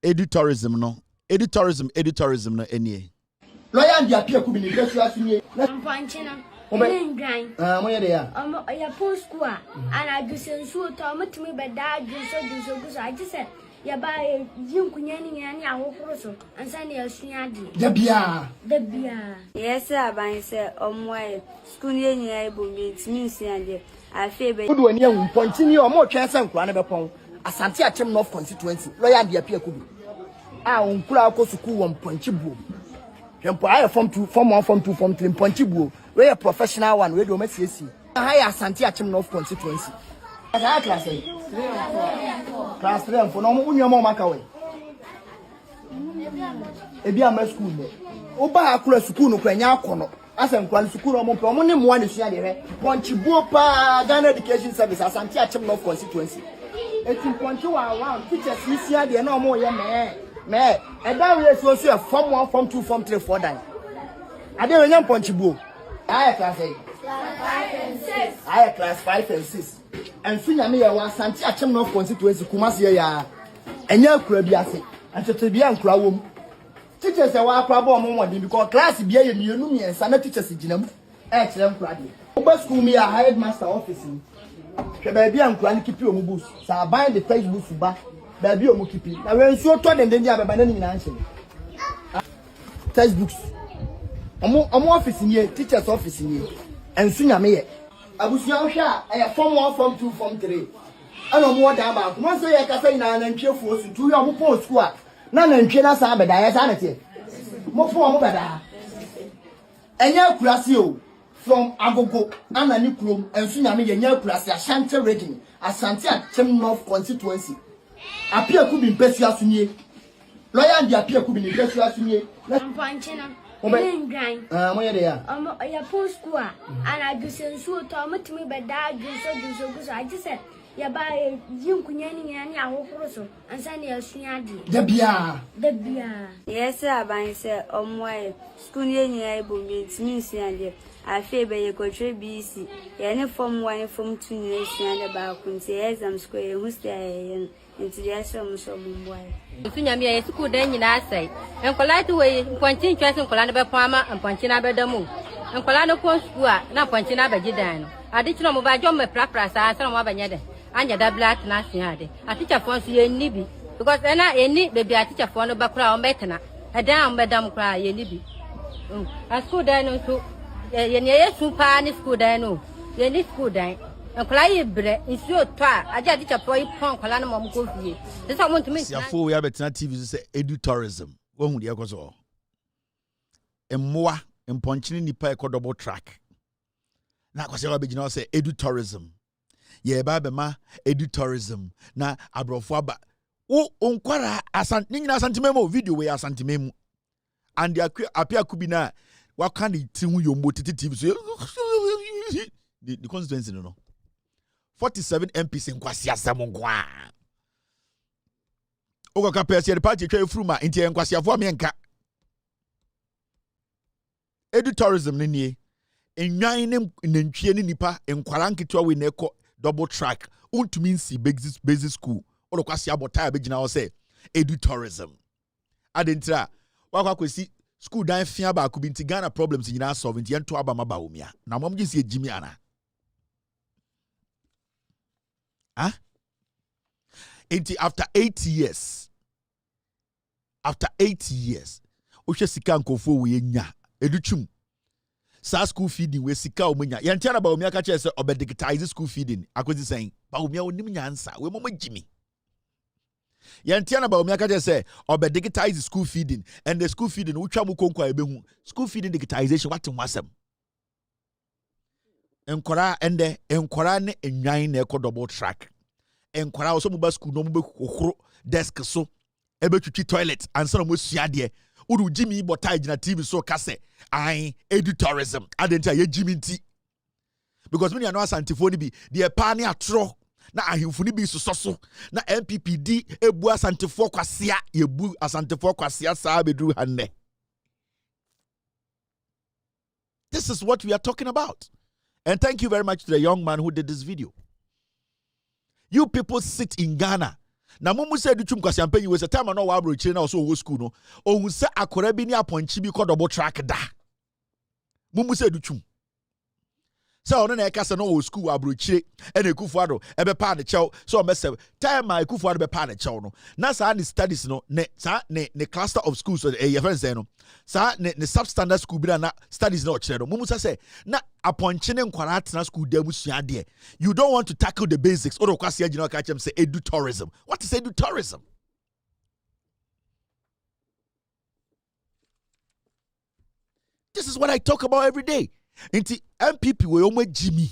edutourism no. Edutourism no enie. Lawyer and the appeal could be negotiating. Moya de ya. Ya post school and I do so to me but that do so I just said ya buy you kunyani and ya wokroso and send your sunyadi. The bia. Yes, sir, by say omwe school ye able means and I feel good when you continue or more chance and crown upon Asante Achem North constituency. Lawyer and the appeal could be. I won't pull out school 1.2. I form 2, form 1, form 2, form 3, Ponchibu. We a professional one, we do MSC. I Asante Achem North constituency. As I class A. Class 3 for no more Macaway. Ebia school. Oba Akula school no Kenya Kono. As I'm quite school on Money one is here. Ponchibu pa Ghana Education Service, Asante Achem North constituency. 18.2 teachers this year, they are no more, yeah, man. And that is also a form 1, form 2, form 3, 4 die. I don't know Ponchibu. I class 8. I class 5 and 6. And Finya me was Asante Achem North constituency, Kumasi ya. And your Krabiasi. And to be uncrowum. Teachers are our problem because class be a new and some teachers in Jinam. Excellent Cradi. Over school me a hired master office. Baby and Cranny keep your books. So I buy the textbook for back. Baby or Mukipi. I will so told them then you have a banana answer. Textbooks. I'm office in here, teacher's office in here. And soon I'm here. I was young sharp. I have form 1, form 2, form 3. I don't know what about. Once I can say now and cheer for us to your post squad. None and China Sabbath, I have sanity. More for better. And your Crasio from Agogo, Anna Nucleum, and soon I'm in your Crasia Shanty rating, Asante Achem North constituency. Appear could be Pessia Sunye. Lawyer and the appeal could be Pessia Sunye. Moya de ya. Ya post school and I do so to me but that do so I just said ya buy you kunyani and ya wokroso and send your sunyadi. The bia. Yes, sir, by say omwe school ye able means and I feel by your country BC. Any form 1 form 2 years and about exam square who stay into the assumption of boy. Finya is school then in I say, and collide away, pointing tracing Colana Palma and Ponchina Bedamu. And Colano Post School, not Ponchina Begidan. I did not move by John Prapras, I saw Mabanyade, and that black nationality. I teach a phone to Nibi, because then I need baby I teach a phone about crown betana, a damn Madame cry, ye Nibi. I school dino too. Ye super school dino, ye need school dine. And Clay bread is your try. I just teach a boy punk Colana Mom Coffee. This I want to make. Before we have a TV, say edutourism. When would you go so? And more in Ponchini Nipa double track. Now, because you say edutourism. ye ba be ma edu tourism na abrofo aba wo onkwara nyina asantememo video we asantememo and the apia kubi na waka ne tihu yombo titi so the constituency no 47 MPs nkwasi asem nkwa ogo ka pese the party twa efuru ma ntie nkwasi afo amenka edu tourism ne nie enwan ne nantwie ne nipa nkwara nketwa we na ekọ double track untumi nsi basic school odo kwasi abota abegina ho say edu tourism adentra wakwa kwesi school dan fia ba ku bi nti Ghana problems nyina solve nti ento aba maba omia na mom gisi ejimi ana Inti after 8 years ohwe sika nkofo we nya educhum sa school feeding we sika omanya yantia ba omia ka chese obedigitize school feeding akozi sen ba omia onim nyansa we mom gimi yantia ba omia ka chese obedigitize school feeding and the school feeding utwa mu konkwa ebehu school feeding digitization what wasem enkora ne enwan na ekọ double track enkora also muba school no mbe kokoro desk so ebetwitwi toilet ansa no mosua de uru Jimmy botai gina TV so kase ai edu tourism adenta ye Jimmy nti because me no asantifo ni bi de pa ne atro na ahemfu ni bi so na MPPD ebu asantifo kwasea yebu asantifo kwasea saa bedru hanne. This is what we are talking about. And thank you very much to the young man who did this video. You people sit in Ghana. Na mumu se duchum kwasi ampe you was a time no wa abro chire na so wo school no. Ohun se akora bi ni aponchi bi ko double track da. Mumu se duchum. Se ono na eka se no wo school abro chire e na ekufu ado e be pa de chew so mese time ma ekufu ado be pa de chew no. Na sa ni studies no ne sa ne cluster of schools so your friends say no. Sa ne substandard school bi na studies no chire no. Mumu se na aponchi ne nkwara atena school da musua de. You don't want to tackle the basics. Odo kwasi agina ka chem say edu tourism. What is edu tourism? This is what I talk about every day. Inti MPP we omo Jimmy.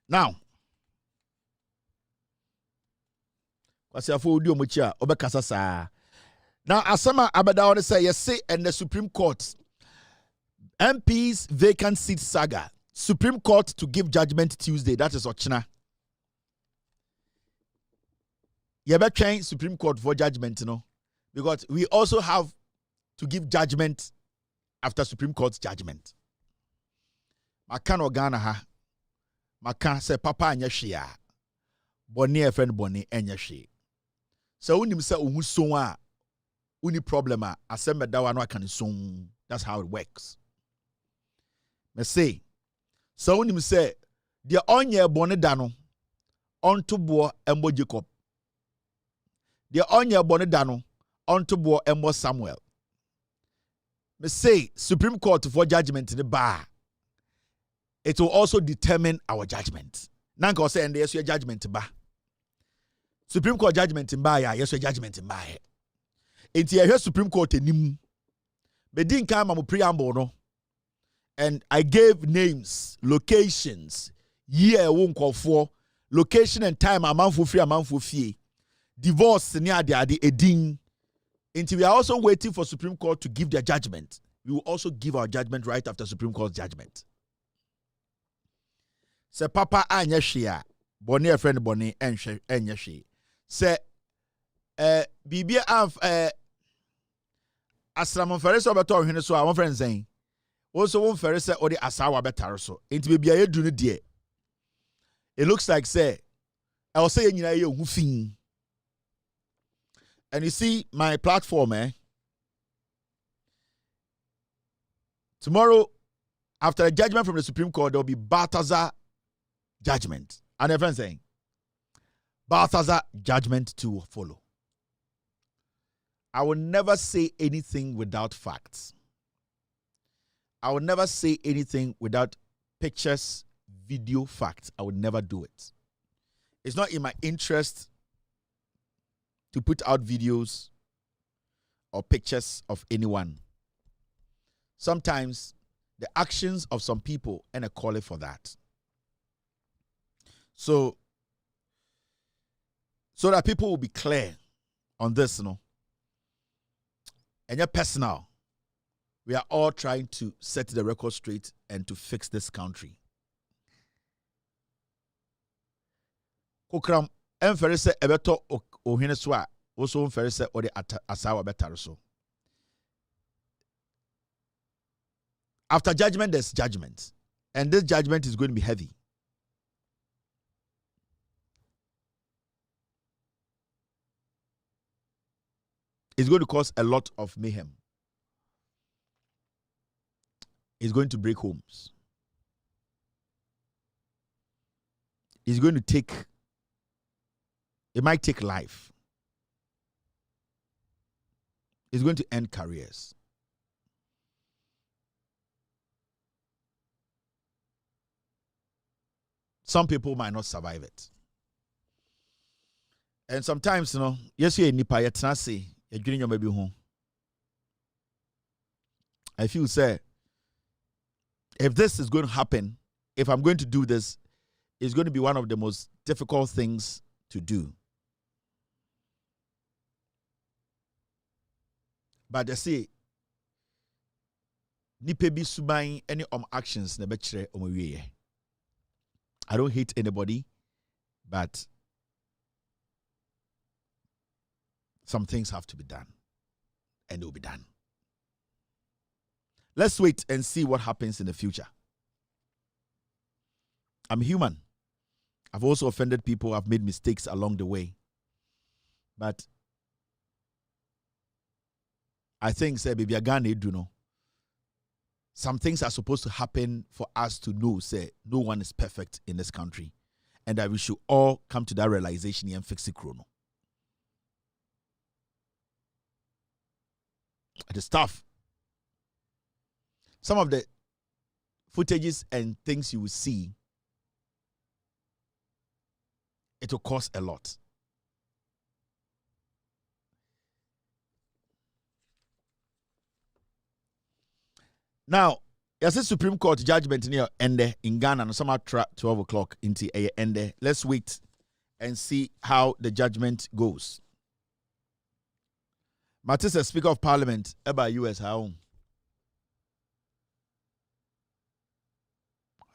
Now, kwasi afo odi omo chi a obekasa saa. Now, Asama Abadawane say yes, say and the Supreme Court MPs vacant seat saga. Supreme Court to give judgment Tuesday. That is Ochina. You better change Supreme Court for judgment, you know, because we also have to give judgment after Supreme Court's judgment. Markin Ghana ha. Markin say Papa anya shia. Boni friend boni anya shi. So unim say uhusoa. Uni problem asembe dawa no akan sum. That's how it works. Me say so unim say the onye bone da no onto bo embo Jacob. The onye bone da no onto bo embo Samuel. Me say Supreme Court for judgment in the bar. It will also determine our judgment. Nanka say and yes your judgment ba. Supreme Court judgment in bar ya yes your judgment in bar. Enti ya Supreme Court enim. Be din kan ma mo preamble no. And I gave names, locations, year won call for, location and time amanfo free amanfo fie. Divorce ni ade edin. Until we are also waiting for Supreme Court to give their judgment. We will also give our judgment right after Supreme Court's judgment. Se papa anya shia, boni a friend boni enya shi. Se bibia af asramon fere so beto hwene so a won friend saying. Also won fere se odi asawa betare so. Enti bibia ye dunu de. It looks like say I will say nyina ye hu fin. And you see my platform, tomorrow, after a judgment from the Supreme Court, there will be Balthazar judgment. And everyone's saying, Balthazar judgment to follow. I will never say anything without facts. I will never say anything without pictures, video, facts. I would never do it. It's not in my interest to put out videos or pictures of anyone. Sometimes the actions of some people and a calling for that. So that people will be clear on this, and you're personal. We are all trying to set the record straight and to fix this country. Kokram emfere se ebeto ohene so a also emfere se ode asawa betare so. After judgment, there's judgment. And this judgment is going to be heavy. It's going to cause a lot of mayhem. It's going to break homes. It's going to take, it might take life. It's going to end careers. Some people might not survive it. And sometimes, yes, you're nipa yetanase, you're doing your baby home. I feel say, if this is going to happen, if I'm going to do this, it's going to be one of the most difficult things to do. But I say, nipe bi suban any actions na bechere omowie. I don't hate anybody, but some things have to be done, and they will be done. Let's wait and see what happens in the future. I'm human. I've also offended people. I've made mistakes along the way. But I think, say, baby, Agane do know. Some things are supposed to happen for us to know, say, no one is perfect in this country. And that we should all come to that realization and fix it chrono. It is tough. Some of the footages and things you will see, it will cost a lot. Now, yes, the Supreme Court judgment near end in Ghana, no summer 12 o'clock into a end. Let's wait and see how the judgment goes. Matisse, Speaker of Parliament, about US how?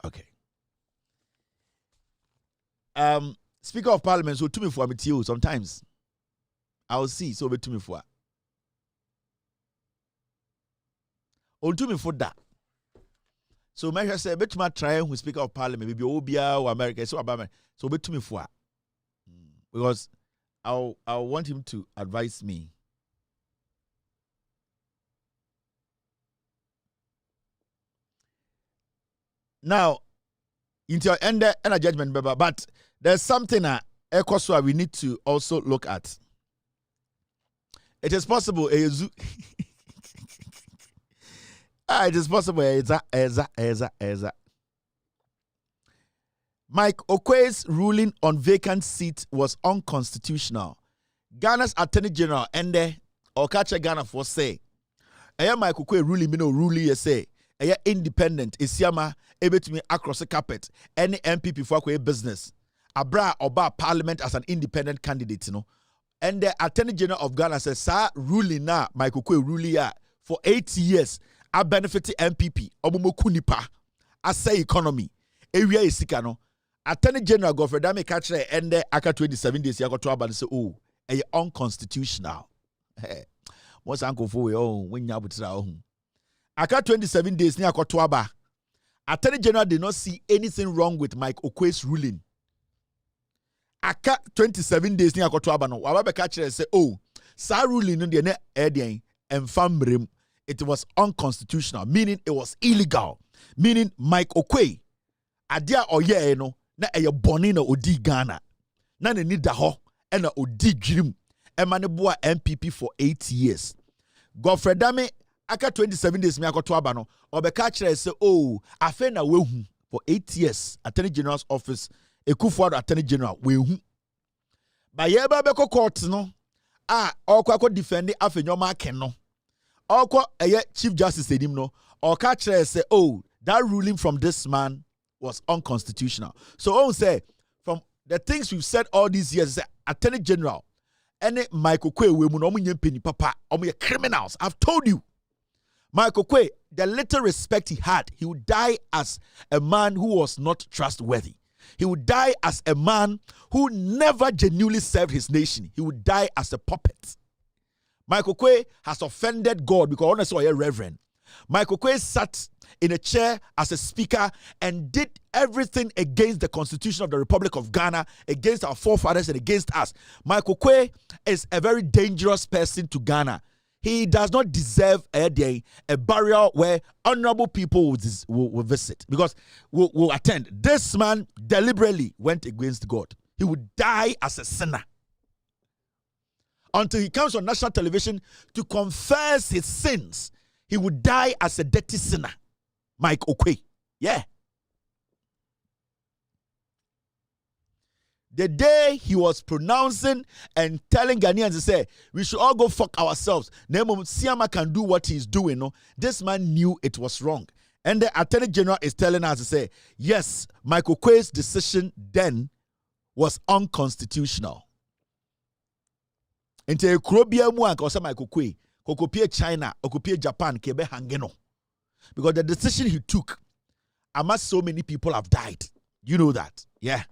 Okay. Speaker of Parliament, so to me for me sometimes. I'll see, so be to me for. On to me for that. So measure say bet my try who Speaker of Parliament maybe Obia or America so about so bet to me for. Because I want him to advise me. Now, into end and a judgment, but there's something we need to also look at. It is possible it is possible Mike Okwei's ruling on vacant seat was unconstitutional. Ghana's Attorney General Ende Okache Ghana for say, Mike Okwei ruling ruling say, independent isiama ebetumi across the carpet any MPP for a business abra oba parliament as an independent candidate and the Attorney General of Ghana says sir ruling na Michael Kwe ruling for 8 years a benefit MPP omomoku nipa asay economy area isika no Attorney General Godfrey Dame catch and the aka 27 days yakoto aba say oh e unconstitutional most uncle for when you abutra Aka 27 days near Kotoaba. Attorney General did not see anything wrong with Mike Okwei's ruling. Aka 27 days near Kotoaba no. Wababe catcher say, oh, sa ruling in the edian and famrim. It was unconstitutional, meaning it was illegal. Meaning Mike Okwei, adia oye no na eye boni na odi Ghana. Na ne need da ho e na odi dwirim. E ma ne boa MPP for 8 years. Godfrey Dame Aka 27 days me akoto aba no obeka kire say oh Afenyo wehu for 8 years Attorney General's office Ekufuado Attorney General wehu ba ye ba be court no okwa defend Afenyo Markin no okwa Chief Justice edim no or catch say, oh, that ruling from this man was unconstitutional. So I will say, from the things we've said all these years, say, Attorney General, any Michael Quay, we papa, criminals. I've told you. Michael Quay, the little respect he had, he would die as a man who was not trustworthy. He would die as a man who never genuinely served his nation. He would die as a puppet. Michael Quay has offended God because honestly, you're a reverend. Michael Quay sat in a chair as a speaker and did everything against the Constitution of the Republic of Ghana, against our forefathers and against us. Michael Quay is a very dangerous person to Ghana. He does not deserve a burial where honorable people will visit, because will attend. This man deliberately went against God. He would die as a sinner until he comes on national television to confess his sins. He would die as a dirty sinner. Mike Okwe. Yeah. The day he was pronouncing and telling Ghanaians to say, we should all go fuck ourselves. Siama can do what he's doing. No? This man knew it was wrong. And the Attorney General is telling us to say, yes, Michael Quay's decision then was unconstitutional. Into a Krobia Muank or some Michael Quay, Kokopia China, Okopia Japan, Kebe Hangeno. Because the decision he took, amongst so many people have died. You know that. Yeah.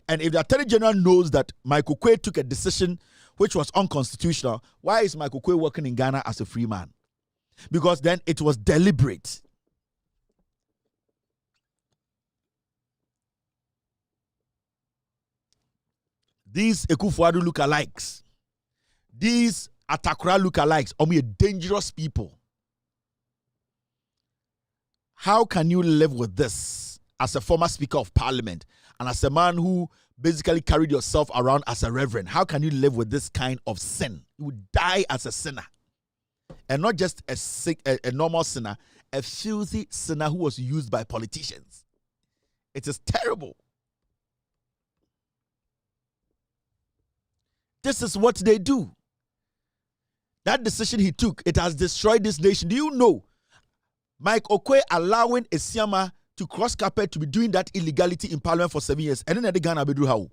And if the Attorney General knows that Michael Quay took a decision which was unconstitutional, why is Michael Quay working in Ghana as a free man? Because then it was deliberate. These Ekufuadu lookalikes, these Atakura lookalikes, are dangerous people. How can you live with this as a former Speaker of Parliament and as a man who basically carried yourself around as a reverend? How can you live with this kind of sin? You would die as a sinner. And not just a normal sinner, a filthy sinner who was used by politicians. It is terrible. This is what they do. That decision he took, it has destroyed this nation. Do you know Mike Okwe allowing Esiama to cross carpet to be doing that illegality in Parliament for 7 years? And then the Ghana bedru how?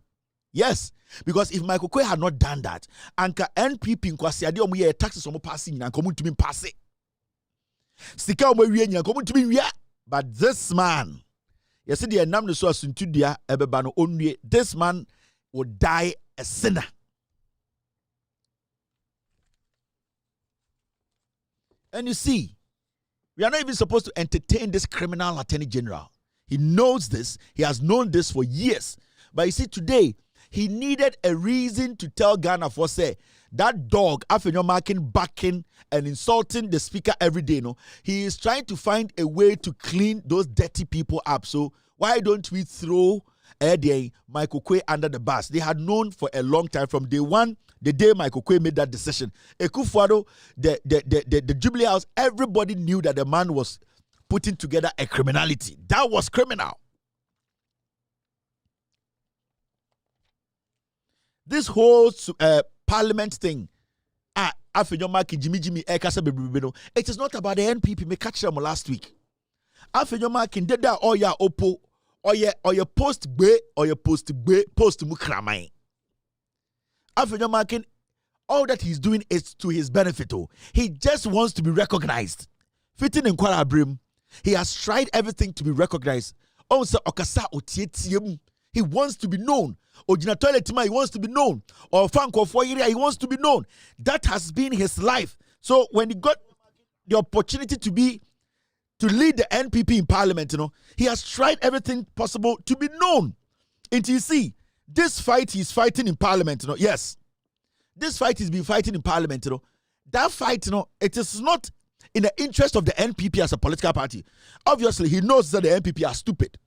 Yes, because if Mike Okwe had not done that, Anka NPP in Kwasiade omuye taxes omo passing and come to me pass it. Sika omo wie nya come to me wie. But this man, you see the enam no so asuntu dia ebeba no onwie. This man would die a sinner. And you see, we are not even supposed to entertain this criminal Attorney General. He knows this. He has known this for years. But you see, today, he needed a reason to tell Ghana for say, that dog, Afenyo Markin, backing and insulting the speaker every day. No, he is trying to find a way to clean those dirty people up. So why don't we throw Michael Quay under the bus? They had known for a long time from day one. The day Michael Quay made that decision, Ekufuado, the Jubilee House, everybody knew that the man was putting together a criminality. That was criminal. This whole parliament thing, Afenyo Markin, Jimmy, it is not about the NPP. Me catch them last week. Afenyo Markin did that or ya Oppo, or your post Gbeyy, or your post Mukramai. Afenyo Markin, all that he's doing is to his benefit. Oh. He just wants to be recognized. Fitting in Kwara Brim, he has tried everything to be recognized. Also, Okasa Otietiem, he wants to be known. Ojina Toiletima, he wants to be known. Or Franco Foyeria, he wants to be known. That has been his life. So when he got the opportunity to lead the NPP in Parliament, he has tried everything possible to be known. And you see, this fight he's fighting in Parliament, yes. This fight he's been fighting in Parliament, that fight, it is not in the interest of the NPP as a political party. Obviously, he knows that the NPP are stupid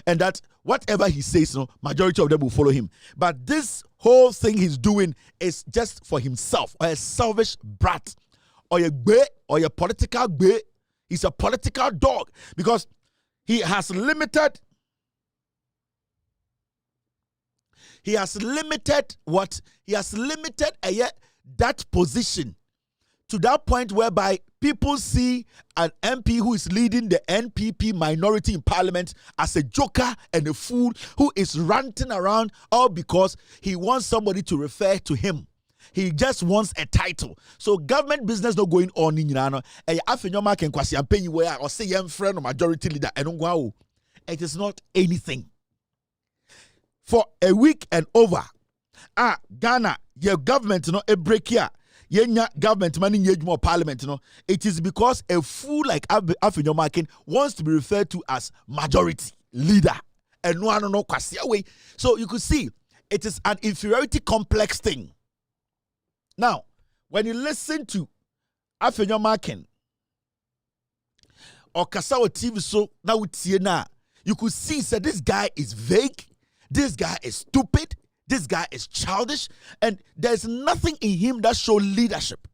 and that whatever he says, majority of them will follow him. But this whole thing he's doing is just for himself, or a selfish brat, or a Gbeyy, or a political Gbeyy. He's a political dog because he has limited what? He has limited that position to that point whereby People see an MP who is leading the NPP minority in parliament as a joker and a fool who is ranting around all because he wants somebody to refer to him. He just wants a title. So government business not going on in Yano. Afenyo Markin kwasi ampenyi where or say young friend or majority leader. It is not anything. For a week and over, Ghana, your government, a break here. Yenya government money need more parliament, It is because a fool like Afenyo Markin wants to be referred to as majority leader. And no one no kwasi away. So you could see it is an inferiority complex thing. Now, when you listen to Afenyo Markin or Kasawa TV so now you could see that this guy is vague, this guy is stupid, this guy is childish, and there's nothing in him that shows leadership.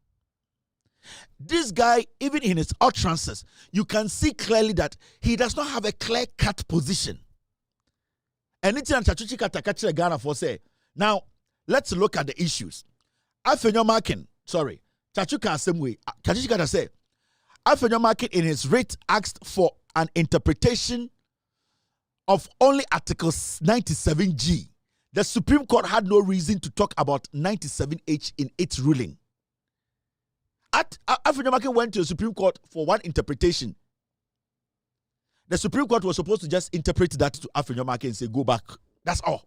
This guy, even in his utterances, you can see clearly that he does not have a clear-cut position. Anything Chachuchi Katakachira Ghana for say. Now, let's look at the issues. Afenyo Markin, Chachuka same way. Chachuchi Kata say, Afenyo Markin in his writ asked for an interpretation of only Article 97G. The Supreme Court had no reason to talk about 97H in its ruling. Afenyo Markin went to the Supreme Court for one interpretation. The Supreme Court was supposed to just interpret that to Afenyo Markin and say, go back. That's all.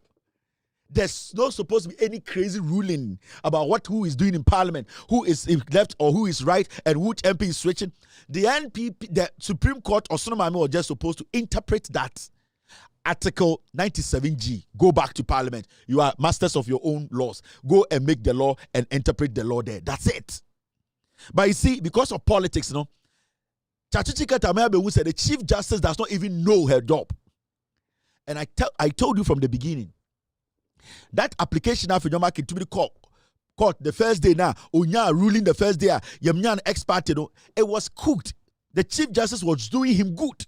There's not supposed to be any crazy ruling about who is doing in parliament, who is left or who is right, and which MP is switching. The Supreme Court or Sonomami was just supposed to interpret that Article 97G. Go back to parliament. You are masters of your own laws. Go and make the law and interpret the law there. That's it. But you see, because of politics, Chachuchi Katameabewu said the Chief Justice does not even know her job. And I told you from the beginning, that application of Afenyo Markin to be court the first day now, Onya ruling the first day, Yamnyan expert, it was cooked. The Chief Justice was doing him good.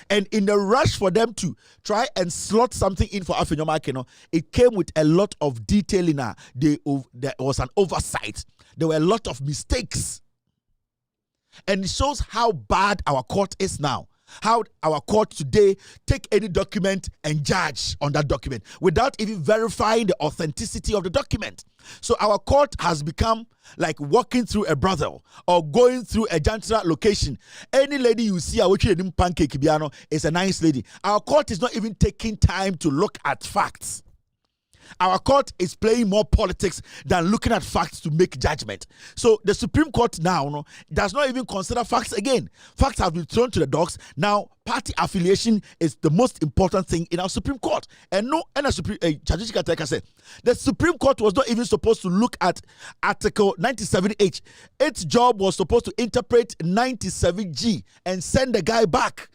And in the rush for them to try and slot something in for Afenyo Markin, it came with a lot of detailing. There was an oversight. There were a lot of mistakes. And it shows how bad our court is now. How our court today take any document and judge on that document without even verifying the authenticity of the document. So our court has become like walking through a brothel or going through a Jantra location. Any lady you see in pancake biano is a nice lady. Our court is not even taking time to look at facts. Our court is playing more politics than looking at facts to make judgment. So the Supreme Court now does not even consider facts again. Facts have been thrown to the dogs. Now, party affiliation is the most important thing in our Supreme Court. And Chachuchi Kateka said, the Supreme Court was not even supposed to look at Article 97H. Its job was supposed to interpret 97G and send the guy back.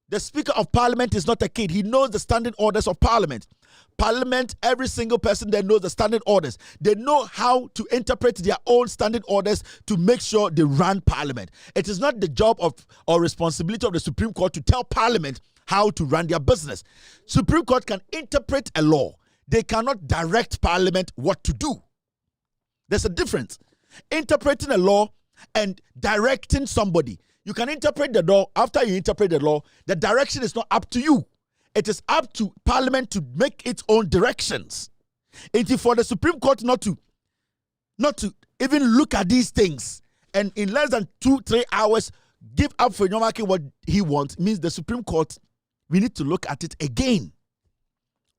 The Speaker of Parliament is not a kid. He knows the standing orders of Parliament. Parliament, every single person there knows the standing orders. They know how to interpret their own standing orders to make sure they run Parliament. It is not the job or responsibility of the Supreme Court to tell Parliament how to run their business. Supreme Court can interpret a law. They cannot direct Parliament what to do. There's a difference. Interpreting a law and directing somebody. You can interpret the law. After you interpret the law, the direction is not up to you. It is up to Parliament to make its own directions. It is for the Supreme Court not to even look at these things and in less than 2-3 hours give up for Afenyo Markin what he wants. Means the Supreme Court, we need to look at it again.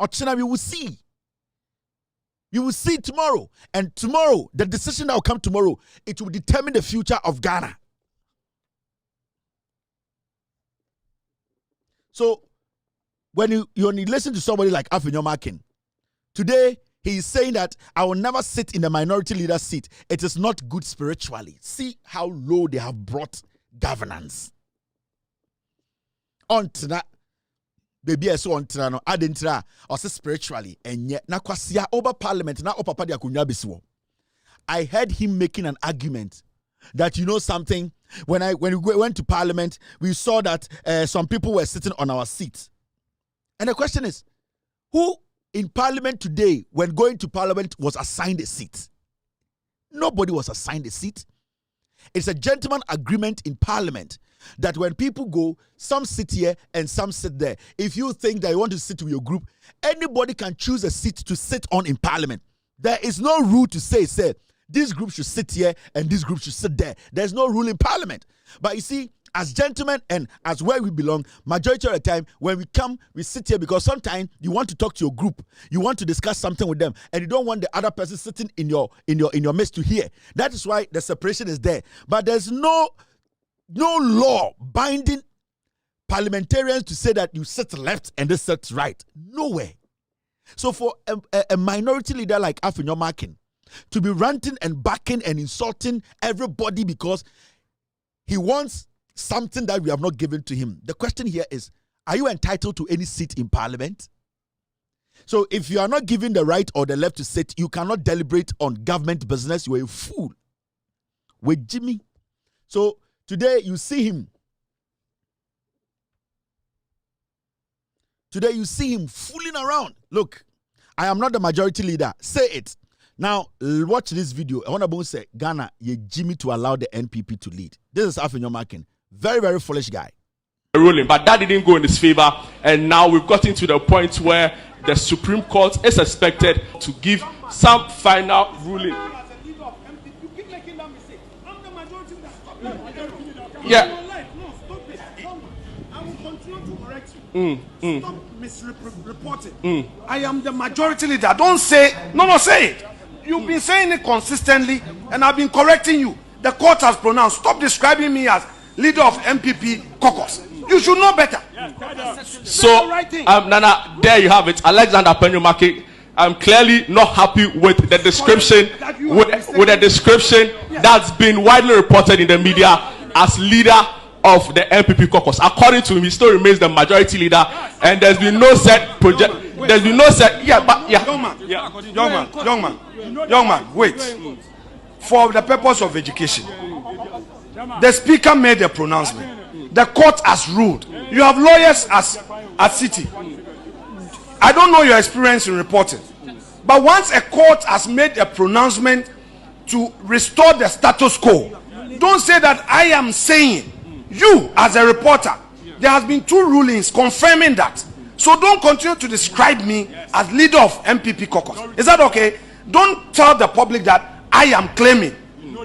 Ochina, we will see. You will see tomorrow. And tomorrow, the decision that will come tomorrow, it will determine the future of Ghana. So, when you listen to somebody like Afenyo Markin, today he is saying that I will never sit in the minority leader seat. It is not good spiritually. See how low they have brought governance. Ontina, baby, I saw ontina no adentra or say spiritually and yet na kwasia over Parliament na opapa dia kunya bisiwo. I heard him making an argument that something. When we went to Parliament, we saw that some people were sitting on our seats. And the question is, who in Parliament today, when going to Parliament, was assigned a seat? Nobody was assigned a seat. It's a gentleman agreement in Parliament that when people go, some sit here and some sit there. If you think that you want to sit with your group, anybody can choose a seat to sit on in Parliament. There is no rule to say, this group should sit here and this group should sit there. There's no rule in Parliament. But you see, as gentlemen and as where we belong, majority of the time, when we come, we sit here because sometimes you want to talk to your group, you want to discuss something with them, and you don't want the other person sitting in your midst to hear. That is why the separation is there. But there's no law binding parliamentarians to say that you sit left and this sits right. Nowhere. So for a minority leader like Afenyo Markin to be ranting and backing and insulting everybody because he wants something that we have not given to him, the question here is, are you entitled to any seat in Parliament? So if you are not given the right or the left to sit, you cannot deliberate on government business. You are a fool. With Jimmy. So today you see him. Today you see him fooling around. Look, I am not the majority leader. Say it. Now, watch this video. I want to say, Ghana, you Jimmy to allow the NPP to lead. This is Afenyo Markin. Very, very foolish guy. Ruling, but that didn't go in his favor. And now we've gotten to the point where the Supreme Court is expected to give some final ruling. Yeah. Stop misreporting. I am the majority leader. Don't say, no, say it. You've been saying it consistently, and I've been correcting you. The court has pronounced. Stop describing me as leader of MPP caucus. You should know better. So, Nana, there you have it. Alexander Afenyo, I'm clearly not happy with the description, with the description that's been widely reported in the media as leader of the MPP caucus. According to him, he still remains the majority leader, and there's been no set project. There's been no set. Young man, wait. For the purpose of education, the speaker made a pronouncement. The court has ruled. You have lawyers at City. I don't know your experience in reporting, but once a court has made a pronouncement to restore the status quo, don't say that I am saying. You, as a reporter, there has been 2 rulings confirming that. So don't continue to describe me as leader of MPP caucus. Is that okay? Don't tell the public that I am claiming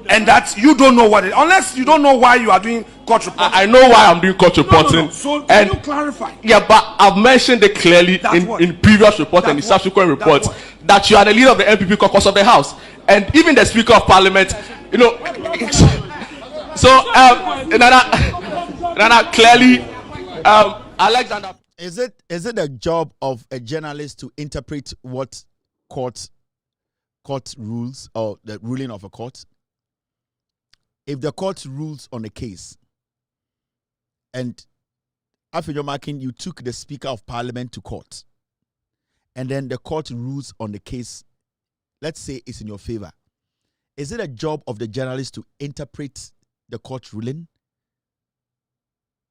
and that you don't know what it is. Unless you don't know why you are doing court reporting. I know why I'm doing court reporting. No. So can you clarify? Yeah, but I've mentioned it clearly in previous reports and in subsequent reports that you are the leader of the MPP caucus of the House. And even the Speaker of Parliament, so, Nana, clearly, Alexander. Is it a job of a journalist to interpret what court rules or the ruling of a court? If the court rules on a case, and Afenyo Markin, you took the Speaker of Parliament to court, and then the court rules on the case, let's say it's in your favor, is it a job of the journalist to interpret the court ruling?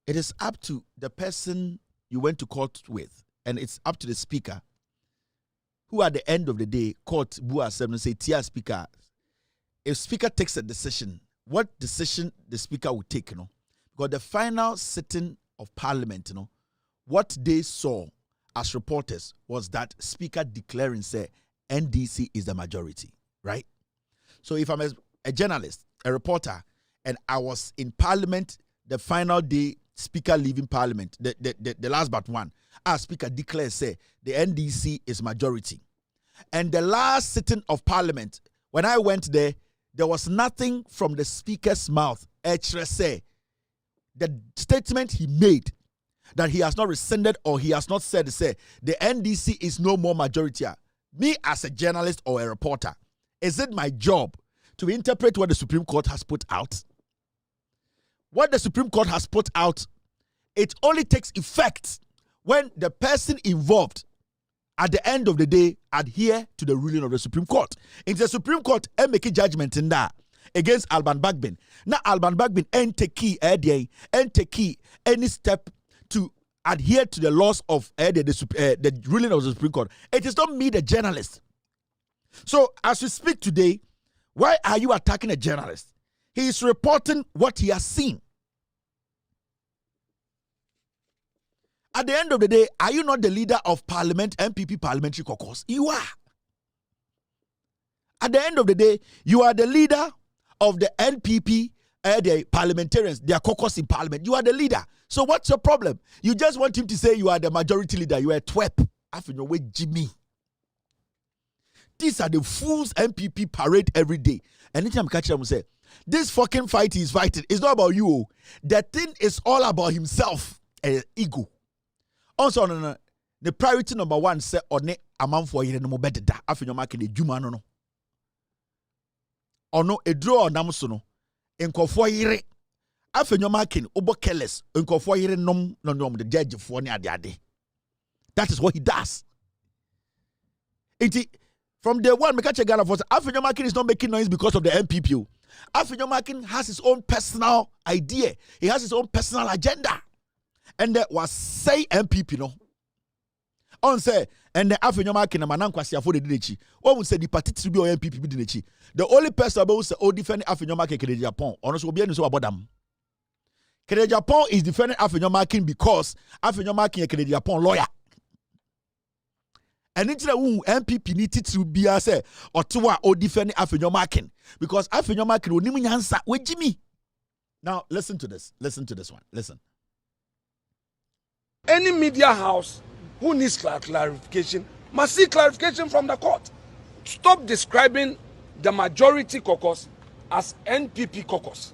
It is up to the person you went to court with, and it's up to the speaker, who at the end of the day, court who are and say, "Tia speaker, if speaker takes a decision, what decision the speaker will take, because the final sitting of Parliament, what they saw as reporters was that speaker declaring, say, NDC is the majority, right? So if I'm a journalist, a reporter, and I was in Parliament the final day, speaker leaving Parliament, the last but one, our speaker declares, say, the NDC is majority. And the last sitting of Parliament, when I went there was nothing from the speaker's mouth. Say, the statement he made that he has not rescinded or he has not said, say, the NDC is no more majority. Me as a journalist or a reporter, is it my job to interpret what the Supreme Court has put out? What the Supreme Court has put out, it only takes effect when the person involved at the end of the day adhere to the ruling of the Supreme Court. In the Supreme Court, make a judgment in that against Alban Bagbin. Now Alban Bagbin ain't take any step to adhere to the laws of the ruling of the Supreme Court. It is not me, the journalist. So as we speak today, why are you attacking a journalist? He is reporting what he has seen. At the end of the day, are you not the leader of Parliament, MPP Parliamentary Caucus? You are. At the end of the day, you are the leader of the NPP, the parliamentarians, their caucus in Parliament. You are the leader. So what's your problem? You just want him to say you are the majority leader. You are a twerp. Afenyo with Jimmy. These are the fools MPP parade every day. Anytime catch them say, this fucking fight he's fighting, it's not about you. The thing is all about himself. Ego. Also, no, the priority number one say on a man for you no better da. Afenyo Markin the Juma no. Ono a draw on Namusono. Enkofo yire. Afenyo Markin obo careless. Enkofo yire nom the judge for ni ade. That is what he does. From day one, Mekache Ghana for Afenyo Markin is not making noise because of the MPP. Afenyo Markin has his own personal idea. He has his own personal agenda. And that was say MPP no. On say and the Afenyo Markin na manankwasi afo de dinechi. One say the party to be on MPP be dinechi. The only person who say oh defend Afenyo Markin Kede Japan. Honestly, obi so about them. Kede Japan is defending Afenyo Markin because Afenyo Markin Kede Japan lawyer. And it's the MPP needed to be as a or to or defend Afenyo Markin because Afenyo Markin will name answer with Jimmy. Now listen to this. Listen to this one. Listen. Any media house who needs clarification must seek clarification from the court. Stop describing the majority caucus as NPP caucus.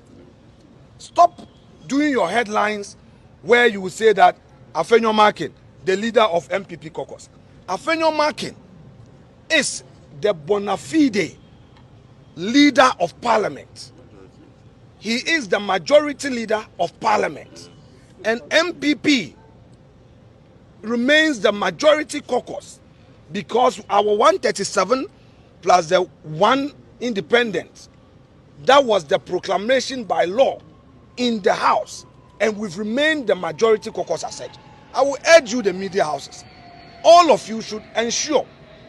Stop doing your headlines where you will say that Afenyo Markin, the leader of MPP caucus. Afenyo Markin is the bona fide leader of parliament. He is the majority leader of parliament. And MPP remains the majority caucus because our 137 plus the one independent, that was the proclamation by law in the house, and we've remained the majority caucus as such. I will urge you, the media houses, all of you should ensure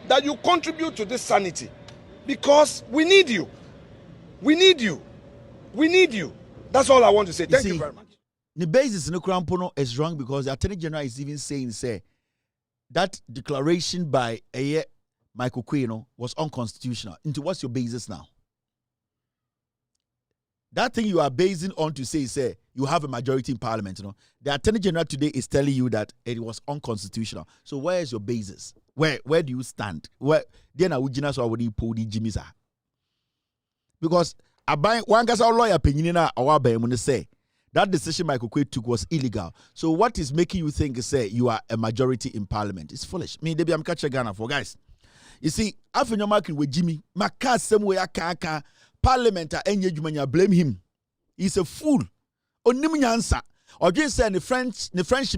that you contribute to this sanity because we need you. We need you. We need you. That's all I want to say. Thank you very much. The basis in the Krampono is wrong because the Attorney General is even saying, say, that declaration by Michael Quino was unconstitutional. Into what's your basis now? That thing you are basing on to say, you have a majority in Parliament. You know, the Attorney General today is telling you that it was unconstitutional. So where is your basis? Where do you stand? Where then I would pull the Jimmy's? Because I buy one guy's lawyer opinion or I say that decision Michael Quay took was illegal. So what is making you think say you are a majority in Parliament? It's foolish. Me, I'm catching Ghana for guys. You see, Afenyo Markin with Jimmy, Maka same way aka Parliament and blame him. He's a fool. Onimunya answer. Or just say the French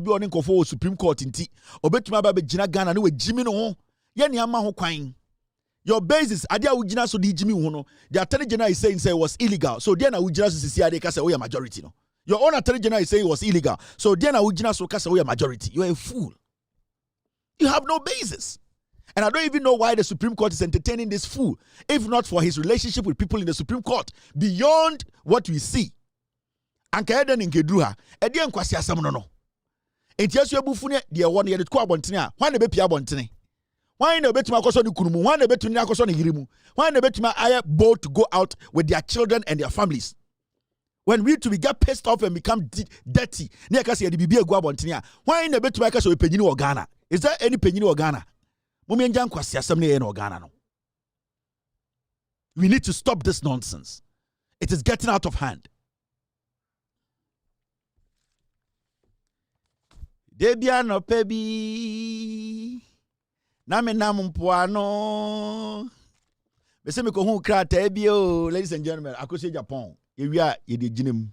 be on for Supreme Court in tea. Or bet my baby Jina Ghana no with Jimmy no. Yanni ama ho kwan. Your basis, Adia Ujina so di Jimmy Wono. The Attorney General is saying say it was illegal. So then I would just see Adeka say we are majority no. Your own Attorney General is saying it was illegal. So then I would just say we are majority. You are a fool. You have no basis. And I don't even know why the Supreme Court is entertaining this fool, if not for his relationship with people in the Supreme Court, beyond what we see. Anka eden nkedruha, edi enkwasi asam no no. Enti asu ebufune de won ye de ko abontene a, hwan na be pia abontene. Hwan na betuma akoso ne kunumu, hwan na betuni akoso ne yirimu. Hwan na betuma aye bold to go out with their children and their families. When we get pissed off and become dirty, ne akase ye de bibia gu abontene a, hwan na betuma akase opanyini wo Ghana. Is there any penyini wo Ghana? We need to stop this nonsense. It is getting out of hand. Debiano pebi name namumpuano. Bese me ko hu krata ebio, ladies and gentlemen, akose Japan. Ewia ye de ginem.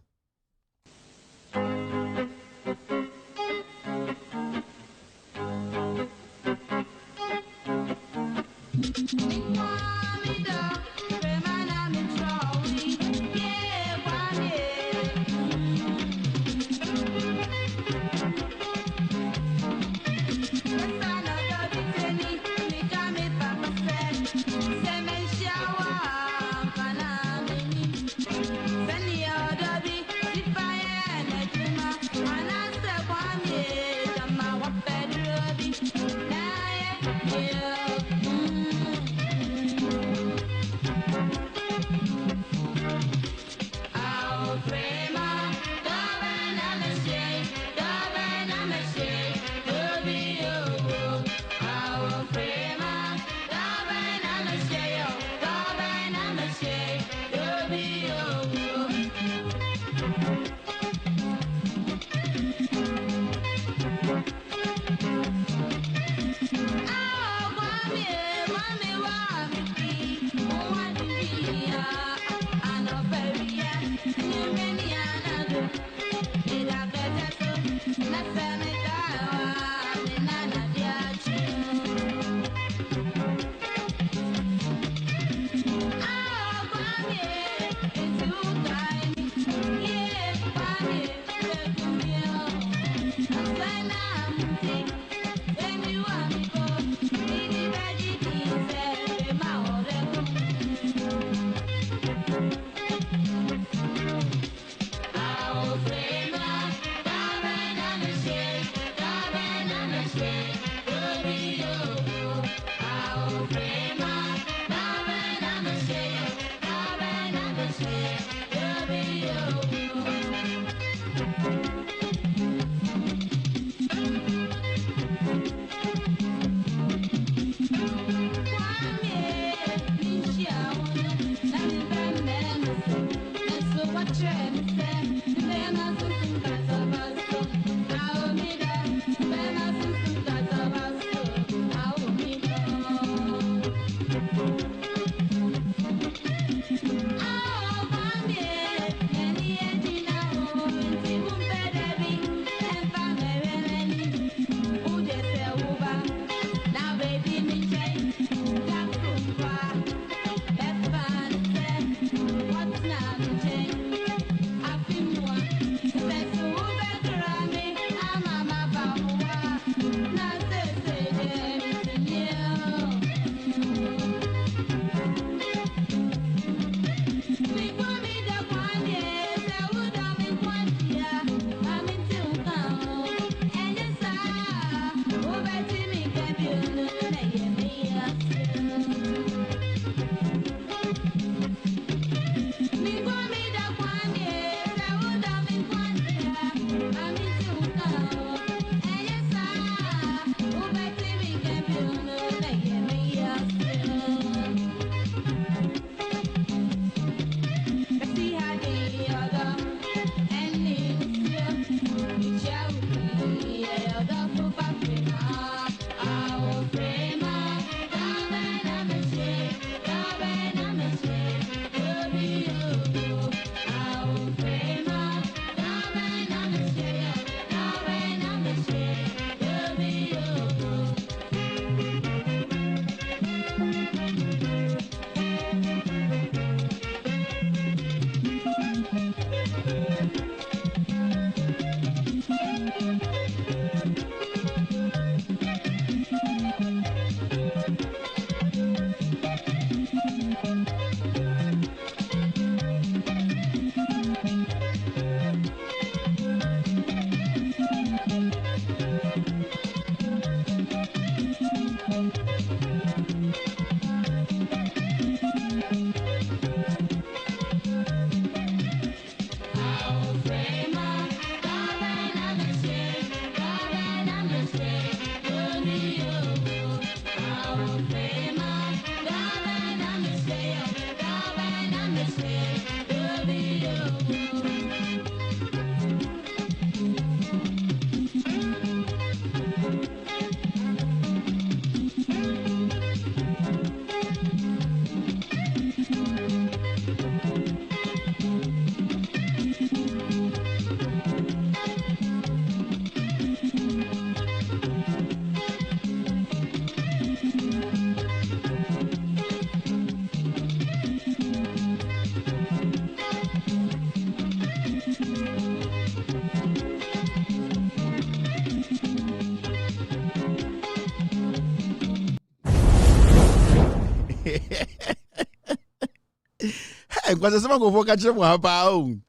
Because someone go for catch them with our own.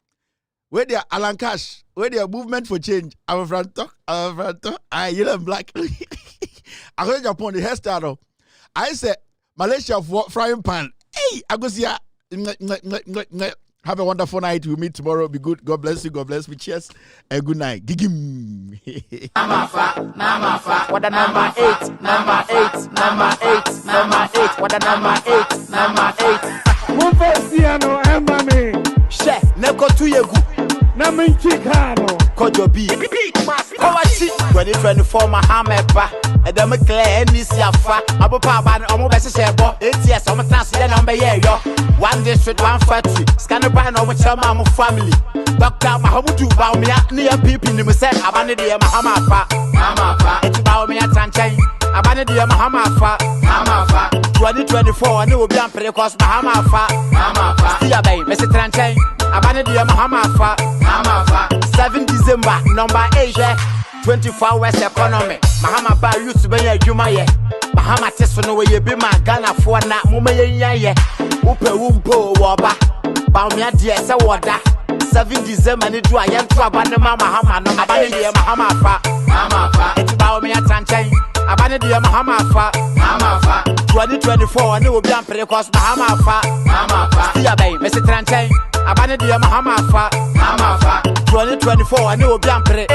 Where they are Alan Cash, where they are movement for change. Our friend talk, yellow and black. I heard you upon the hairstyle. I said Malaysia for frying pan. Hey, I go see ya. Have a wonderful night. We'll meet tomorrow. Be good. God bless you. God bless me. Cheers and good night. Gigim. Mama fa. What the number 8? Number 8. Number 8. Number 8. What the number 8? Number 8. Mufesiano Emami. She, neko tuyegu. Naminchikano. Kojo B. Kawachi 2024 Mahameba Edem clear NC afa Abopa ban omo be sebo ATS omo transfer number yo 1 district 1 factory scanner ban omo chairman family Dr. Mahamudu Baumia near people ni me say abane de Mahama fa eti Baumia Tranchan abane de Mahama fa 2024 ani obi ampere cause Mahama fa still Gbeyy Mr. Tranchan abane de Mahama fa 7 December number 8 24 hours economy Mahama ba youth be adwuma ye Mahama teso no we be ma Ghana fo na moma ye upe wumpo wo ba Baumia de se woda 7 December ni do ayen to abane Mahama no abane de Mahama fa eti Baumia Tranchan abane de Mahama fa 2024 ani obi ampere cause Mahama fa still Gbeyy Mr. Tranchan abane de Mahama fa 2024 ani obi ampere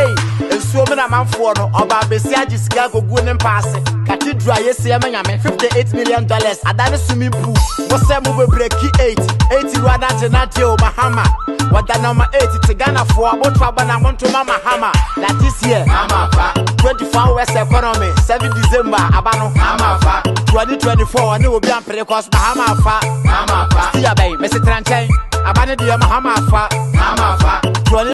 ensuo me na manfo no oba besi agisika gogu ne mpaase cathedral yesi emanyame $58 million adane swimming pool wo se mo be breaki 80 rada tenate o Mahama wada number 8 to Ghana for aboto abana monto Mahama that this year 24 hours economy 7 December abano 2024 ani obi ampere cause Mahama fa still Gbeyy Mr. Tranchan abane de Mahama fa